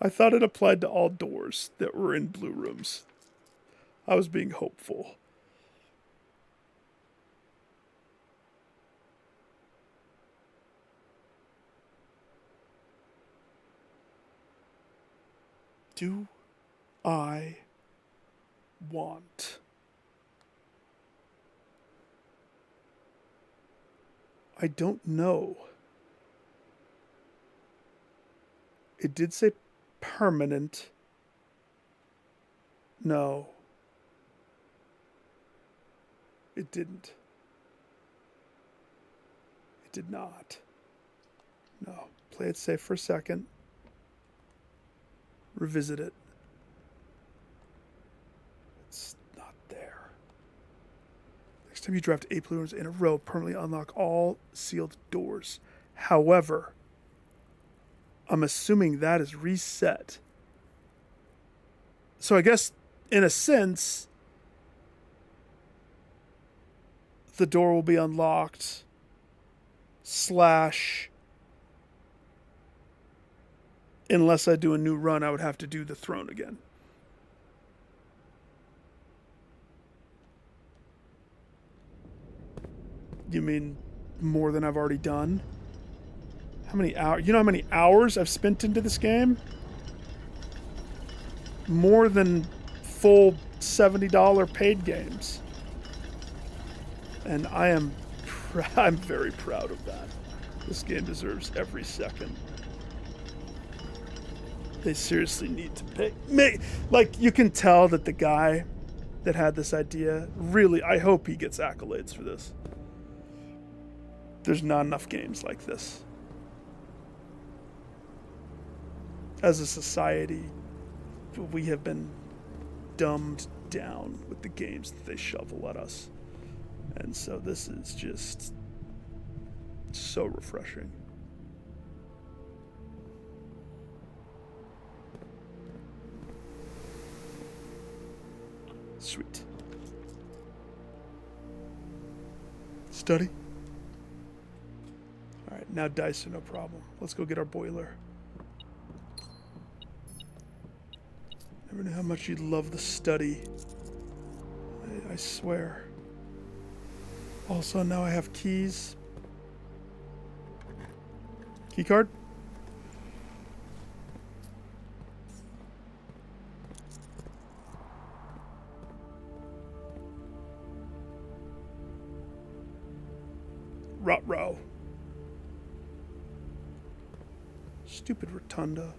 I thought it applied to all doors that were in blue rooms. I was being hopeful. Do I want? I don't know. It did say permanent. No. It didn't. It did not. No. Play it safe for a second. Revisit it. It's not there. Next time you draft 8 blue rooms in a row, permanently unlock all sealed doors. However, I'm assuming that is reset. So I guess, in a sense, the door will be unlocked / unless I do a new run, I would have to do the throne again. You mean more than I've already done? How many hours? You know how many hours I've spent into this game? More than full $70 paid games. And I'm very proud of that. This game deserves every second. They seriously need to pay. Like, you can tell that the guy that had this idea, really, I hope he gets accolades for this. There's not enough games like this. As a society, we have been dumbed down with the games that they shovel at us. And so this is just so refreshing. Sweet. Study. All right, now dice are no problem. Let's go get our boiler. Never knew how much you'd love the study. I swear. Also, now I have keys. Key card? Ruh-roh. Stupid rotunda.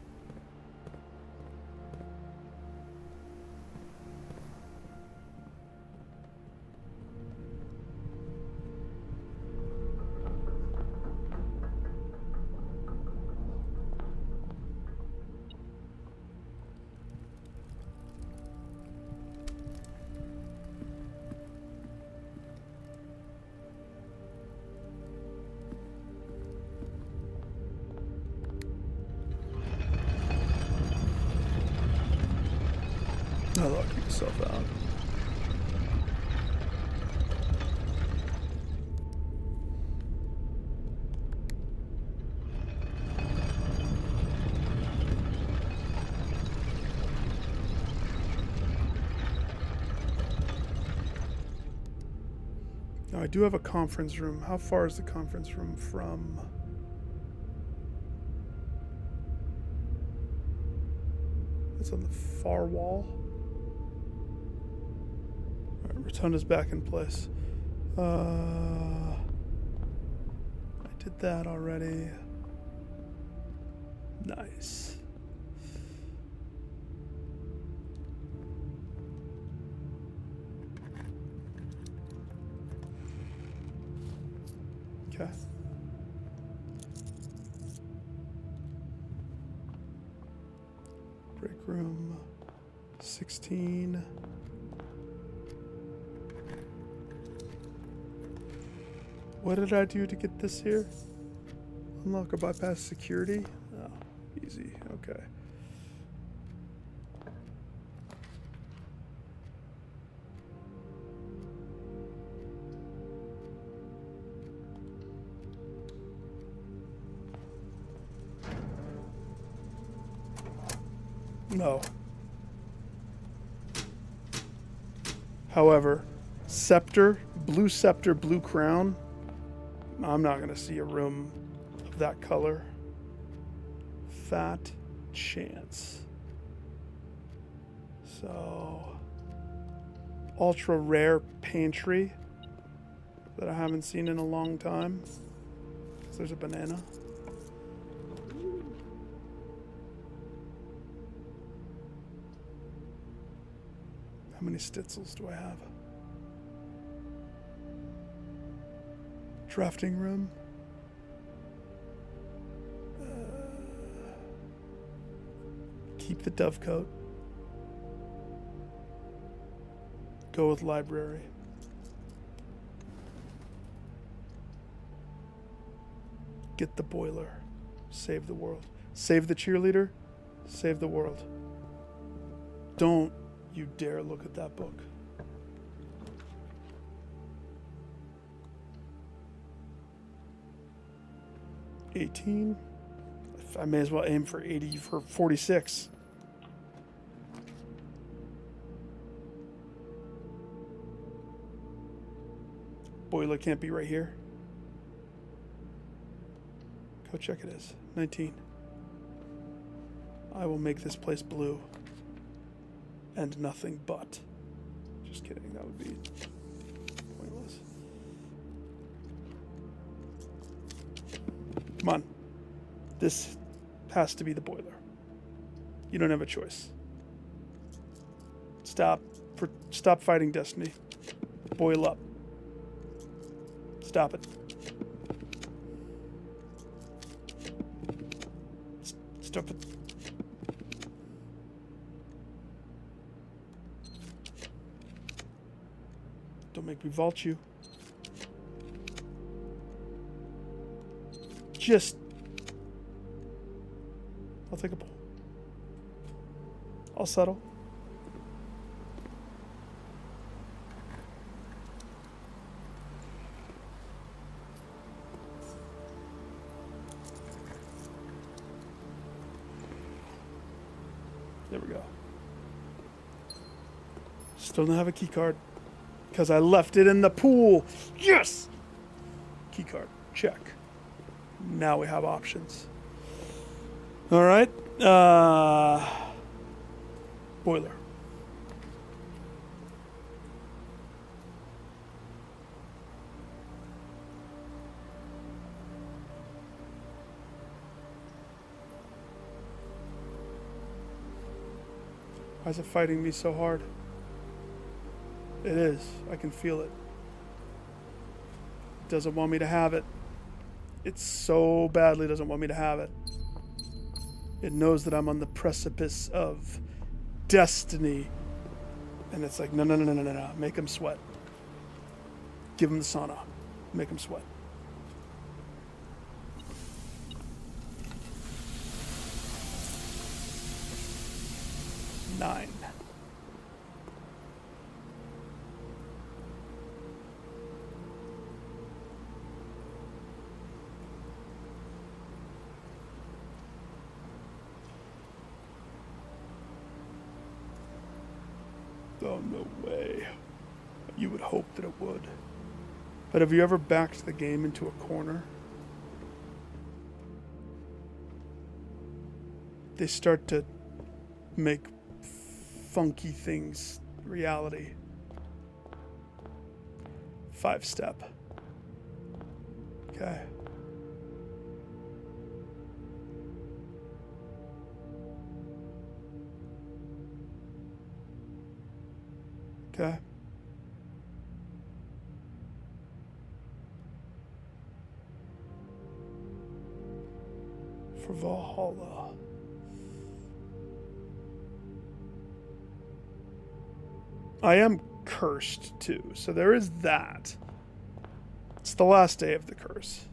Now lock yourself out. Now I do have a conference room. How far is the conference room from? It's on the far wall. All right, Rotunda's back in place. I did that already. Nice. Okay. Break room 16. What did I do to get this here? Unlock or bypass security? Oh, easy. Okay. No. However, scepter, blue crown. I'm not going to see a room of that color. Fat chance. So, ultra rare pantry that I haven't seen in a long time. So there's a banana. How many Stitzels do I have? Drafting room. Keep the dovecoat. Go with library. Get the boiler. Save the world. Save the cheerleader. Save the world. Don't you dare look at that book. $18. I may as well aim for 80 for 46. Boiler can't be right here. Go check it is. 19. I will make this place blue. And nothing but. Just kidding, that would be pointless. Come on. This has to be the boiler. You don't have a choice. Stop fighting destiny. Boil up. Stop it. Stop it. Don't make me vault you. Just... I'll take a pull. I'll settle. There we go. Still don't have a key card. Because I left it in the pool. Yes! Key card. Check. Now we have options. All right. Boiler. Why is it fighting me so hard? It is. I can feel it. It doesn't want me to have it. It so badly doesn't want me to have it. It knows that I'm on the precipice of destiny. And it's like, no. Make him sweat. Give him the sauna. Make him sweat. $9. Oh, no way. You would hope that it would. But have you ever backed the game into a corner? They start to make funky things reality. 5-step. Okay. Okay. For Valhalla. I am cursed too, so there is that. It's the last day of the curse.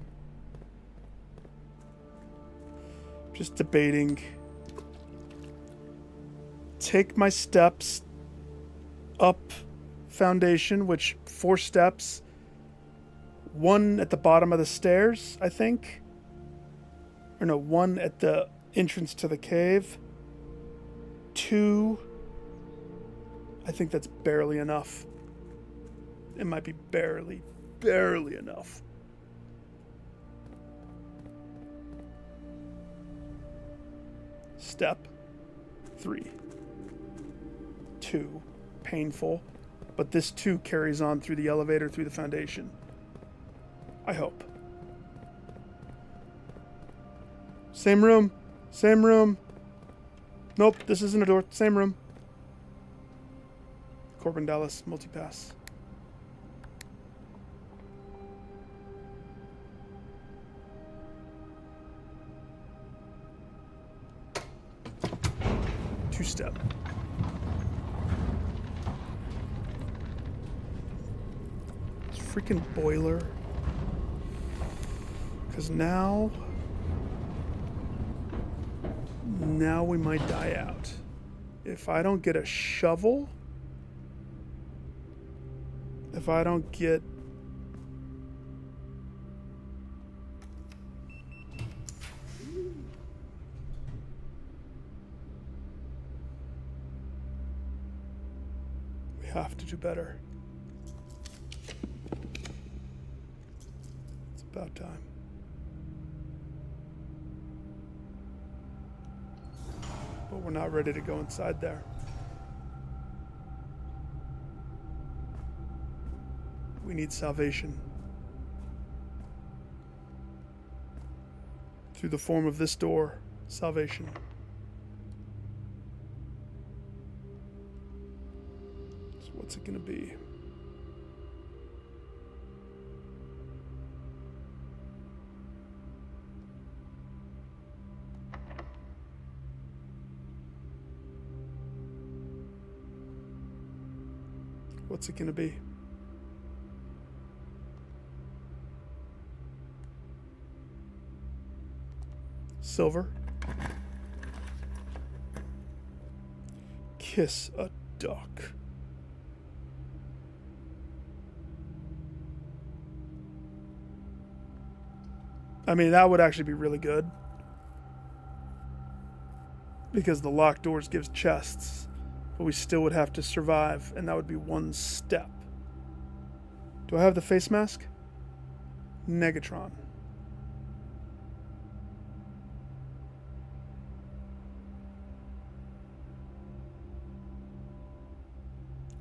Just debating. Take my steps up foundation, which 4 steps. 1 at the bottom of the stairs, I think. Or no, 1 at the entrance to the cave. 2. I think that's barely enough. It might be barely enough. Step 3. 2. Painful. But this 2 carries on through the elevator, through the foundation. I hope. Same room. Same room. Nope, this isn't a door. Same room. Corbin Dallas, multipass. Two-step. It's freaking boiler. Because now we might die out. If I don't get a shovel, if I don't get we have to do better. It's about time. But we're not ready to go inside there. We need salvation. Through the form of this door, salvation. So what's it gonna be? What's it gonna be? Silver. Kiss a duck. I mean, that would actually be really good. Because the locked doors gives chests. But we still would have to survive, and that would be 1 step. Do I have the face mask? Negatron.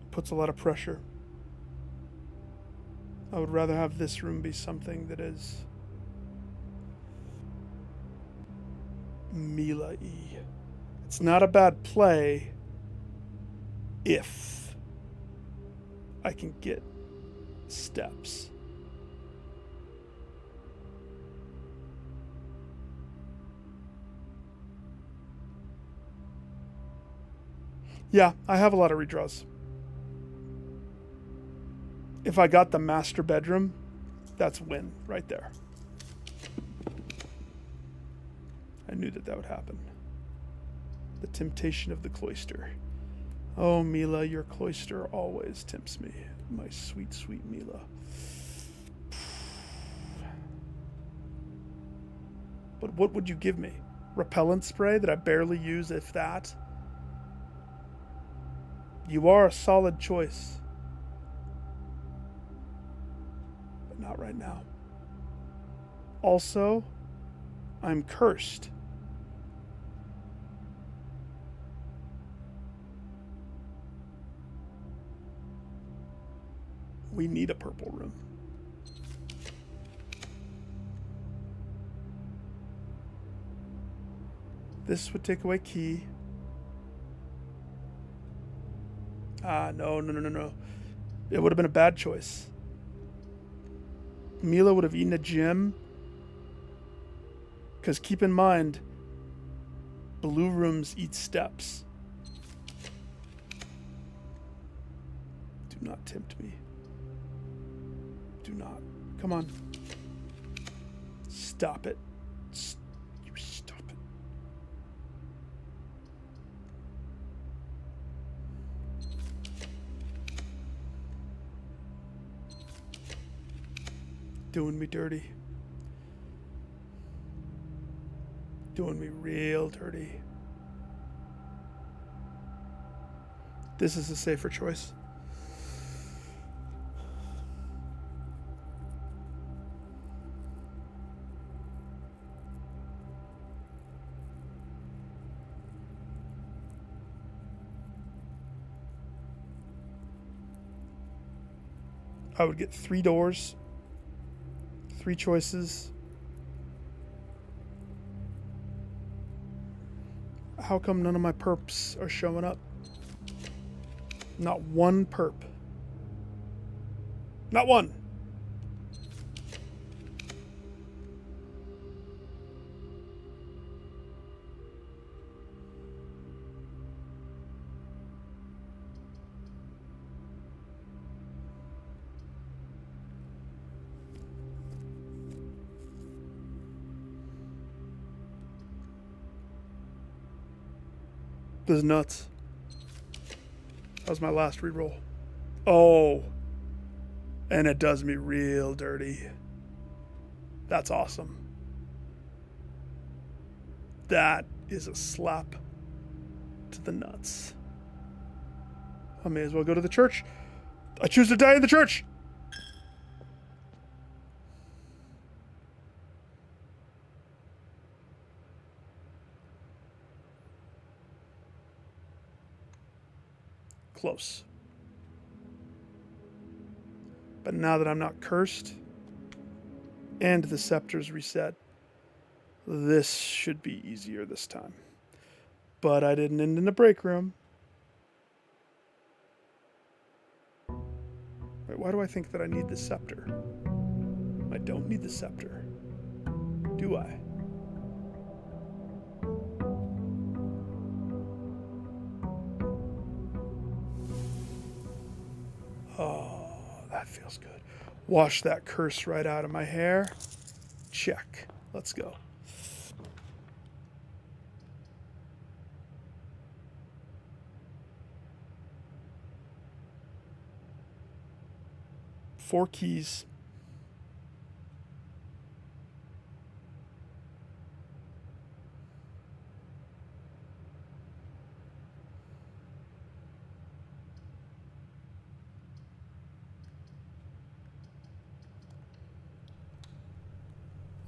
Puts a lot of pressure. I would rather have this room be something that is Mila-y. It's not a bad play if I can get steps. Yeah, I have a lot of redraws. If I got the master bedroom, that's a win right there. I knew that would happen. The temptation of the cloister. Oh, Mila, your cloister always tempts me. My sweet, sweet Mila. But what would you give me? Repellent spray that I barely use, if that? You are a solid choice. But not right now. Also, I'm cursed. We need a purple room. This would take away key. No. It would have been a bad choice. Mila would have eaten a gem. Because keep in mind, blue rooms eat steps. Do not tempt me. Do not. Come on. Stop it. You stop it. Doing me dirty. Doing me real dirty. This is a safer choice. I would get 3 doors, 3 choices. How come none of my perps are showing up? Not one perp. Not one. This is nuts. That was my last reroll. Oh. And it does me real dirty. That's awesome. That is a slap to the nuts. I may as well go to the church. I choose to die in the church. Close. But now that I'm not cursed and the scepter's reset, this should be easier this time. But I didn't end in the break room. Wait, why do I think that I need the scepter? I don't need the scepter. Do I? Oh, that feels good. Wash that curse right out of my hair. Check. Let's go. Four keys.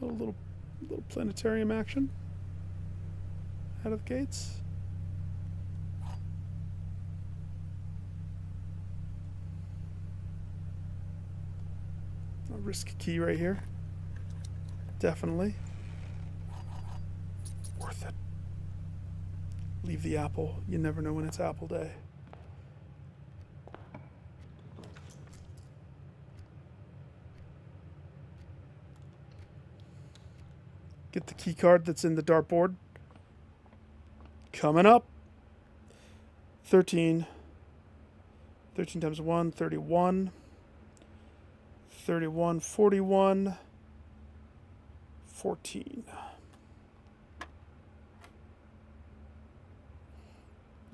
Little planetarium action out of the gates. A risk key right here. Definitely. Worth it. Leave the apple. You never know when it's apple day. Get the key card that's in the dartboard. Coming up. 13. 13 times 1, 31. 31, 41. 14.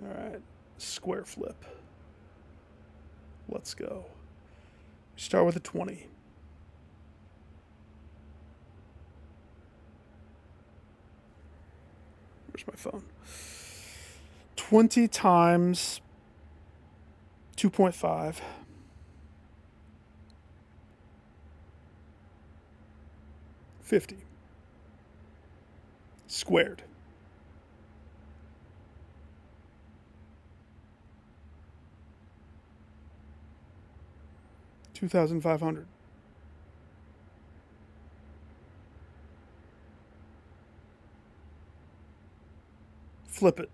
All right. Square flip. Let's go. Start with a 20. Where's my phone? 20 times 2.5. $50. Squared. $2,500. Flip it.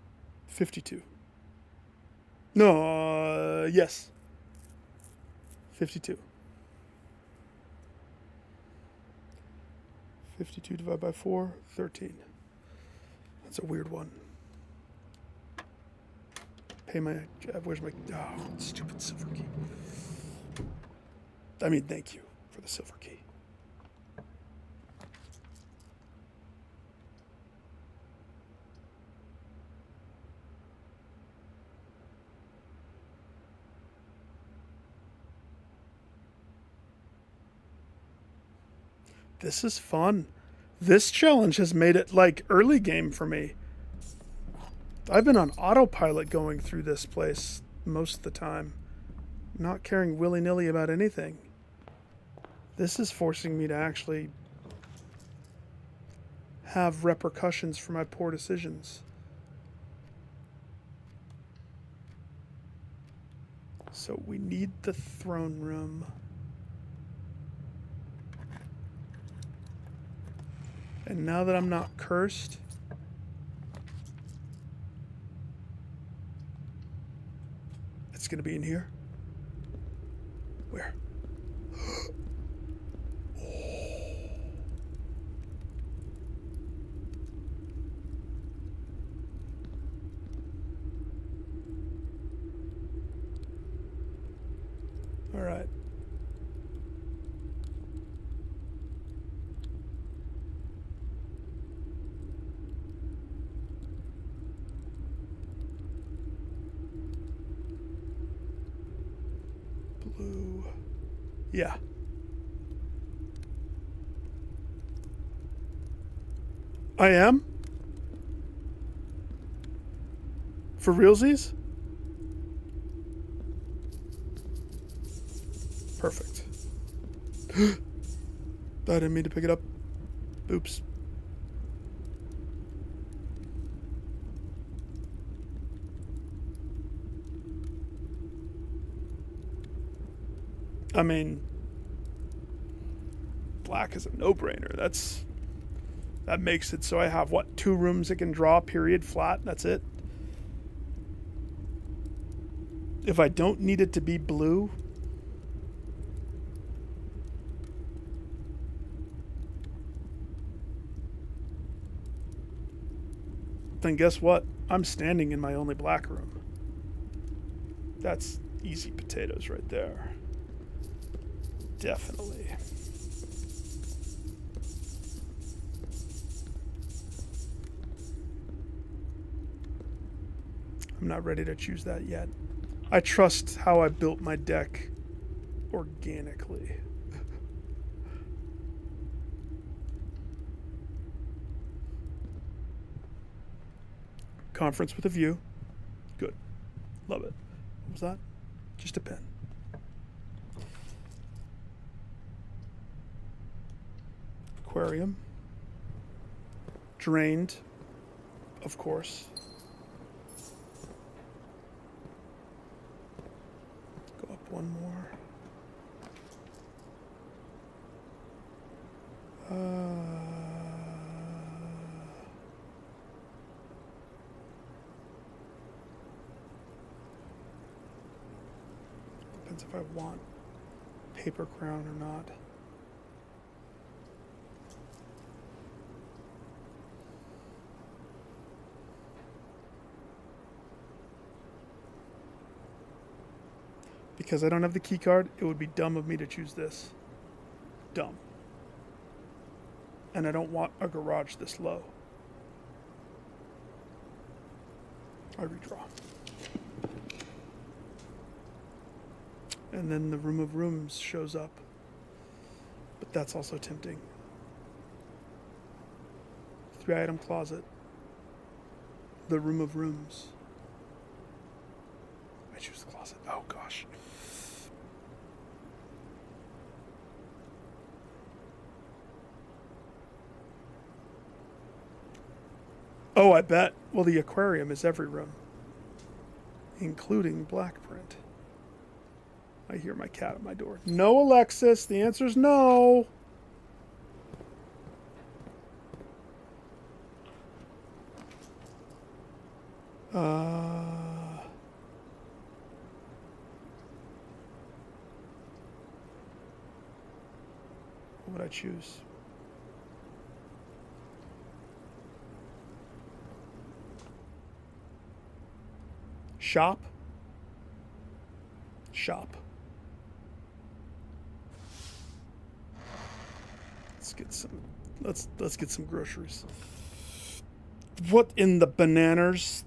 52. No, yes. 52. 52 divided by 4, 13. That's a weird one. Pay my, where's my, oh, stupid silver key. I mean, thank you for the silver key. This is fun. This challenge has made it like early game for me. I've been on autopilot going through this place most of the time, not caring willy-nilly about anything. This is forcing me to actually have repercussions for my poor decisions. So we need the throne room. And now that I'm not cursed, it's going to be in here. Where? All right. Blue. Yeah. I am? For realsies? Perfect. I didn't mean to pick it up. Oops. I mean, black is a no-brainer. That makes it so I have, what, 2 rooms I can draw, period, flat. That's it. If I don't need it to be blue, then guess what? I'm standing in my only black room. That's easy potatoes right there. Definitely. I'm not ready to choose that yet. I trust how I built my deck organically. Conference with a view. Good. Love it. What was that? Just a pen. Aquarium. Drained, of course. Go up one more. Depends if I want paper crown or not. Because I don't have the key card, it would be dumb of me to choose this. Dumb. And I don't want a garage this low. I redraw. And then the room of rooms shows up. But that's also tempting. 3-item closet. The room of rooms. I choose the closet? Oh, gosh. Oh, I bet. Well, the aquarium is every room, including black print. I hear my cat at my door. No, Alexis. The answer's no. What would I choose? Shop. Shop. Let's get some groceries. What in the bananas?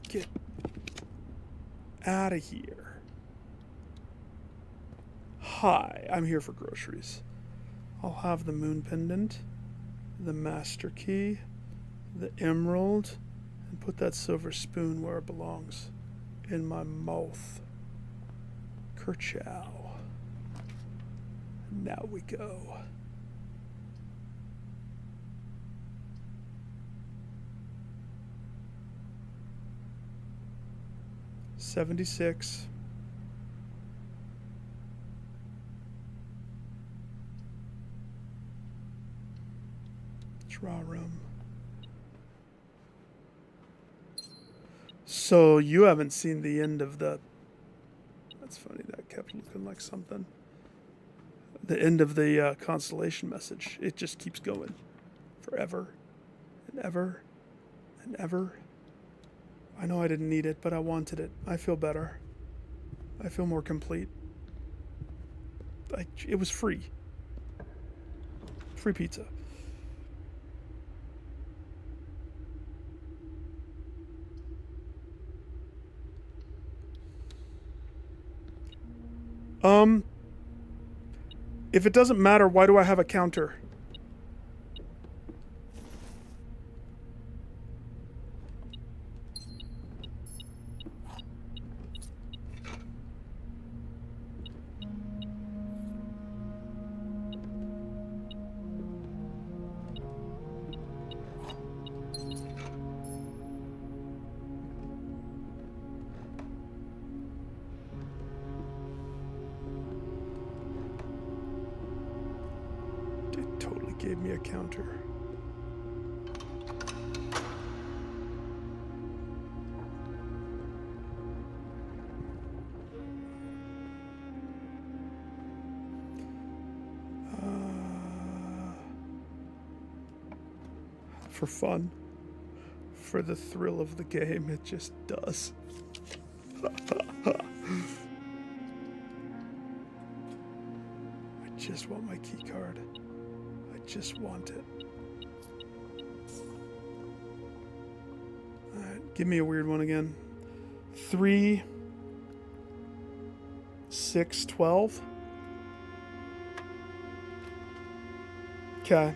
Get out of here. Hi, I'm here for groceries. I'll have the moon pendant, the master key, the emerald, and put that silver spoon where it belongs. In my mouth. Kerchow. Now we go. $76. Draw room. So you haven't seen the end of the... That's funny, that kept looking like something. The end of the constellation message. It just keeps going. Forever. And ever. And ever. I know I didn't need it, but I wanted it. I feel better. I feel more complete. It was free. Free pizza. If it doesn't matter, why do I have a counter? Gave me a counter. For fun. For the thrill of the game, it just does. I just want my key card. Just want it. Alright, give me a weird one again. 3, 6, 12. Okay.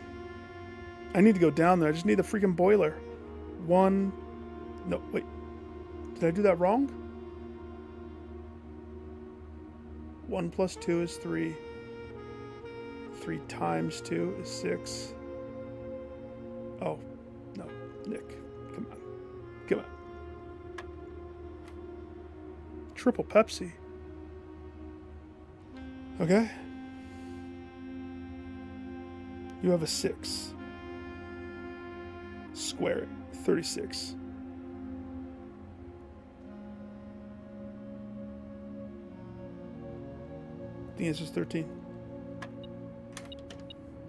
I need to go down there. I just need the freaking boiler. 1. No, wait. Did I do that wrong? 1 plus 2 is 3. 3 times 2 is 6. Oh, no. Nick, come on. Come on. Triple Pepsi. Okay. You have a 6. Square it. 36. The answer is 13.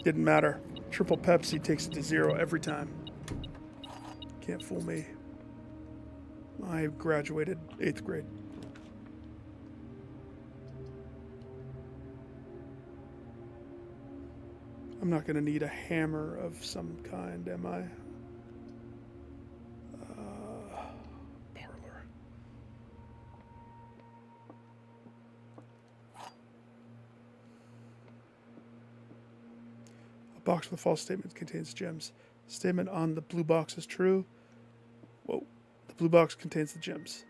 Didn't matter. Triple Pepsi takes it to 0 every time. Can't fool me. I graduated 8th grade. I'm not going to need a hammer of some kind, am I? Parlor. A box with false statements contains gems. Statement on the blue box is true. Whoa. The blue box contains the gems.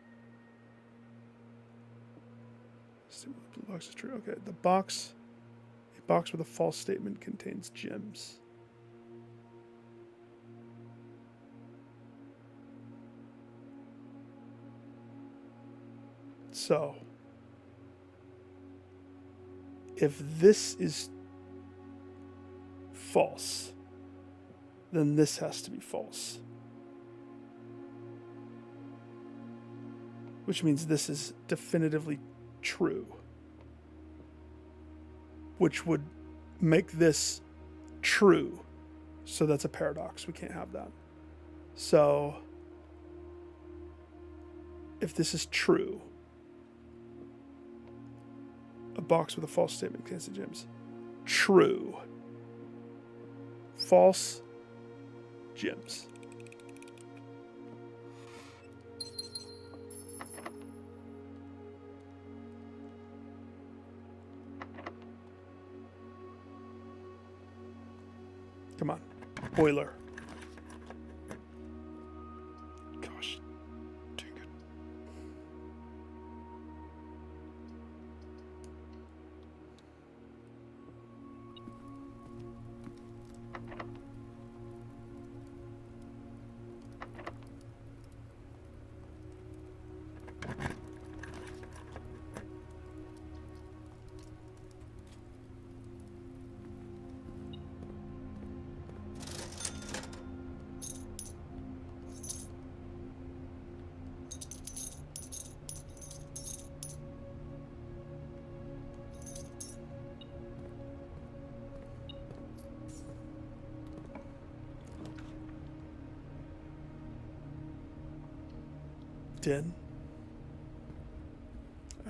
Statement the blue box is true. Okay. A box with a false statement contains gems. So, if this is false, then this has to be false. Which means this is definitively true. Which would make this true. So that's a paradox. We can't have that. So, if this is true, a box with a false statement contains the gems. True. False. Gems. Come on. Boiler. Gosh. Dang it. Did.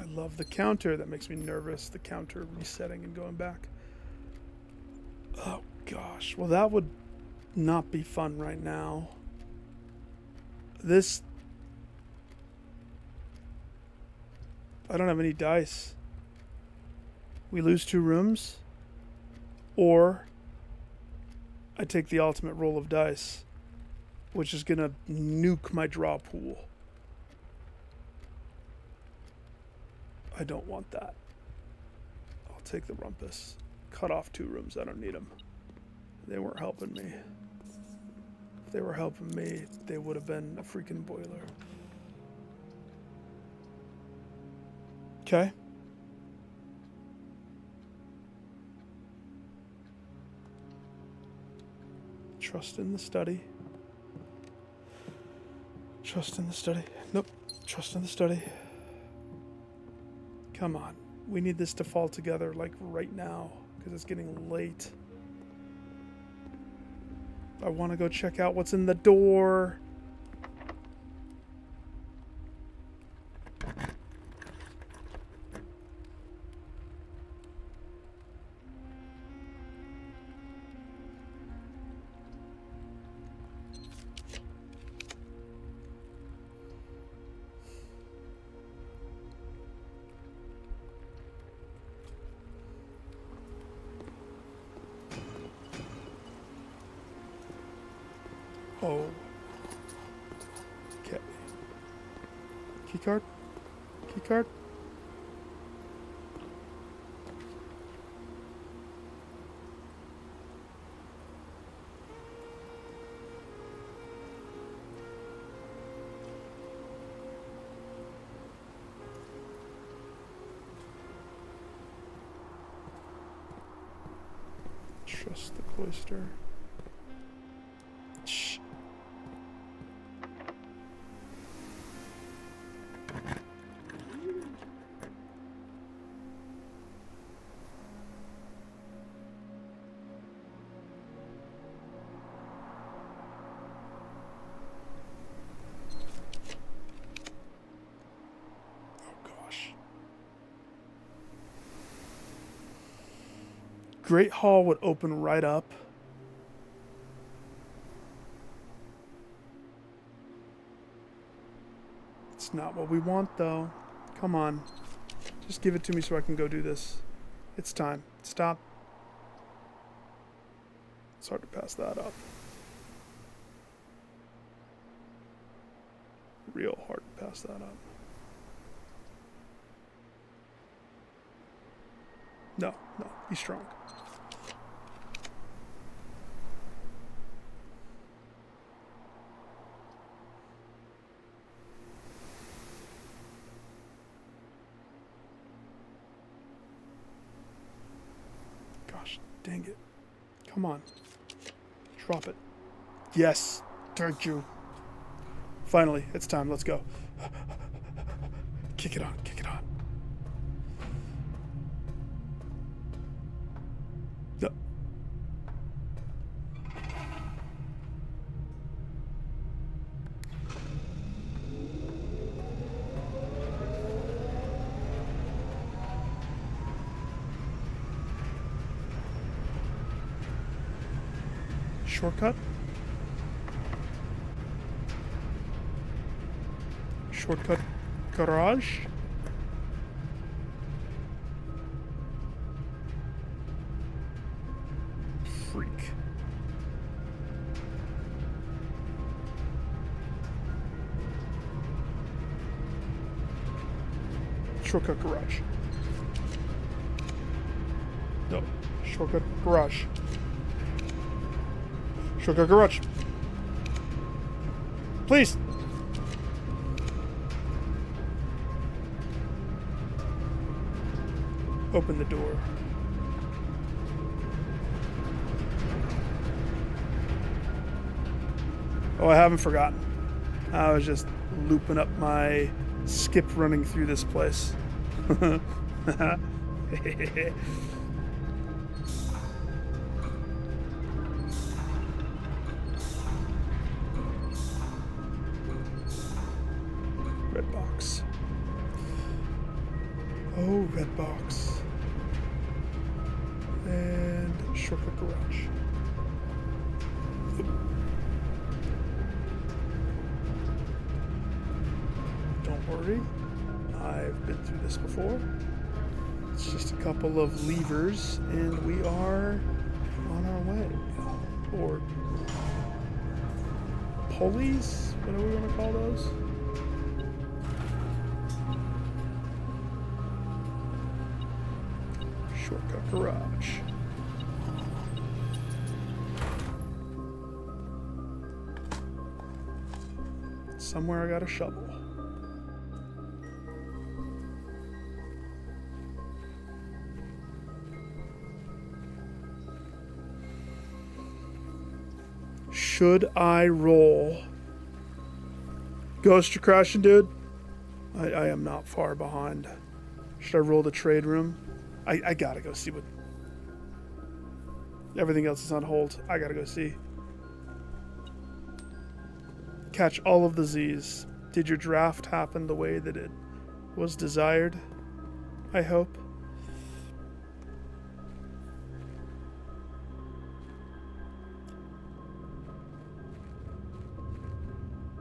I love the counter. That makes me nervous. The counter resetting and going back. Oh gosh. Well, that would not be fun right now. This... I don't have any dice. We lose 2 rooms. Or I take the ultimate roll of dice, which is going to nuke my draw pool. I don't want that. I'll take the rumpus. Cut off 2 rooms. I don't need them. They weren't helping me. If they were helping me, they would have been a freaking boiler. Okay. Trust in the study. Trust in the study. Nope. Trust in the study. Come on. We need this to fall together, like, right now, because it's getting late. I want to go check out what's in the door. Oh. Okay. Keycard? Keycard? Trust the cloister. Shh. Great Hall would open right up. It's not what we want, though. Come on. Just give it to me so I can go do this. It's time. Stop. It's hard to pass that up. real hard to pass that up. No, be strong. Gosh, dang it. Come on. Drop it. Yes, thank you. Finally, it's time. Let's go. Kick it on, kick it on. No. Shortcut? Shortcut garage? Freak. Shortcut garage. No. Shortcut garage. Shortcut garage. Please. Open the door. Oh, I haven't forgotten. I was just looping up my skip running through this place. Red box. Oh, red box. And shortcut garage. Don't worry, I've been through this before. It's just a couple of levers and we are on our way. Or pulleys? What are we going to call those? Shortcut garage. Somewhere I got a shovel. Should I roll? Ghost, you're crashing, dude? I am not far behind. Should I roll the trade room? I gotta go see what... Everything else is on hold. I gotta go see. Catch all of the Z's. Did your draft happen the way that it was desired? I hope.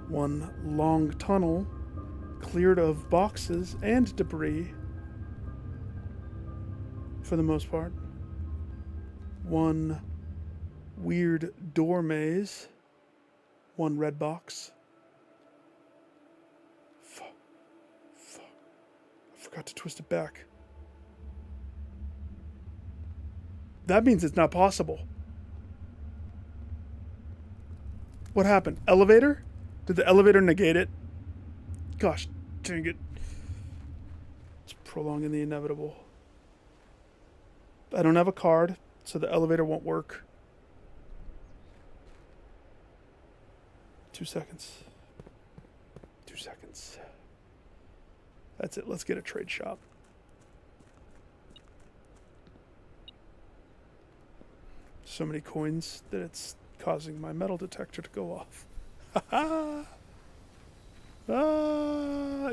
One long tunnel cleared of boxes and debris. For the most part. One weird door maze. One red box. Fuck. I forgot to twist it back. That means it's not possible. What happened? Elevator? Did the elevator negate it? Gosh, dang it. It's prolonging the inevitable. I don't have a card, so the elevator won't work. 2 seconds. 2 seconds. That's it. Let's get a trade shop. So many coins that it's causing my metal detector to go off.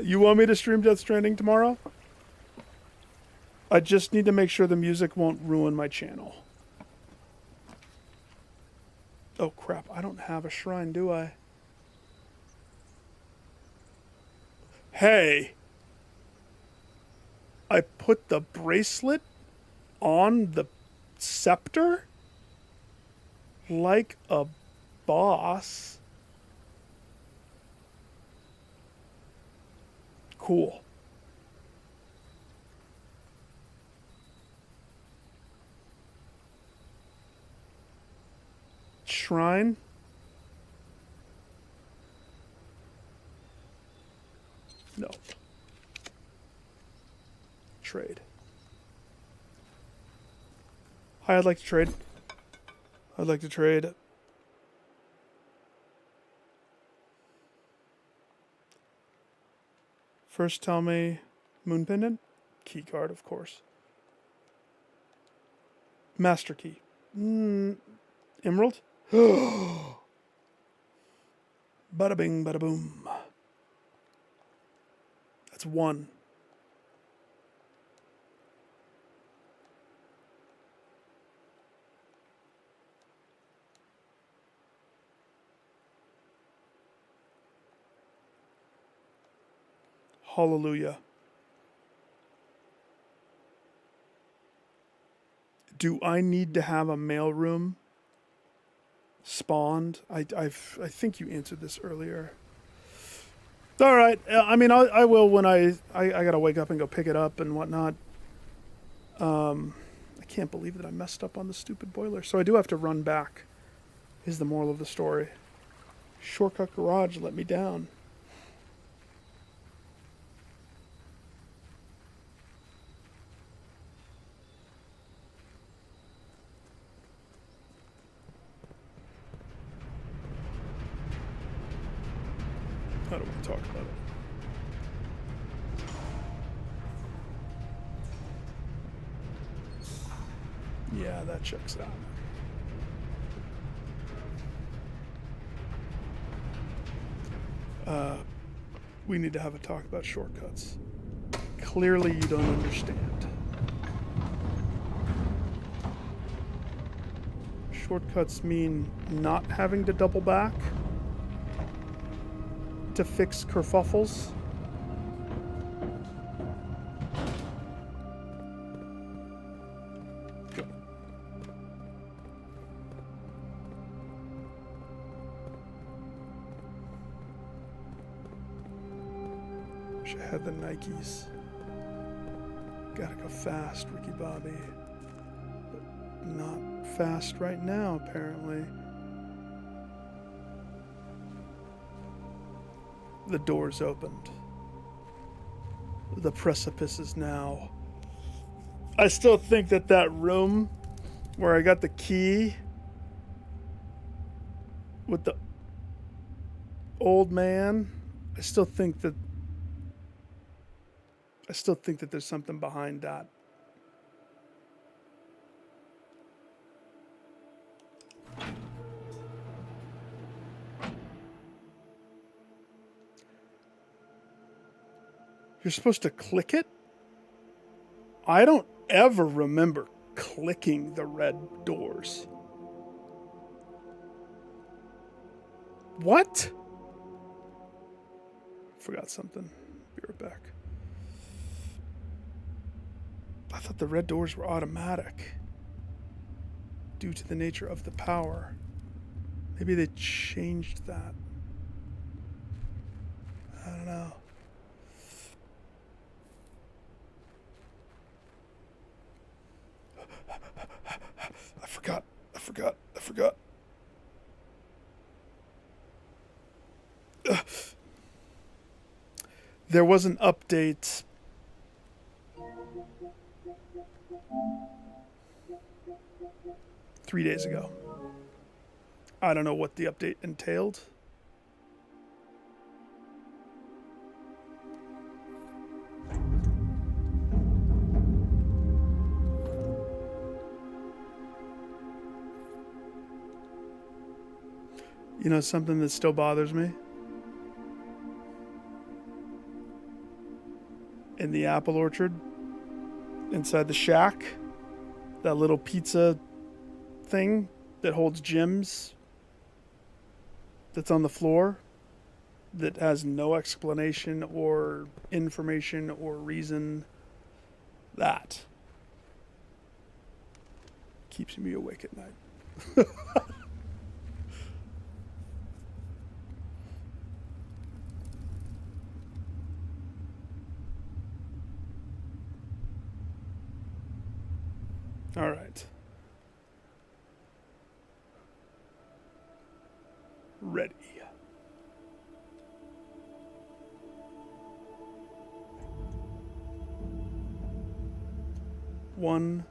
You want me to stream Death Stranding tomorrow? I just need to make sure the music won't ruin my channel. Oh crap, I don't have a shrine, do I? Hey! I put the bracelet on the scepter? Like a boss. Cool. Shrine. No. Trade. Hi, I'd like to trade. I'd like to trade. First tell me moon pendant. Key card, of course. Master key. Emerald. Bada bing, bada boom. That's one. Hallelujah. Do I need to have a mailroom spawned? I think you answered this earlier. All right. I mean, I will when I gotta wake up and go pick it up and whatnot. I can't believe that I messed up on the stupid boiler. So I do have to run back. Is the moral of the story. Shortcut garage let me down. I don't want to talk about it. Yeah, that checks out. We need to have a talk about shortcuts. Clearly you don't understand. Shortcuts mean not having to double back to fix kerfuffles. Go. Wish I had the Nikes. Gotta go fast, Ricky Bobby. But not fast right now, apparently. The door's opened. The precipice is now. I still think that room where I got the key with the old man, I still think that there's something behind that. You're supposed to click it? I don't ever remember clicking the red doors. What? Forgot something. Be right back. I thought the red doors were automatic due to the nature of the power. Maybe they changed that. I don't know. I forgot. There was an update. Three days ago. I don't know what the update entailed. You know something that still bothers me? In the apple orchard, inside the shack, that little pizza thing that holds gems that's on the floor that has no explanation or information or reason, that keeps me awake at night. All right. Ready. One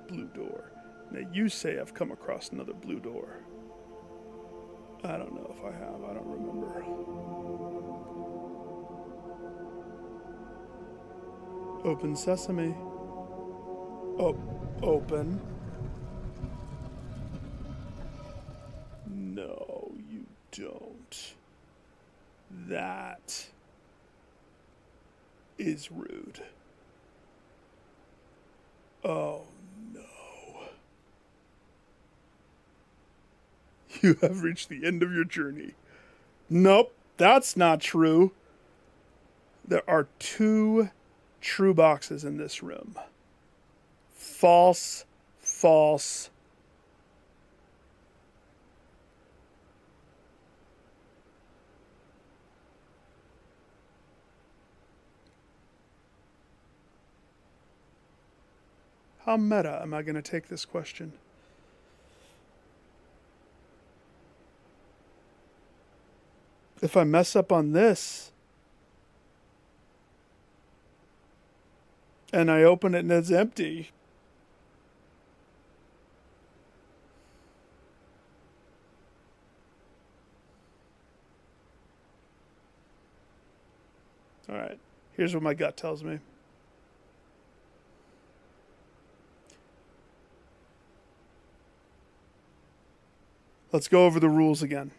blue door. Now you say I've come across another blue door. I don't know if I have. I don't remember. Open sesame. Oh, open. No, you don't. That is rude. Oh, no. You have reached the end of your journey. Nope, that's not true. There are 2 true boxes in this room. False, false. How meta am I going to take this question? If I mess up on this and I open it and it's empty, all right, here's what my gut tells me. Let's go over the rules again.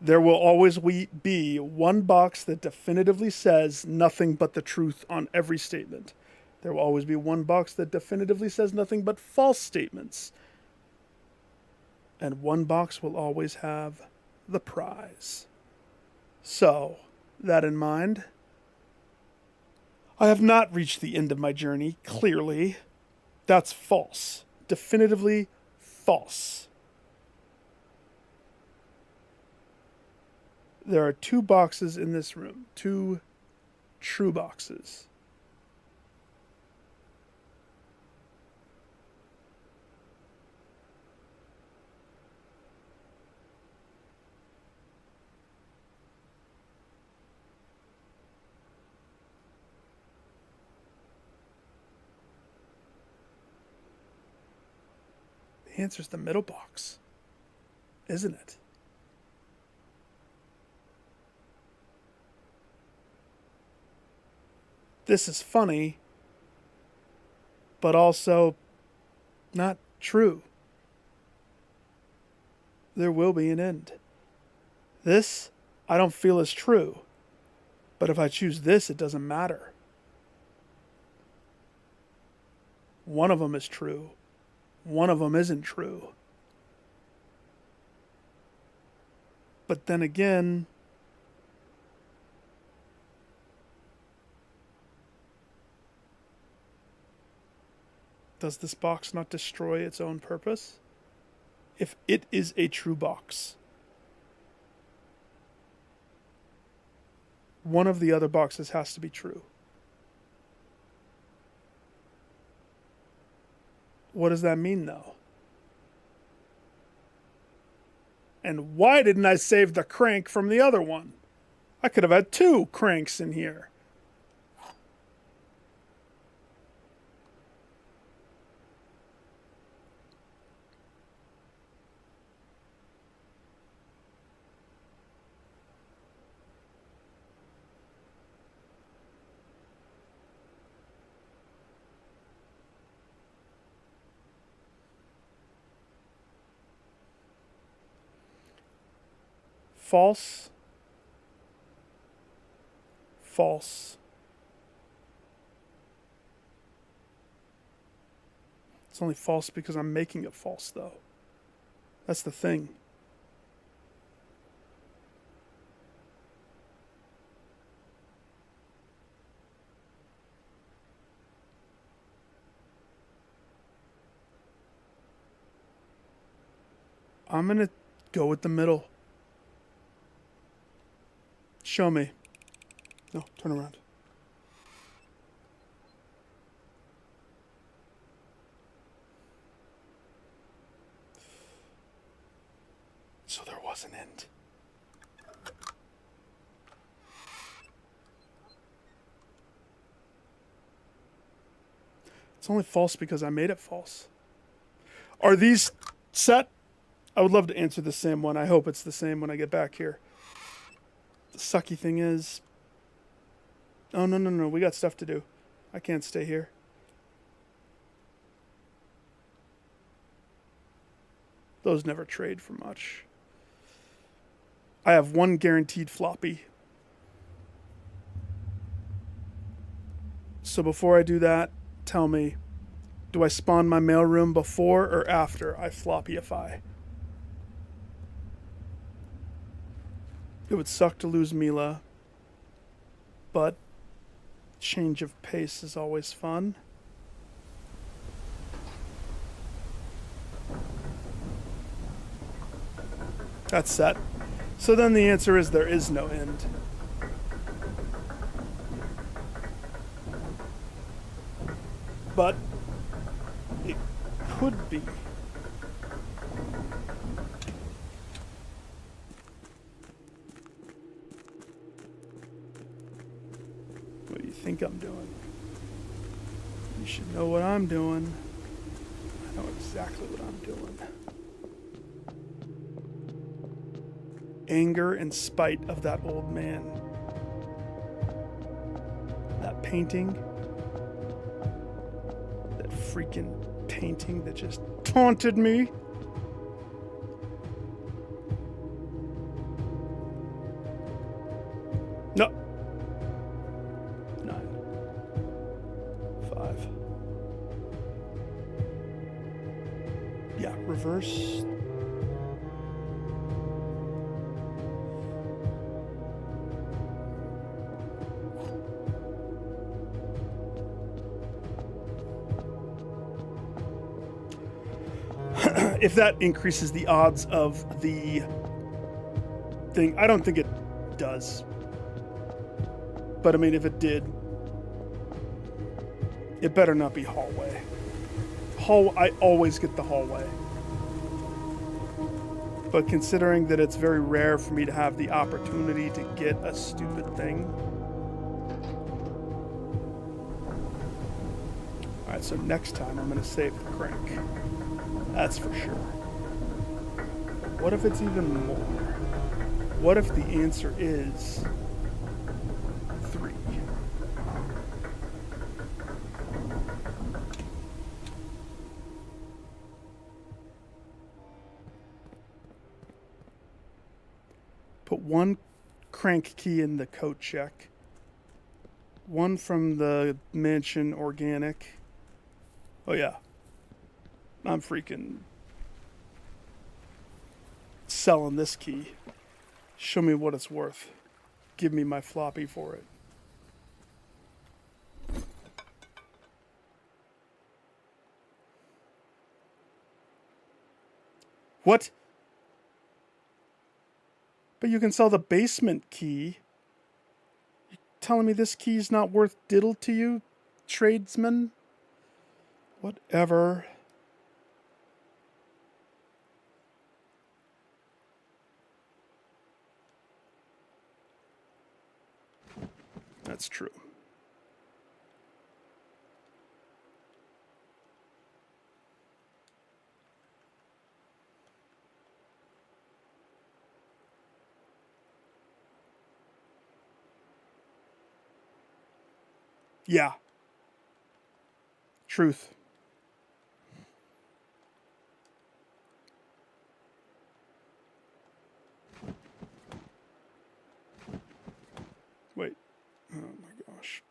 There will always be one box that definitively says nothing but the truth on every statement. There will always be one box that definitively says nothing but false statements. And one box will always have the prize. So, that in mind, I have not reached the end of my journey, clearly. That's false. Definitively false. There are 2 boxes in this room. 2 true boxes. The answer's the middle box, isn't it? This is funny, but also not true. There will be an end. This, I don't feel is true. But if I choose this, it doesn't matter. One of them is true. One of them isn't true. But then again, does this box not destroy its own purpose? If it is a true box, one of the other boxes has to be true. What does that mean, though? And why didn't I save the crank from the other one? I could have had 2 cranks in here. False. False. It's only false because I'm making it false, though. That's the thing. I'm going to go with the middle. Show me. No, turn around. doesn't end. It's only false because I made it false. Are these set? I would love to answer the same one. I hope it's the same when I get back here. The sucky thing is... Oh, no. We got stuff to do. I can't stay here. Those never trade for much. I have one guaranteed floppy. So before I do that, tell me, do I spawn my mailroom before or after I floppyify? It would suck to lose Mila, but change of pace is always fun. That's set. So then the answer is there is no end. But it could be. What do you think I'm doing? You should know what I'm doing. I know exactly what I'm doing. Anger and spite of that old man. That painting. That freaking painting that just taunted me. No. 9. 5. Yeah, reverse. If that increases the odds of the thing, I don't think it does. But I mean, if it did, it better not be hallway. I always get the hallway. But considering that it's very rare for me to have the opportunity to get a stupid thing. Alright, so next time I'm going to save the crank. That's for sure. What if it's even more? What if the answer is 3? Put one crank key in the coat check. One from the mansion organic. Oh yeah. I'm freaking selling this key. Show me what it's worth. Give me my floppy for it. What? But you can sell the basement key. You're telling me this key's not worth diddle to you, tradesman? Whatever. That's true. Yeah. Truth. Wait. Oh my gosh.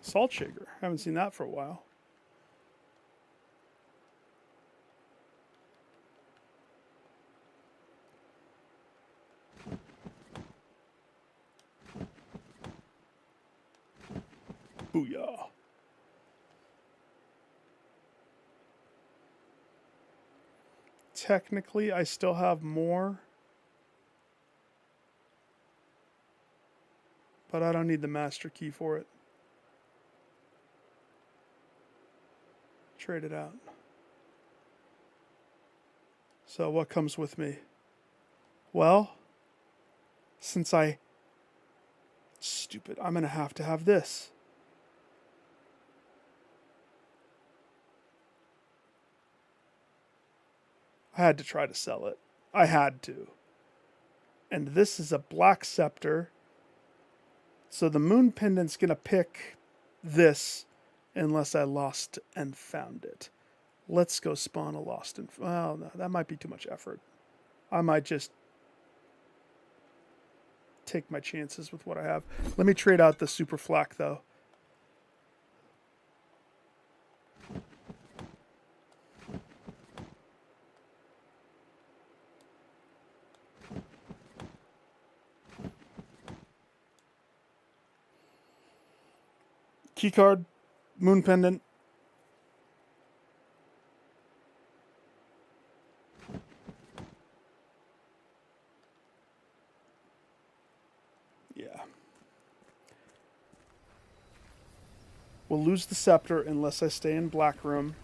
Salt shaker. Haven't seen that for a while. Booyah. Technically, I still have more. But I don't need the master key for it. Trade it out. So what comes with me? Well, since stupid, I'm going to have this. I had to try to sell it. I had to. And this is a black scepter. So the moon pendant's going to pick this unless I lost and found it. Let's go spawn a lost and... Well, no, that might be too much effort. I might just take my chances with what I have. Let me trade out the super flak, though. Keycard, moon pendant. Yeah. We'll lose the scepter unless I stay in black room.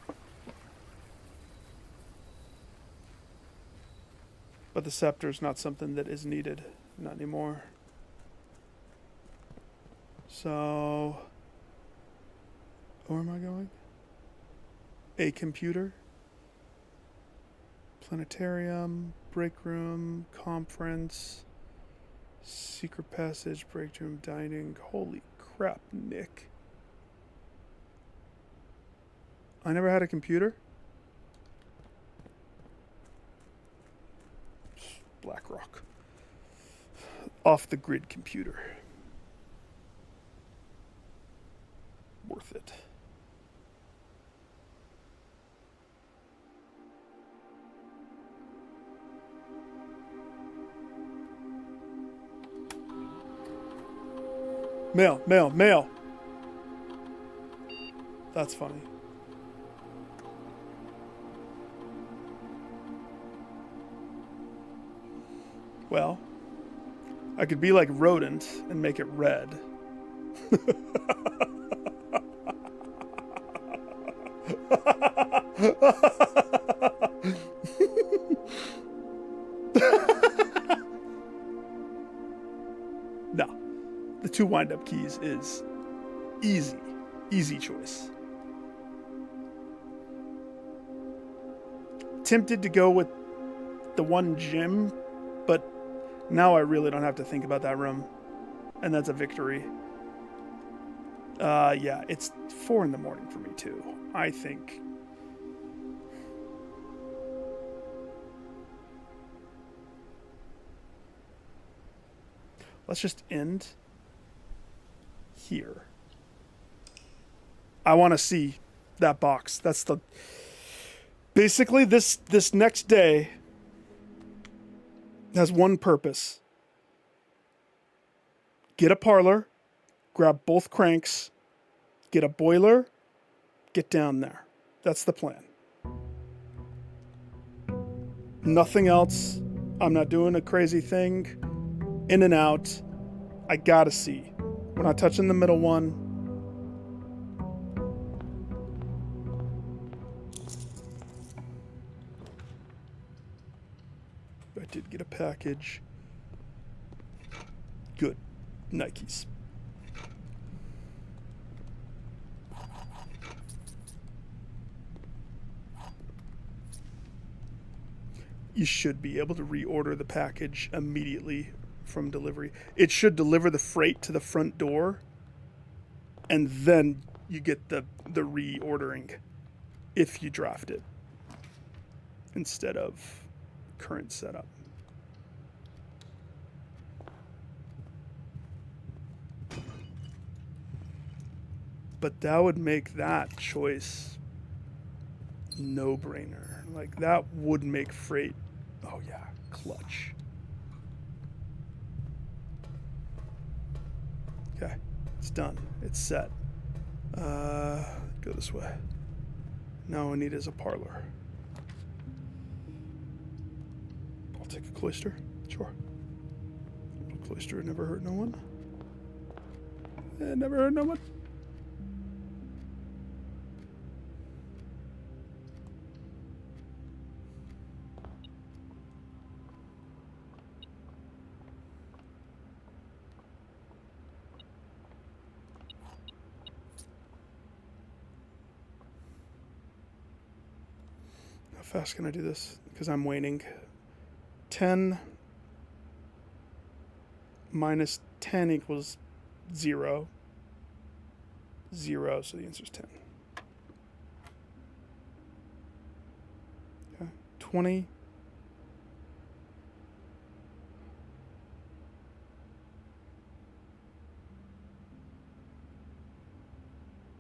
But the scepter is not something that is needed. Not anymore. So... Where am I going? A computer. Planetarium. Break room. Conference. Secret passage. Break room. Dining. Holy crap, Nick. I never had a computer? BlackRock. Off the grid computer. Worth it. Mail, mail, mail. That's funny. Well, I could be like Rodent and make it red. No. The 2 wind-up keys is easy choice. Tempted to go with the 1 gem, but now I really don't have to think about that room, and that's a victory. Yeah, it's 4 in the morning for me too. I think. Let's just end here. I want to see that box. That's the... Basically, this next day has one purpose. Get a parlor, grab both cranks, get a boiler, get down there. That's the plan. Nothing else. I'm not doing a crazy thing. In and out. I gotta see. We're not touching the middle one. I did get a package. Good. Nikes. You should be able to reorder the package immediately from delivery. It should deliver the freight to the front door, and then you get the reordering if you draft it instead of current setup. But that would make that choice no-brainer. Like, that would make freight, oh yeah, clutch. Okay, it's done. It's set. Go this way. Now all I need is a parlor. I'll take a cloister. Sure. A cloister never hurt no one. Never heard no one. How fast can I do this? Because I'm waning. 10 minus 10 equals 0. 0, so the answer is 10. Okay. 20.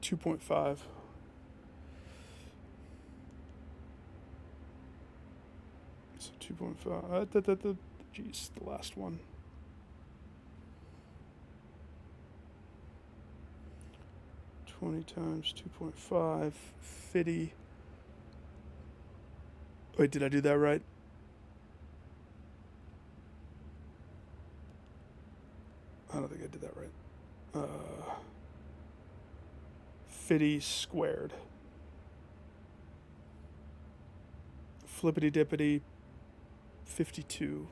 $2.5. So 2.5. Geez, the last one. $20 times 2.5. 50. Wait, did I do that right? I don't think I did that right. 50 squared. Flippity dippity. 52.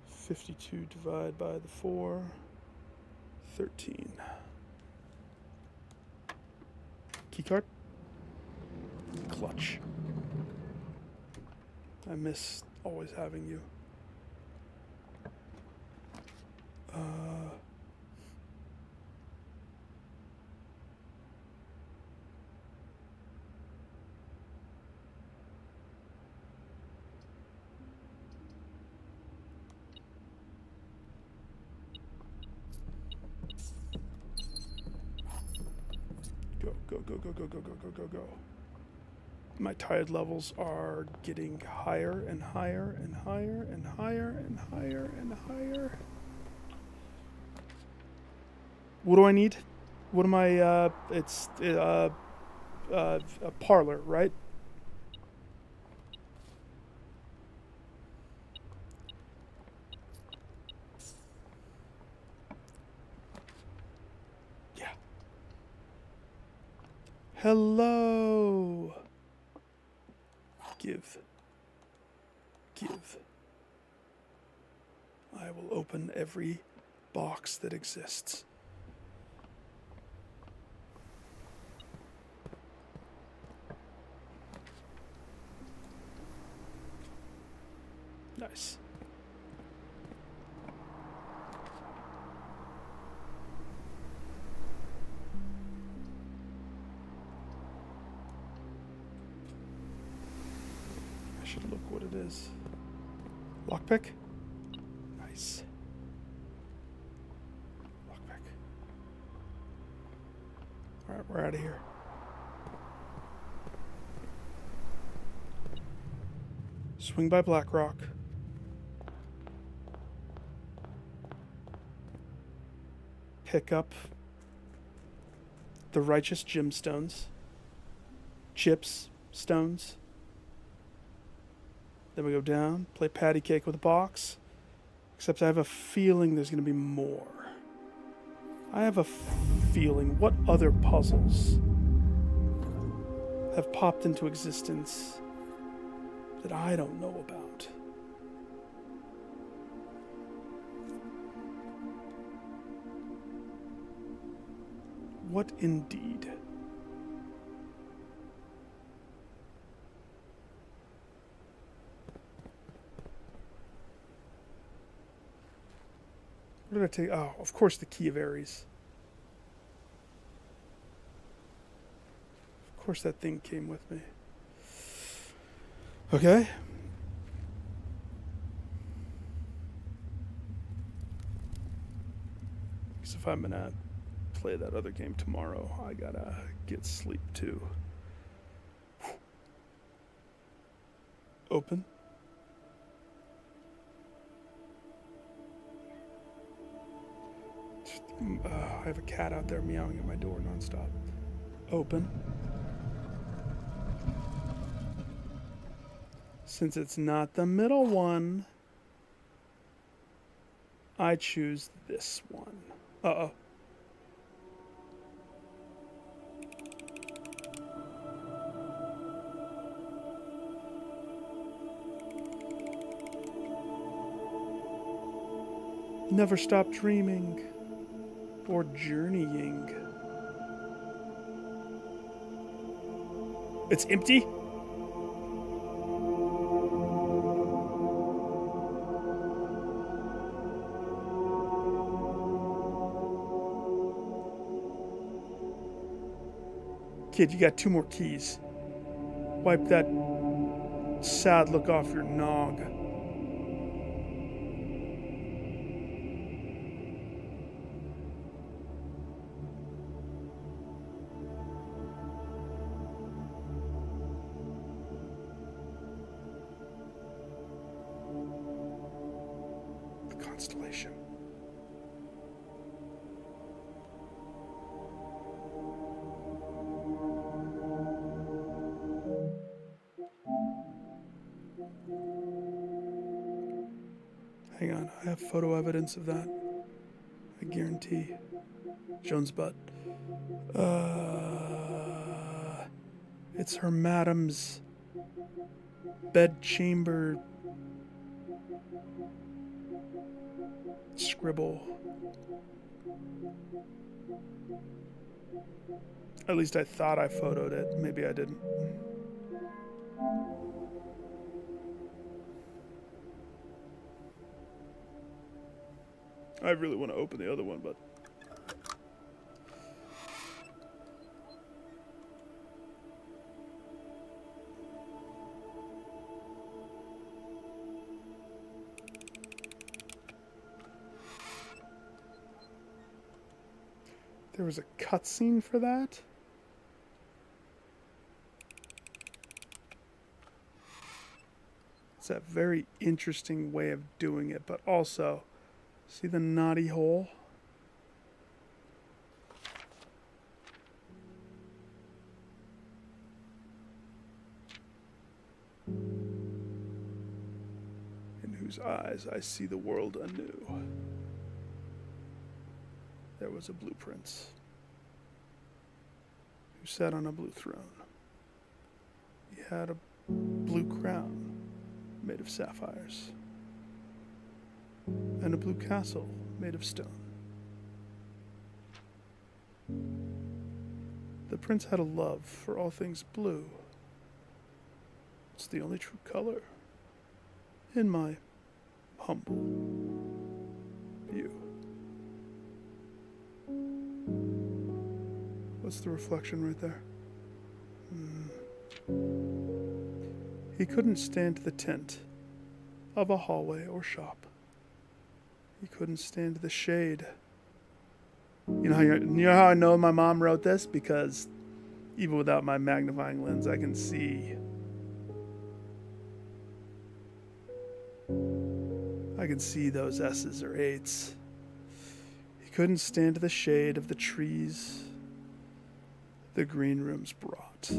52 divided by the 4. 13. Keycard. Clutch. I miss always having you. Go. My tide levels are getting higher and higher and higher and higher and higher and higher. What do I need? What am I, it's a parlor, right? Yeah. Hello. Give. I will open every box that exists. Nice. I should look what it is. Lockpick? Nice. Lockpick. Alright, we're out of here. Swing by Blackrock. Pick up the righteous gemstones. Chips, stones. Then we go down, play patty cake with a box. Except I have a feeling there's going to be more. I have a feeling. What other puzzles have popped into existence that I don't know about? What indeed? What did I take? Oh, of course, the Key of Ares. Of course, that thing came with me. Okay. Because if I'm gonna play that other game tomorrow, I gotta get sleep too. Open. I have a cat out there meowing at my door nonstop. Open. Since it's not the middle one, I choose this one. Uh-oh. Never stop dreaming or journeying. It's empty? Kid, you got 2 more keys. Wipe that sad look off your nog. The constellation. Hang on, I have photo evidence of that. I guarantee. Joan's butt. It's her madam's bedchamber scribble. At least I thought I photoed it. Maybe I didn't. I really want to open the other one, but... There was a cutscene for that? It's a very interesting way of doing it, but also, see the knotty hole? In whose eyes I see the world anew. There was a blue prince who sat on a blue throne. He had a blue crown made of sapphires and a blue castle made of stone. The prince had a love for all things blue. It's the only true color, in my humble view. What's the reflection right there? He couldn't stand the tint of a hallway or shop. He couldn't stand the shade. You know how I know my mom wrote this? Because even without my magnifying lens, I can see. I can see those S's or 8s. He couldn't stand the shade of the trees the green rooms brought.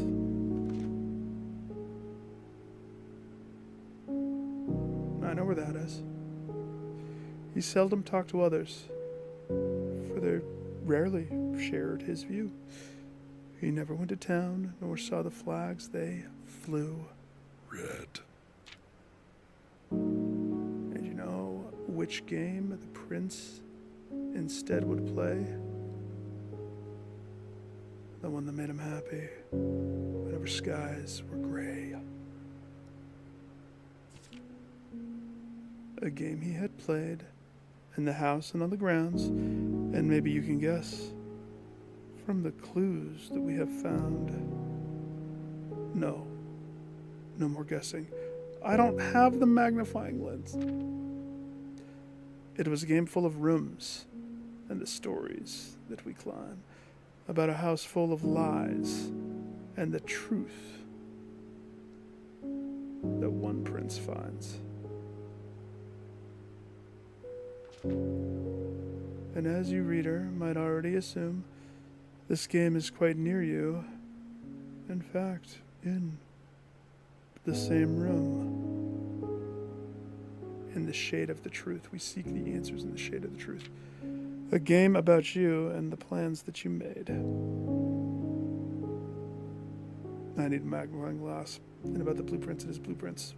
I know where that is. He seldom talked to others, for they rarely shared his view. He never went to town, nor saw the flags they flew red. And you know which game the prince instead would play? The one that made him happy, whenever skies were gray. A game he had played in the house and on the grounds, and maybe you can guess from the clues that we have found. No more guessing. I don't have the magnifying lens. It was a game full of rooms and the stories that we climb, about a house full of lies and the truth that one prince finds. And as you, reader, might already assume, this game is quite near you. In fact, in the same room. In the shade of the truth. We seek the answers in the shade of the truth. A game about you and the plans that you made. I need a magnifying glass. And about the blueprints, it is blueprints.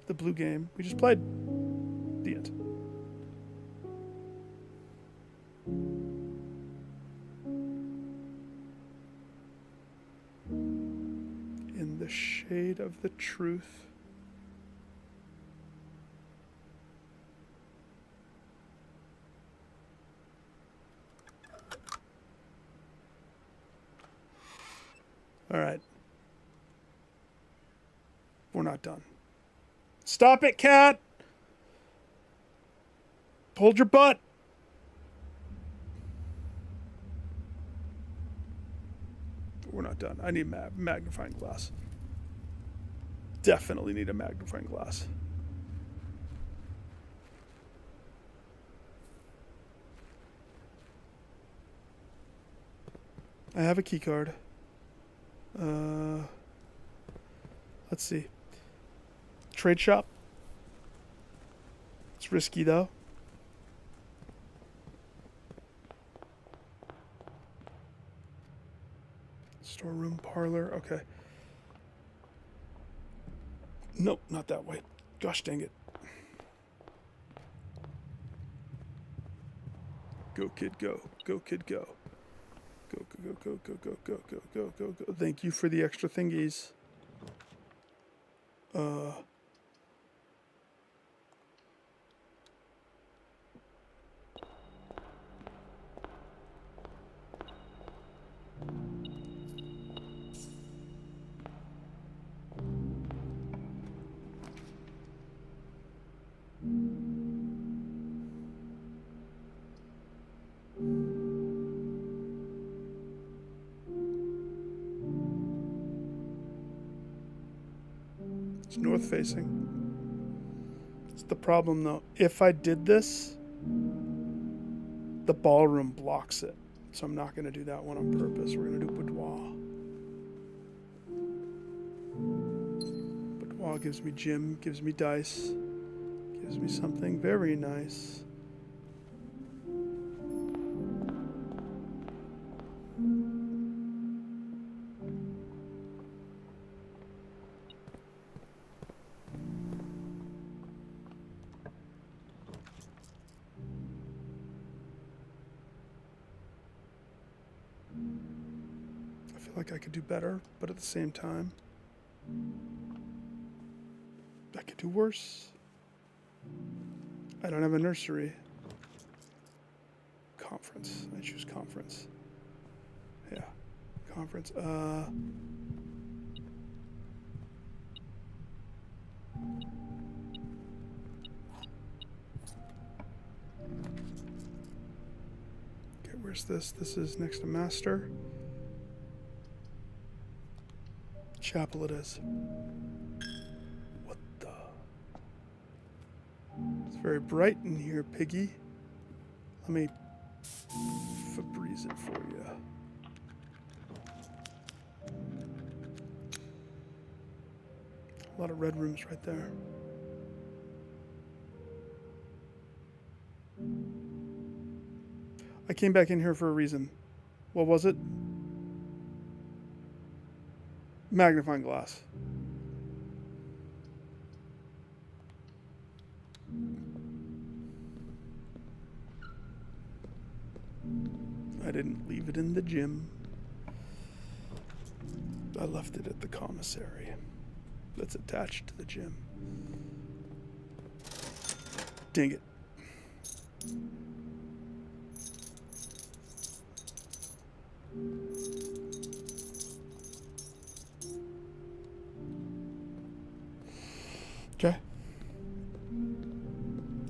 The blue game we just played. The end. In the shade of the truth. All right. We're not done. Stop it, cat! Hold your butt! We're not done. I need a magnifying glass. Definitely need a magnifying glass. I have a key card. Let's see. Trade shop. It's risky though. Storeroom, parlor. Okay. Nope, not that way. Gosh dang it. Go, kid, go. Go, kid, go. Go, go, go, go, go, go, go, go, go, go. Thank you for the extra thingies. It's north facing. It's the problem though. If I did this, the ballroom blocks it. So I'm not going to do that one on purpose. We're going to do boudoir. Boudoir gives me gym, gives me dice, gives me something very nice. Like I could do better, but at the same time, I could do worse. I don't have a nursery. Conference. I choose conference. Yeah. Conference. Okay, where's this? This is next to master. Chapel it is. What the? It's very bright in here, piggy. Let me Febreze it for you. A lot of red rooms right there. I came back in here for a reason. What was it? Magnifying glass. I didn't leave it in the gym. I left it at the commissary. That's attached to the gym. Dang it. Okay.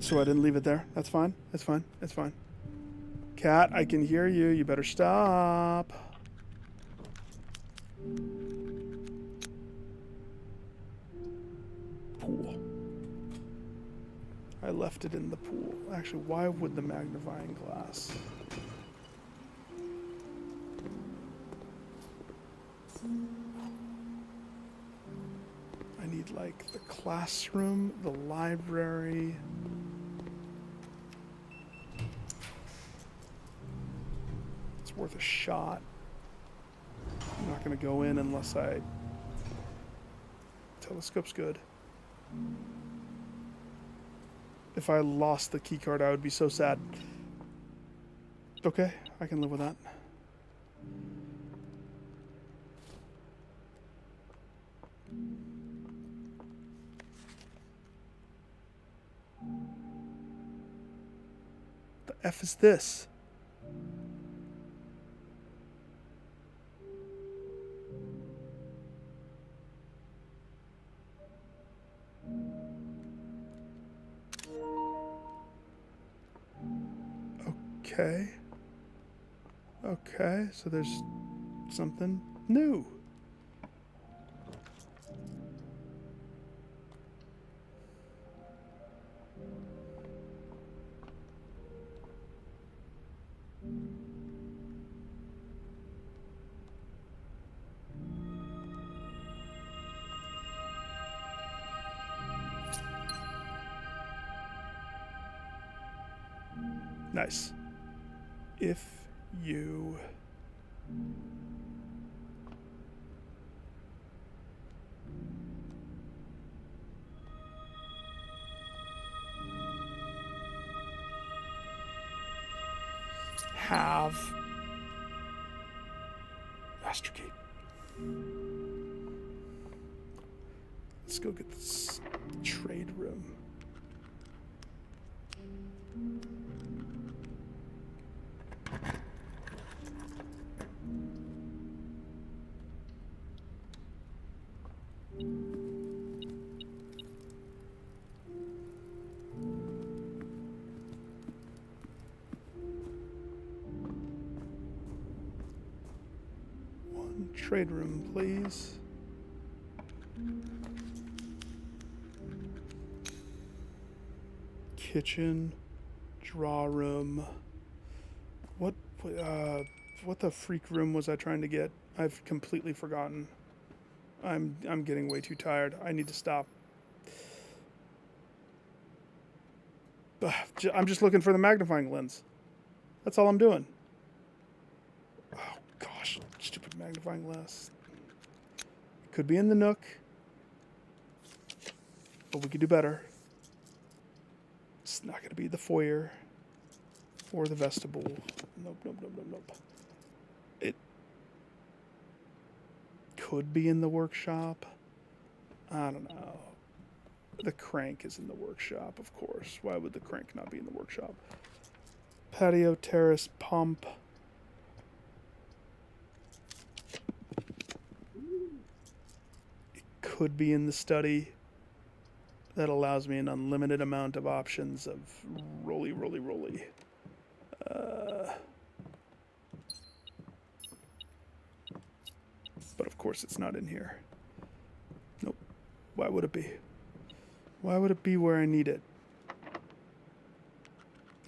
So I didn't leave it there. That's fine. That's fine. That's fine. Cat, I can hear you. You better stop. Pool. I left it in the pool. Actually, why would the magnifying glass? I need like the classroom, the library. It's worth a shot. I'm not going to go in unless I... Telescope's good. If I lost the key card, I would be so sad. Okay, I can live with that. The F is this? Okay. Okay, so there's something new. Nice. If you have master key. Let's go get this trade room. One trade room, please. Kitchen, draw room. What the freak room was I trying to get? I've completely forgotten. I'm getting way too tired. I need to stop. I'm just looking for the magnifying lens. That's all I'm doing. Oh gosh, stupid magnifying glass. Could be in the nook, but we could do better. It's not going to be the foyer or the vestibule. Nope, nope, nope, nope, nope. It could be in the workshop. I don't know. The crank is in the workshop, of course. Why would the crank not be in the workshop? Patio, terrace, pump. It could be in the study. That allows me an unlimited amount of options of roly, roly, roly. But of course it's not in here. Nope. Why would it be? Why would it be where I need it?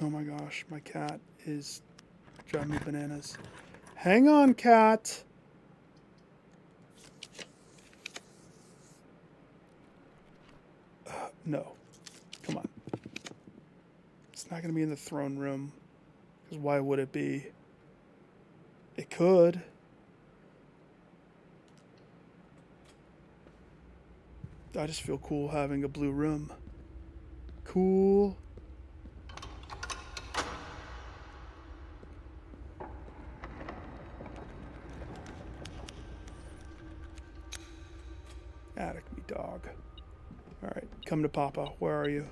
Oh my gosh, my cat is driving me bananas. Hang on, cat! No. Come on. It's not going to be in the throne room. Because why would it be? It could. I just feel cool having a blue room. Cool. Attic me, dog. Alright, come to Papa. Where are you?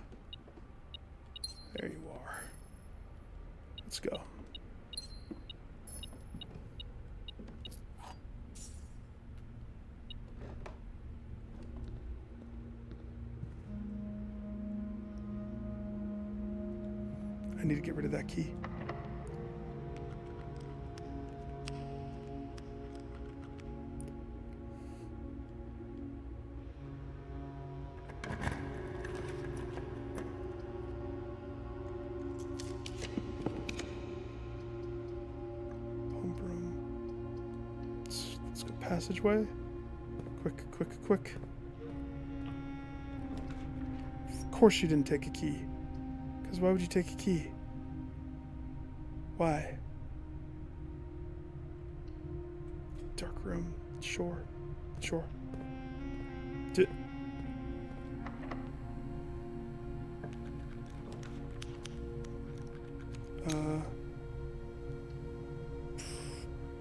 There you are. Let's go. I need to get rid of that key. Pump room. Let's go passageway. Quick, quick, quick. Of course you didn't take a key. Because why would you take a key? Why? Dark room. Sure.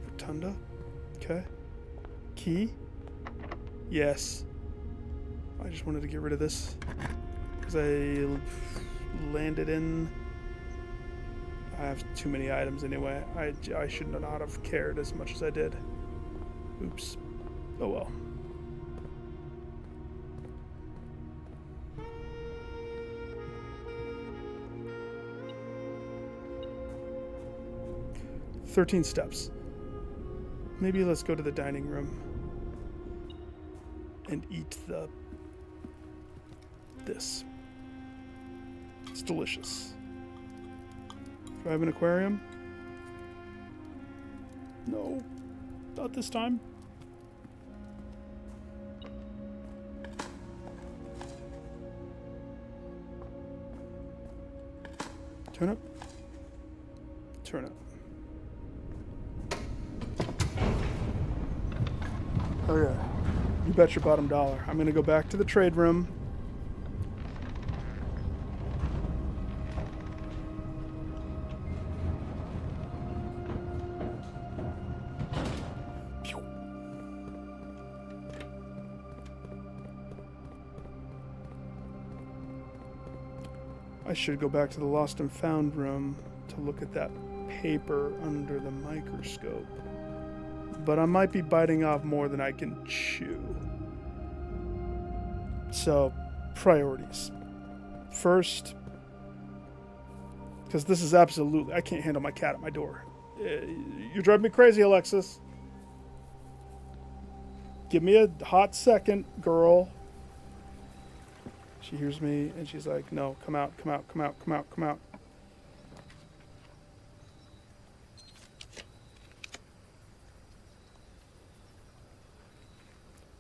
Rotunda. Okay. Key. Yes. I just wanted to get rid of this because I landed in. I have too many items anyway. I should not have cared as much as I did. Oops. Oh well. "13 steps. Maybe let's go to the dining room and eat this. It's delicious. Do I have an aquarium? No, not this time. Turn up. Oh yeah, you bet your bottom dollar. I'm gonna go back to the trade room. I should go back to the lost and found room to look at that paper under the microscope. But I might be biting off more than I can chew. So, priorities. First, because this is absolutely, I can't handle my cat at my door. You drive me crazy, Alexis. Give me a hot second, girl. She hears me and she's like, no, come out.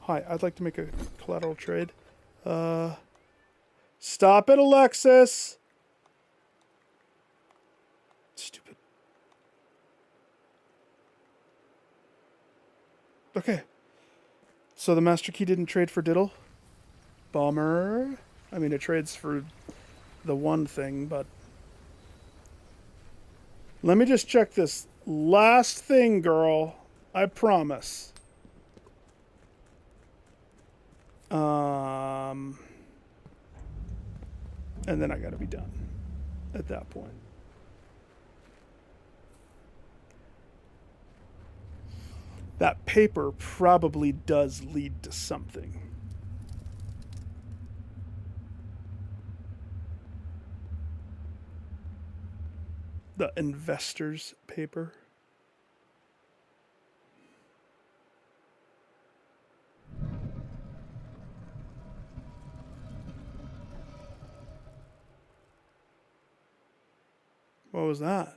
Hi, I'd like to make a collateral trade. Stop it, Alexis! Stupid. Okay. So the master key didn't trade for diddle? Bummer. I mean, it trades for the one thing, but... Let me just check this last thing, girl. I promise. And then I gotta be done at that point. That paper probably does lead to something. The investor's paper. What was that?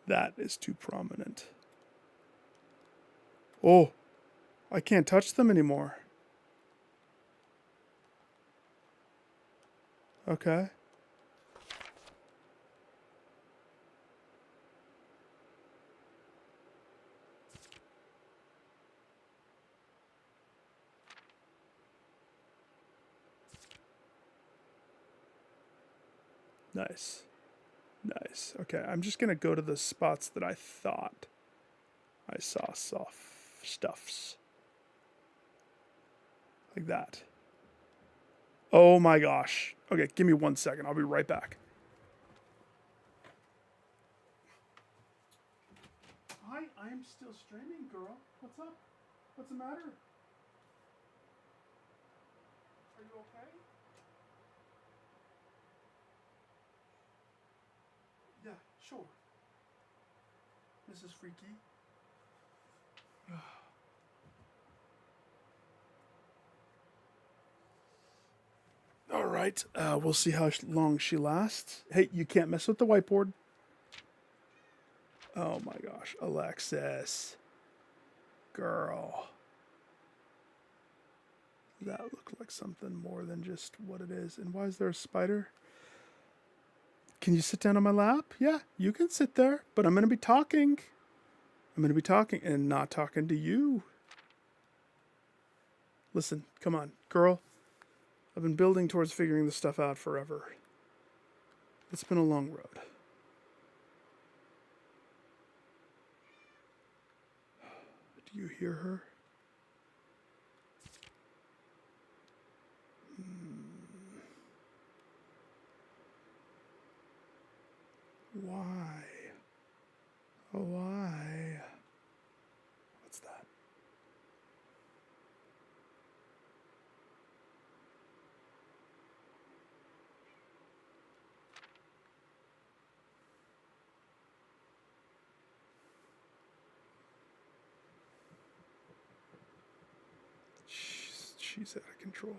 That is too prominent. Oh, I can't touch them anymore. Okay. Nice. Nice. Okay, I'm just going to go to the spots that I thought I saw soft stuffs. Like that. Oh my gosh. Okay, give me 1 second. I'll be right back. Hi, I'm still streaming, girl. What's up? What's the matter? Are you okay? Yeah, sure. Mrs. Freaky. All right, we'll see how long she lasts. Hey, you can't mess with the whiteboard. Oh my gosh, Alexis. girl. That looked like something more than just what it is. And why is there a spider? Can you sit down on my lap? Yeah, you can sit there, but I'm going to be talking. I'm going to be talking and not talking to you. Listen, come on, girl. I've been building towards figuring this stuff out forever. It's been a long road. Do you hear her? Why? Oh, why? What's that? She's out of control.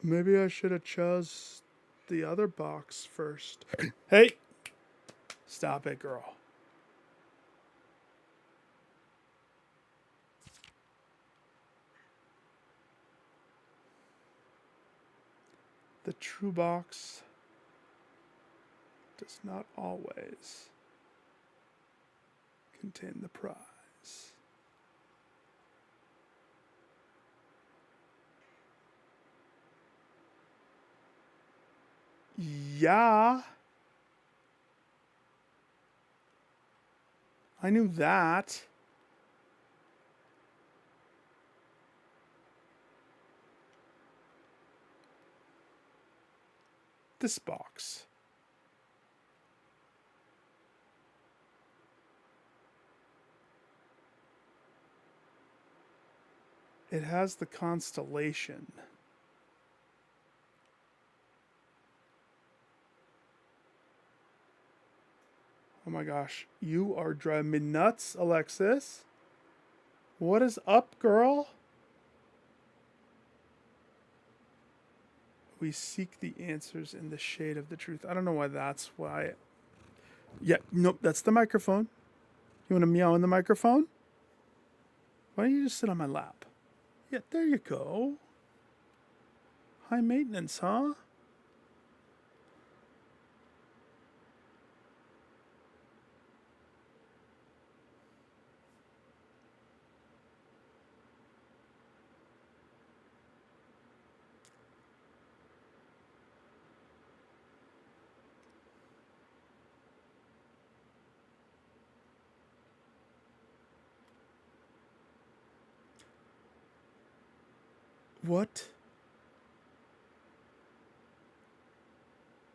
Maybe I should have chose the other box first. Hey! Stop it, girl. The true box does not always contain the prize. Yeah. I knew that. This box. It has the constellation. Oh my gosh, you are driving me nuts, Alexis. What is up, girl? We seek the answers in the shade of the truth. I don't know why that's why. Yeah, nope, that's the microphone. You want to meow in the microphone? Why don't you just sit on my lap? Yeah, there you go. High maintenance, huh? What?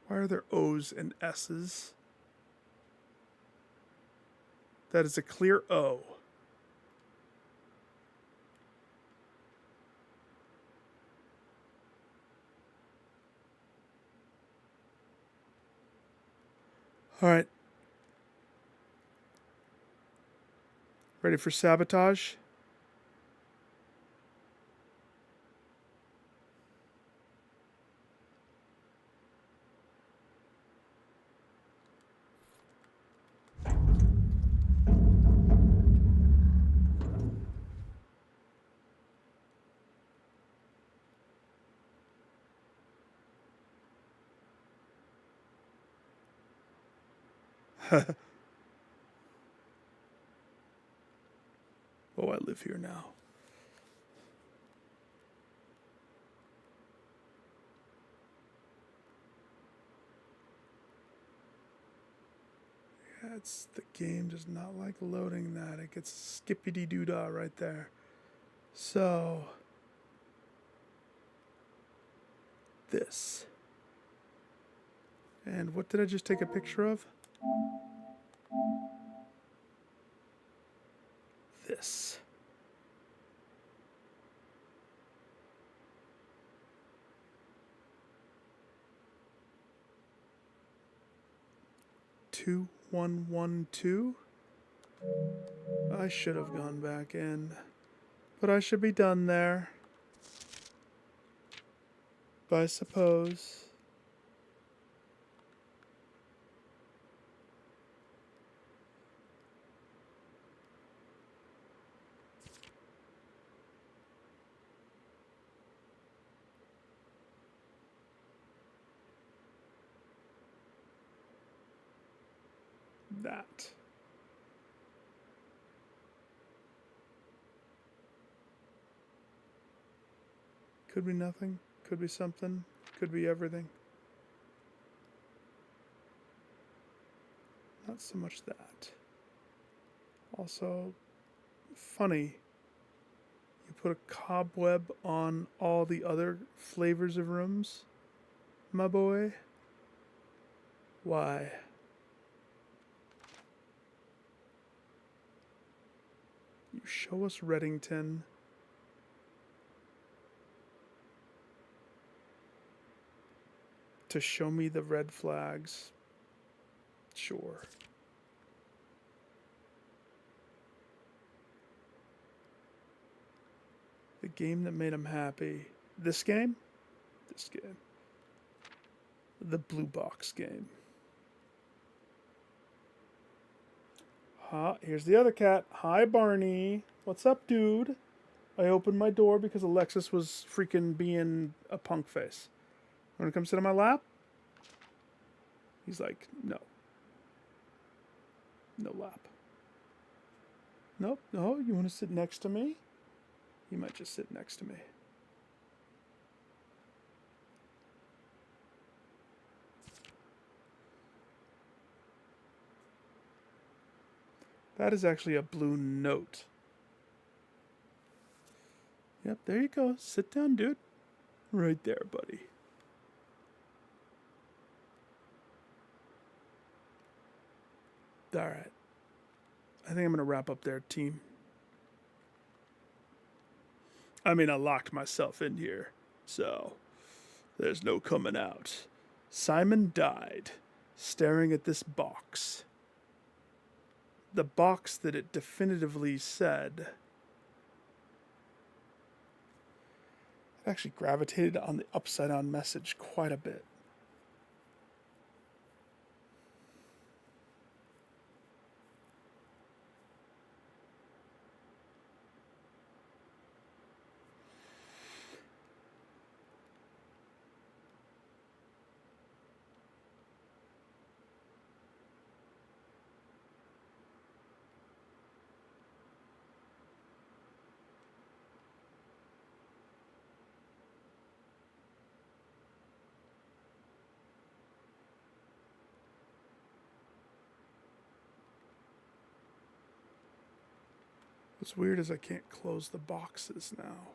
Why are there O's and S's? That is a clear O. All right. Ready for sabotage? Oh, I live here now. Yeah, the game does not like loading that. It gets skippity doo dah right there. So this. And what did I just take a picture of? This. Two, 112. I should have gone back in, but I should be done there. I suppose. that. Could be nothing. Could be something. Could be everything. Not so much that. Also, funny. You put a cobweb on all the other flavors of rooms, my boy. Why? You show us Reddington. To show me the red flags. Sure. The game that made him happy. This game? This game. The blue box game. Here's the other cat. Hi, Barney. What's up, dude? I opened my door because Alexis was freaking being a punk face. Want to come sit on my lap? He's like, no. No lap. Nope. No, you want to sit next to me? He might just sit next to me. That is actually a blue note. Yep, there you go. Sit down, dude. Right there, buddy. All right. I think I'm going to wrap up there, team. I mean, I locked myself in here, so there's no coming out. Simon died staring at this box. The box that it definitively said. It actually gravitated on the upside down message quite a bit. What's weird is I can't close the boxes now.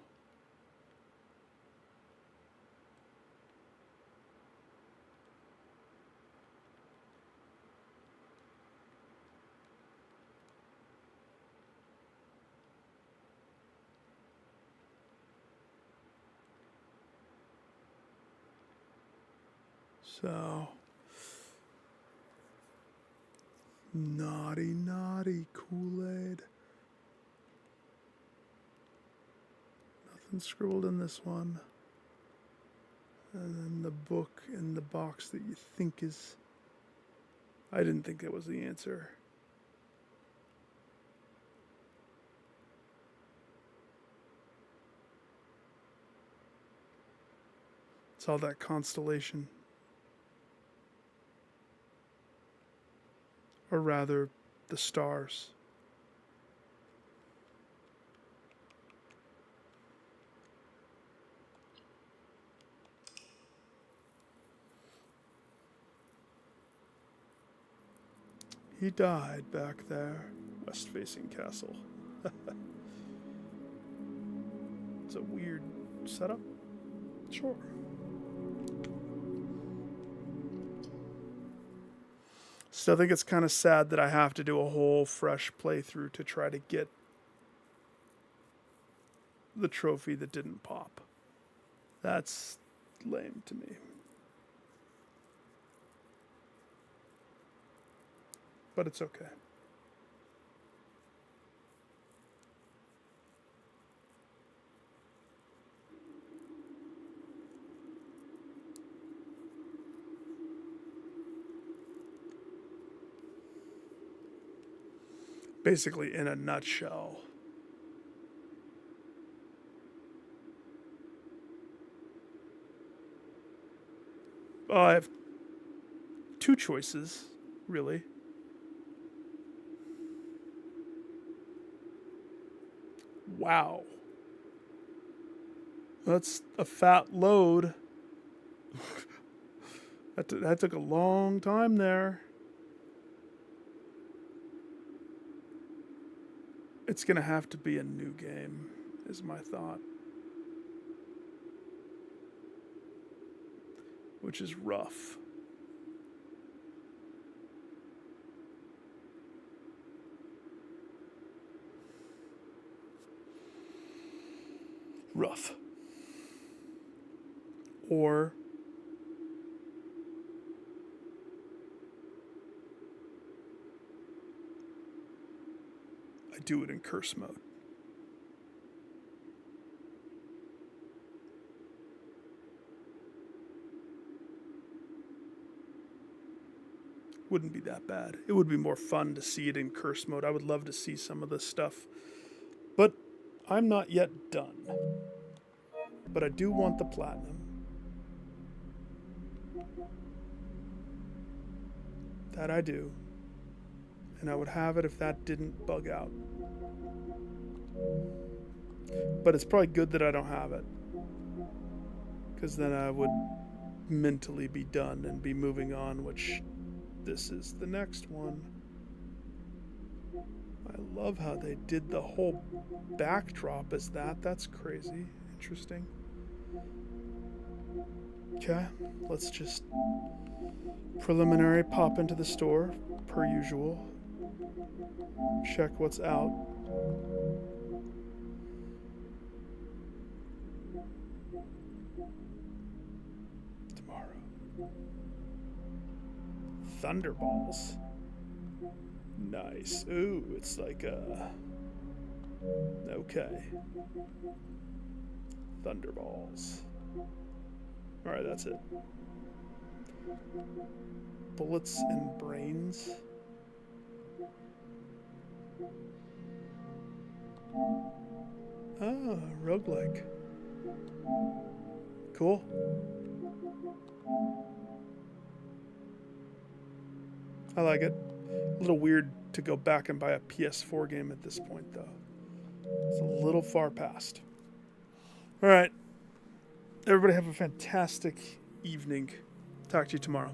So, naughty, naughty Kool-Aid. Nothing scribbled in this one. And then the book in the box that you think is... I didn't think that was the answer. It's all that constellation. Or rather, the stars. He died back there, west-facing castle. It's a weird setup. Sure. Still think it's kind of sad that I have to do a whole fresh playthrough to try to get the trophy that didn't pop. That's lame to me. But it's okay. Basically, in a nutshell, I have two choices, really. Wow. That's a fat load. That took a long time there. It's going to have to be a new game, is my thought. Which is rough. Rough. Or I do it in curse mode. Wouldn't be that bad. It would be more fun to see it in curse mode. I would love to see some of this stuff. But I'm not yet done. But I do want the platinum. That I do. And I would have it if that didn't bug out. But it's probably good that I don't have it. Because then I would mentally be done and be moving on, which this is the next one. I love how they did the whole backdrop as that. That's crazy. Interesting. Okay, let's just preliminary pop into the store, per usual. Check what's out. Tomorrow. Thunderballs. Nice. Ooh, it's like a... Okay. Thunderballs. Alright, that's it. Bullets and brains. Ah, roguelike. Cool. I like it. A little weird to go back and buy a PS4 game at this point, though. It's a little far past. All right. Everybody have a fantastic evening. Talk to you tomorrow.